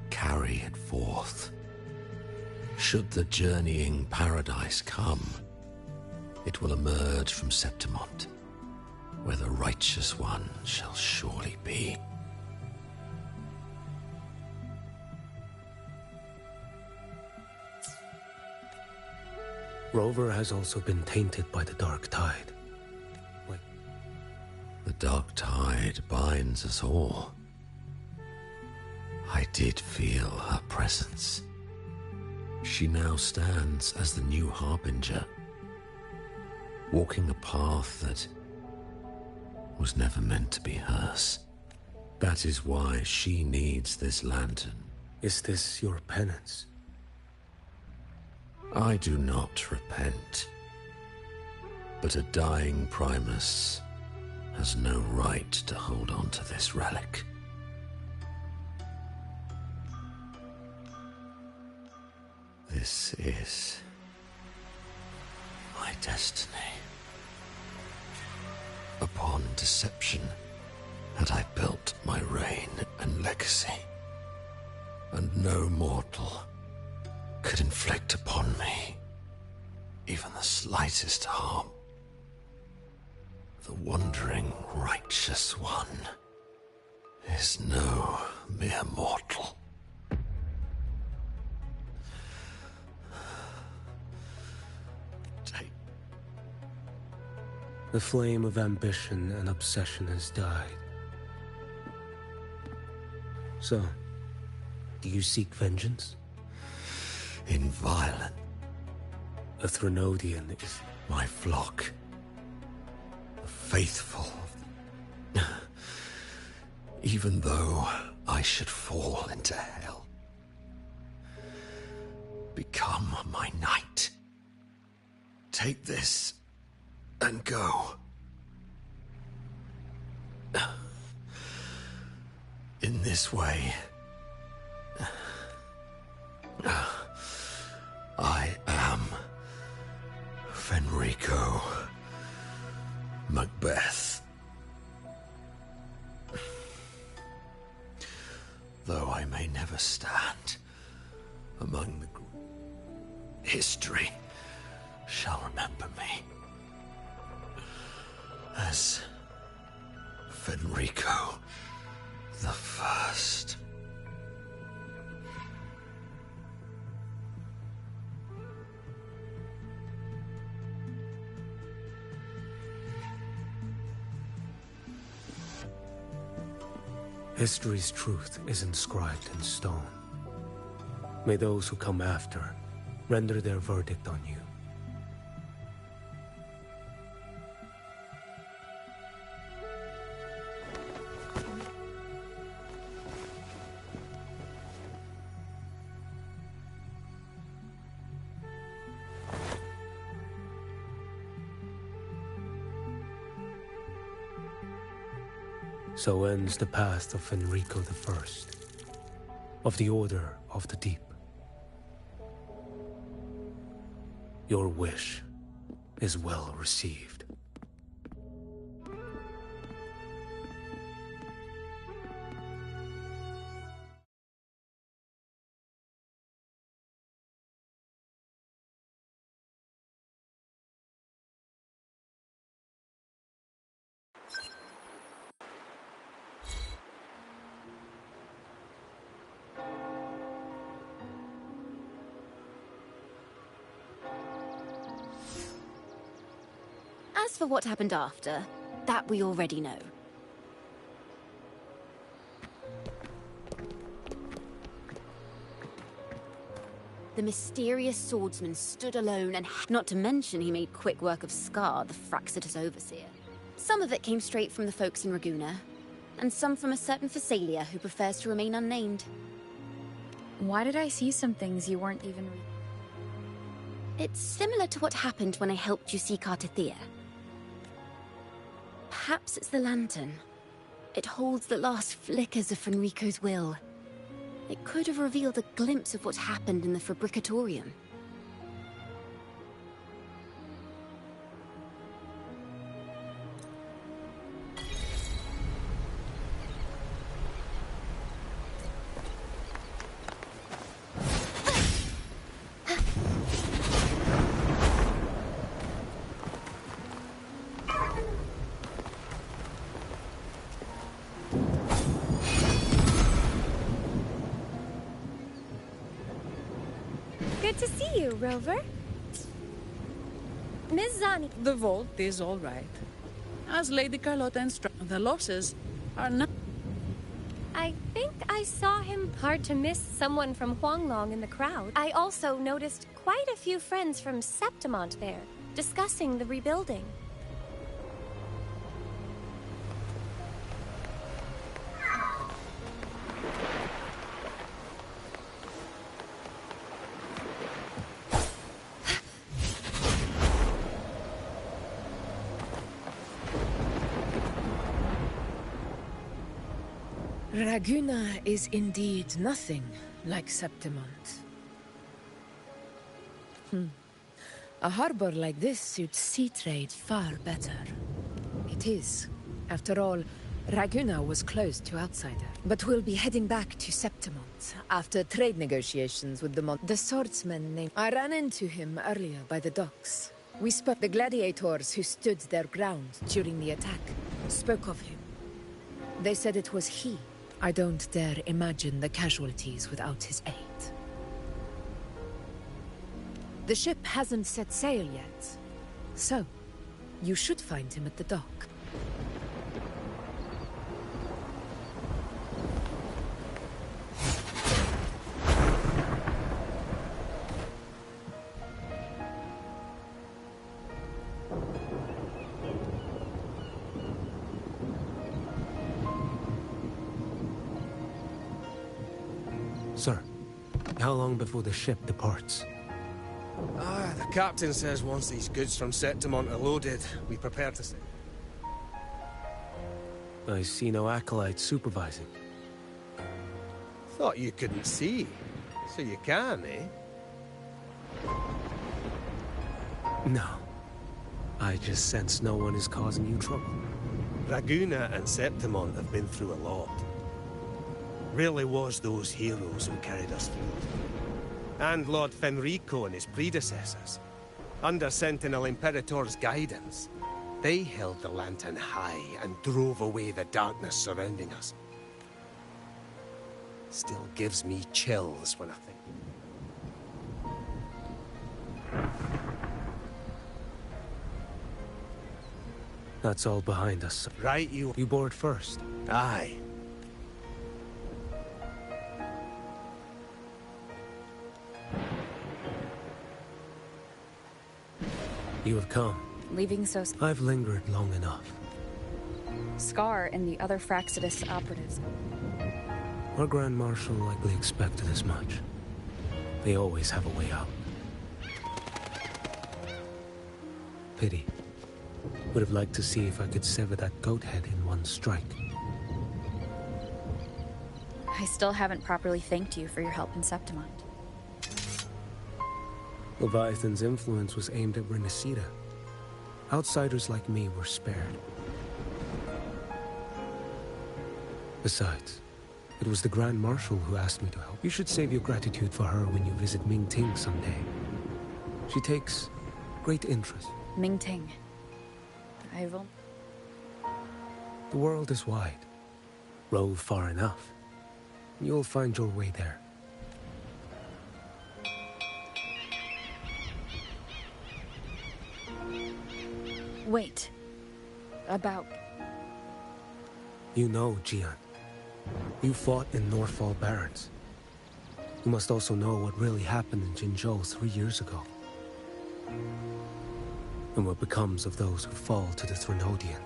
carry it forth. Should the journeying paradise come, it will emerge from Septimont, where the Righteous One shall surely be. Rover has also been tainted by the dark tide. The dark tide binds us all. I did feel her presence. She now stands as the new harbinger, walking a path that was never meant to be hers. That is why she needs this lantern. Is this your penance? I do not repent, but a dying Primus has no right to hold on to this relic. This is my destiny. Upon deception had I built my reign and legacy, and no mortal could inflict upon me even the slightest harm. The wandering Righteous One is no mere mortal. The flame of ambition and obsession has died. So, do you seek vengeance? Inviolate. A Threnodian is my flock. The faithful. Even though I should fall into hell. Become my knight. Take this and go. In this way, I am Fenrico Macbeth. Though I may never stand among the history shall remember me as Fenrico the First. History's truth is inscribed in stone. May those who come after render their verdict on you. So ends the path of Enrico I, of the Order of the Deep. Your wish is well received. As for what happened after, that we already know. The mysterious swordsman stood alone and not to mention he made quick work of Scar, the Fraxitus overseer. Some of it came straight from the folks in Raguna, and some from a certain Phasalia who prefers to remain unnamed. Why did I see some things you weren't even It's similar to what happened when I helped you seek Artithea. Perhaps it's the lantern. It holds the last flickers of Fenrico's will. It could have revealed a glimpse of what happened in the Fabricatorium. Good to see you, Rover. Miss Zani. The vault is all right. As Lady Carlotta instructed, the losses are not... I think I saw him. Hard to miss someone from Huanglong in the crowd. I also noticed quite a few friends from Septimont there, discussing the rebuilding. Raguna is indeed nothing like Septimont. A harbor like this suits sea trade far better. It is. After all, Raguna was closed to outsiders. But we'll be heading back to Septimont after trade negotiations with the swordsman named... I ran into him earlier by the docks. We spoke. The gladiators who stood their ground during the attack spoke of him. They said it was he. I don't dare imagine the casualties without his aid. The ship hasn't set sail yet, so you should find him at the dock. Sir, how long before the ship departs? The captain says once these goods from Septimont are loaded, we prepare to sail. I see no acolytes supervising. Thought you couldn't see, so you can, eh? No. I just sense no one is causing you trouble. Raguna and Septimont have been through a lot. Really was those heroes who carried us through. And Lord Fenrico and his predecessors. Under Sentinel Imperator's guidance, they held the lantern high and drove away the darkness surrounding us. Still gives me chills when I think. That's all behind us. Right, You board first. Aye. You have come. Leaving so... I've lingered long enough. Scar and the other Fraxidus operatives. Our Grand Marshal likely expected as much. They always have a way out. Pity. Would have liked to see if I could sever that goat head in one strike. I still haven't properly thanked you for your help in Septimont. Leviathan's influence was aimed at Renacida. Outsiders like me were spared. Besides, it was the Grand Marshal who asked me to help. You should save your gratitude for her when you visit Ming Ting someday. She takes great interest. Ming Ting. The world is wide. Rove far enough. You'll find your way there. Wait. About... You know, Jian. You fought in Northfall Barrens. You must also know what really happened in Jinzhou 3 years ago. And what becomes of those who fall to the Threnodian.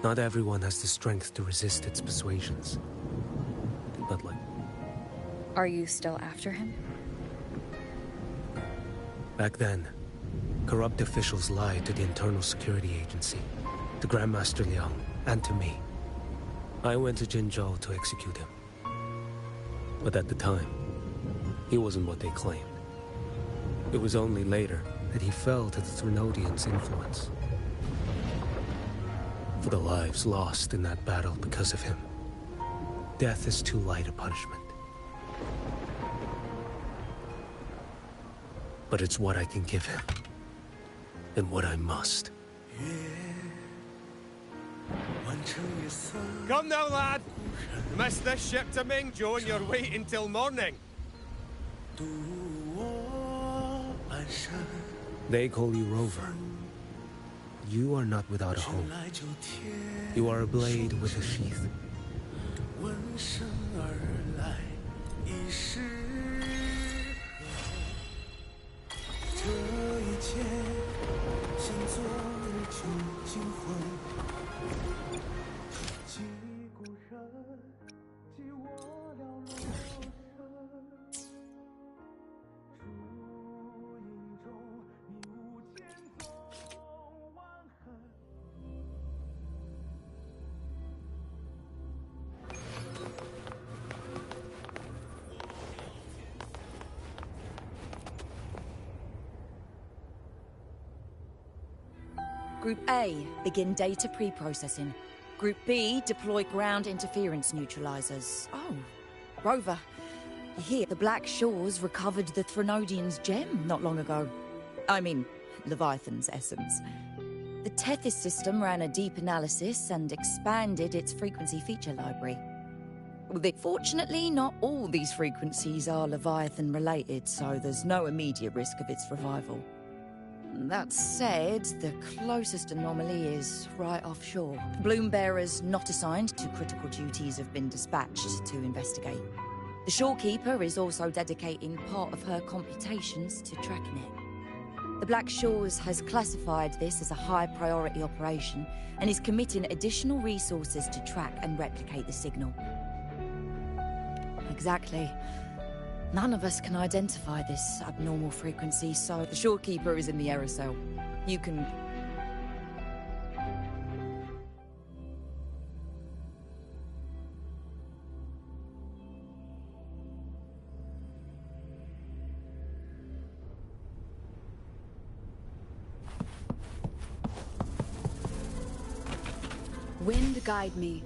Not everyone has the strength to resist its persuasions. But like... Are you still after him? Back then, corrupt officials lied to the Internal Security Agency, to Grandmaster Liang, and to me. I went to Jinzhou to execute him. But at the time, he wasn't what they claimed. It was only later that he fell to the Threnodians' influence. For the lives lost in that battle because of him, death is too light a punishment. But it's what I can give him, and what I must. Come now, lad! Miss this ship to Mingzhou and you're waiting till morning. They call you Rover. You are not without a home. You are a blade with a sheath. Group A, begin data pre-processing. Group B, deploy ground interference neutralizers. Oh, Rover, you hear the Black Shores recovered the Threnodian's gem not long ago. I mean, Leviathan's essence. The Tethys system ran a deep analysis and expanded its frequency feature library. Fortunately, not all these frequencies are Leviathan related, so there's no immediate risk of its revival. That said, the closest anomaly is right offshore. Bloom bearers not assigned to critical duties have been dispatched to investigate. The shorekeeper is also dedicating part of her computations to tracking it. The Black Shores has classified this as a high-priority operation and is committing additional resources to track and replicate the signal. Exactly. None of us can identify this abnormal frequency, so the shorekeeper is in the error cell. You can... Wind guide me.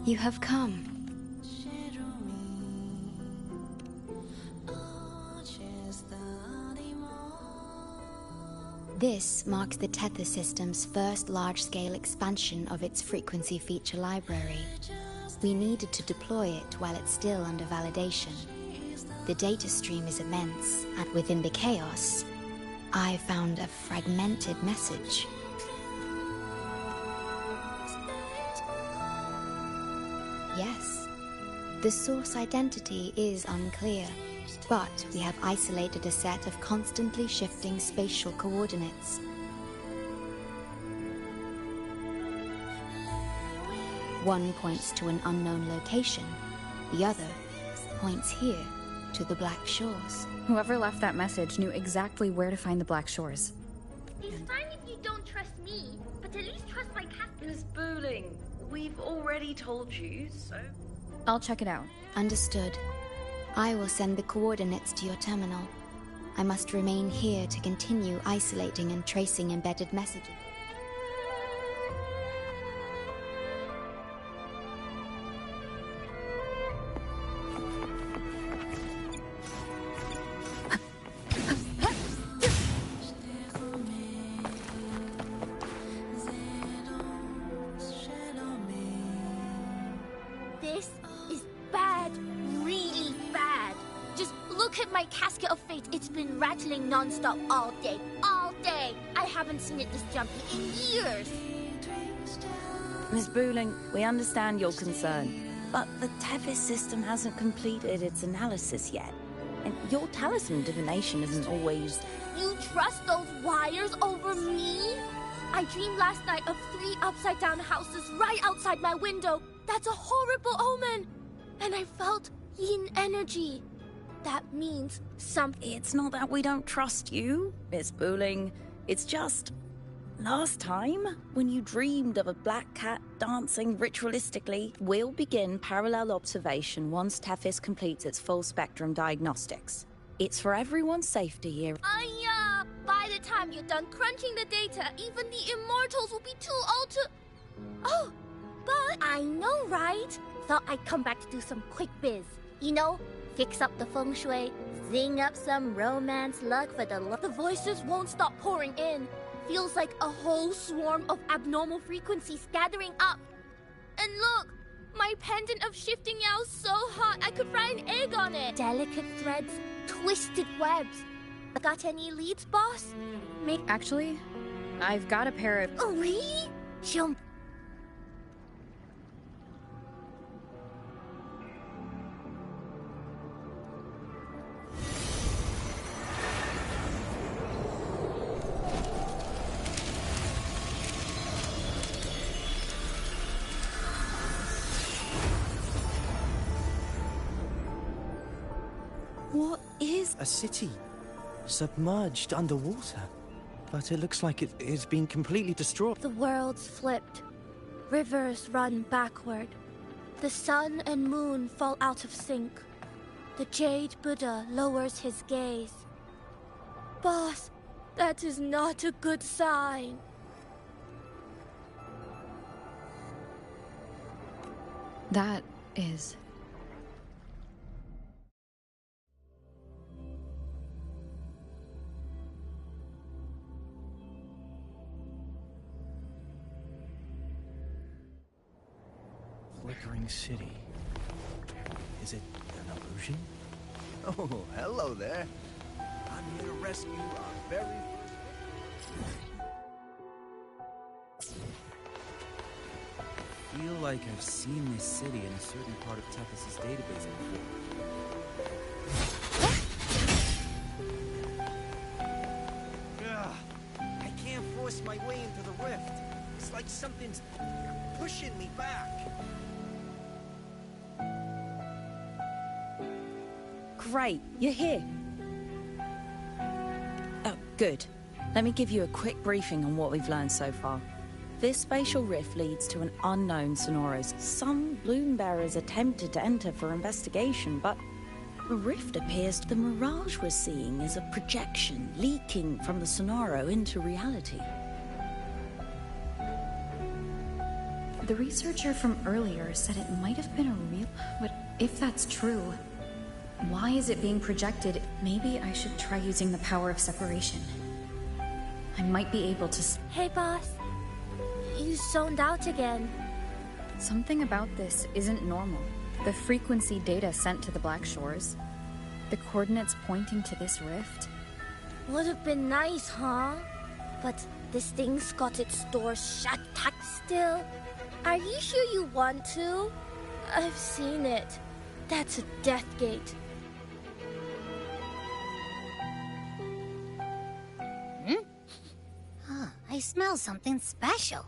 You have come. This marks the Tether system's first large-scale expansion of its frequency feature library. We needed to deploy it while it's still under validation. The data stream is immense, and within the chaos, I found a fragmented message. Yes, the source identity is unclear, but we have isolated a set of constantly shifting spatial coordinates. One points to an unknown location, the other points here to the Black Shores. Whoever left that message knew exactly where to find the Black Shores. It's fine if you don't trust me, but at least trust my cat. Miss Booling, we've already told you, so... I'll check it out. Understood. I will send the coordinates to your terminal. I must remain here to continue isolating and tracing embedded messages. This is bad, really bad. Just look at my casket of fate. It's been rattling non-stop all day, all day. I haven't seen it this jumpy in years. Miss Booling, we understand your concern, but the Tevis system hasn't completed its analysis yet. And your talisman divination isn't always... You trust those wires over me? I dreamed last night of 3 upside-down houses right outside my window. That's a horrible omen. And I felt yin energy. That means something. It's not that we don't trust you, Miss Booling. It's just... last time, when you dreamed of a black cat dancing ritualistically, we'll begin parallel observation once Tethys completes its full-spectrum diagnostics. It's for everyone's safety here. By the time you're done crunching the data, even the immortals will be too old to... Oh, but I know, right? Thought I'd come back to do some quick biz. You know, fix up the feng shui, zing up some romance luck for the love. The voices won't stop pouring in. Feels like a whole swarm of abnormal frequencies gathering up. And look, my pendant of shifting yow's so hot I could fry an egg on it. Delicate threads, twisted webs. Got any leads, boss? Actually, I've got a pair of... Oh, really? Show... What is a city? Submerged underwater. But it looks like it's been completely destroyed. The world's flipped. Rivers run backward. The sun and moon fall out of sync. The Jade Buddha lowers his gaze. Boss, that is not a good sign. That is... Flickering city. Is it an illusion? Oh, hello there. I'm here to rescue our very first... I feel like I've seen this city in a certain part of Tethys' database before. I can't force my way into the rift. It's like something's pushing me back. Great, you're here. Oh, good. Let me give you a quick briefing on what we've learned so far. This spatial rift leads to an unknown Sonoros. Some bloom bearers attempted to enter for investigation, but the rift appears the mirage we're seeing is a projection leaking from the Sonoro into reality. The researcher from earlier said it might have been a real... But if that's true, why is it being projected? Maybe I should try using the power of separation. I might be able to... Hey, boss. You zoned out again. Something about this isn't normal. The frequency data sent to the Black Shores. The coordinates pointing to this rift. Would have been nice, huh? But this thing's got its doors shut tight still. Are you sure you want to? I've seen it. That's a death gate. Huh, I smell something special.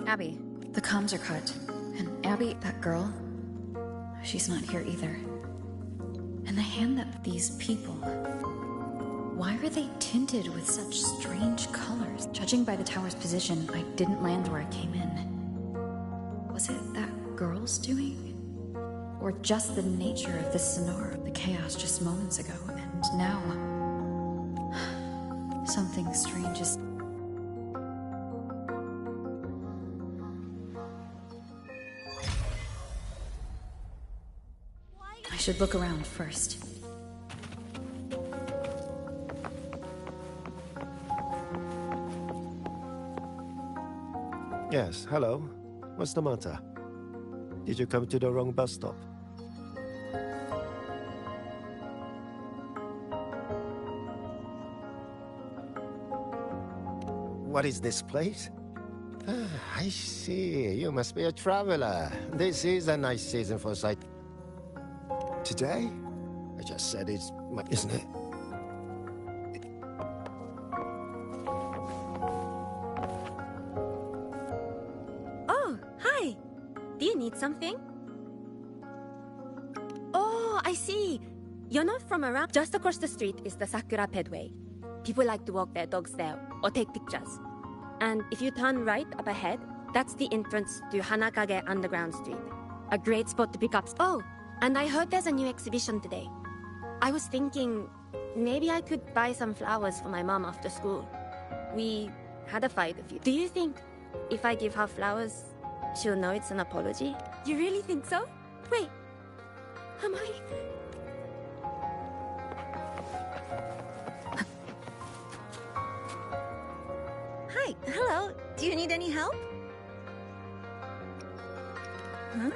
Abby, the comms are cut. And Abby, that girl, she's not here either. And the hand that these people... Why are they tinted with such strange colors? Judging by the tower's position, I didn't land where I came in. Was it that girl's doing? Or just the nature of this scenario, the chaos just moments ago, and now... something strange is... I should look around first. Yes, hello. What's the matter? Did you come to the wrong bus stop? What is this place? Ah, I see. You must be a traveler. This is a nice season for sight. Today? I just said it's... isn't it? anything? Oh, I see. You're not from around. Just across the street is the Sakura Pedway. People like to walk their dogs there or take pictures. And if you turn right up ahead, that's the entrance to Hanakage Underground Street. A great spot to pick up. Oh, and I heard there's a new exhibition today. I was thinking maybe I could buy some flowers for my mom after school. We had a fight a few. Do you think if I give her flowers, she'll know it's an apology? You really think so? Wait, am I... Hi, hello. Do you need any help? Huh?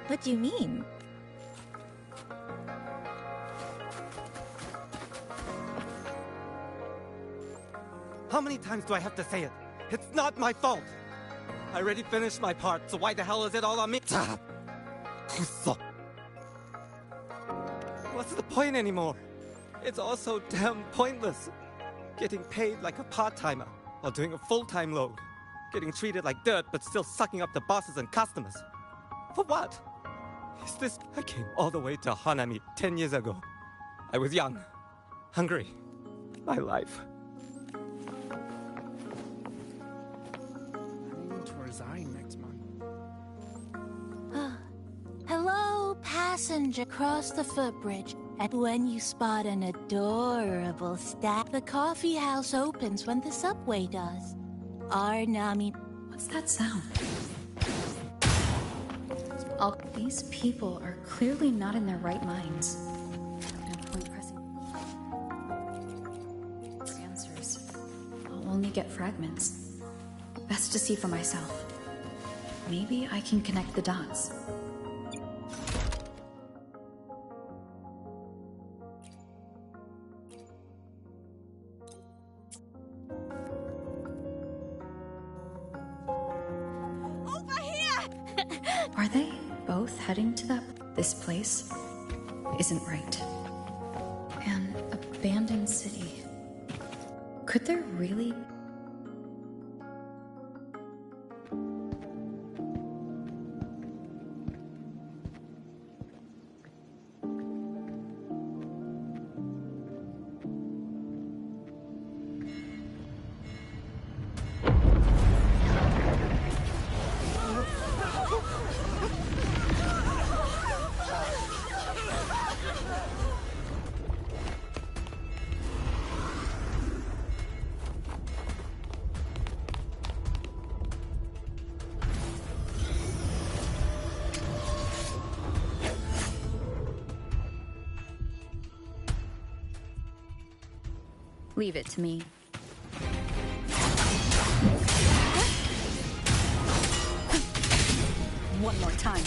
What do you mean? How many times do I have to say it? It's not my fault! I already finished my part, so why the hell is it all on me? What's the point anymore? It's all so damn pointless. Getting paid like a part-timer, while doing a full-time load. Getting treated like dirt, but still sucking up the bosses and customers. For what? Is this... I came all the way to Hanami 10 years ago. I was young, hungry. My life. Planning to resign next month. Hello, passenger. Cross the footbridge. And when you spot an adorable staff, the coffee house opens when the subway does. Our Nami... What's that sound? All these people are clearly not in their right minds. No point pressing answers. I'll only get fragments. Best to see for myself. Maybe I can connect the dots. Are they both heading to that? This place isn't right. An abandoned city. Could there really... Leave it to me. One more time.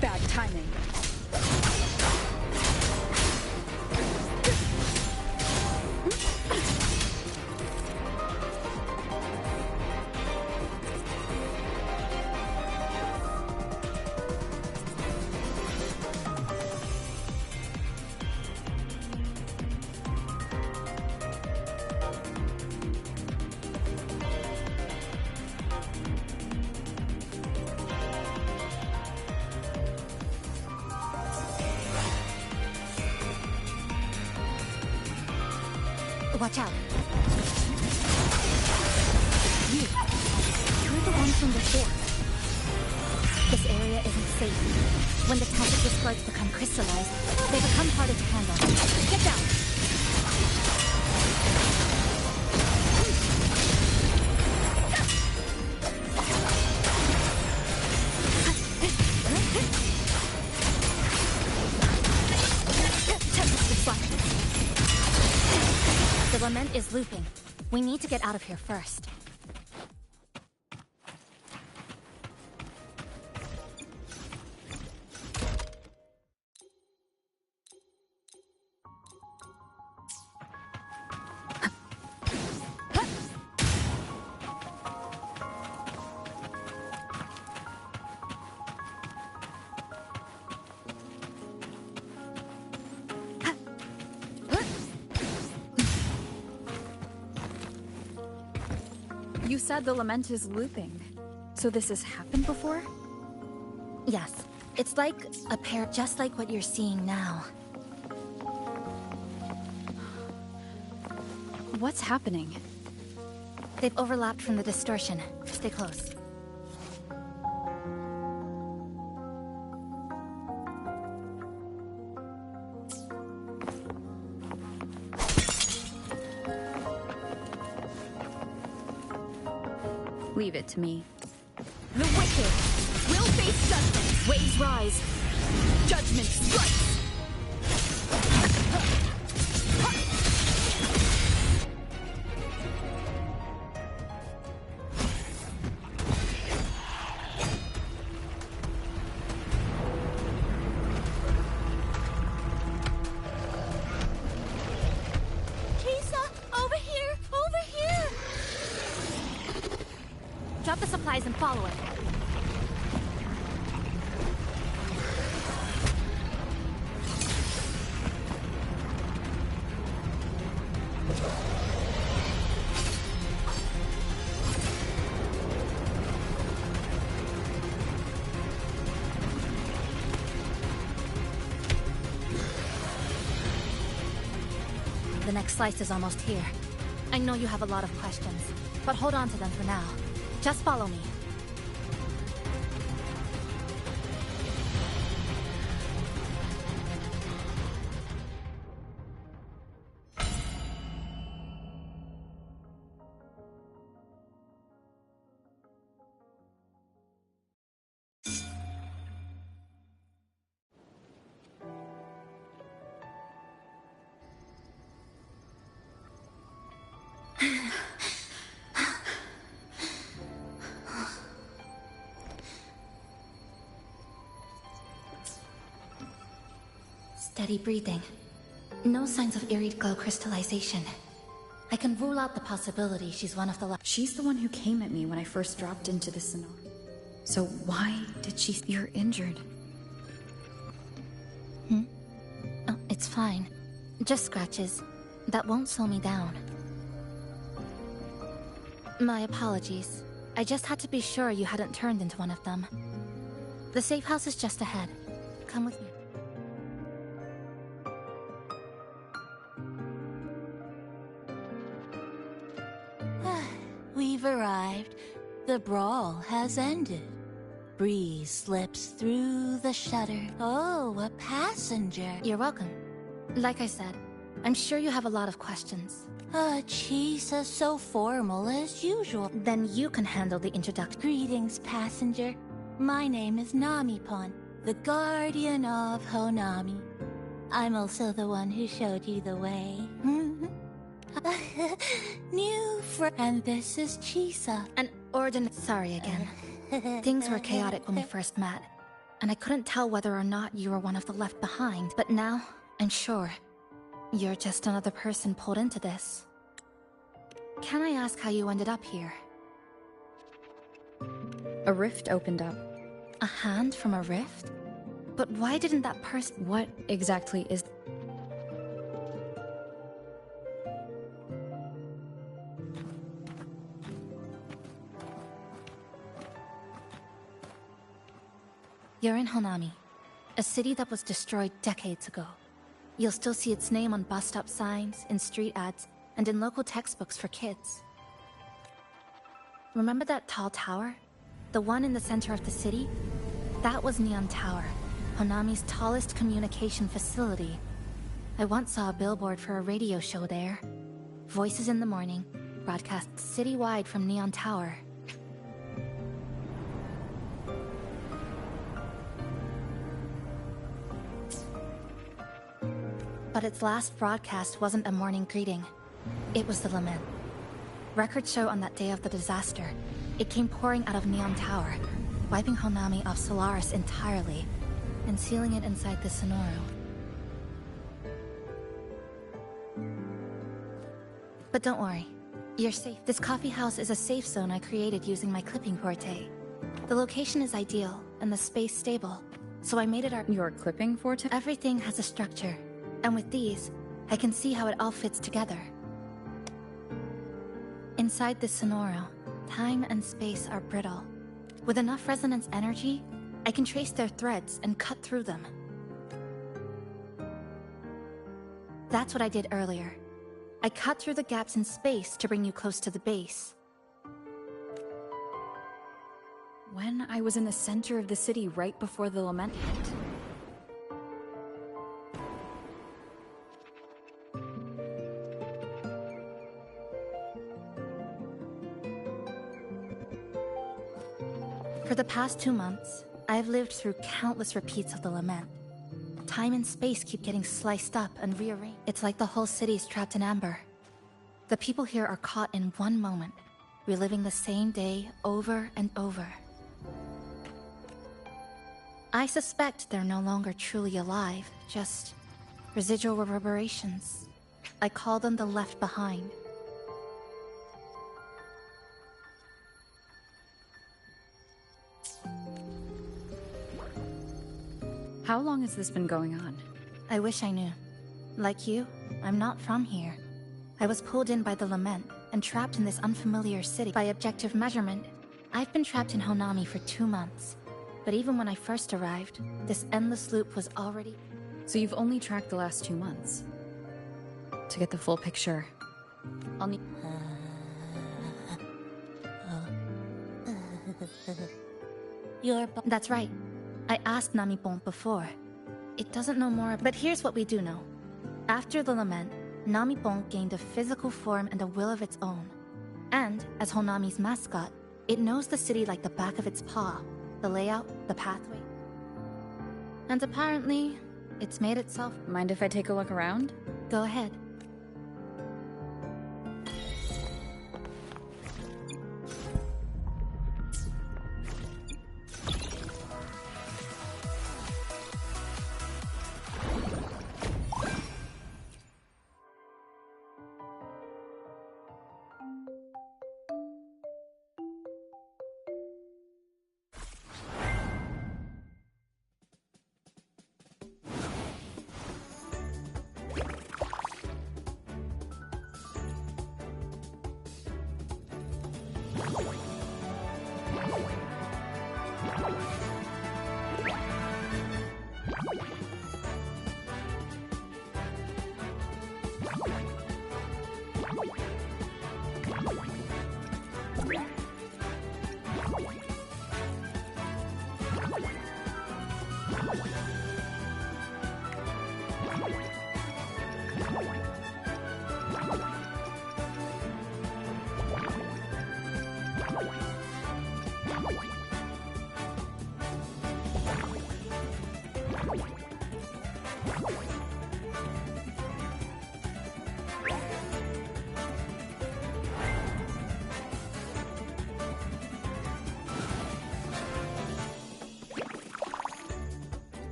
Bad timing. Watch out. You're the one from before. This area isn't safe. When the tacit discords become crystallized, they become harder to handle. Get down! The lament is looping. We need to get out of here first. You said the lament is looping. So this has happened before? Yes. It's like a pair, just like what you're seeing now. What's happening? They've overlapped from the distortion. Stay close. Leave it to me. The wicked will face judgment. Waves rise. Judgment strikes. Drop the supplies and follow it. The next slice is almost here. I know you have a lot of questions, but hold on to them for now. Just follow me. Steady breathing. No signs of irid glow crystallization. I can rule out the possibility she's one of the She's the one who came at me when I first dropped into the scenario. So why did she... You're injured. Oh, it's fine. Just scratches. That won't slow me down. My apologies. I just had to be sure you hadn't turned into one of them. The safe house is just ahead. Come with me. We've arrived. The brawl has ended. Breeze slips through the shutter. Oh, a passenger. You're welcome. Like I said, I'm sure you have a lot of questions. Chisa, so formal as usual. Then you can handle the introduction. Greetings, passenger. My name is Namipon, the guardian of Honami. I'm also the one who showed you the way. New friend. And this is Chisa. An ordinary... Sorry again. Things were chaotic when we first met, and I couldn't tell whether or not you were one of the left behind. But now, I'm sure. You're just another person pulled into this. Can I ask how you ended up here? A rift opened up. A hand from a rift? But why didn't that person... What exactly is... You're in Honami, a city that was destroyed decades ago. You'll still see its name on bus-stop signs, in street ads, and in local textbooks for kids. Remember that tall tower? The one in the center of the city? That was Neon Tower, Honami's tallest communication facility. I once saw a billboard for a radio show there. Voices in the morning, broadcast citywide from Neon Tower. But its last broadcast wasn't a morning greeting. It was the lament. Records show on that day of the disaster, it came pouring out of Neon Tower, wiping Honami off Solaris entirely, and sealing it inside the Sonoro. But don't worry, you're safe. This coffee house is a safe zone I created using my clipping forte. The location is ideal, and the space stable, so I made it our— Your clipping forte? Everything has a structure. And with these, I can see how it all fits together. Inside this Sonoro, Time and space are brittle. With enough resonance energy, I can trace their threads and cut through them. That's what I did earlier. I cut through the gaps in space to bring you close to the base. When I was in the center of the city right before the lament hit. For the past 2 months, I've lived through countless repeats of the lament. Time and space keep getting sliced up and rearranged. It's like the whole city's trapped in amber. The people here are caught in one moment, reliving the same day over and over. I suspect they're no longer truly alive, just residual reverberations. I call them the left behind. How long has this been going on? I wish I knew. Like you, I'm not from here. I was pulled in by the lament and trapped in this unfamiliar city. By objective measurement, I've been trapped in Honami for 2 months. But even when I first arrived, this endless loop was already... So you've only tracked the last 2 months. To get the full picture, I'll need... That's right. I asked Namipon before. It doesn't know more, but here's what we do know. After the lament, Namipon gained a physical form and a will of its own. And, as Honami's mascot, it knows the city like the back of its paw. The layout, the pathway. And apparently, it's made itself... Mind if I take a look around? Go ahead.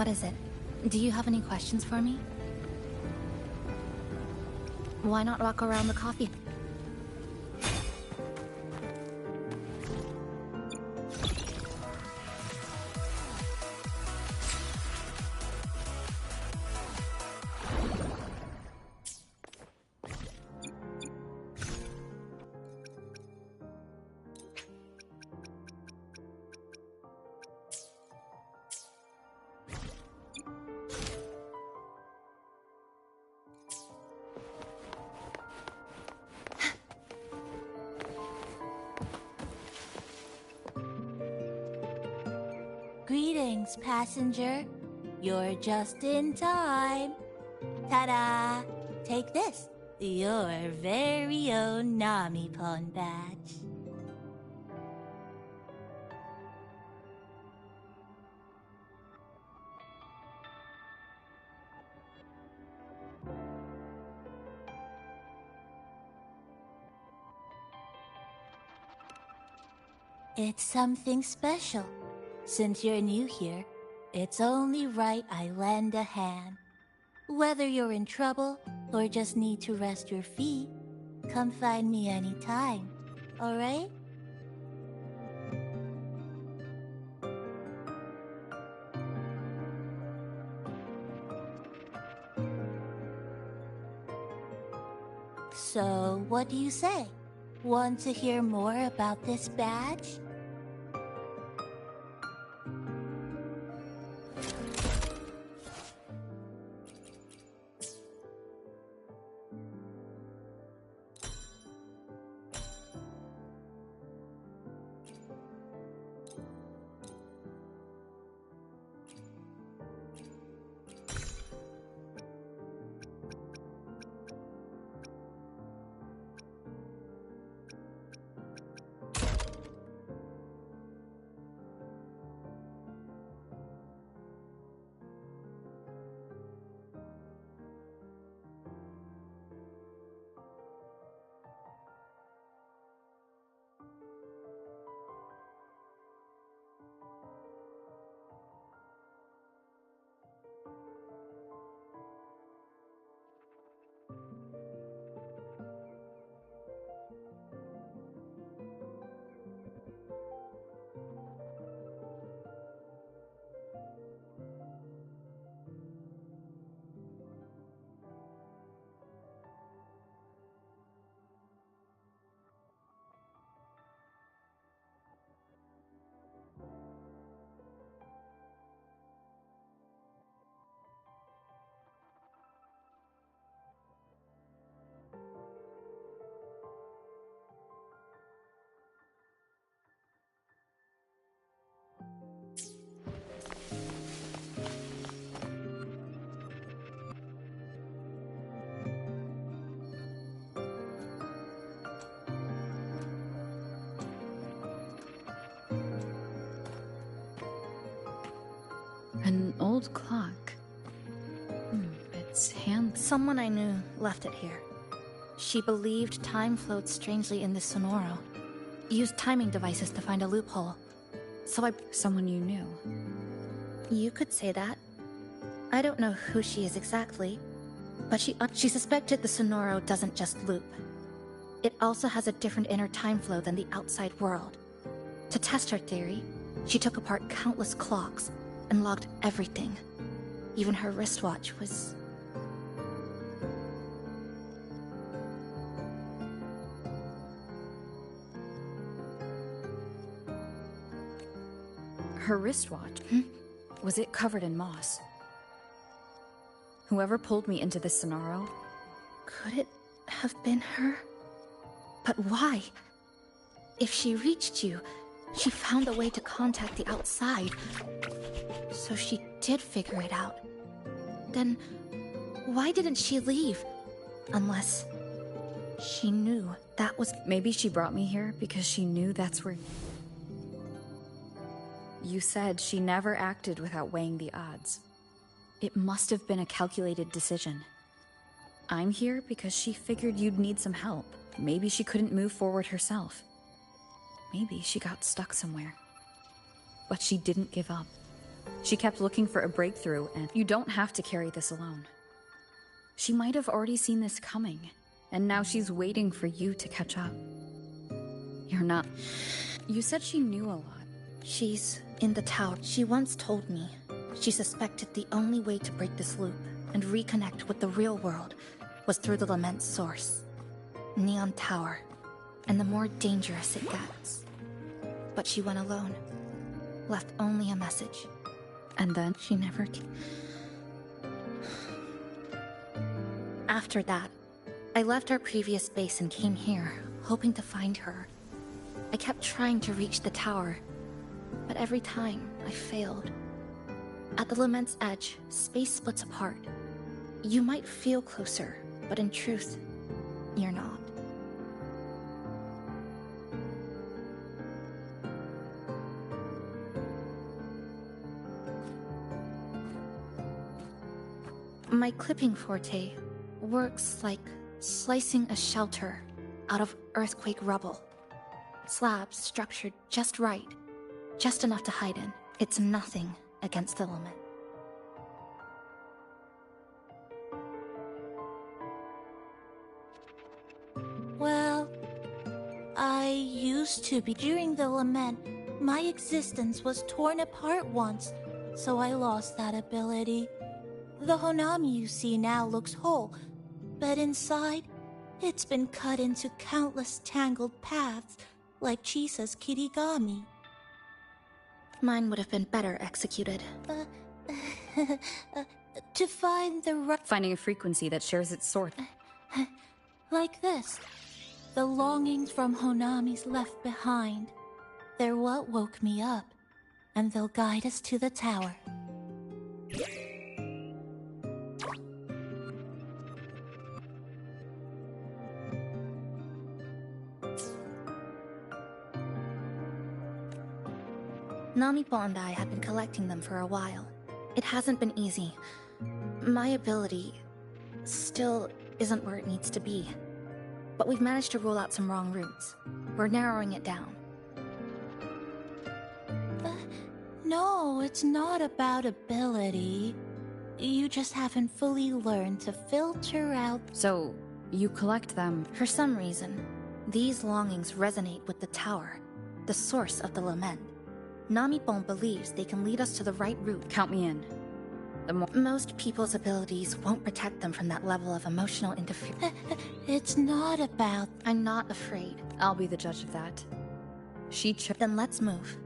What is it? Do you have any questions for me? Why not walk around the coffee? Greetings, passenger. You're just in time. Ta-da! Take this, your very own Nami-pon badge. It's something special. Since you're new here, it's only right I lend a hand. Whether you're in trouble or just need to rest your feet, come find me anytime, alright? So, what do you say? Want to hear more about this badge? An old clock. It's hand... Someone I knew left it here. She believed time flowed strangely in the Sonoro. Used timing devices to find a loophole. So I... Someone you knew? You could say that. I don't know who she is exactly, but she suspected the Sonoro doesn't just loop. It also has a different inner time flow than the outside world. To test her theory, she took apart countless clocks and logged everything. Even her wristwatch was... Her wristwatch? Was it covered in moss? Whoever pulled me into this Sonoro... Could it have been her? But why? If she reached you, she found a way to contact the outside. So she did figure it out. Then, why didn't she leave? Unless she knew that was... Maybe she brought me here because she knew that's where... You said she never acted without weighing the odds. It must have been a calculated decision. I'm here because she figured you'd need some help. Maybe she couldn't move forward herself. Maybe she got stuck somewhere. But she didn't give up. She kept looking for a breakthrough, and you don't have to carry this alone. She might have already seen this coming, and now she's waiting for you to catch up. You're not... You said she knew a lot. She's in the tower. She once told me she suspected the only way to break this loop and reconnect with the real world was through the Lament's source, Neon Tower, and the more dangerous it gets. But she went alone, left only a message. And then? She never After that, I left our previous base and came here, hoping to find her. I kept trying to reach the tower, but every time I failed. At the Lament's edge, space splits apart. You might feel closer, but in truth, you're not. My clipping forte works like slicing a shelter out of earthquake rubble. Slabs structured just right, just enough to hide in. It's nothing against the Lament. Well, I used to be. During the Lament, my existence was torn apart once, so I lost that ability. The Honami you see now looks whole, but inside, it's been cut into countless tangled paths, like Chisa's kirigami. Mine would have been better executed. To find the right... Finding a frequency that shares its sort. Like this. The longings from Honami's left behind. They're what woke me up, and they'll guide us to the tower. Namipo and I have been collecting them for a while. It hasn't been easy. My ability still isn't where it needs to be. But we've managed to rule out some wrong routes. We're narrowing it down. No, it's not about ability. You just haven't fully learned to filter out... So, you collect them... For some reason, these longings resonate with the tower, the source of the Lament. Namipon believes they can lead us to the right route. Count me in. Most people's abilities won't protect them from that level of emotional interference. It's not about... I'm not afraid. I'll be the judge of that. Then let's move.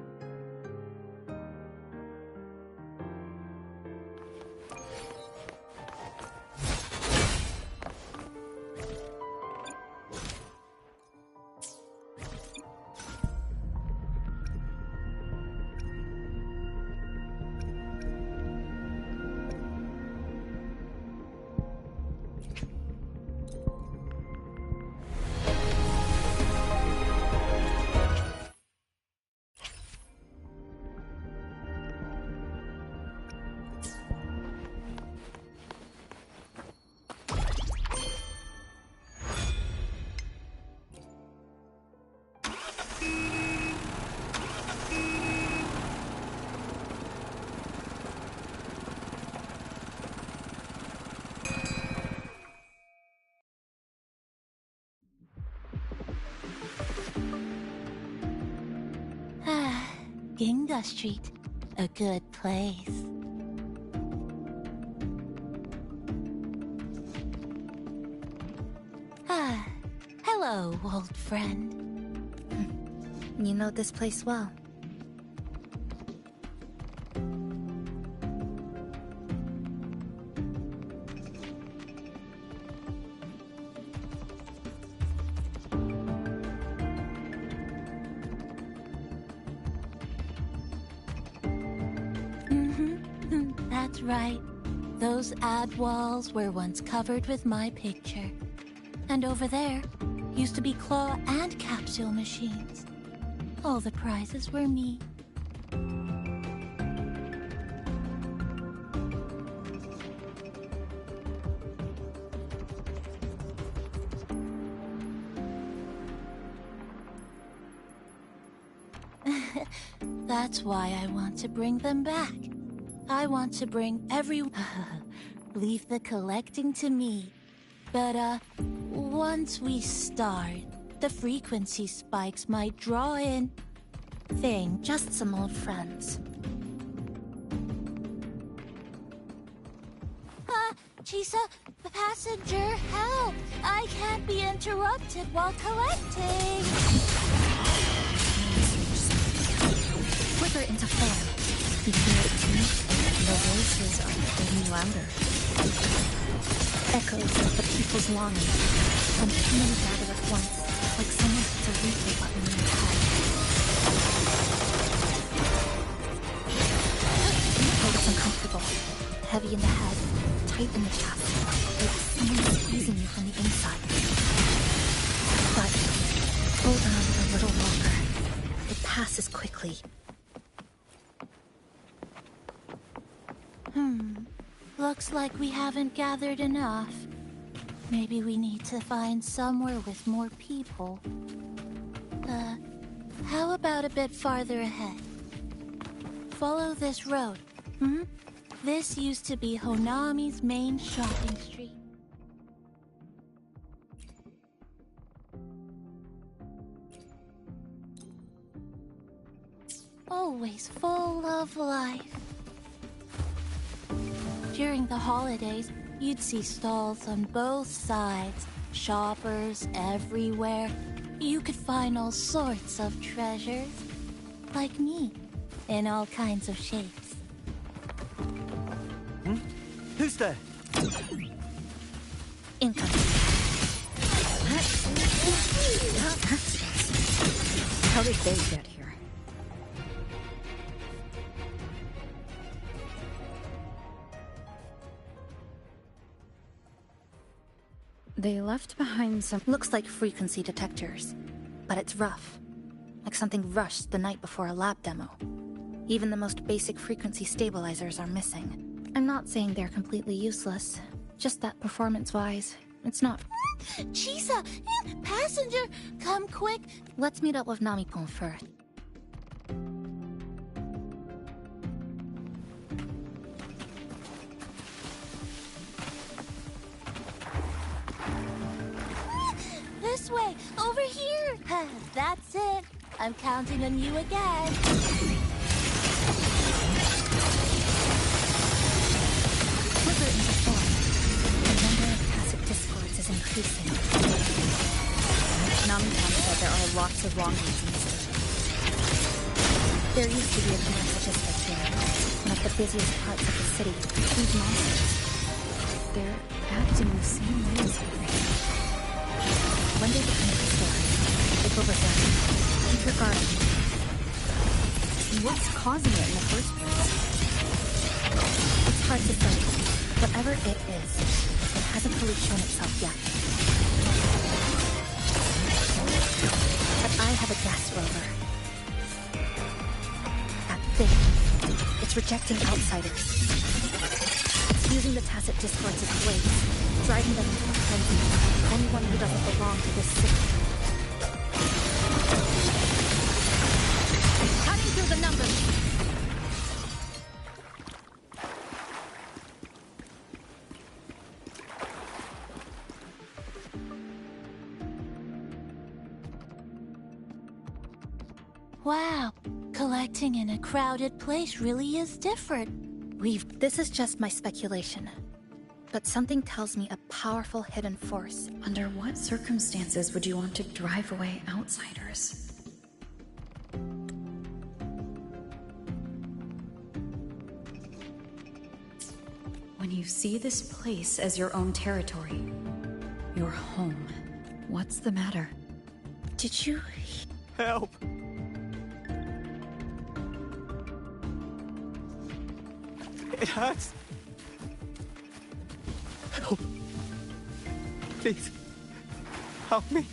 Ginga Street, a good place. Hello, old friend. You know this place well. That's right. Those ad walls were once covered with my picture. And over there used to be claw and capsule machines. All the prizes were me. That's why I want to bring them back. I want to bring leave the collecting to me. But, once we start, the frequency spikes might draw in... Just some old friends. Chisa, passenger, help! I can't be interrupted while collecting! Quicker into form. You hear it too? The voices are getting louder. Echoes of the people's longing. When too many gather at once, like someone hits a replay button in their head. It's uncomfortable. Heavy in the head, tight in the chest, like someone squeezing you from the inside. But hold on a little longer. It passes quickly. Looks like we haven't gathered enough. Maybe we need to find somewhere with more people. How about a bit farther ahead? Follow this road. This used to be Honami's main shopping street. Always full of life. During the holidays, you'd see stalls on both sides, shoppers everywhere. You could find all sorts of treasures, like me, in all kinds of shapes. Who's there? Incoming. How did they get here? They left behind some... Looks like frequency detectors, but it's rough. Like something rushed the night before a lab demo. Even the most basic frequency stabilizers are missing. I'm not saying they're completely useless, just that performance-wise, it's not... Chisa! Passenger! Come quick! Let's meet up with Namipon first. This way! Over here! That's it! I'm counting on you again. Quicker into form. The number of passive discords is increasing. Namipon said there are lots of wrongdoings in this city. There used to be a commercial district here, one of the busiest parts of the city. Huge monsters. They're acting the same way as everything. When they become crystallized, they go berserk. Keep your guard. What's causing it in the first place? It's hard to say. Whatever it is, it hasn't fully shown itself yet. But I have a gas rover. That thing. It's rejecting outsiders. It's using the tacit discords as blades, driving them into a frenzy. Anyone who doesn't belong to this city. Cutting through the numbers. Wow, collecting in a crowded place really is different. This is just my speculation. But something tells me a powerful hidden force. Under what circumstances would you want to drive away outsiders? When you see this place as your own territory, your home, what's the matter? Did you... Help! It hurts! Help! Please, help me!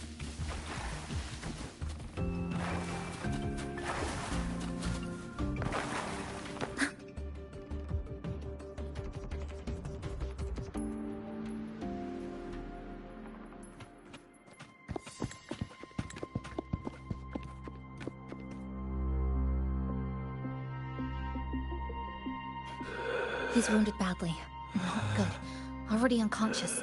He's wounded badly. Not good. Already unconscious.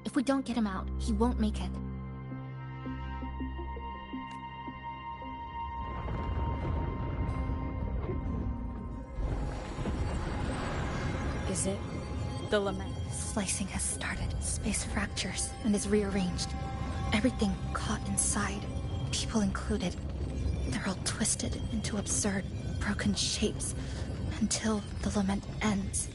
If we don't get him out, he won't make it. Is it the lament? Slicing has started. Space fractures and is rearranged. Everything caught inside, people included. They're all twisted into absurd, broken shapes until the lament ends.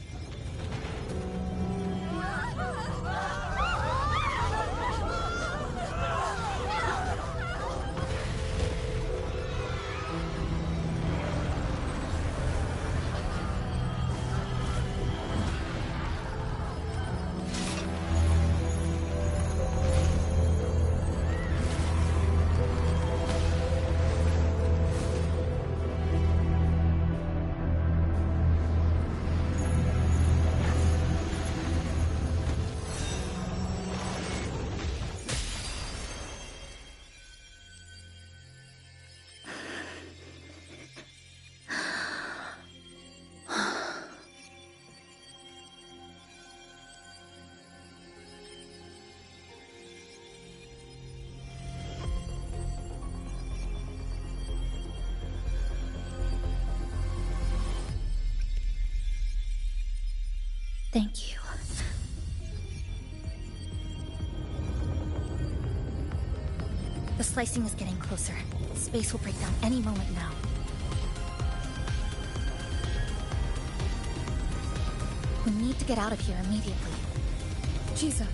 Thank you. The slicing is getting closer. Space will break down any moment now. We need to get out of here immediately. Jesus.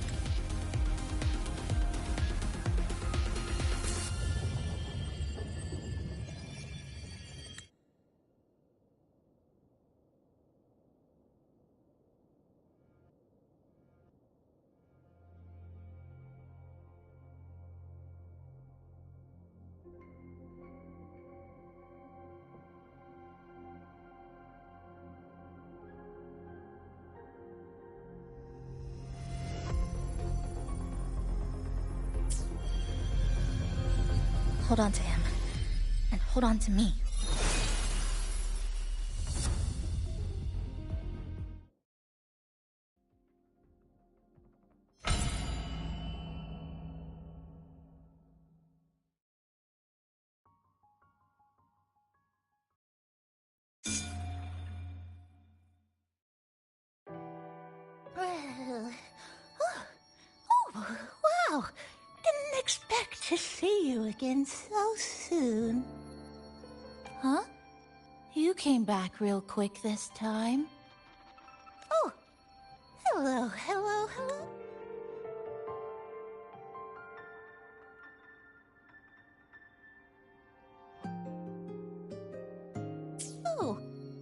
Hold on to him. And hold on to me. Oh, wow! Didn't expect to see you again so soon. Huh? You came back real quick this time. Oh, hello, hello, hello. Oh,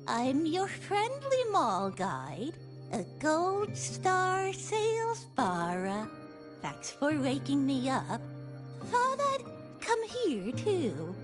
I'm your friendly mall guide, a gold star sales barra. Thanks for waking me up. Thought I'd come here too.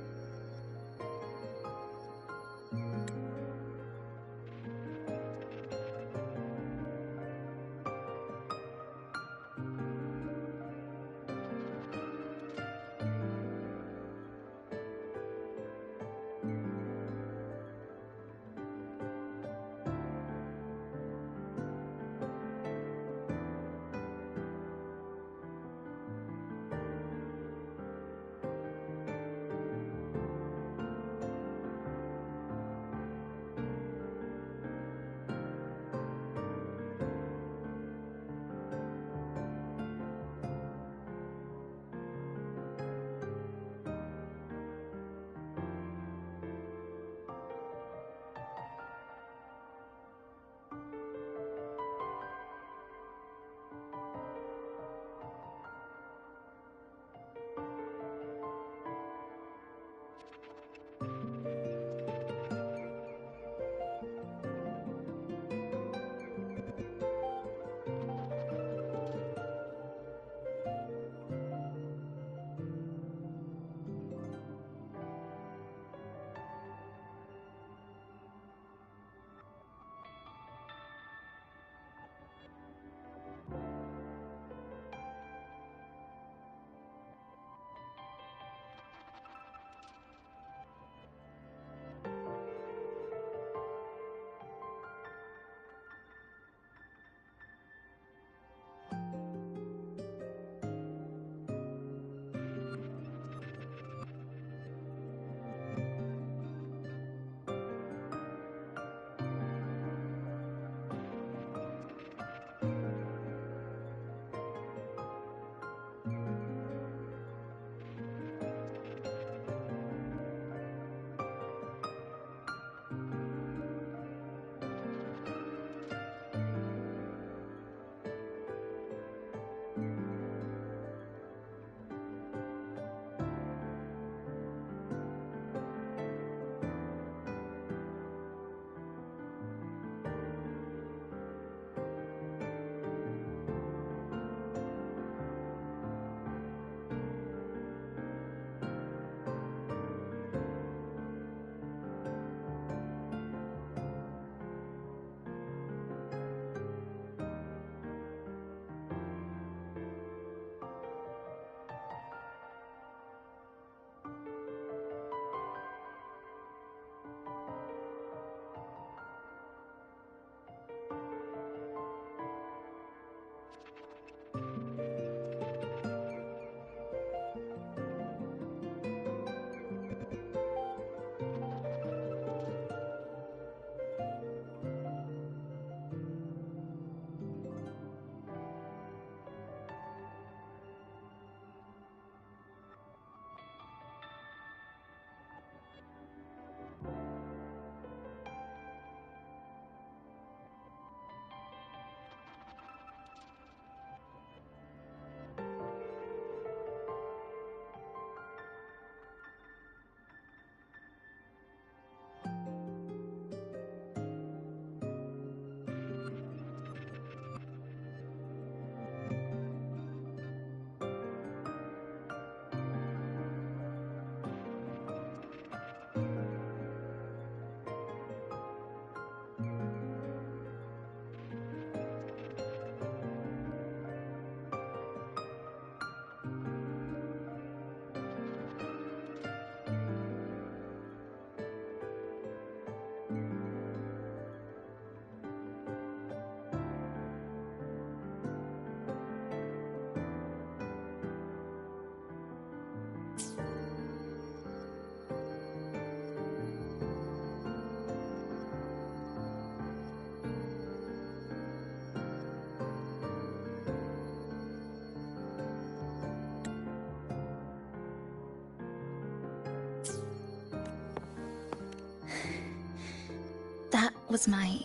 was my...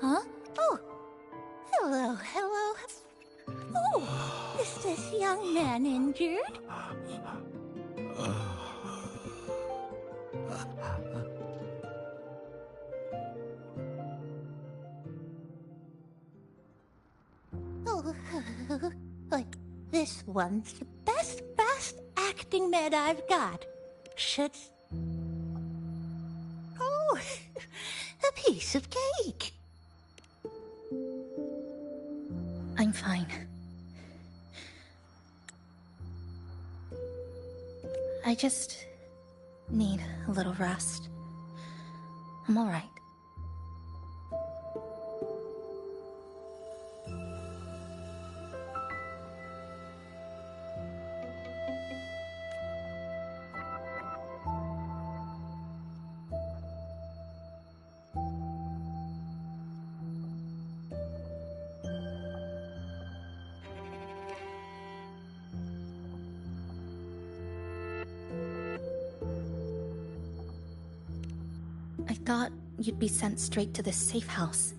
Huh? Oh, hello, hello. Oh, is this young man injured? Oh, but this one's the best acting med I've got. Should... Oh, a piece of cake. I'm fine. I just need a little rest. I'm all right. I thought you'd be sent straight to this safe house.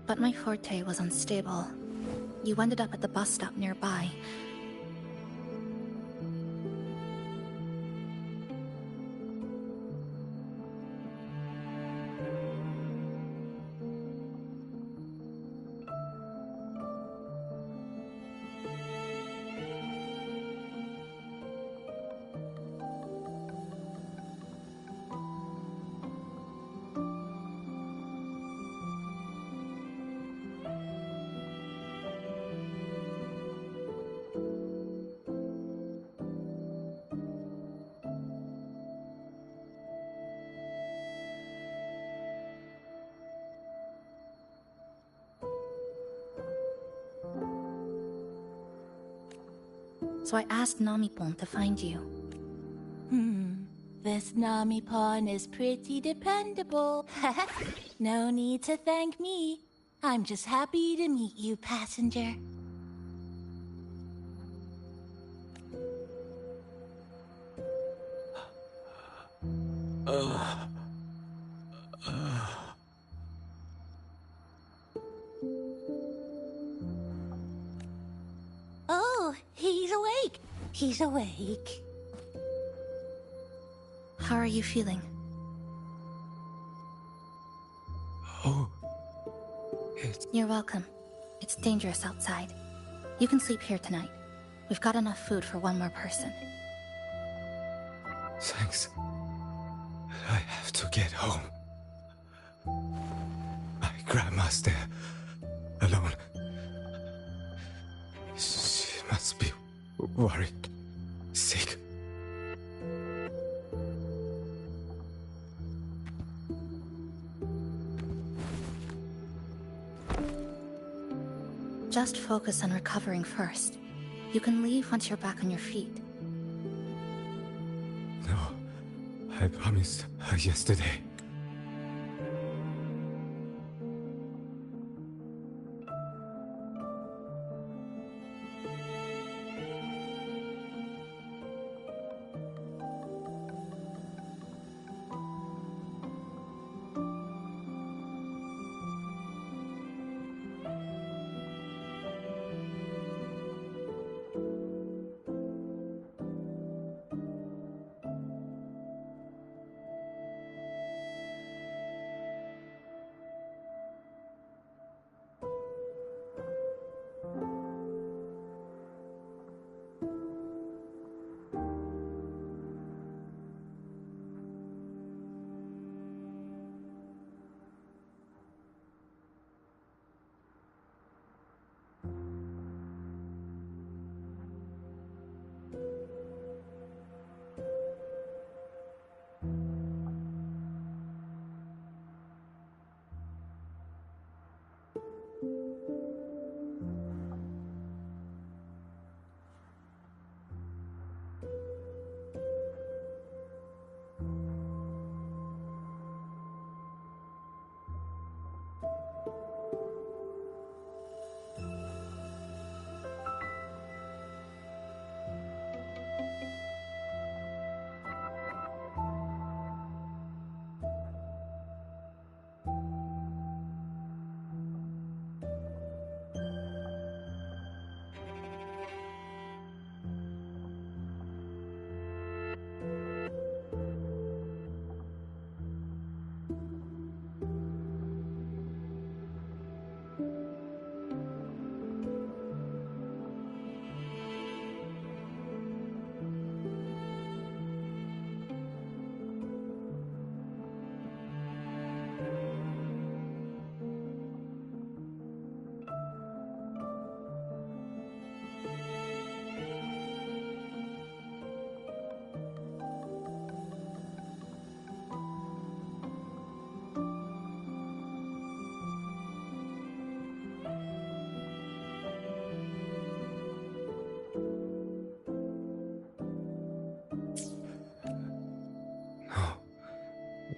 But my forte was unstable. You ended up at the bus stop nearby. So I asked Namipon to find you. This Namipon is pretty dependable. No need to thank me. I'm just happy to meet you, passenger. Oh, he's awake. He's awake. How are you feeling? Oh. You're welcome. It's dangerous outside. You can sleep here tonight. We've got enough food for one more person. Thanks. I have to get home. My grandma's there, alone. She must be worried, sick. Just focus on recovering first. You can leave once you're back on your feet. No, I promised her yesterday.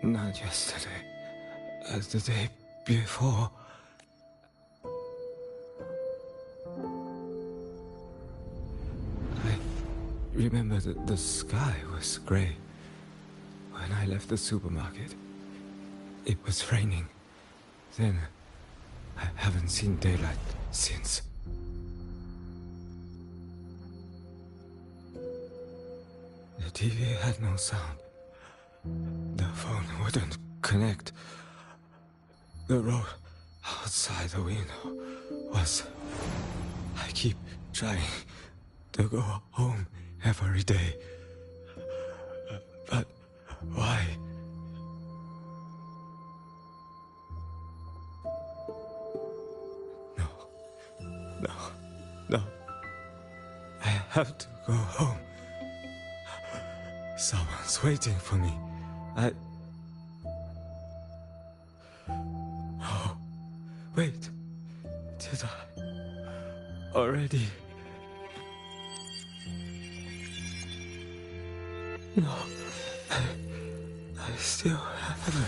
Not yesterday. The day before. I remember that the sky was gray. When I left the supermarket, it was raining. Then, I haven't seen daylight since. The TV had no sound. The phone wouldn't connect. The road outside the window was... I keep trying to go home every day. But why? No. I have to go home. Someone's waiting for me. Oh, wait. Did I already? No, I still haven't.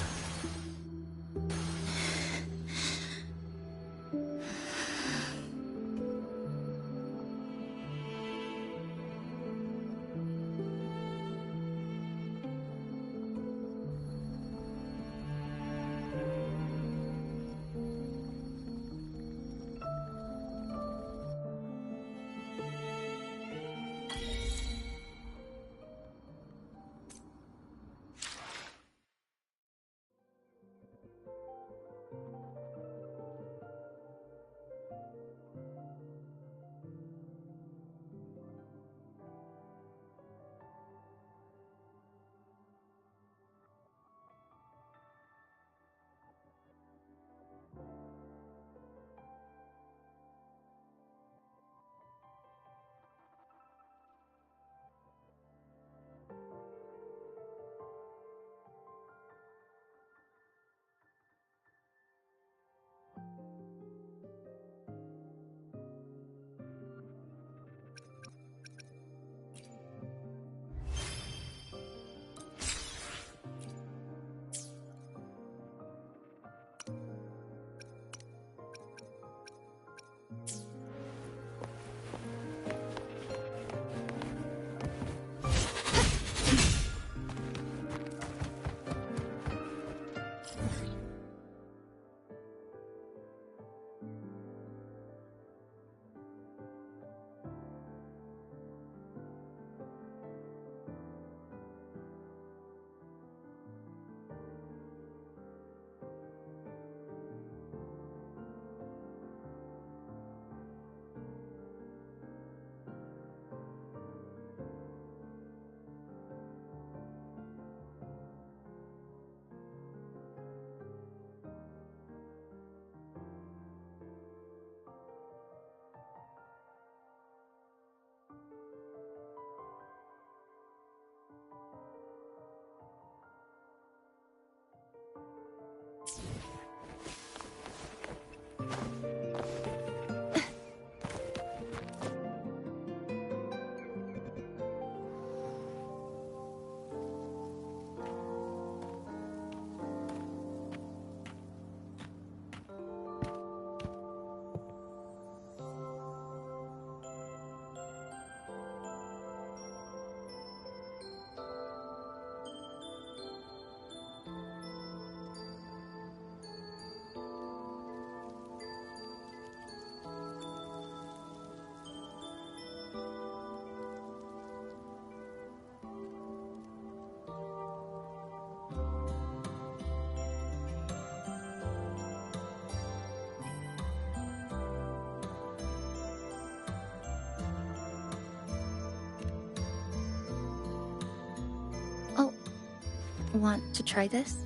Want to try this?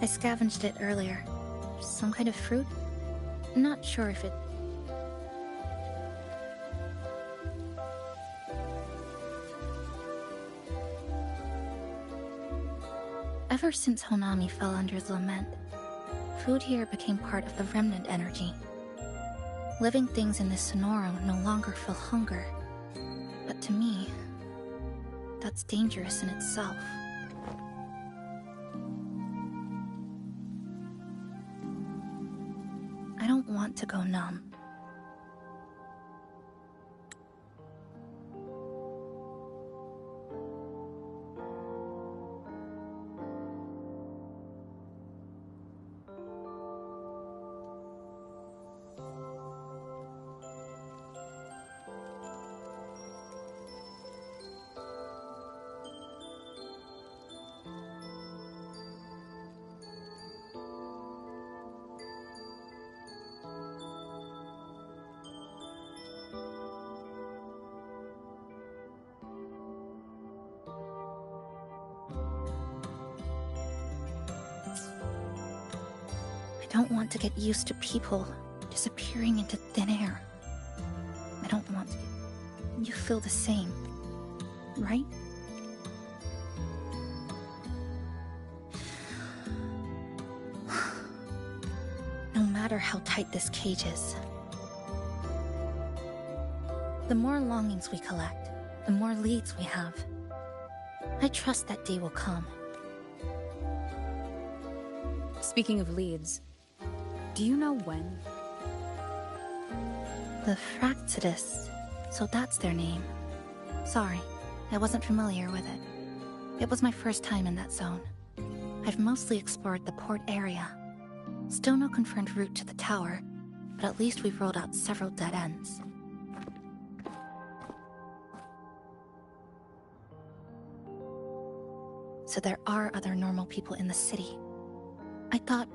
I scavenged it earlier. Some kind of fruit? Not sure if it... Ever since Honami fell under his lament, food here became part of the remnant energy. Living things in this Sonoro no longer feel hunger. But to me, that's dangerous in itself. I don't want to go numb. I don't want to get used to people disappearing into thin air. I don't want to. You feel the same, right? No matter how tight this cage is, the more longings we collect, the more leads we have. I trust that day will come. Speaking of leads, do you know when? The Fractidus, so that's their name. Sorry, I wasn't familiar with it. It was my first time in that zone. I've mostly explored the port area. Still no confirmed route to the tower, but at least we've rolled out several dead ends. So there are other normal people in the city. I thought...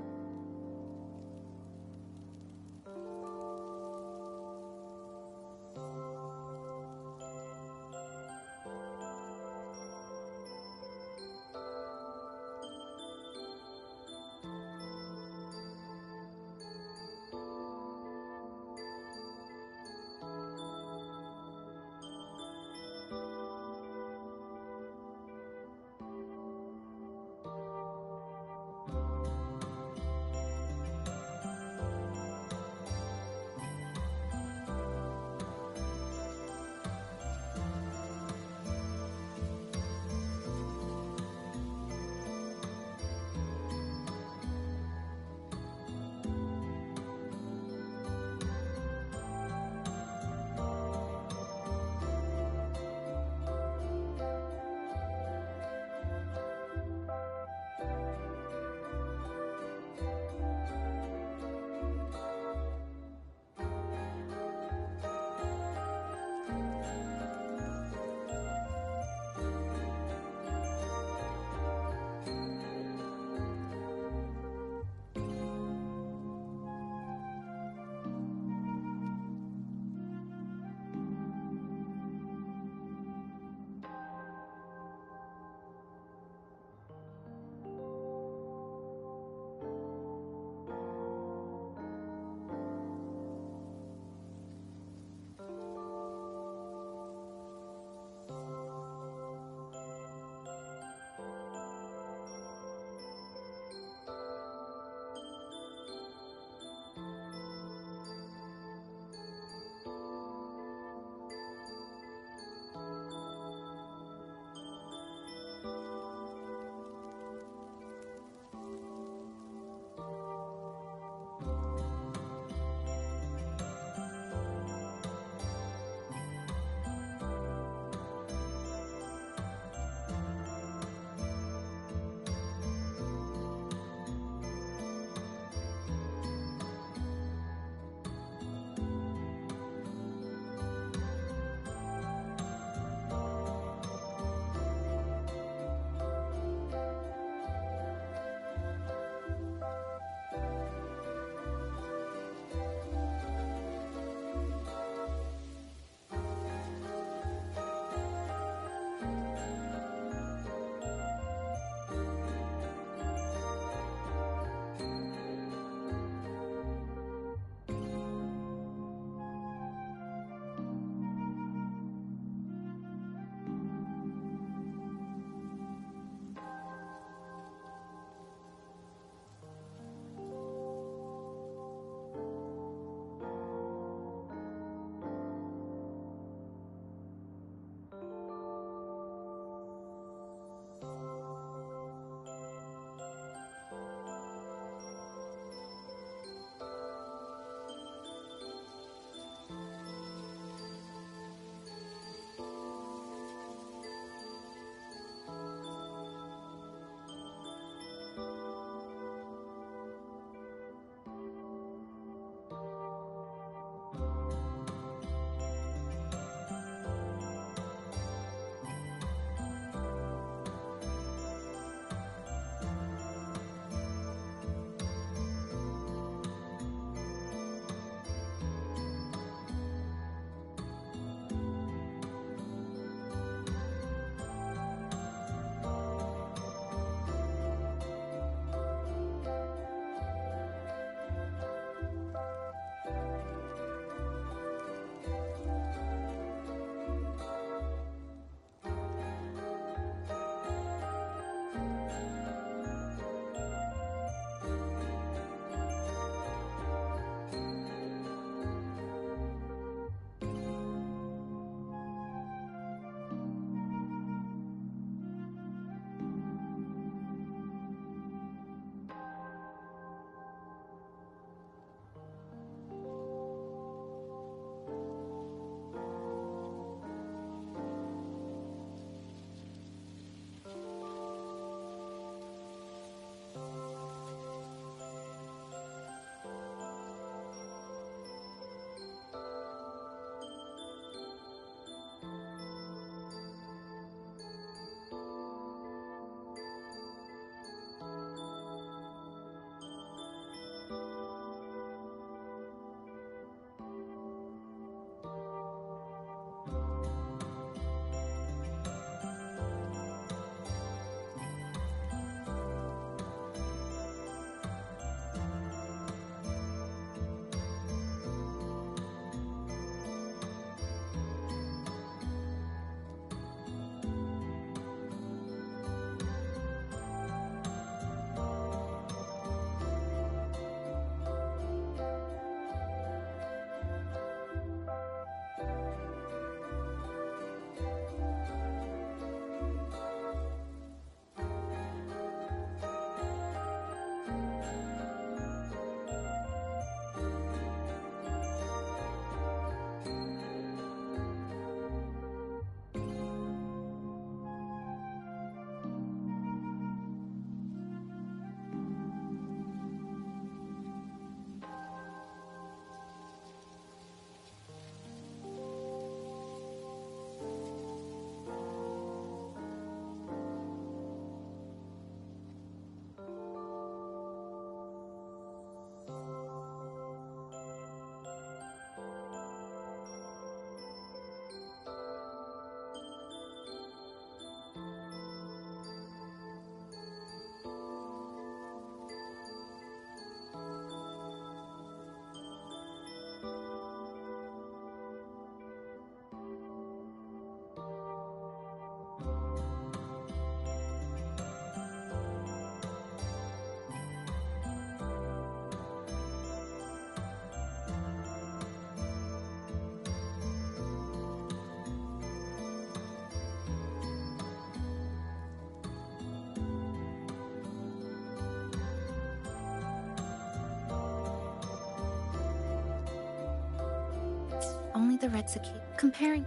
the red cicada. Comparing...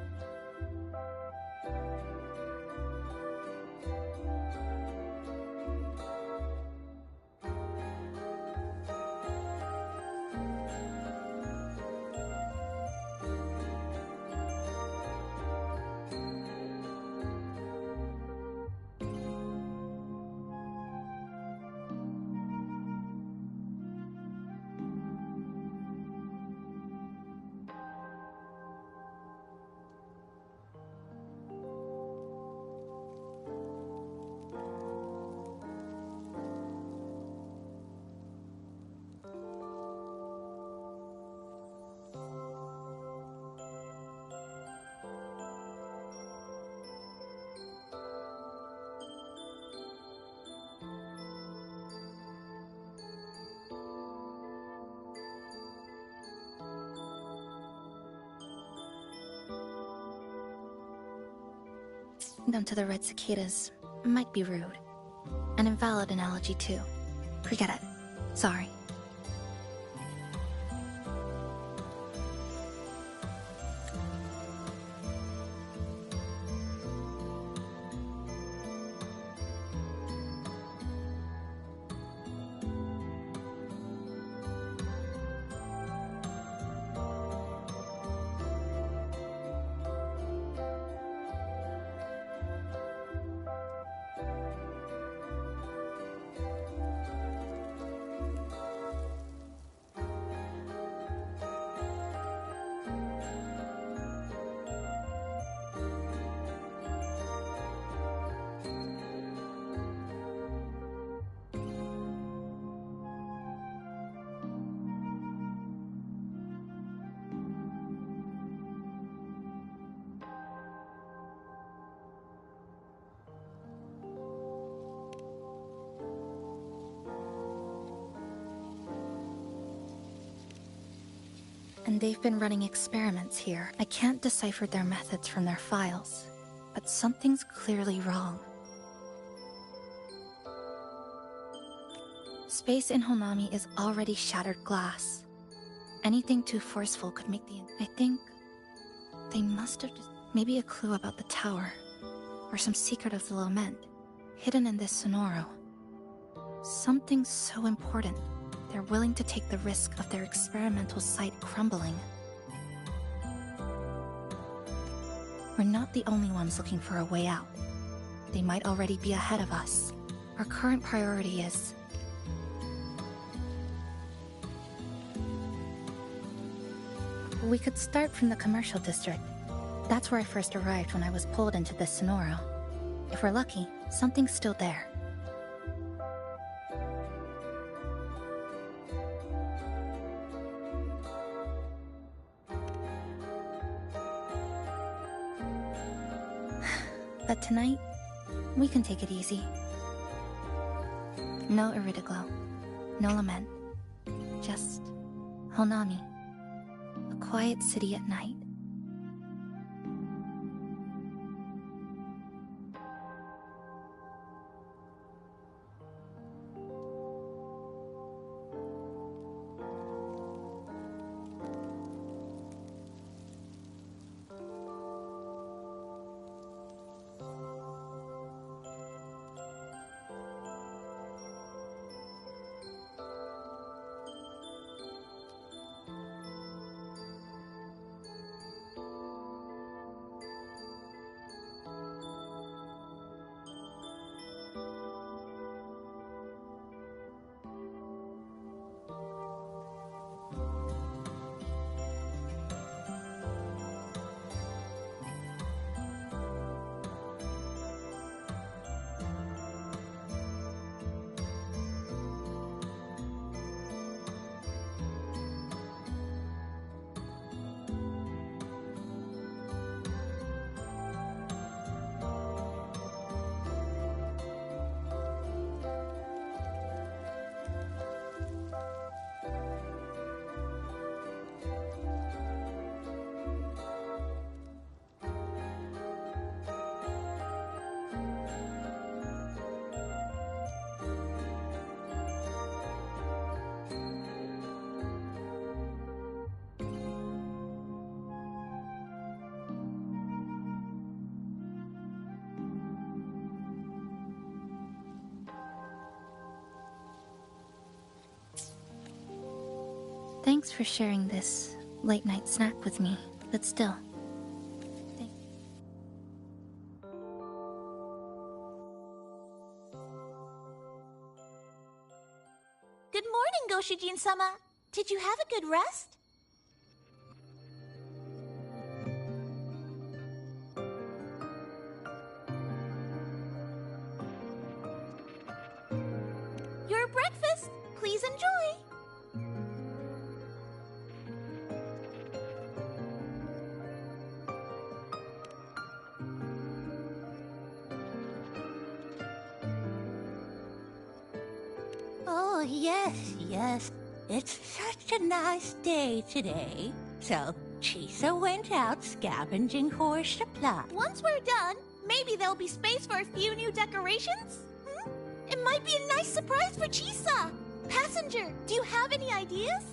Them to the red cicadas might be rude. An invalid analogy, too. Forget it. Sorry. And they've been running experiments here. I can't decipher their methods from their files, but something's clearly wrong. Space in Honami is already shattered glass. Anything too forceful could make the... I think they must have just... Maybe a clue about the tower, or some secret of the lament, hidden in this sonoro. Something so important. They're willing to take the risk of their experimental site crumbling. We're not the only ones looking for a way out. They might already be ahead of us. Our current priority is... We could start from the commercial district. That's where I first arrived when I was pulled into this sonoro. If we're lucky, something's still there. But tonight, we can take it easy. No Iridiglow, no lament, just Honami, a quiet city at night. Thanks for sharing this late-night snack with me, but still. Good morning, Goshijin-sama. Did you have a good rest? Your breakfast. Please enjoy. Oh, yes. It's such a nice day today. So, Chisa went out scavenging for supplies. Once we're done, maybe there'll be space for a few new decorations? It might be a nice surprise for Chisa! Passenger, do you have any ideas?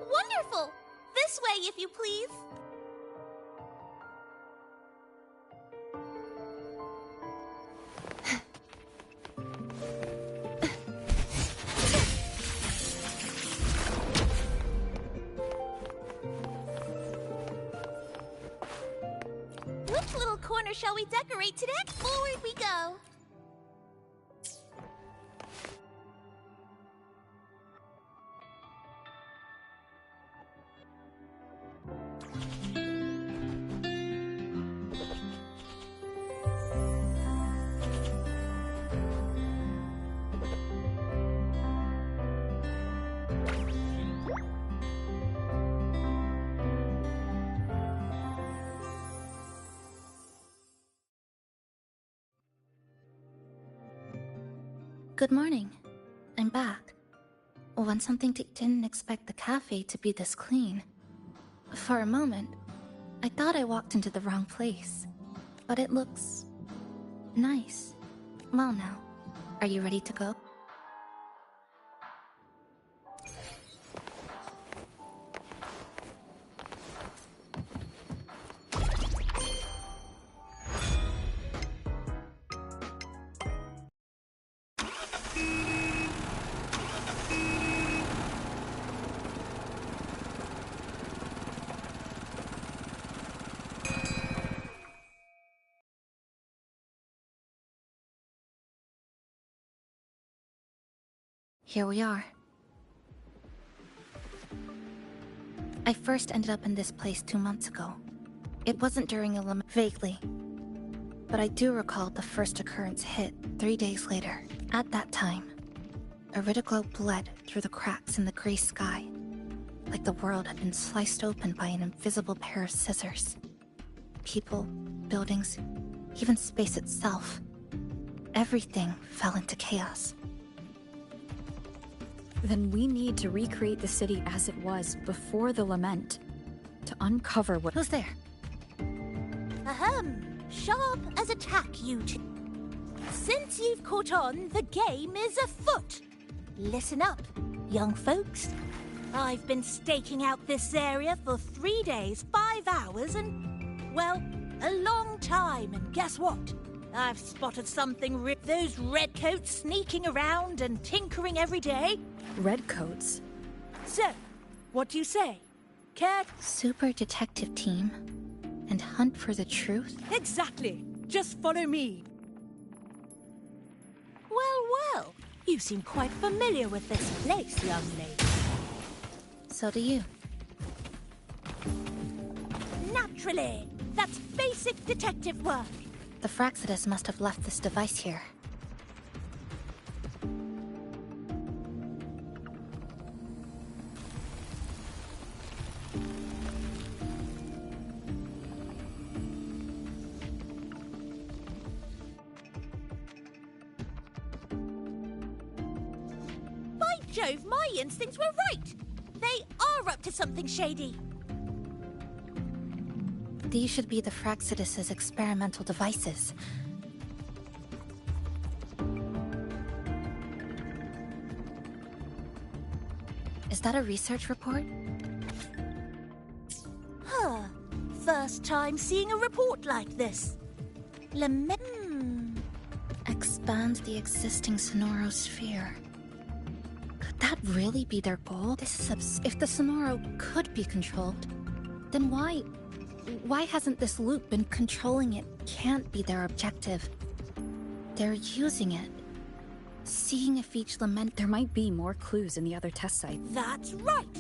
Wonderful! This way, if you please. Which little corner shall we decorate today? Forward we go. Good morning. I'm back. Want something to... Didn't expect the cafe to be this clean. For a moment, I thought I walked into the wrong place. But it looks... nice. Well now, are you ready to go? Here we are. I first ended up in this place 2 months ago. It wasn't during a vaguely. But I do recall the first occurrence hit 3 days later. At that time, Iridoglow bled through the cracks in the gray sky, like the world had been sliced open by an invisible pair of scissors. People, buildings, even space itself. Everything fell into chaos. Then we need to recreate the city as it was before the lament, to uncover what— Who's there? Ahem. Sharp as a tack, you two. Since you've caught on, the game is afoot. Listen up, young folks. I've been staking out this area for 3 days, 5 hours, and, well, a long time. And guess what? I've spotted something those redcoats sneaking around and tinkering every day. Redcoats? So, what do you say? Care? Super detective team and hunt for the truth? Exactly. Just follow me. Well, you seem quite familiar with this place, young lady. So do you. Naturally. That's basic detective work. The Fraxidus must have left this device here. By Jove, my instincts were right. They are up to something shady. These should be the Fraxidus's experimental devices. Is that a research report? Huh. First time seeing a report like this. Expand the existing Sonoro sphere. Could that really be their goal? This is if the Sonoro could be controlled, then why hasn't this loop been controlling it? Can't be their objective. They're using it. Seeing if each lament— There might be more clues in the other test site. That's right!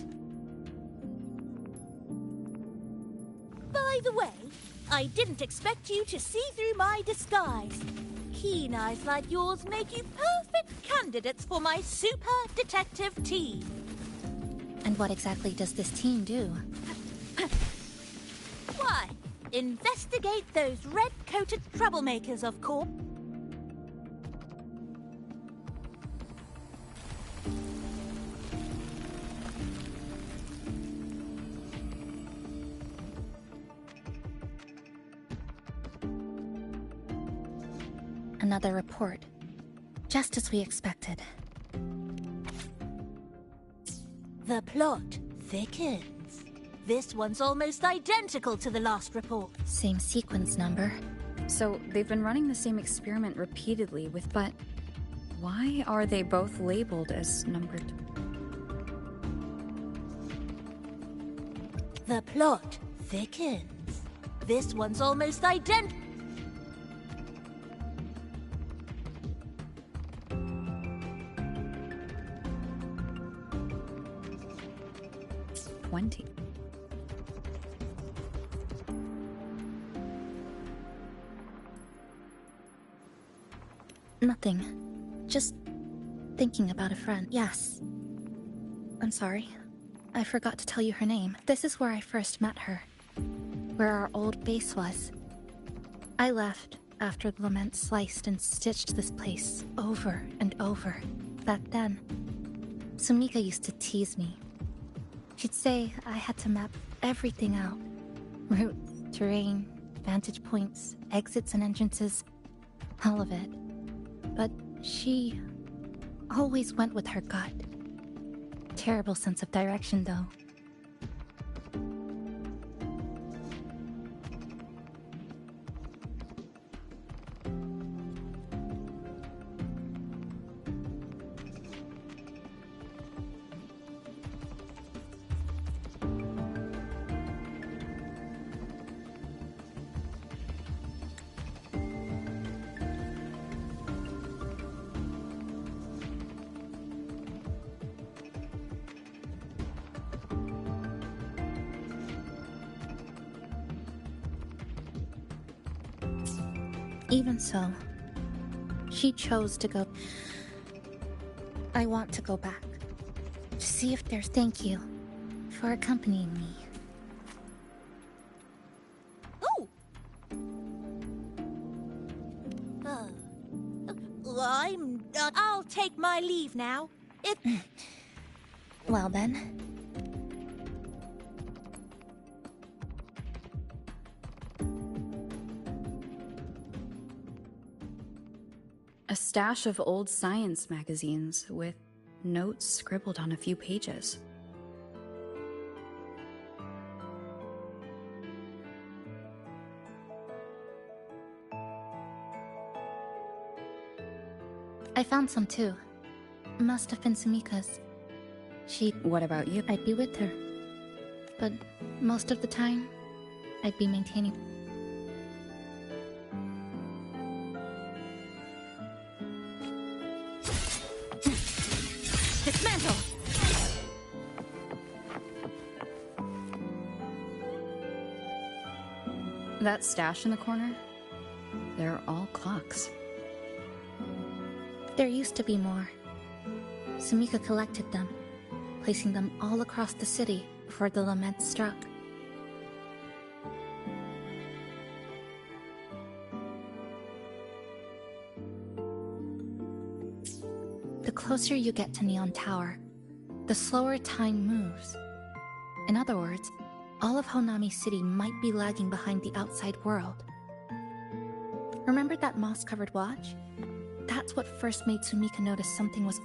By the way, I didn't expect you to see through my disguise. Keen eyes like yours make you perfect candidates for my super detective team. And what exactly does this team do? Why, investigate those red-coated troublemakers, of course. Another report. Just as we expected. The plot thickens. This one's almost identical to the last report. Same sequence number. So they've been running the same experiment repeatedly with— But why are they both labeled as numbered? The plot thickens. This one's almost identical. 20. Nothing. Just thinking about a friend. Yes. I'm sorry. I forgot to tell you her name. This is where I first met her. Where our old base was. I left after the lament sliced and stitched this place over and over. Back then, Sumika used to tease me. She'd say I had to map everything out. Routes, terrain, vantage points, exits and entrances. All of it. But she always went with her gut. Terrible sense of direction, though. Even so, she chose to go. I want to go back. To see if there's... Thank you for accompanying me. Oh! I'll take my leave now. Well then. A stash of old science magazines with notes scribbled on a few pages. I found some too. Must have been Sumika's. What about you? I'd be with her. But most of the time, I'd be maintaining... Dismantle! That stash in the corner? They're all clocks. There used to be more. Sumika collected them, placing them all across the city before the lament struck. The closer you get to Neon Tower, the slower time moves. In other words, all of Honami City might be lagging behind the outside world. Remember that moss-covered watch? That's what first made Sumika notice something was...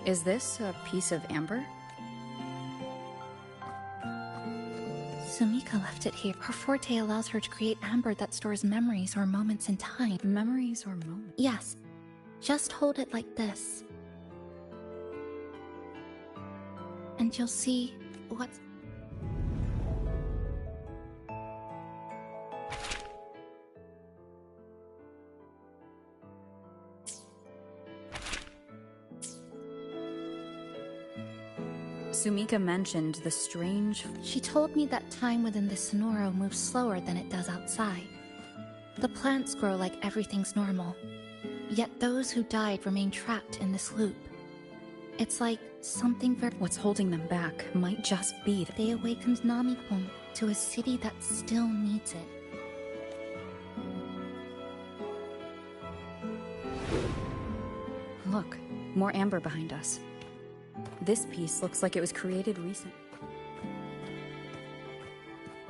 Is this a piece of amber? Sumika left it here. Her forte allows her to create amber that stores memories or moments in time. Memories or moments? Yes. Just hold it like this. And you'll see what's... Sumika mentioned the strange... She told me that time within the Sonoro moves slower than it does outside. The plants grow like everything's normal. Yet those who died remain trapped in this loop. It's like something very... What's holding them back might just be that they awakened Namipon to a city that still needs it. Look, more amber behind us. This piece looks like it was created recently.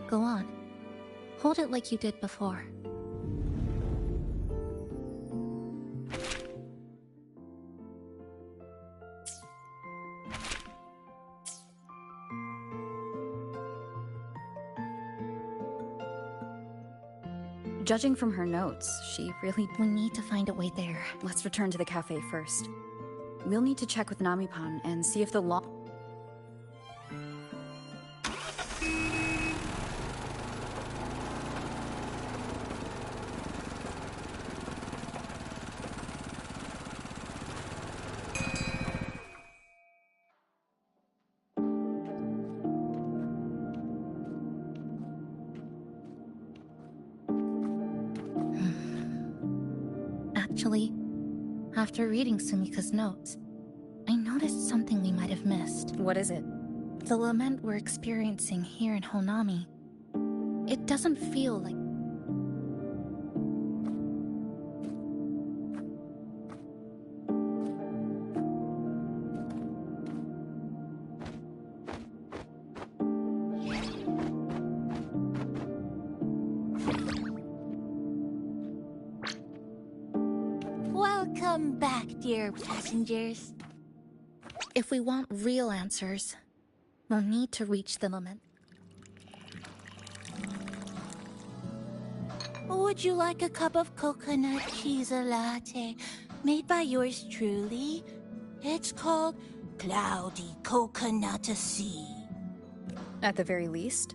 Go on. Hold it like you did before. Judging from her notes, she really... We need to find a way there. Let's return to the cafe first. We'll need to check with Namipan and see if the law... Actually, after reading Sumika's notes, I noticed something we might have missed. What is it? The lament we're experiencing here in Honami. It doesn't feel like... Welcome back, dear passengers. If we want real answers, we'll need to reach the lament. Would you like a cup of coconut cheese latte made by yours truly? It's called Cloudy Coconut Sea. At the very least,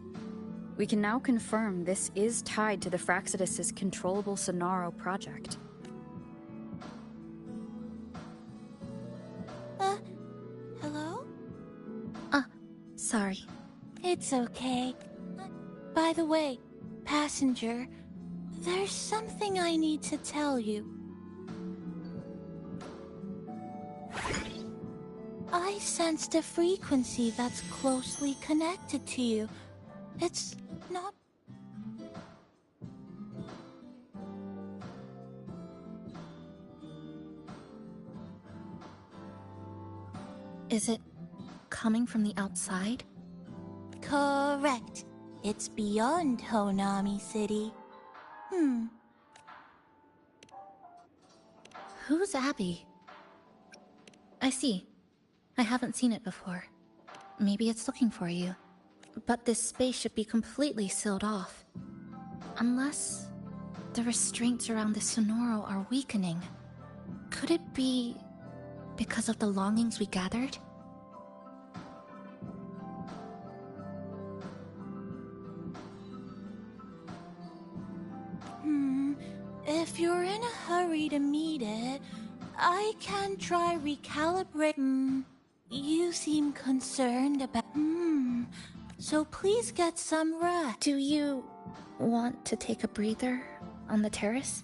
We can now confirm this is tied to the Fraxidus' controllable Sonaro project. Hello? Sorry. It's okay. By the way, passenger, there's something I need to tell you. I sensed a frequency that's closely connected to you. It's not... Is it coming from the outside? Correct. It's beyond Honami City. Who's Abby? I see. I haven't seen it before. Maybe it's looking for you. But this space should be completely sealed off. Unless the restraints around the Sonoro are weakening. Could it be because of the longings we gathered? If you're in a hurry to meet it, I can try recalibrating. You seem concerned about... So please get some rest. Do you want to take a breather on the terrace?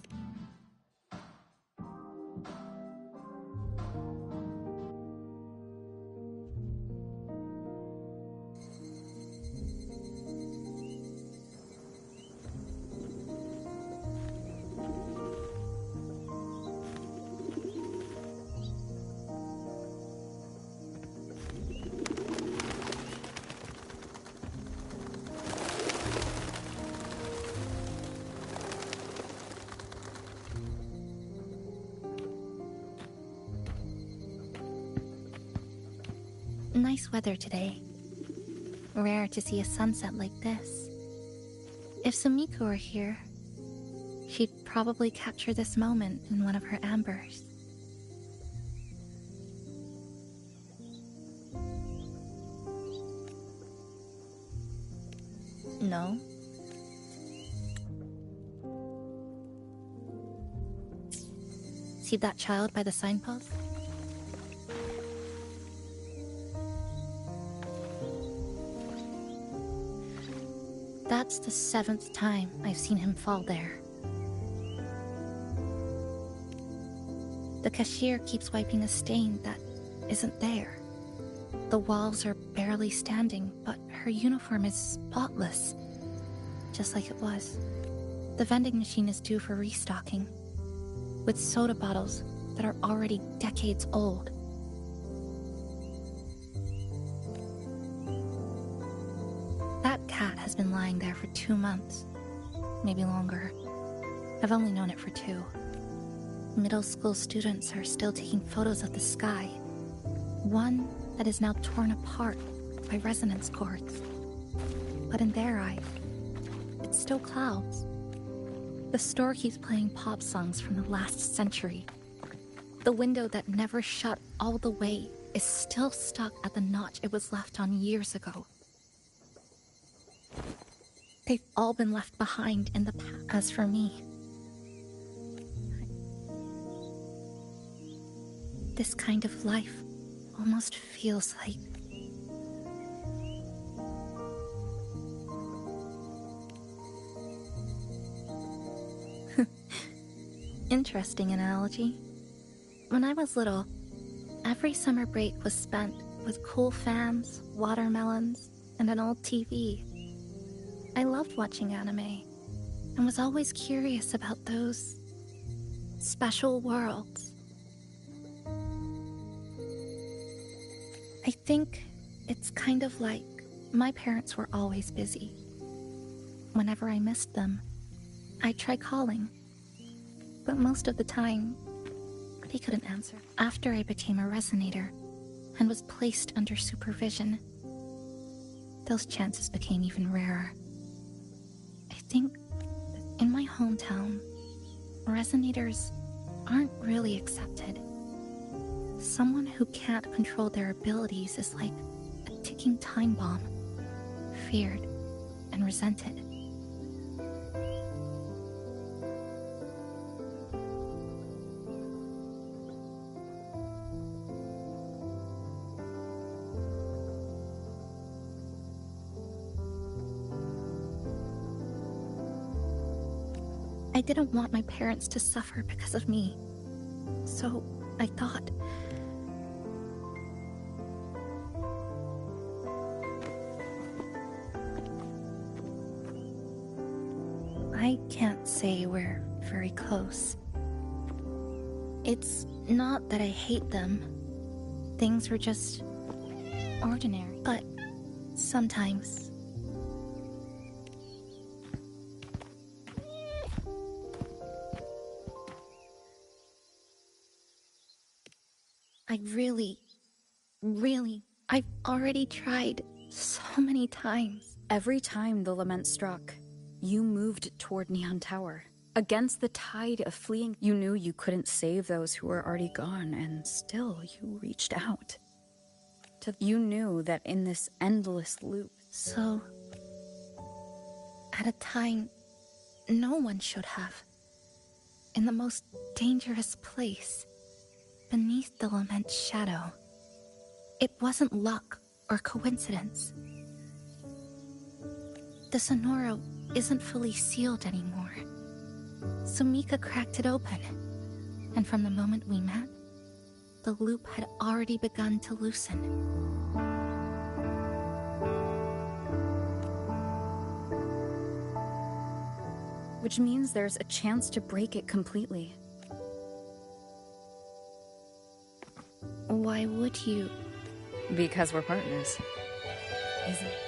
Nice weather today. Rare to see a sunset like this. If Sumiko were here, she'd probably capture this moment in one of her ambers. No? See that child by the signpost? That's the 7th time I've seen him fall there. The cashier keeps wiping a stain that isn't there. The walls are barely standing, but her uniform is spotless, just like it was. The vending machine is due for restocking, with soda bottles that are already decades old. That cat has been lying there for 2 months, maybe longer. I've only known it for 2. Middle school students are still taking photos of the sky. One that is now torn apart by resonance cords. But in their eye, it's still clouds. The store keeps playing pop songs from the last century. The window that never shut all the way is still stuck at the notch it was left on years ago. They've all been left behind in the past. As for me, this kind of life almost feels like... Interesting analogy. When I was little, every summer break was spent with cool fans, watermelons, and an old TV. I loved watching anime, and was always curious about those special worlds. I think it's kind of like my parents were always busy. Whenever I missed them, I'd try calling, but most of the time, they couldn't answer. After I became a resonator and was placed under supervision, those chances became even rarer. I think in my hometown, resonators aren't really accepted. Someone who can't control their abilities is like a ticking time bomb, feared and resented. I didn't want my parents to suffer because of me. So I thought... I can't say we're very close. It's not that I hate them. Things were just ordinary. But sometimes... I've already tried so many times. Every time the lament struck, you moved toward Neon Tower. Against the tide of fleeing, you knew you couldn't save those who were already gone, and still you reached out. You knew that in this endless loop... So... at a time no one should have. In the most dangerous place. Beneath the lament's shadow. It wasn't luck or coincidence. The Sonoro isn't fully sealed anymore. So Mika cracked it open. And from the moment we met, the loop had already begun to loosen. Which means there's a chance to break it completely. Why would you? Because we're partners. Isn't it?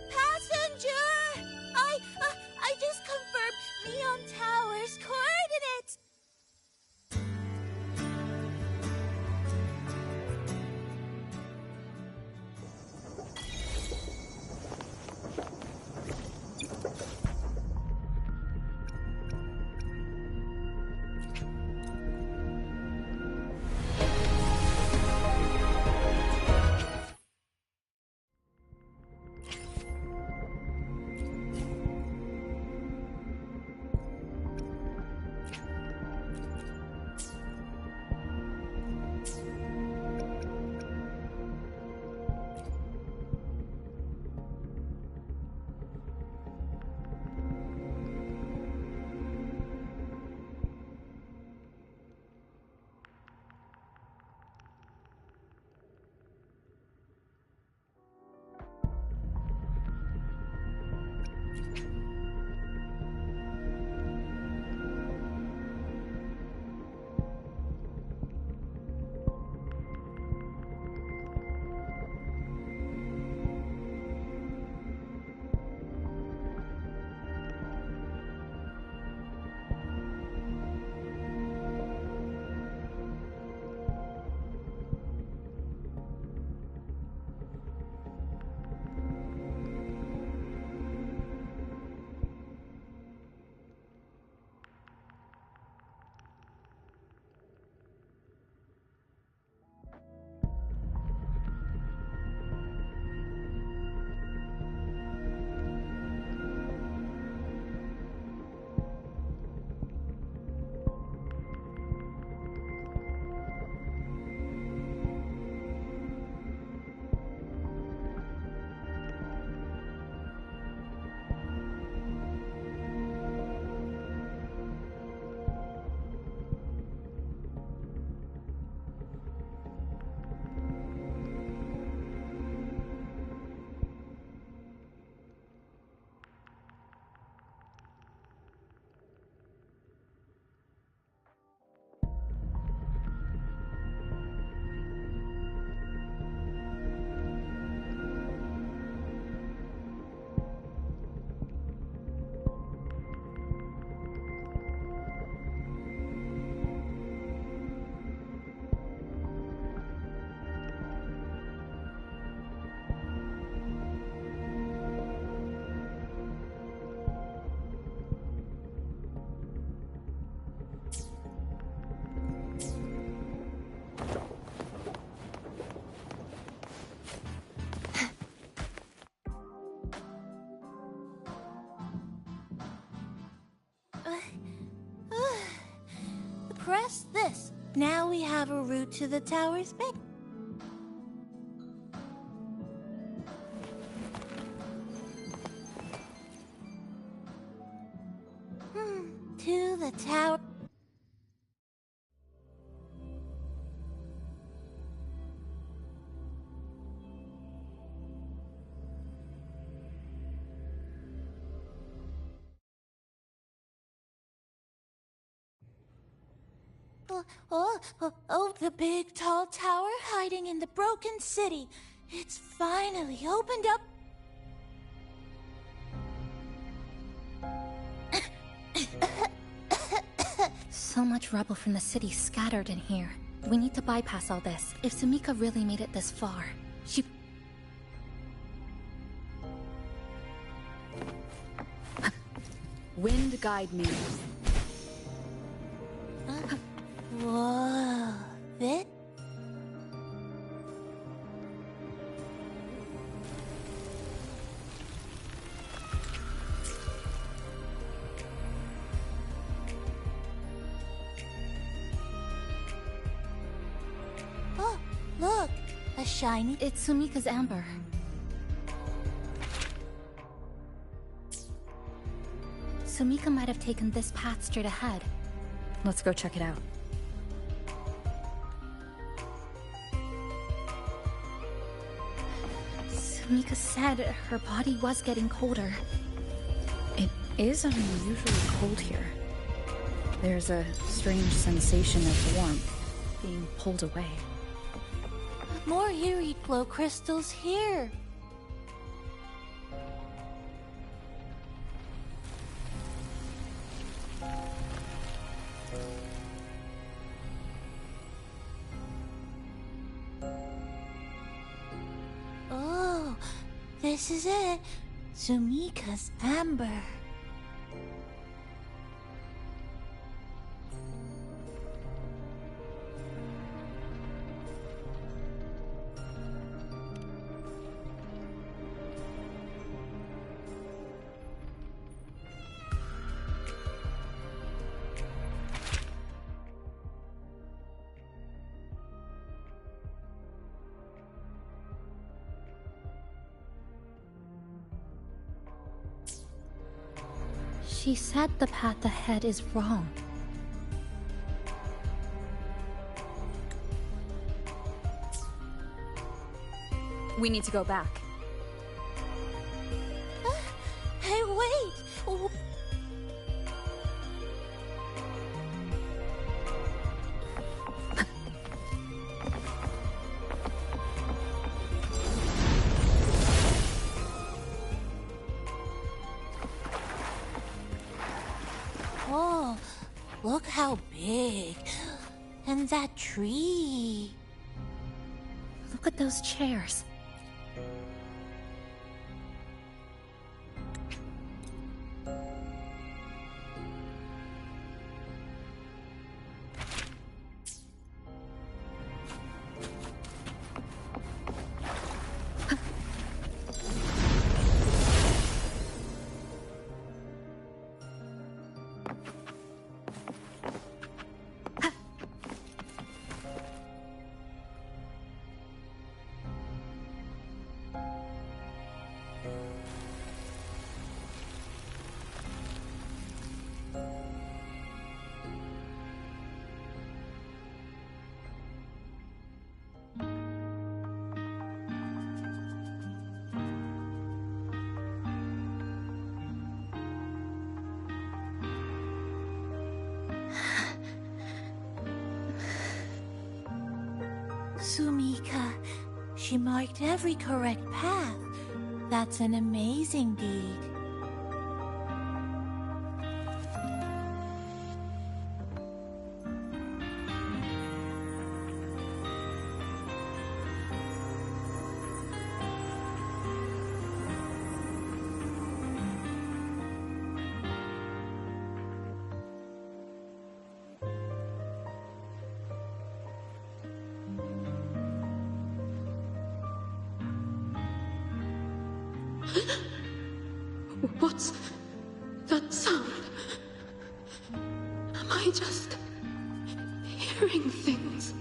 Passenger! I just confirmed Neon Tower's coordinates! press this. Now we have a route to the tower's base. To the tower. Oh, the big tall tower hiding in the broken city. It's finally opened up. So much rubble from the city scattered in here. We need to bypass all this. If Sumika really made it this far, she... Wind guide me. Whoa, this? Oh, look, a shiny... It's Sumika's amber. Sumika might have taken this path straight ahead. Let's go check it out. Sumika said her body was getting colder. It is unusually cold here. There's a strange sensation of warmth being pulled away. More eerie glow crystals here. Oh, this is it. Sumika's amber. She said the path ahead is wrong. We need to go back. Hey, wait! Oh. Oh, look how big. And that tree. Look at those chairs. Sumika, she marked every correct path. That's an amazing deed. What's that sound? Am I just hearing things.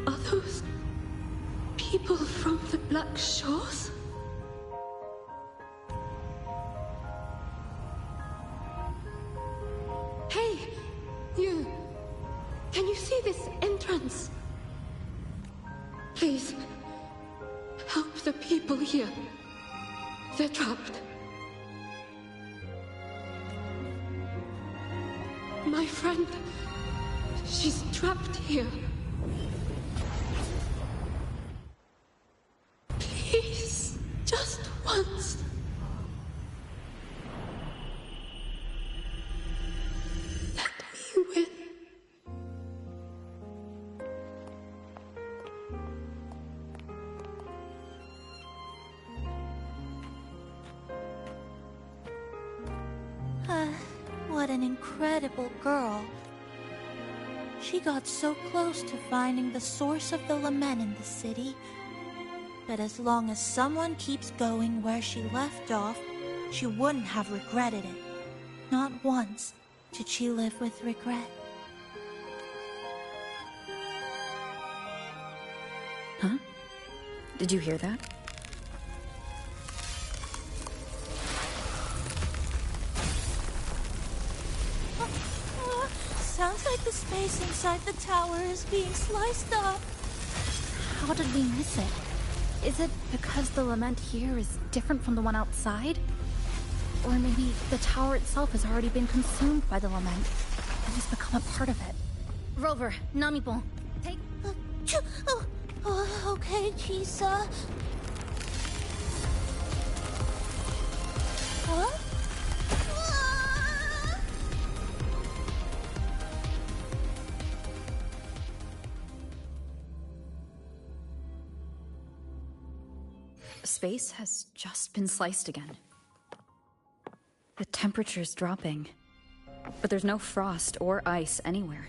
Are those people from the Black Shores? Hey, you! Can you see this entrance? Please, help the people here. They're trapped. My friend, she's trapped here. Please, just once. Let me win. What an incredible girl. She got so close to finding the source of the lament in the city. But as long as someone keeps going where she left off, she wouldn't have regretted it. Not once did she live with regret. Huh? Did you hear that? Sounds like the space inside the tower is being sliced up. How did we miss it? Is it because the lament here is different from the one outside? Or maybe the tower itself has already been consumed by the lament and has become a part of it. Rover, Namipon, take... Okay, Chisa. Huh? Space has just been sliced again. The temperature's dropping, but there's no frost or ice anywhere.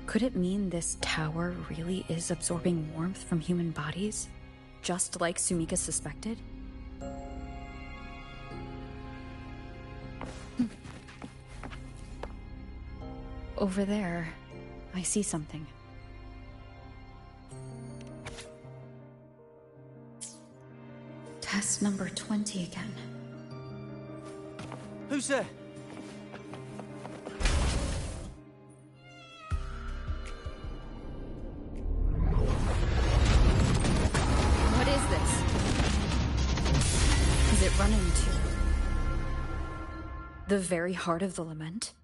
Could it mean this tower really is absorbing warmth from human bodies, just like Sumika suspected? Over there, I see something. Test number 20 again. Who's there? What is this? Is it running to the very heart of the lament?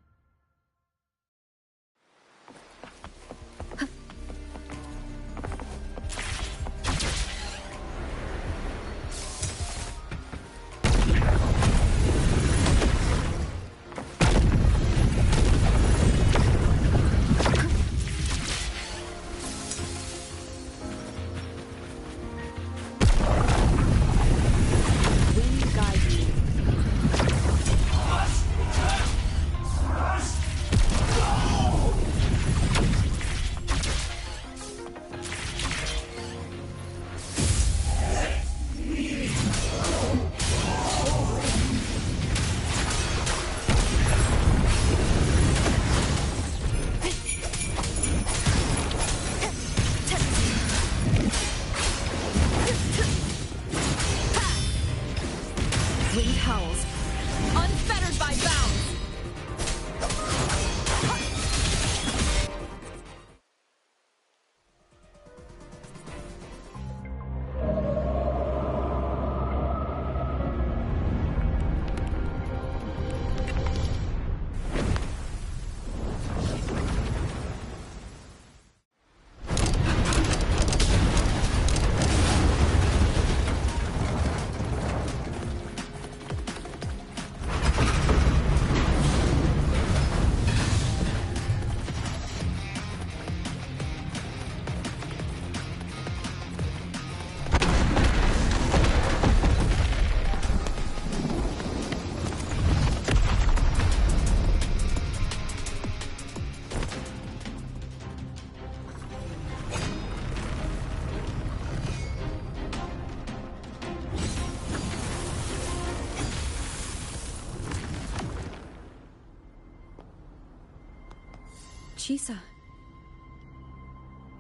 Chisa.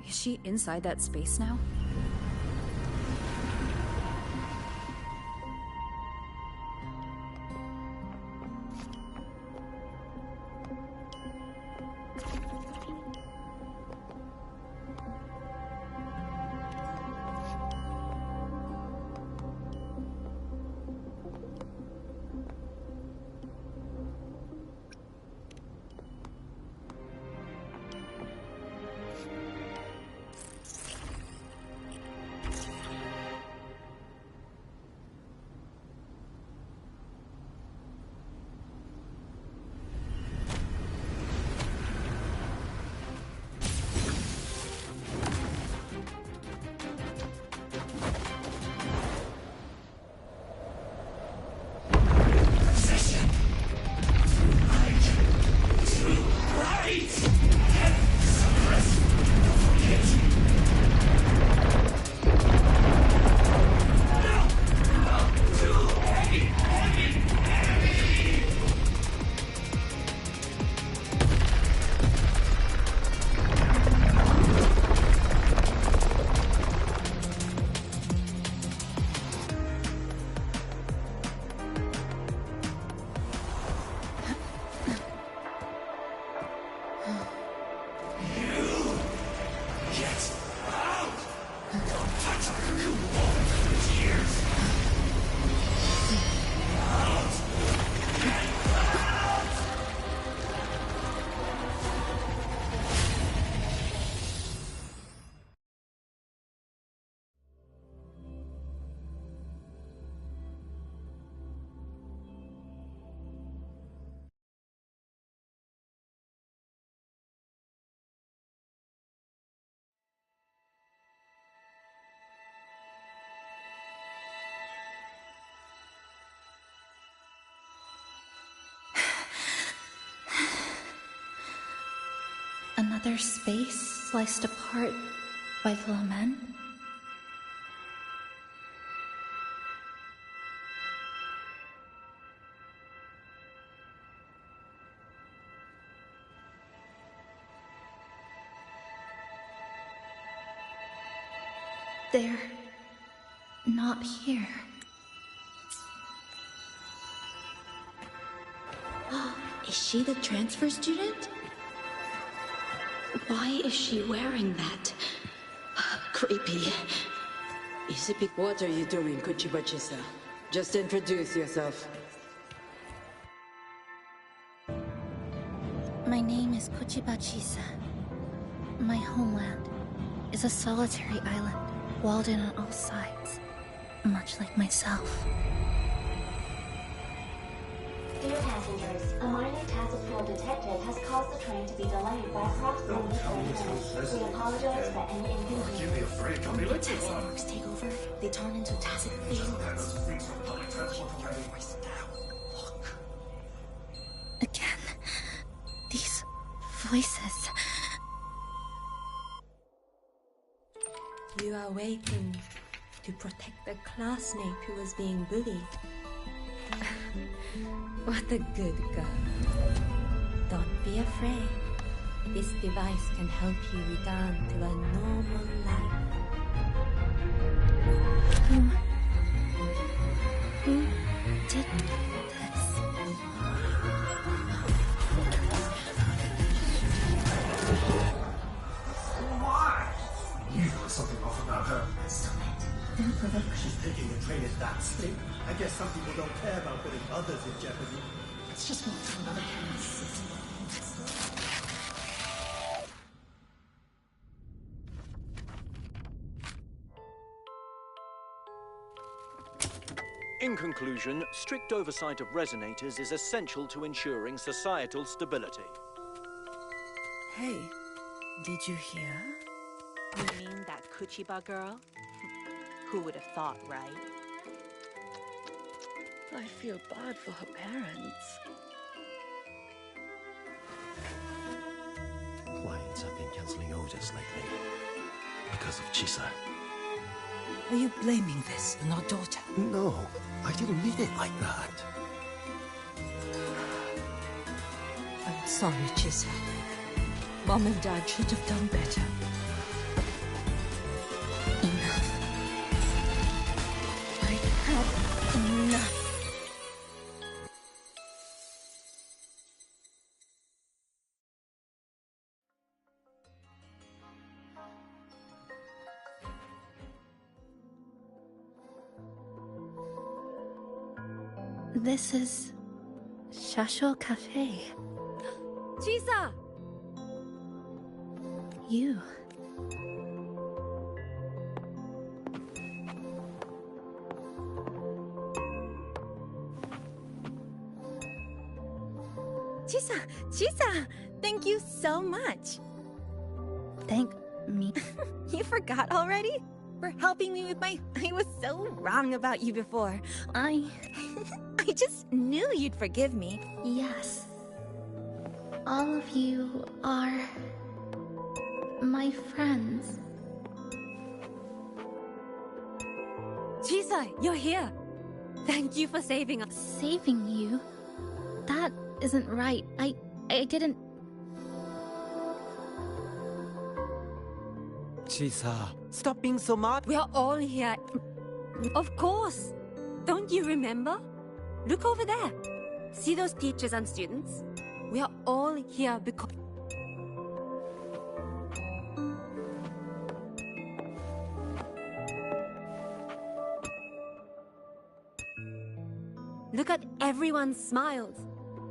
Is she inside that space now? Another space sliced apart by the lament? They're not here. Is she the transfer student? Why is she wearing that? Creepy. What are you doing, Kuchiba-chisa? Just introduce yourself. My name is Kuchiba-chisa. My homeland is a solitary island, walled in on all sides, much like myself. Dear passengers, a minor task fuel detected has caused the train to be delayed by approximately 30 minutes. We apologize for any inconvenience. Give me a break, I'll be late. Taxi networks take over, they turn into tacit failures. Again, these voices. You are waiting to protect the classmate who was being bullied. What a good girl. Don't be afraid. This device can help you return to a normal life. Who did this? Why? You got something off about her. Stop it. She's thinking the train is that slick. I guess some people don't care about putting others in jeopardy. Let's just move to another campus. In conclusion, strict oversight of resonators is essential to ensuring societal stability. Hey, did you hear? You mean that Kuchiba girl? Who would have thought, right? I feel bad for her parents. Clients have been cancelling orders lately because of Chisa. Are you blaming this on our daughter? No, I didn't mean it like that. I'm sorry, Chisa. Mom and Dad should have done better. Enough. I've had enough. This is Shasho Cafe. Chisa! You. Chisa! Thank you so much. Thank me. You forgot already? For helping me with my... I was so wrong about you before. I just knew you'd forgive me. Yes. All of you are my friends. Chisa, you're here. Thank you for saving us. Saving you? That isn't right. I didn't... Chisa. Stop being so mad. We're all here. Of course. Don't you remember? Look over there. See those teachers and students? We are all here because... Look at everyone's smiles.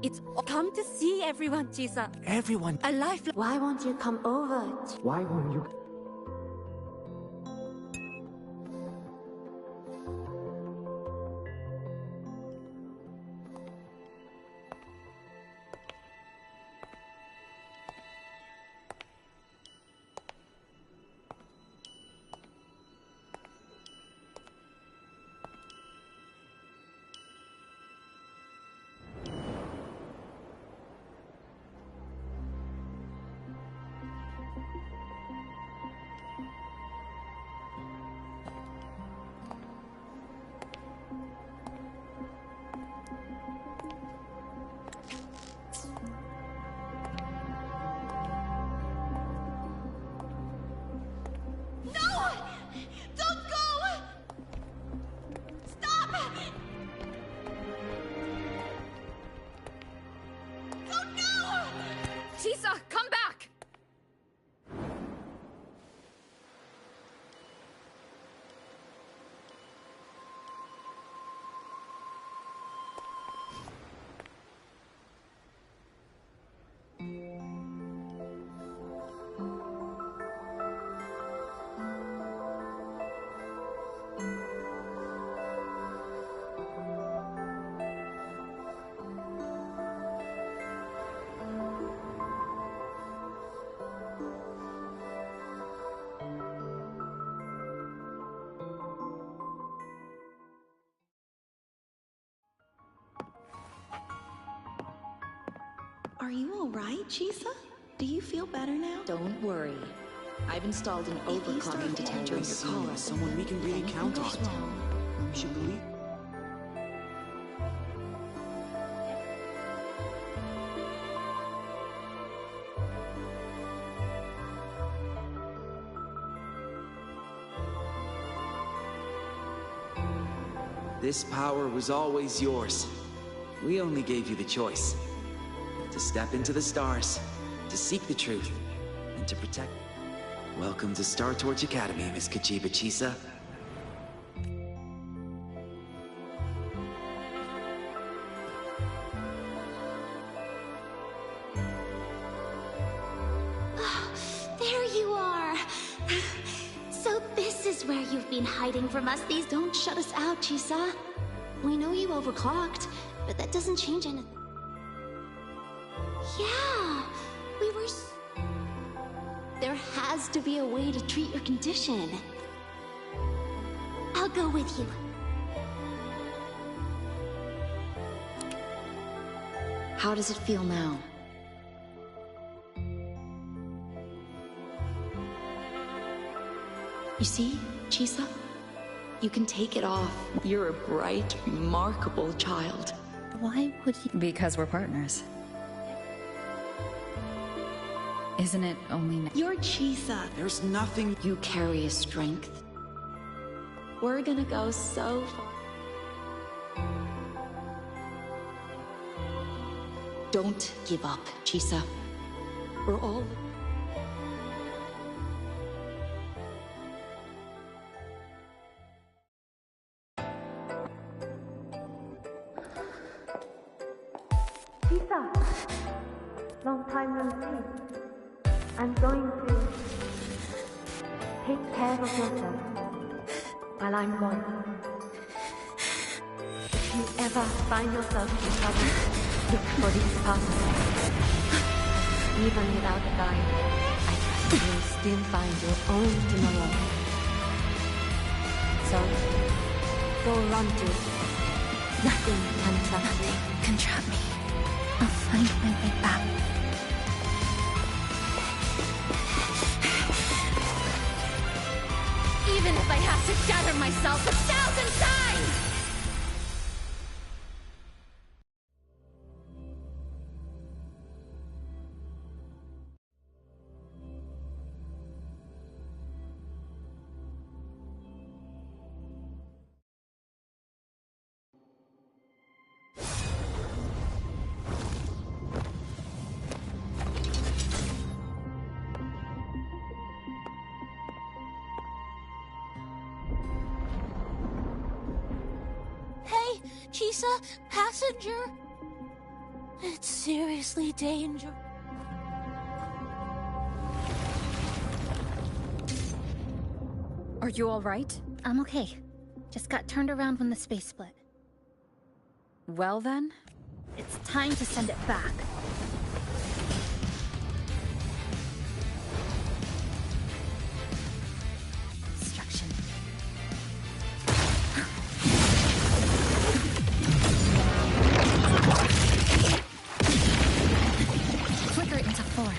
It's come to see everyone, Chisa. Everyone. A life. Why won't you come over? Why won't you? Chisa, come back! Are you alright, Chisa? Do you feel better now? Don't worry. I've installed an overclocking detector in your collar. Someone we can really count on. We should believe. This power was always yours. We only gave you the choice. To step into the stars, to seek the truth, and to protect. Welcome to Star Torch Academy, Miss Kachiba Chisa. There you are! So this is where you've been hiding from us. These don't shut us out, Chisa. We know you overclocked, but that doesn't change anything. Yeah, we were... There has to be a way to treat your condition. I'll go with you. How does it feel now? You see, Chisa? You can take it off. You're a bright, remarkable child. Why would you... Because we're partners. Isn't it only... You're Chisa. There's nothing... You carry a strength. We're gonna go so far. Don't give up, Chisa. We're all... Chisa! Long time no see. I'm going to take care of yourself while I'm gone. If you ever find yourself in trouble, look for these paths. Even without a guide, I trust you'll still find your own tomorrow. So, go run to it. Nothing can trap you. Nothing can trap me. I'll find my way back. Even if I have to shatter myself 1,000 times! Chisa, passenger. It's seriously dangerous. Are you all right? I'm okay. Just got turned around when the space split. Well then? It's time to send it back. Destruction. Flicker it into form.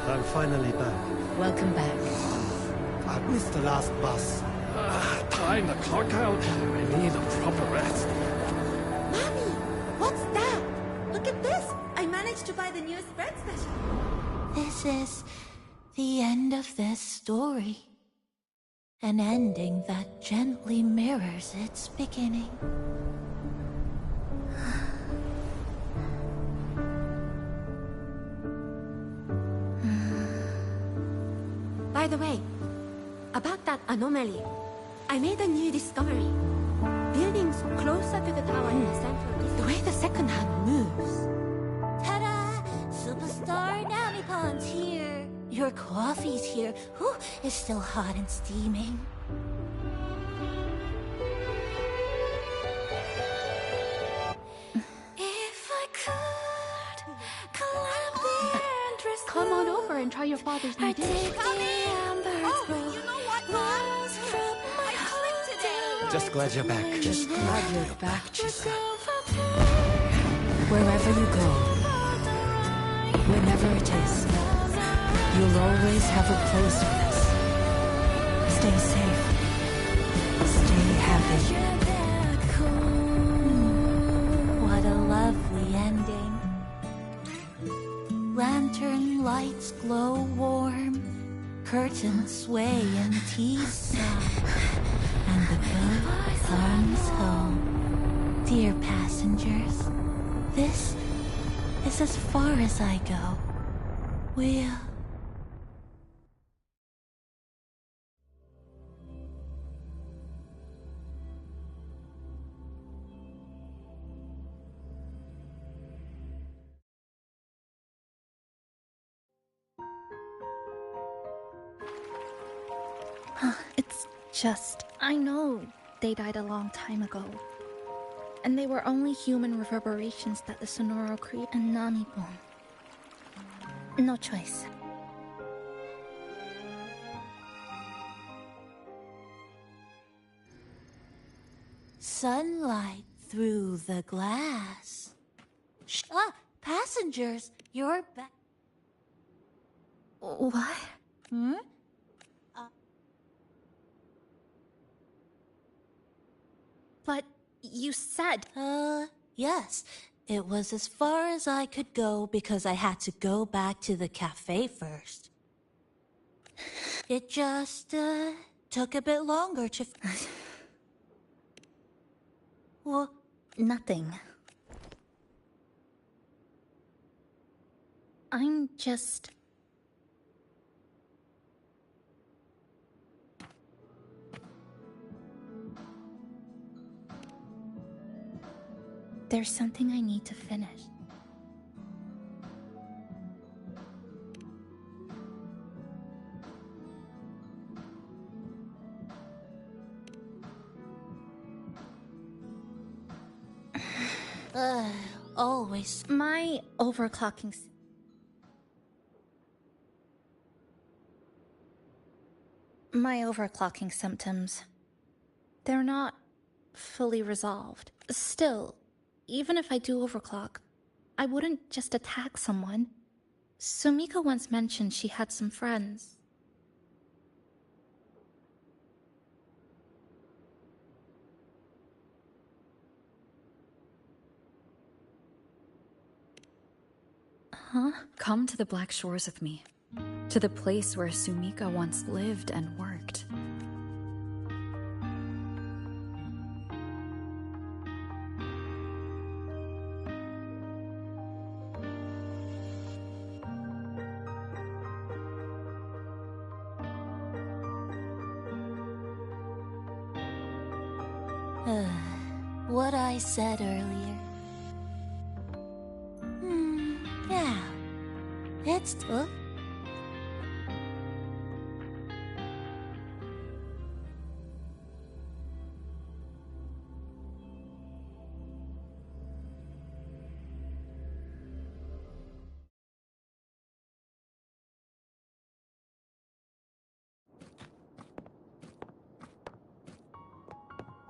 I'm finally back. Welcome back. I missed the last bus. Time to clock out. I need a proper rest. Mommy! What's that? Look at this! I managed to buy the newest bread special. This is the end of this story. An ending that gently mirrors its beginning. By the way, about that anomaly, I made a new discovery. Buildings closer to the tower in the center, the way the second hand moves. Ta-da! Superstar Namipon's here. Your coffee's here. Whew, it's still hot and steaming. If I could climb the entrance. Come on over and try your father's new dish. Oh, you know what, Mom? I slipped today. Just glad you're back. Just glad you're back, Chisa. Wherever you go, whenever it is, You'll always have a place with us. Stay safe. Stay happy. What a lovely ending. Lantern lights glow warm, curtains sway in tea sigh, and the boat comes home. Dear passengers, this is as far as I go. We'll... It's just... I know they died a long time ago. And they were only human reverberations that the Sonoro created and Nami Boom. No choice. Sunlight through the glass. Passengers, you're back. What? Hmm? But you said... Yes. It was as far as I could go because I had to go back to the cafe first. It just, took a bit longer to... Well, nothing. I'm just... There's something I need to finish. Always. My overclocking... My overclocking symptoms... They're not fully resolved. Still, even if I do overclock, I wouldn't just attack someone. Sumika once mentioned she had some friends. Huh? Come to the Black Shores with me. To the place where Sumika once lived and worked. What I said earlier. Yeah. It's...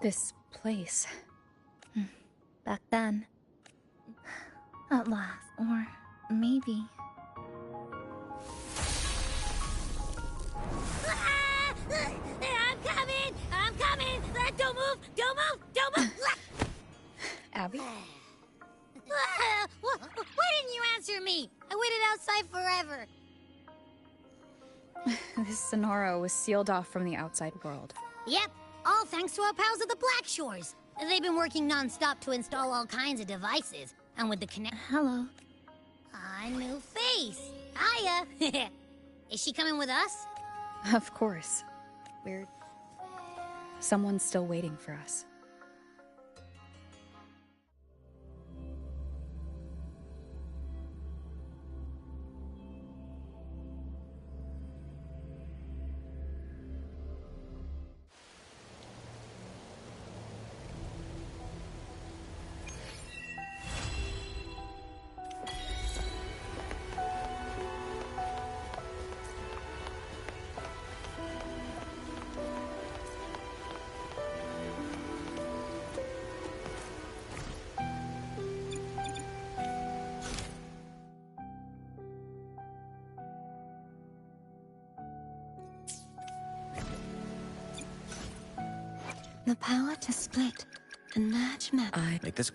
This place. Back then. At last. Or maybe... I'm coming! I'm coming! Don't move! Don't move! Don't move! Abby? Why didn't you answer me? I waited outside forever. This Sonoro was sealed off from the outside world. Yep, all thanks to our pals at the Black Shores. They've been working non-stop to install all kinds of devices. And with the connect... Hello. A new face. Hiya. Is she coming with us? Of course. Someone's still waiting for us. The power to split and merge map. Make this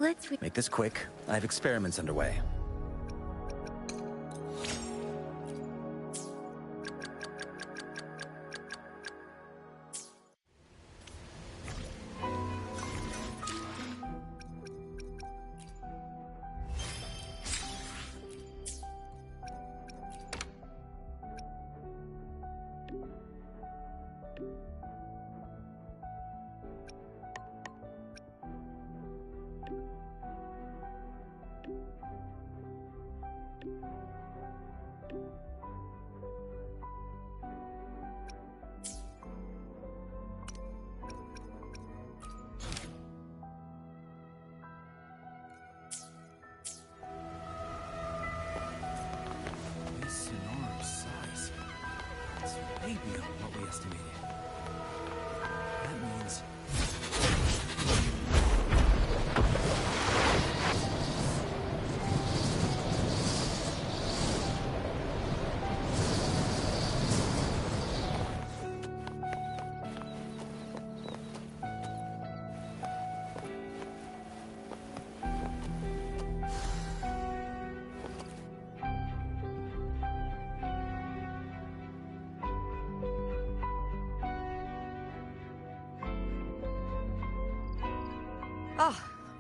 quick. I have experiments underway. Way beyond what we estimated. That means...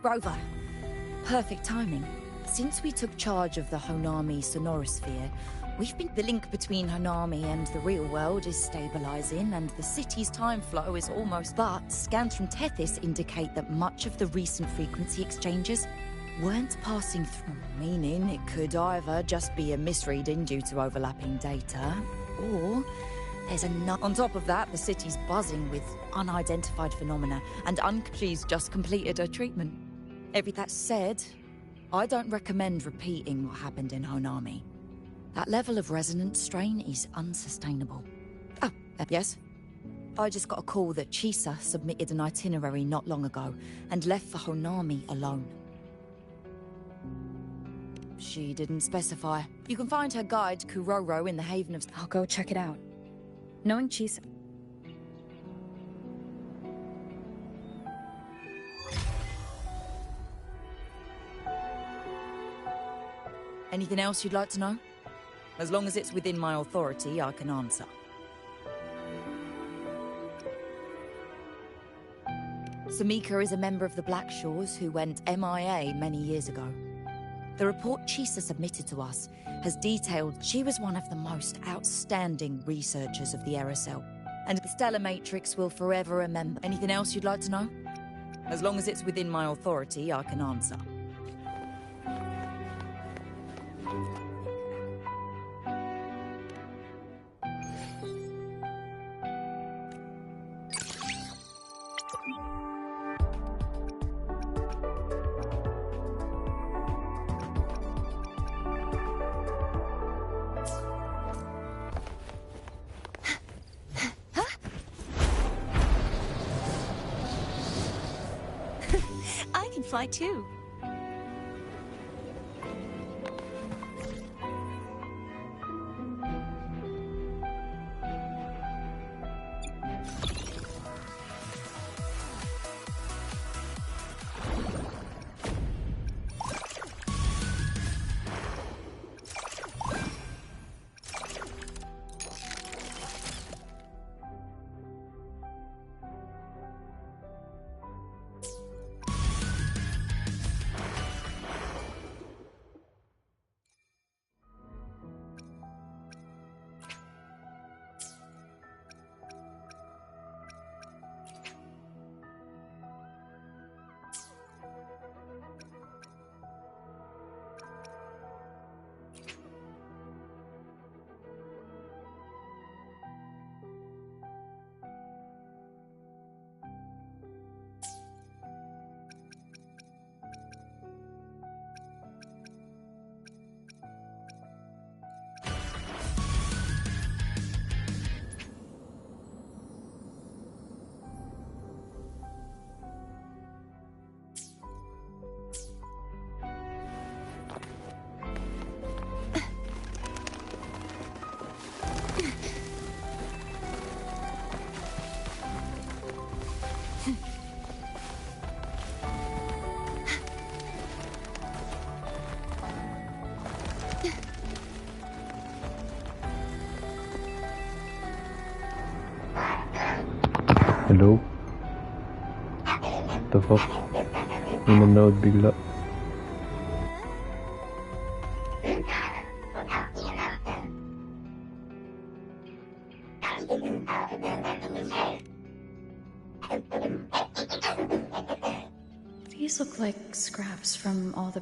Rover. Perfect timing. Since we took charge of the Honami sonorosphere, the link between Honami and the real world is stabilizing, and the city's time flow is almost... But scans from Tethys indicate that much of the recent frequency exchanges weren't passing through, meaning it could either just be a misreading due to overlapping data, or there's on top of that, the city's buzzing with unidentified phenomena, and she's just completed her treatment. That said, I don't recommend repeating what happened in Honami. That level of resonance strain is unsustainable. Oh, yes? I just got a call that Chisa submitted an itinerary not long ago and left for Honami alone. She didn't specify. You can find her guide, Kuroro, in the Haven of... I'll go check it out. Knowing Chisa... Anything else you'd like to know? As long as it's within my authority, I can answer. Samika is a member of the Black Shores who went MIA many years ago. The report Chisa submitted to us has detailed she was one of the most outstanding researchers of the Aerocell, and the Stellar Matrix will forever remember. Anything else you'd like to know? As long as it's within my authority, I can answer. I can fly too. Hello? The fuck? Inanood bigla. These look like scraps from all the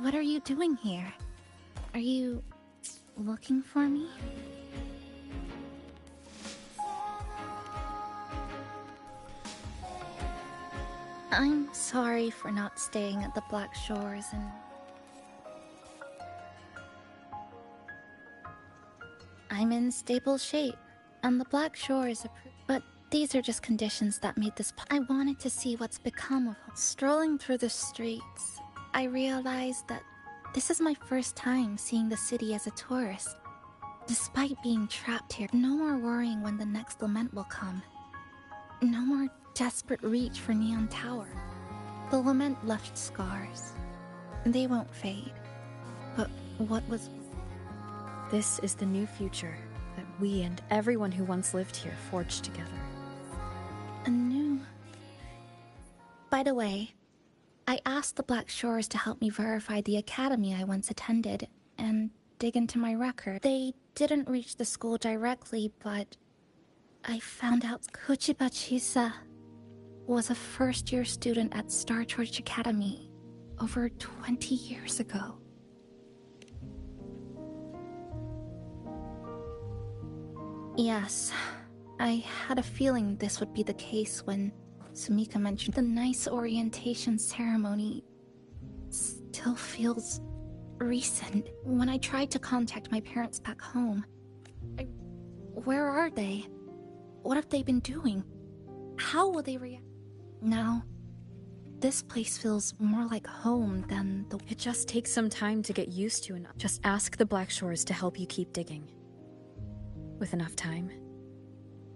What are you doing here? Are you looking for me? I'm sorry for not staying at the Black Shores and... I'm in stable shape, and the Black Shores but these are just conditions that made this I wanted to see what's become of him. Strolling through the streets, I realized that this is my first time seeing the city as a tourist. Despite being trapped here, no more worrying when the next lament will come. No more desperate reach for Neon Tower. The lament left scars. They won't fade. But what was... This is the new future that we and everyone who once lived here forged together. A new... By the way, I asked the Black Shores to help me verify the academy I once attended and dig into my record. They didn't reach the school directly, but I found out Kuchiba Chisa was a first-year student at Star Torch Academy over 20 years ago. Yes, I had a feeling this would be the case when Sumika mentioned the nice orientation ceremony. Still feels recent. When I tried to contact my parents back home, where are they? What have they been doing? How will they react? Now, this place feels more like home than the... It just takes some time to get used to enough. Just ask the Black Shores to help you keep digging. With enough time,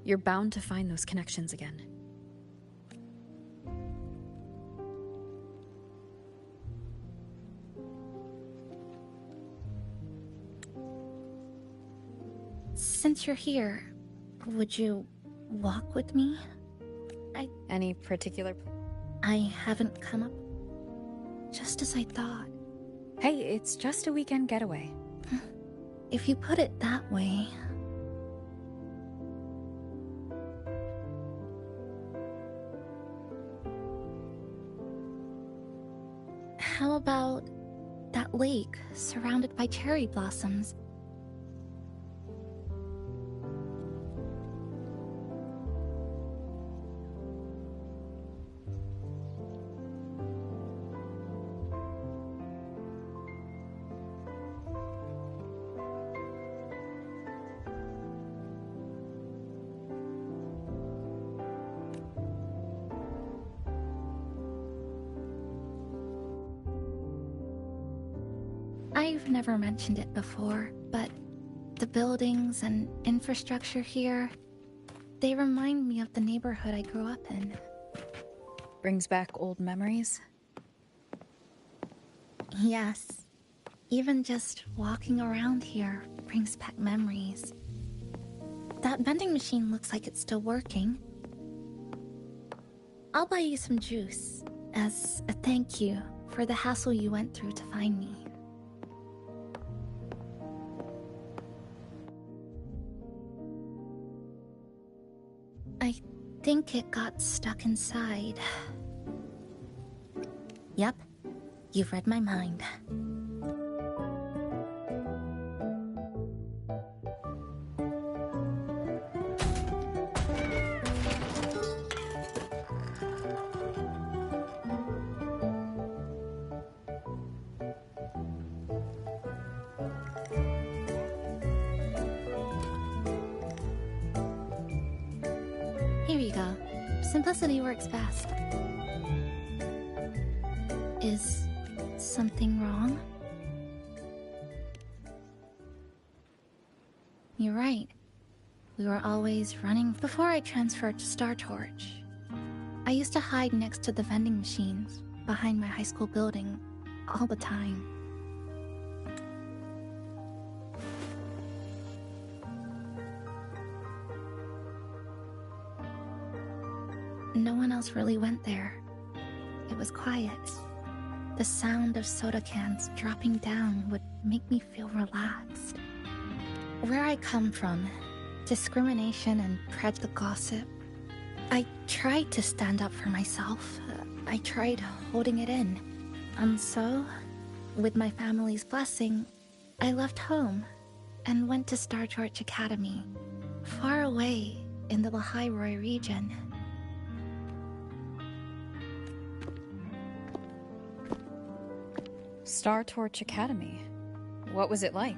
you're bound to find those connections again. Since you're here, would you walk with me? Any particular... I haven't come up... just as I thought. Hey, it's just a weekend getaway. If you put it that way... How about that lake surrounded by cherry blossoms? I've never mentioned it before, but the buildings and infrastructure here, they remind me of the neighborhood I grew up in. Brings back old memories? Yes. Even just walking around here brings back memories. That vending machine looks like it's still working. I'll buy you some juice as a thank you for the hassle you went through to find me. I think it got stuck inside. Yep, you've read my mind. Here you go. Simplicity works best. Is something wrong? You're right. We were always running. Before I transferred to Star Torch, I used to hide next to the vending machines behind my high school building all the time. No one else really went there. It was quiet. The sound of soda cans dropping down would make me feel relaxed. Where I come from, discrimination and prejudice, gossip, I tried to stand up for myself. I tried holding it in. And so, with my family's blessing, I left home and went to Star Torch Academy, far away in the Lahairoi region. Star Torch Academy. What was it like?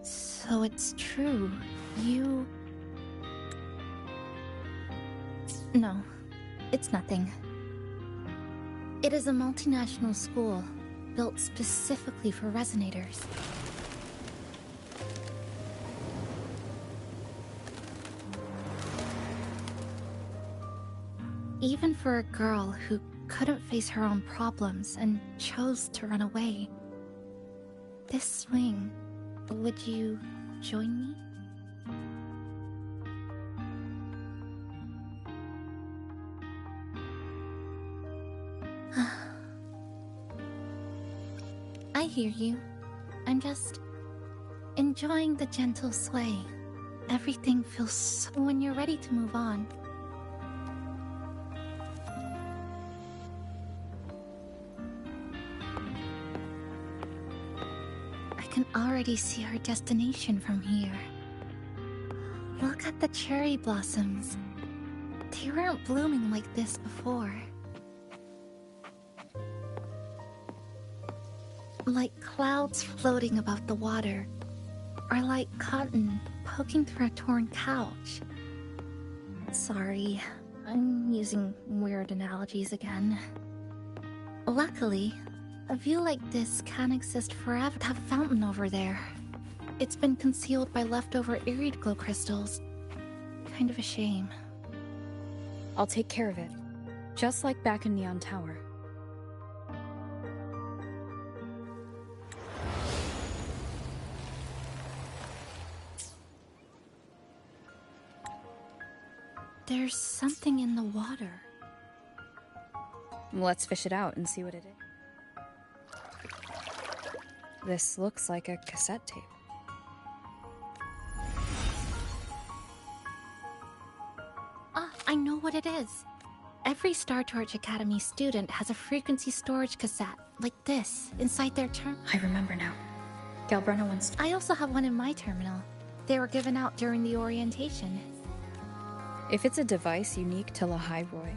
So it's true. You... No, it's nothing. It is a multinational school, built specifically for resonators. Even for a girl who couldn't face her own problems and chose to run away. This swing, would you join me? I hear you. I'm just enjoying the gentle sway. Everything feels so... When you're ready to move on. I can already see our destination from here. Look at the cherry blossoms. They weren't blooming like this before. Like clouds floating above the water, or like cotton poking through a torn couch. Sorry, I'm using weird analogies again. Luckily, a view like this can exist forever. That fountain over there. It's been concealed by leftover irid glow crystals. Kind of a shame. I'll take care of it. Just like back in Neon Tower. There's something in the water. Let's fish it out and see what it is. This looks like a cassette tape. I know what it is. Every Star Torch Academy student has a frequency storage cassette, like this, inside their terminal. I remember now. Galbrenna once... I also have one in my terminal. They were given out during the orientation. If it's a device unique to Lahairoi.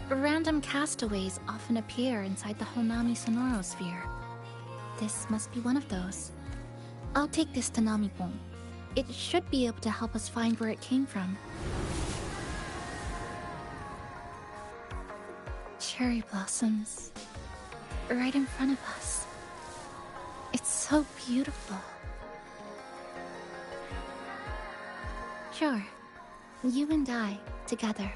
Random castaways often appear inside the Honami Sonorosphere. This must be one of those. I'll take this to Namipon. It should be able to help us find where it came from. Cherry blossoms. Right in front of us. It's so beautiful. Sure. You and I, together.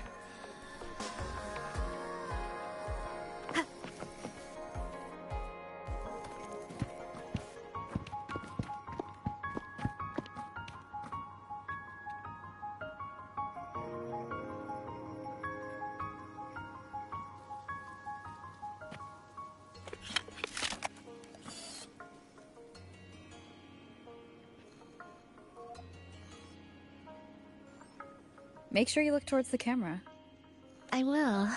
Make sure you look towards the camera. I will.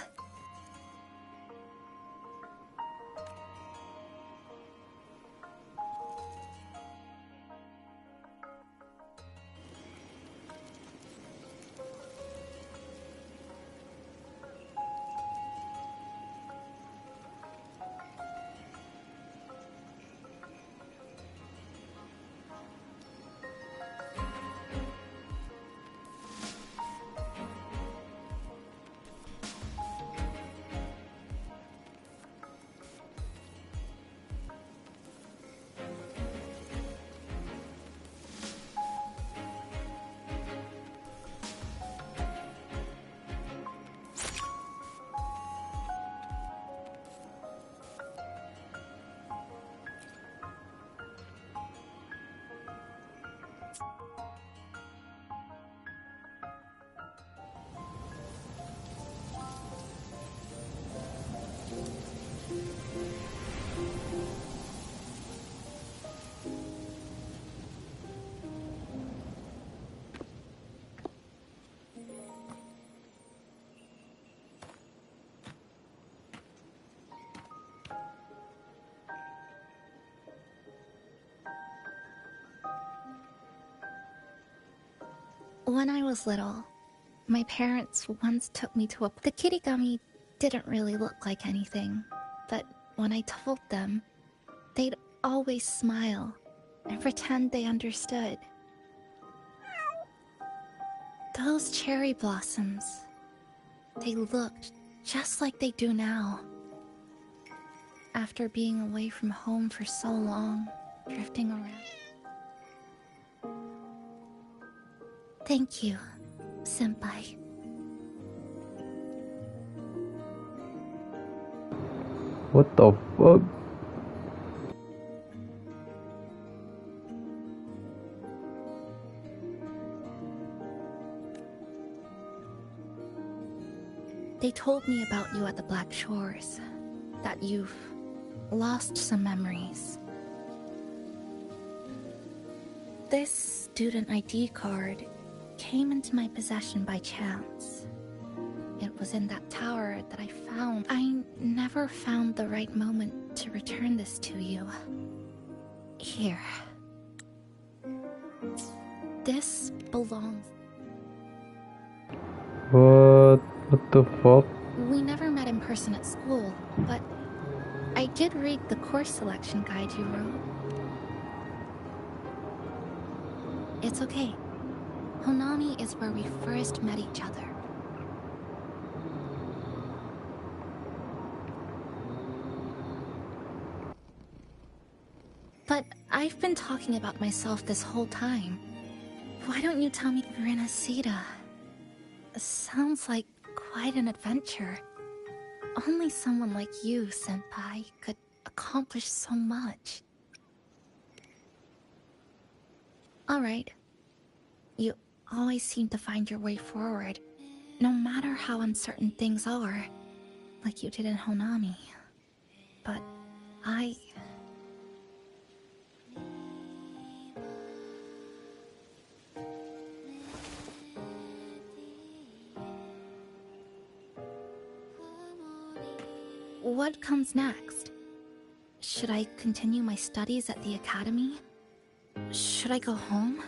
When I was little, my parents once took me to the kirigami didn't really look like anything, but when I told them, they'd always smile and pretend they understood. Those cherry blossoms, they looked just like they do now. After being away from home for so long, drifting around. Thank you, Senpai. What the fuck? They told me about you at the Black Shores, that you've lost some memories. This student ID card came into my possession by chance. It was in that tower that I found. I never found the right moment to return this to you. Here. This belongs. What the fuck? We never met in person at school, but I did read the course selection guide you wrote. It's okay. Honami is where we first met each other. But I've been talking about myself this whole time. Why don't you tell me Renacida? Sounds like quite an adventure. Only someone like you, Senpai, could accomplish so much. Alright. You always seem to find your way forward, no matter how uncertain things are, like you did in Honami. But I... What comes next? Should I continue my studies at the academy? Should I go home?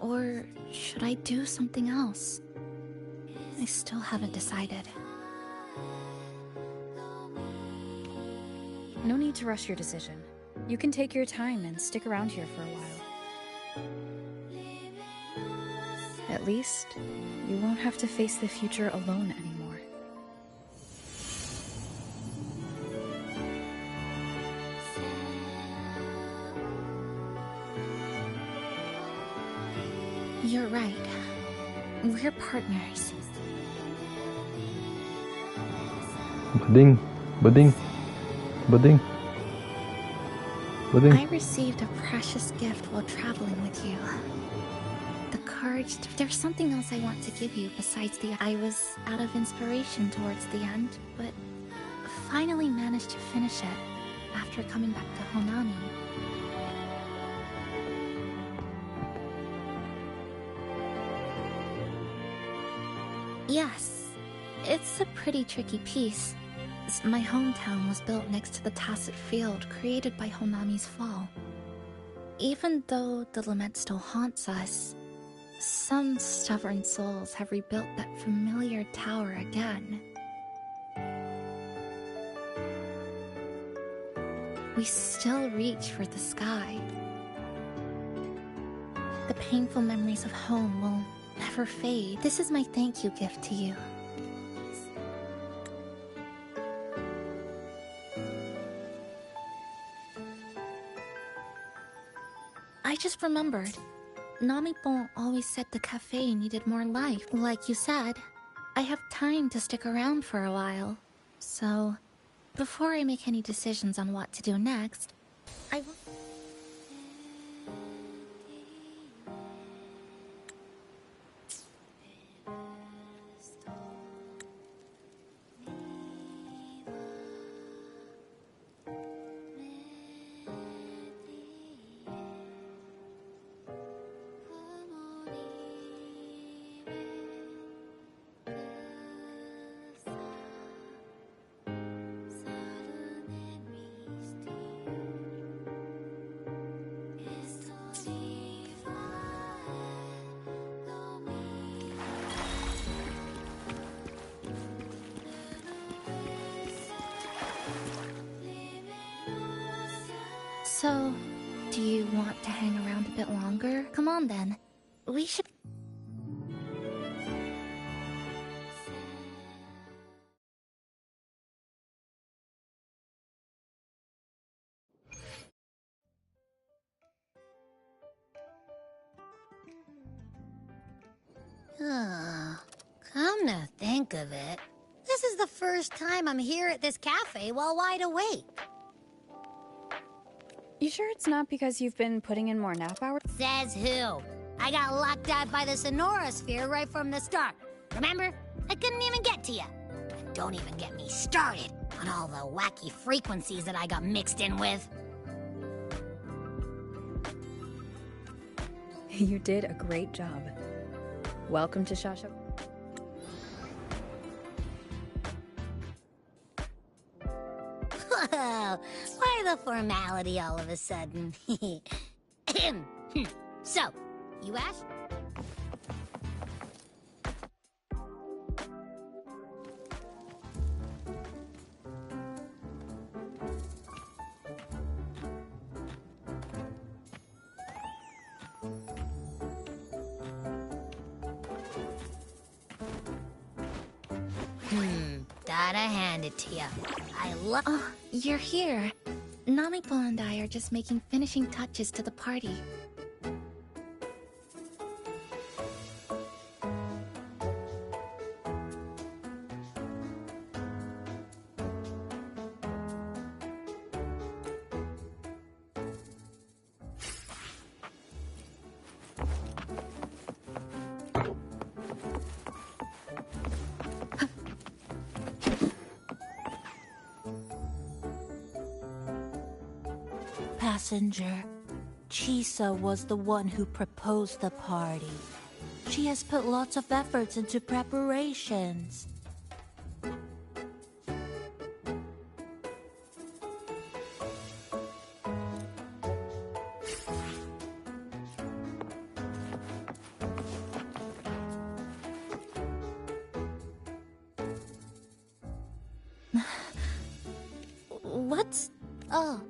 Or should I do something else? I still haven't decided. No need to rush your decision. You can take your time and stick around here for a while. At least, you won't have to face the future alone anymore. You're right. We're partners. Buding. Buding. Buding. Buding. I received a precious gift while traveling with you. The courage to... There's something else I want to give you besides the... I was out of inspiration towards the end, but finally managed to finish it after coming back to Honami. Yes, it's a pretty tricky piece. My hometown was built next to the tacit field created by Honami's fall. Even though the lament still haunts us, some stubborn souls have rebuilt that familiar tower again. We still reach for the sky. The painful memories of home will never fade. This is my thank you gift to you. I just remembered. Namipon always said the cafe needed more life. Like you said, I have time to stick around for a while. So, before I make any decisions on what to do next, I will... So, do you want to hang around a bit longer? Come on then. We should... Oh, come to think of it, this is the first time I'm here at this cafe while wide awake. You sure it's not because you've been putting in more nap hours? Says who? I got locked out by the Sonora Sphere right from the start. Remember? I couldn't even get to you. And don't even get me started on all the wacky frequencies that I got mixed in with. You did a great job. Welcome to Shasha. Whoa, why the formality all of a sudden? So, you asked? Gotta hand it to you. I love... Oh, you're here. Namipon and I are just making finishing touches to the party. Passenger, Chisa was the one who proposed the party. She has put lots of efforts into preparations. What's... Oh,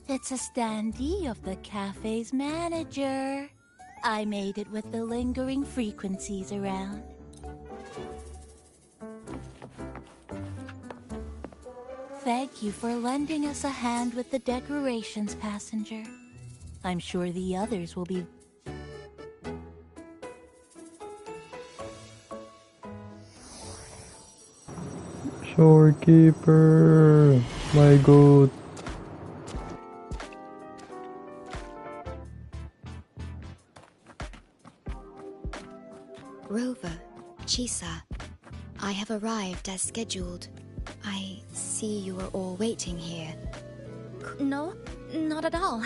it's a standee of the cafe's manager. I made it with the lingering frequencies around. Thank you for lending us a hand with the decorations, passenger. I'm sure the others will be... Shorekeeper, my goat. Rover, Chisa, I have arrived as scheduled. I see you are all waiting here. No, not at all.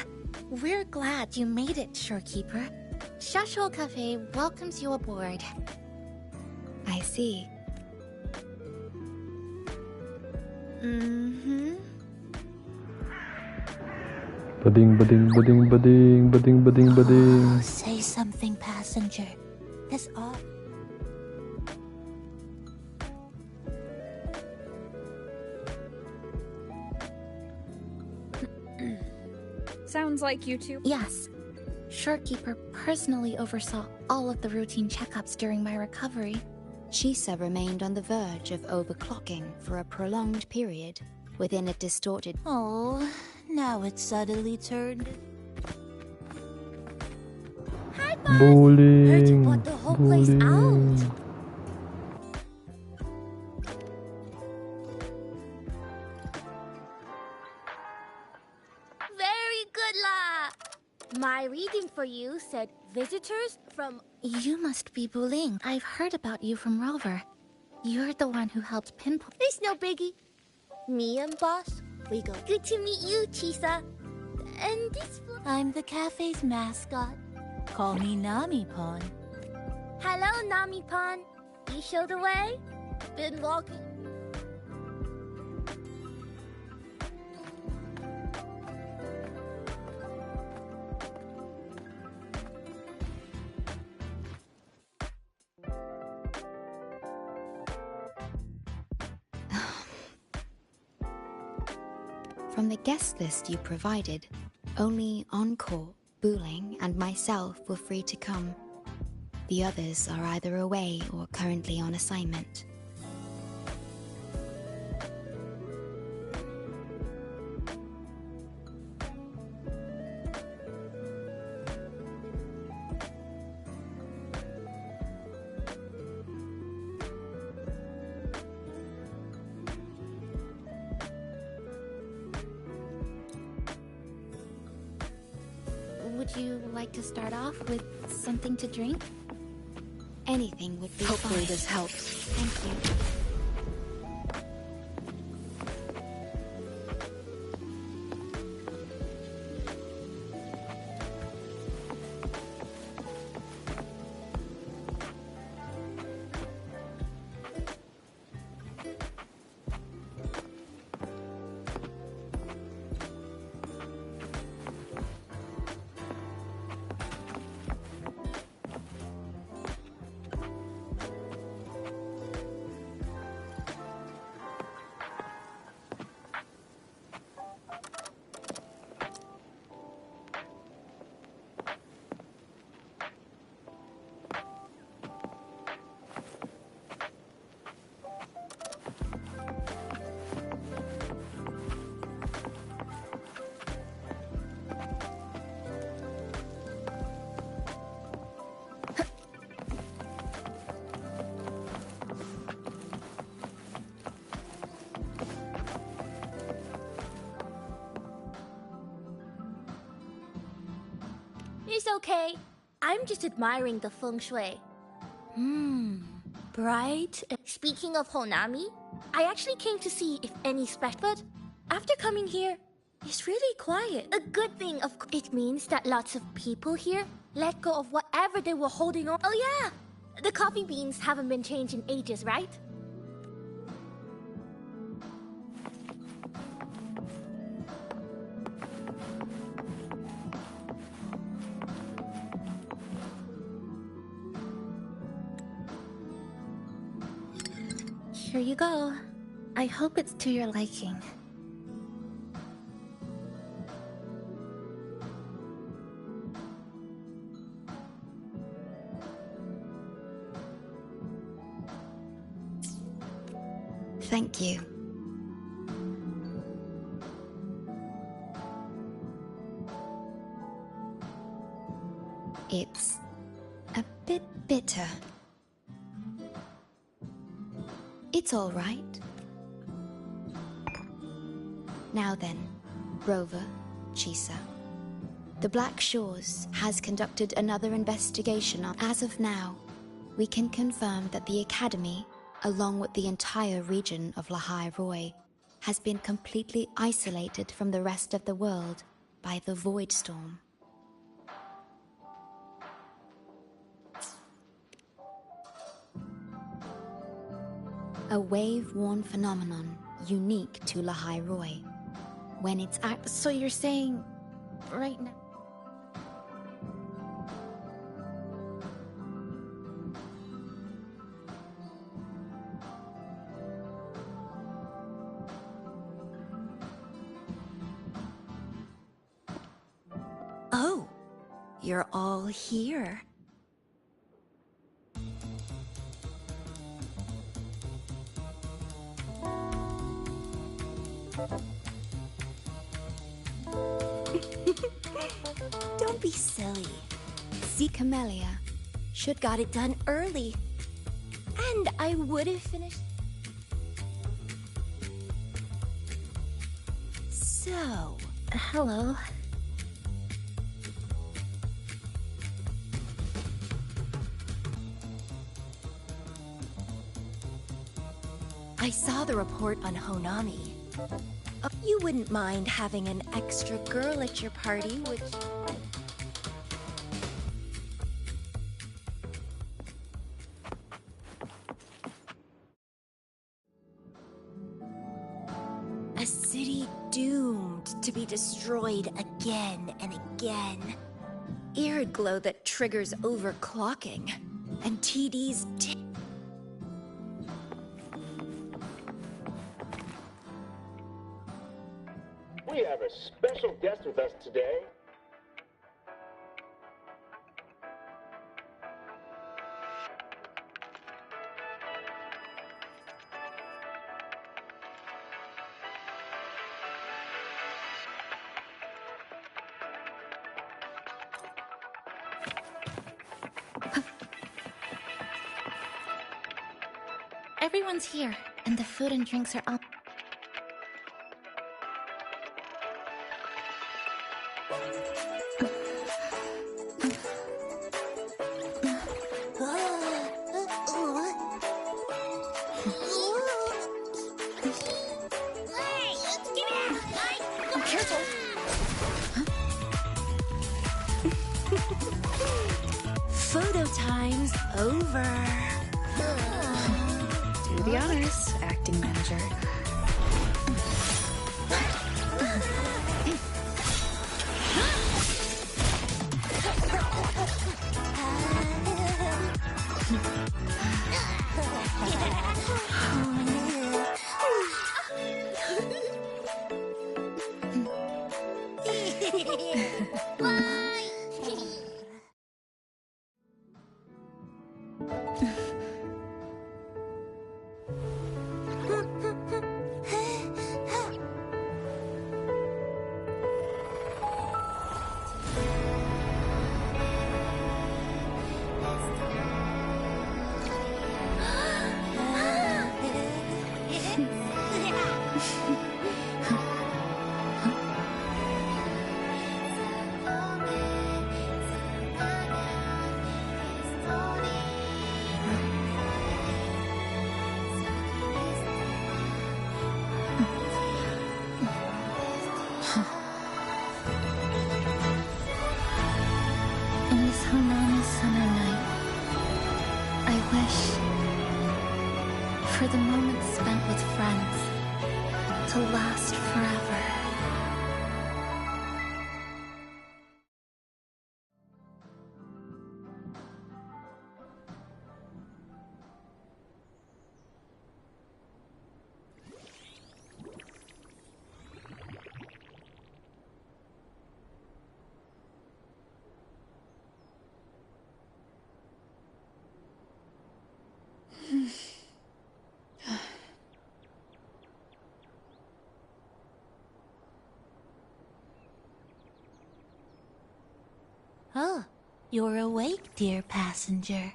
We're glad you made it, Shorekeeper. Shasho Cafe welcomes you aboard. I see. Mm-hmm. Bading, bading, bading, bading, bading, bading, bading. Oh, say something, passenger. This all... Sounds like you two. Yes. Shorekeeper personally oversaw all of the routine checkups during my recovery. Chisa remained on the verge of overclocking for a prolonged period within a distorted... Oh, now it's suddenly turned... Hi, boss! Bowling, Heard you bought the whole place out. Very good, La! My reading for you said visitors from... You must be Buling. I've heard about you from Rover. You're the one who helped pinpoint... It's no biggie. Me and boss, we go. Good to meet you, Chisa. And this... I'm the cafe's mascot. Call me Nami-pon. Hello, Nami-pon. You show the way? Been walking... From the guest list you provided, only Encore, Booling, and myself were free to come. The others are either away or currently on assignment. Would you like to start off with something to drink? Anything would be Hopefully fine. this helps. Thank you. It's okay. I'm just admiring the feng shui. Bright. Speaking of Honami, I actually came to see if any special... But after coming here, it's really quiet. A good thing, of course. It means that lots of people here let go of whatever they were holding on. Oh yeah! The coffee beans haven't been changed in ages, right? Here you go. I hope it's to your liking. Thank you. It's a bit bitter. It's all right. Now then, Rover, Chisa. The Black Shores has conducted another investigation on. As of now, we can confirm that the Academy, along with the entire region of Lahai Roi, has been completely isolated from the rest of the world by the Void Storm. A wave-worn phenomenon unique to Lahai Roi. When it's So you're saying right now? Oh, you're all here. Don't be silly. See, Camellia Should got it done early. And I would have finished. So, Hello. I saw the report on Honami. You wouldn't mind having an extra girl at your party, would you? A city doomed to be destroyed again and again. Air glow that triggers overclocking. And TD's We have a special guest with us today. Everyone's here, and the food and drinks are up. Photo time's over. Do the honors, acting manager. In this Honami summer night, I wish for the moments spent with friends to last forever. Oh, you're awake, dear passenger.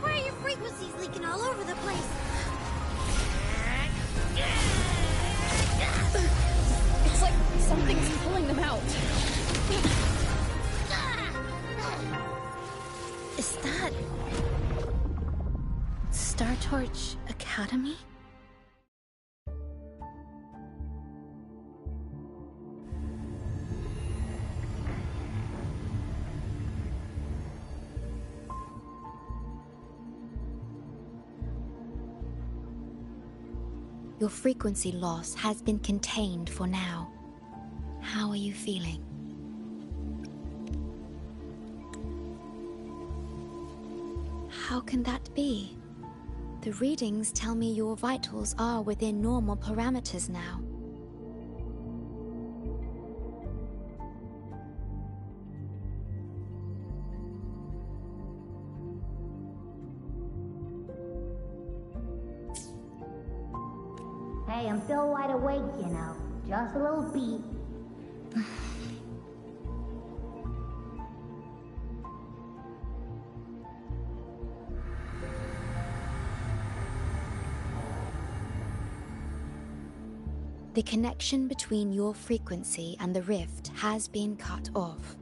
Why are your frequencies leaking all over the place? It's like something's pulling them out. Is that... Star Torch Academy? Your frequency loss has been contained for now. How are you feeling? How can that be? The readings tell me your vitals are within normal parameters now. Hey, I'm still wide awake, you know. Just a little beat. The connection between your frequency and the rift has been cut off.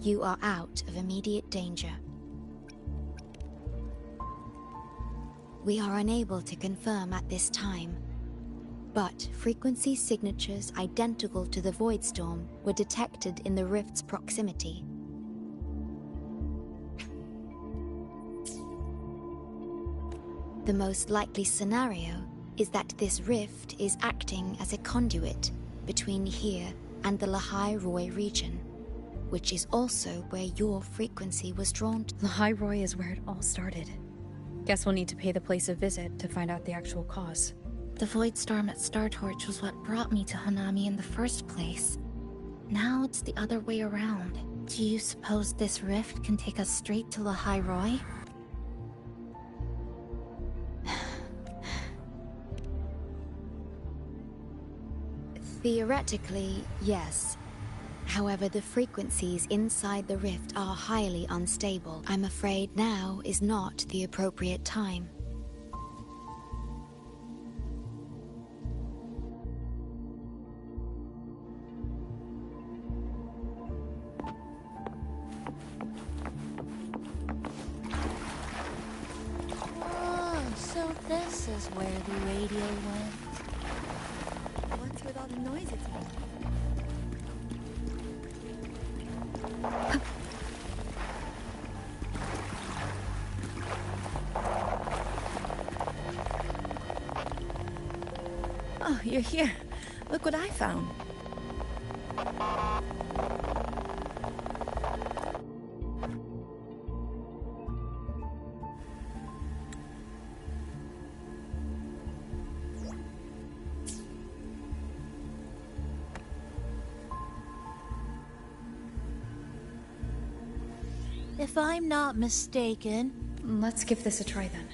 You are out of immediate danger. We are unable to confirm at this time, but frequency signatures identical to the Void Storm were detected in the rift's proximity. The most likely scenario is that this rift is acting as a conduit between here and the Lahai Roi region, which is also where your frequency was drawn to. Lahai Roi is where it all started. Guess we'll need to pay the place a visit to find out the actual cause. The Void Storm at Star Torch was what brought me to Hanami in the first place. Now it's the other way around. Do you suppose this rift can take us straight to Lahai Roi? Theoretically, yes. However, the frequencies inside the rift are highly unstable. I'm afraid now is not the appropriate time. Oh, so this is where the radio went. What's with all the noise it's making? Oh, you're here. Look what I found. If I'm not mistaken... Let's give this a try then.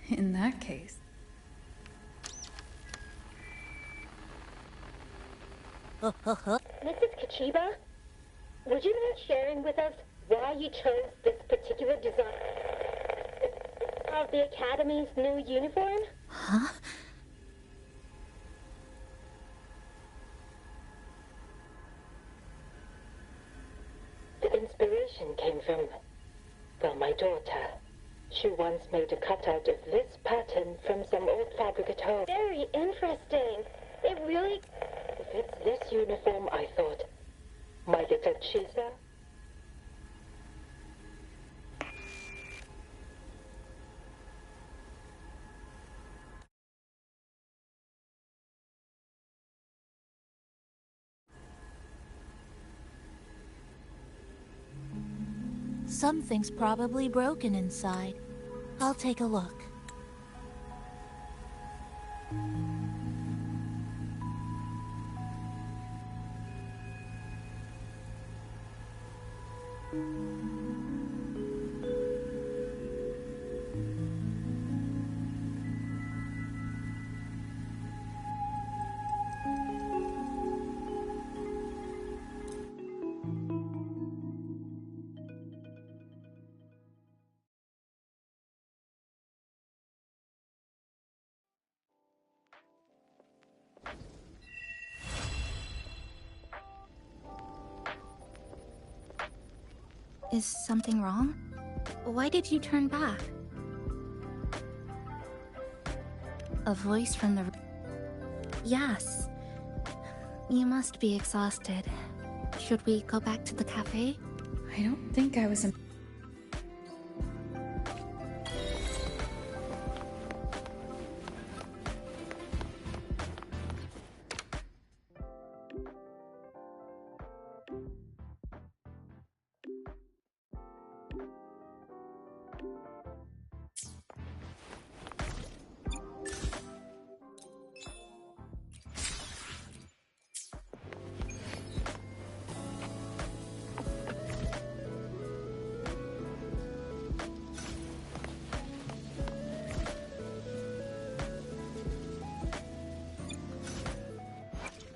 In that case... Mrs. Kachiba, would you mind sharing with us why you chose this particular design of the Academy's new uniform? Huh? inspiration came from, well, my daughter. She once made a cutout of this pattern from some old fabric at home. Very interesting. It really... If it's this uniform, I thought, my little Chisa. Something's probably broken inside. I'll take a look. Is something wrong? Why did you turn back? A voice from the... Yes. You must be exhausted. Should we go back to the cafe? I don't think I was...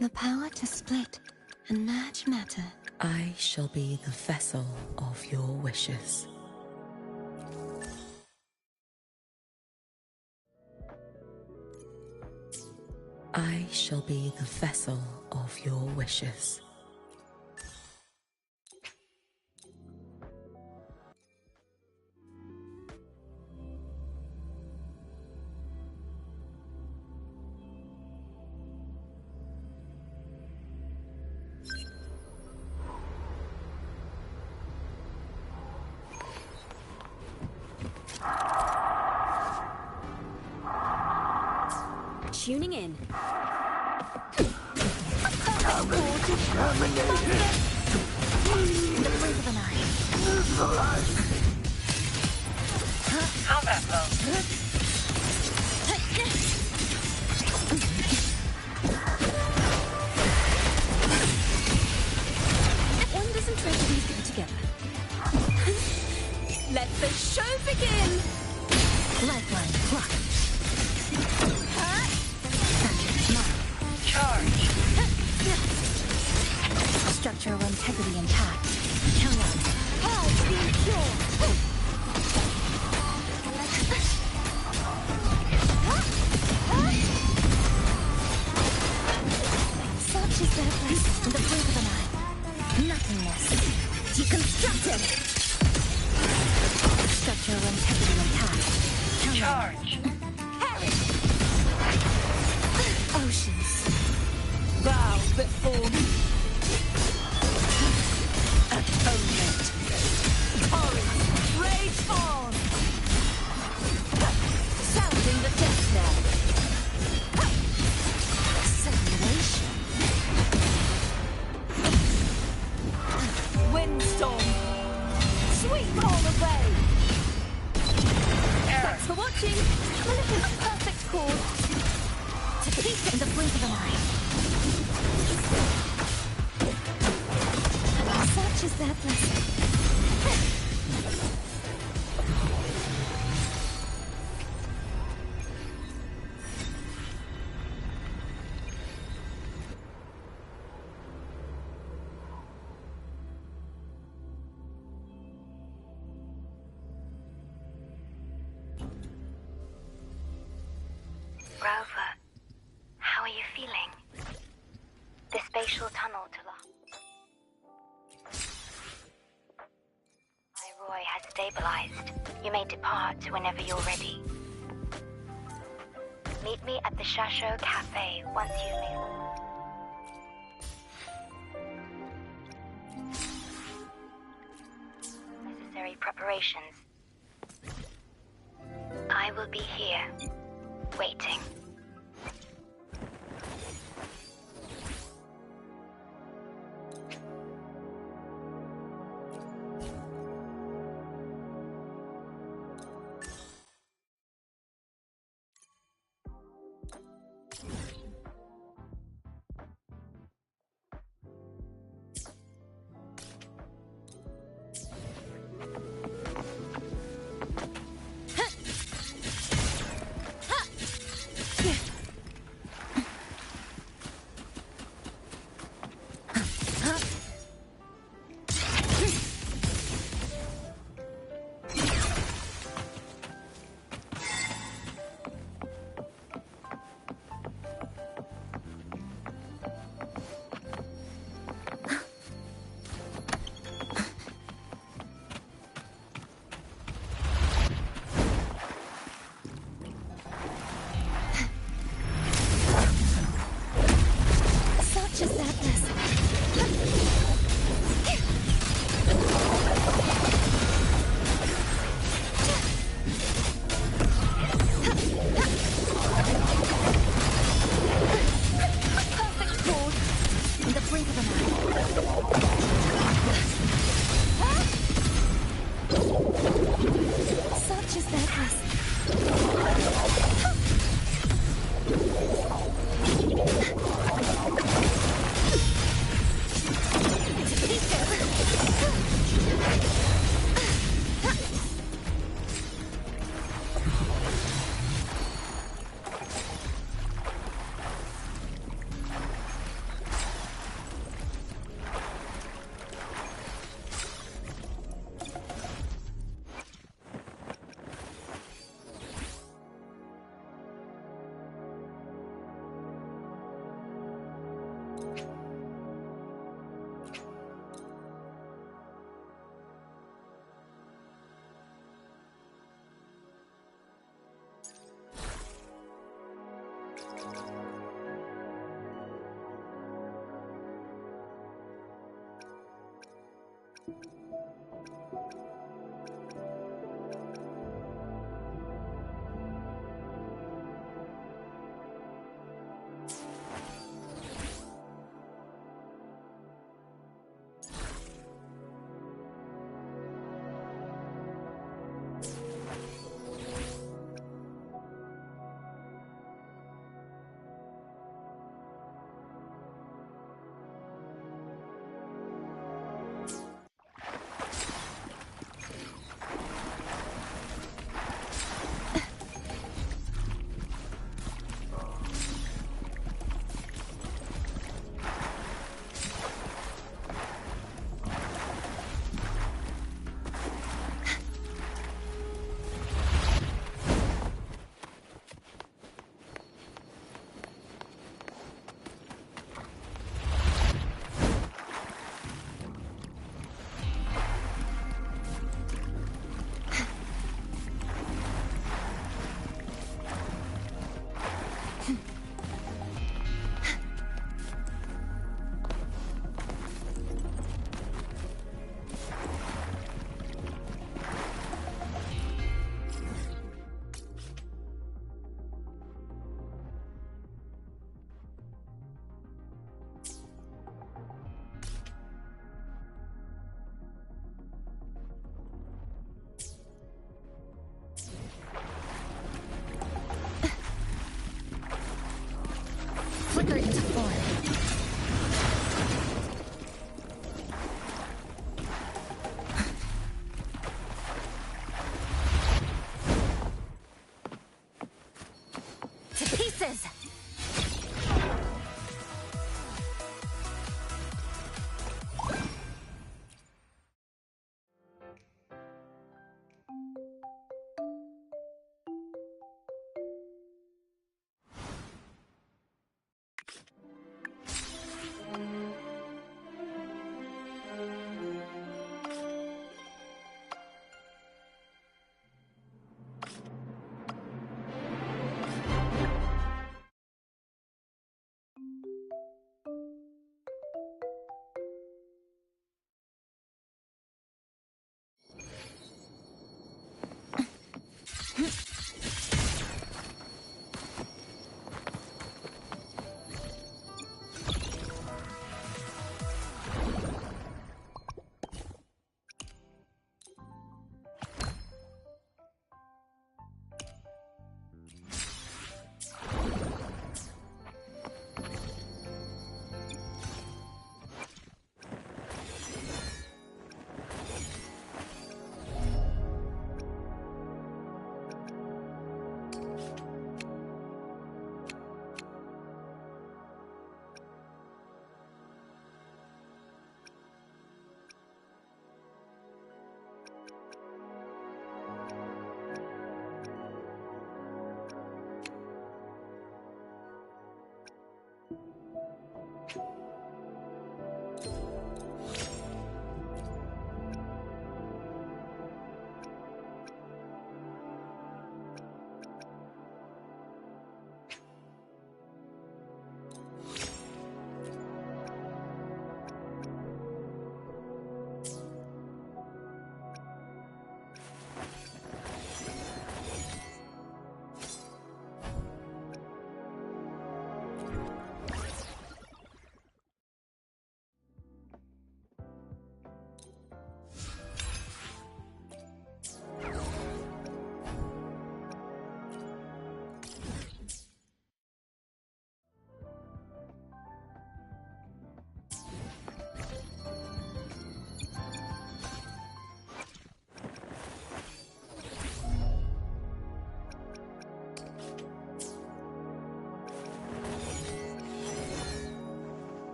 The power to split and merge matter. I shall be the vessel of your wishes. I shall be the vessel of your wishes. Tuning in. Combat mode. One doesn't tragedies go together. Let the show begin! Lifeline block. Charge. Structural integrity intact. Count on. I'll be pure! Such is their place in the blink of an eye. Nothingness. Deconstructed. Structural integrity intact. Charge. Oceans. Bow before me. Atonement. Torrents rage on. Sounding the death knell. Simulation. Windstorm. Sweep all away. Thanks for watching. Millikan's perfect chord. To peek in the blink of an eye. Such is their blessing. Rover, how are you feeling? The spatial tunnel to stabilized. You may depart whenever you're ready. Meet me at the Shasho Cafe once you've made... necessary preparations. I will be here, waiting.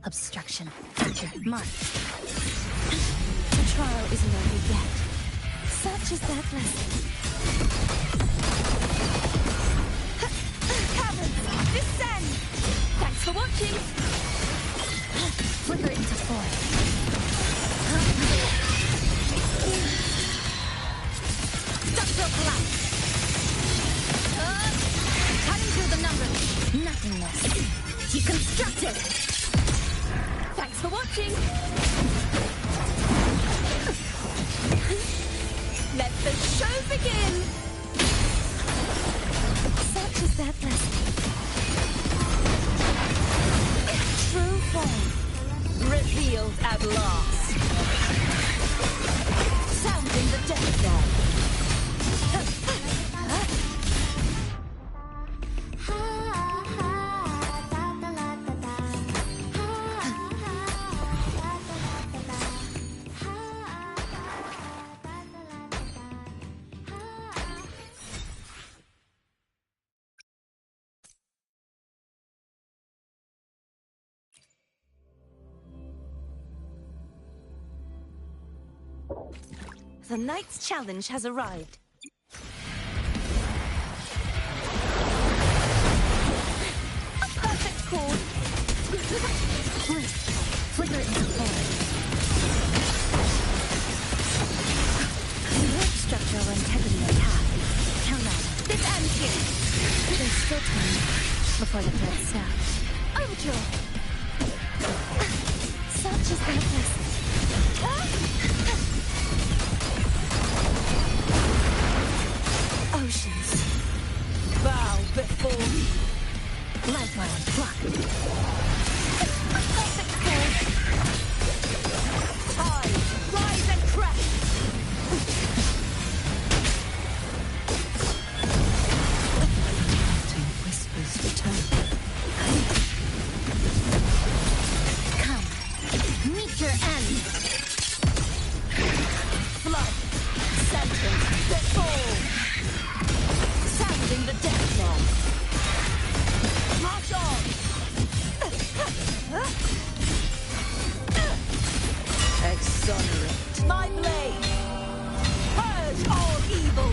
Obstruction. Feature. Mark. The trial isn't over yet. Such is that lesson. Caverns! Descend! Thanks for watching! Flicker into foil. Structural collapse! Cutting through the numbers. Nothingness. Deconstructed! Thanks for watching! Let the show begin! Such is that lesson. True form. Revealed at last. Sounding the death knell. The Knight's challenge has arrived. A perfect chord. Flicker into form. Warp structural integrity attack. Count on. This ends here. There's still time before the threat stops. Overture. Such is that lesson. Oceans, bow before me. Lifeline blocked. A perfect chord. Tide, rise and crest. Till whispers return. Come, meet your end. Flood, sentence, before. Sounding the death knell. March on! Exonerate my blade! Purge all evil!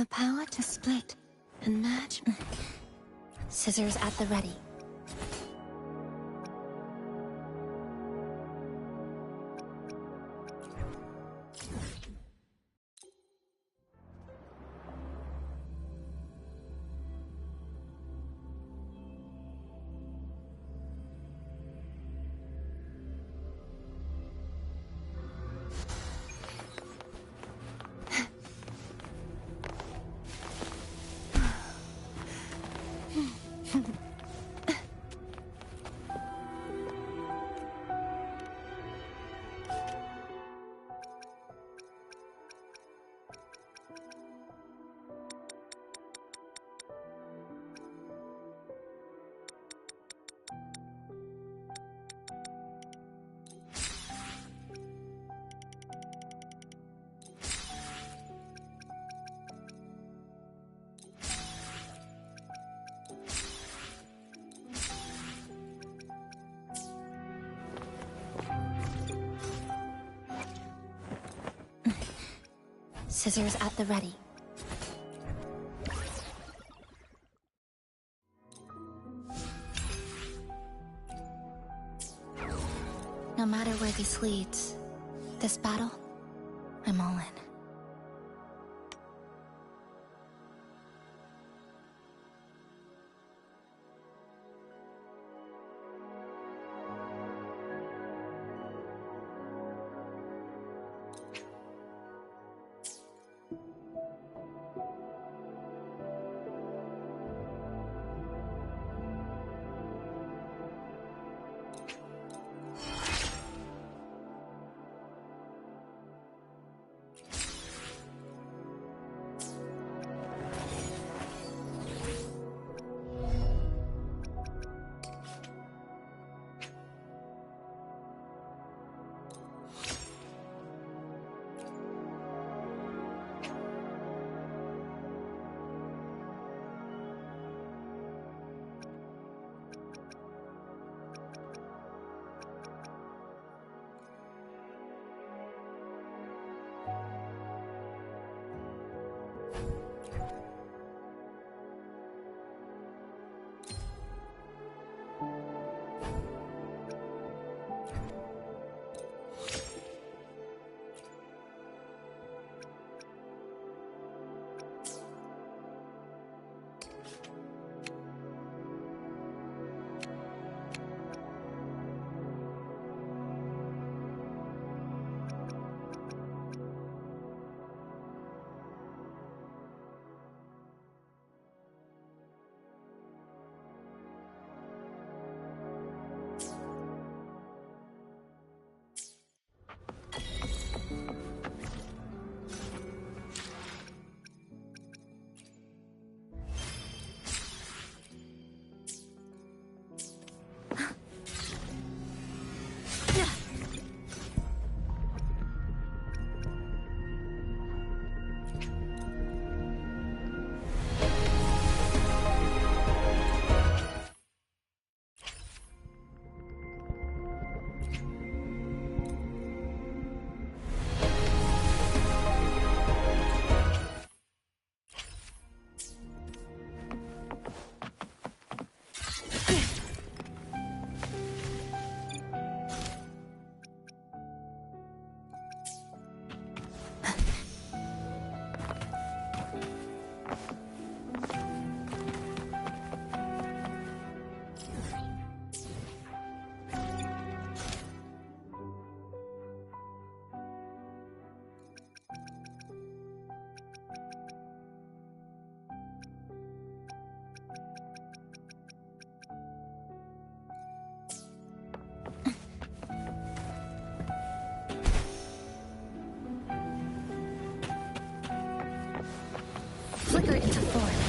The power to split and merge. Scissors at the ready. Scissors at the ready. No matter where this leads, this battle, I'm all in. Flicker into form.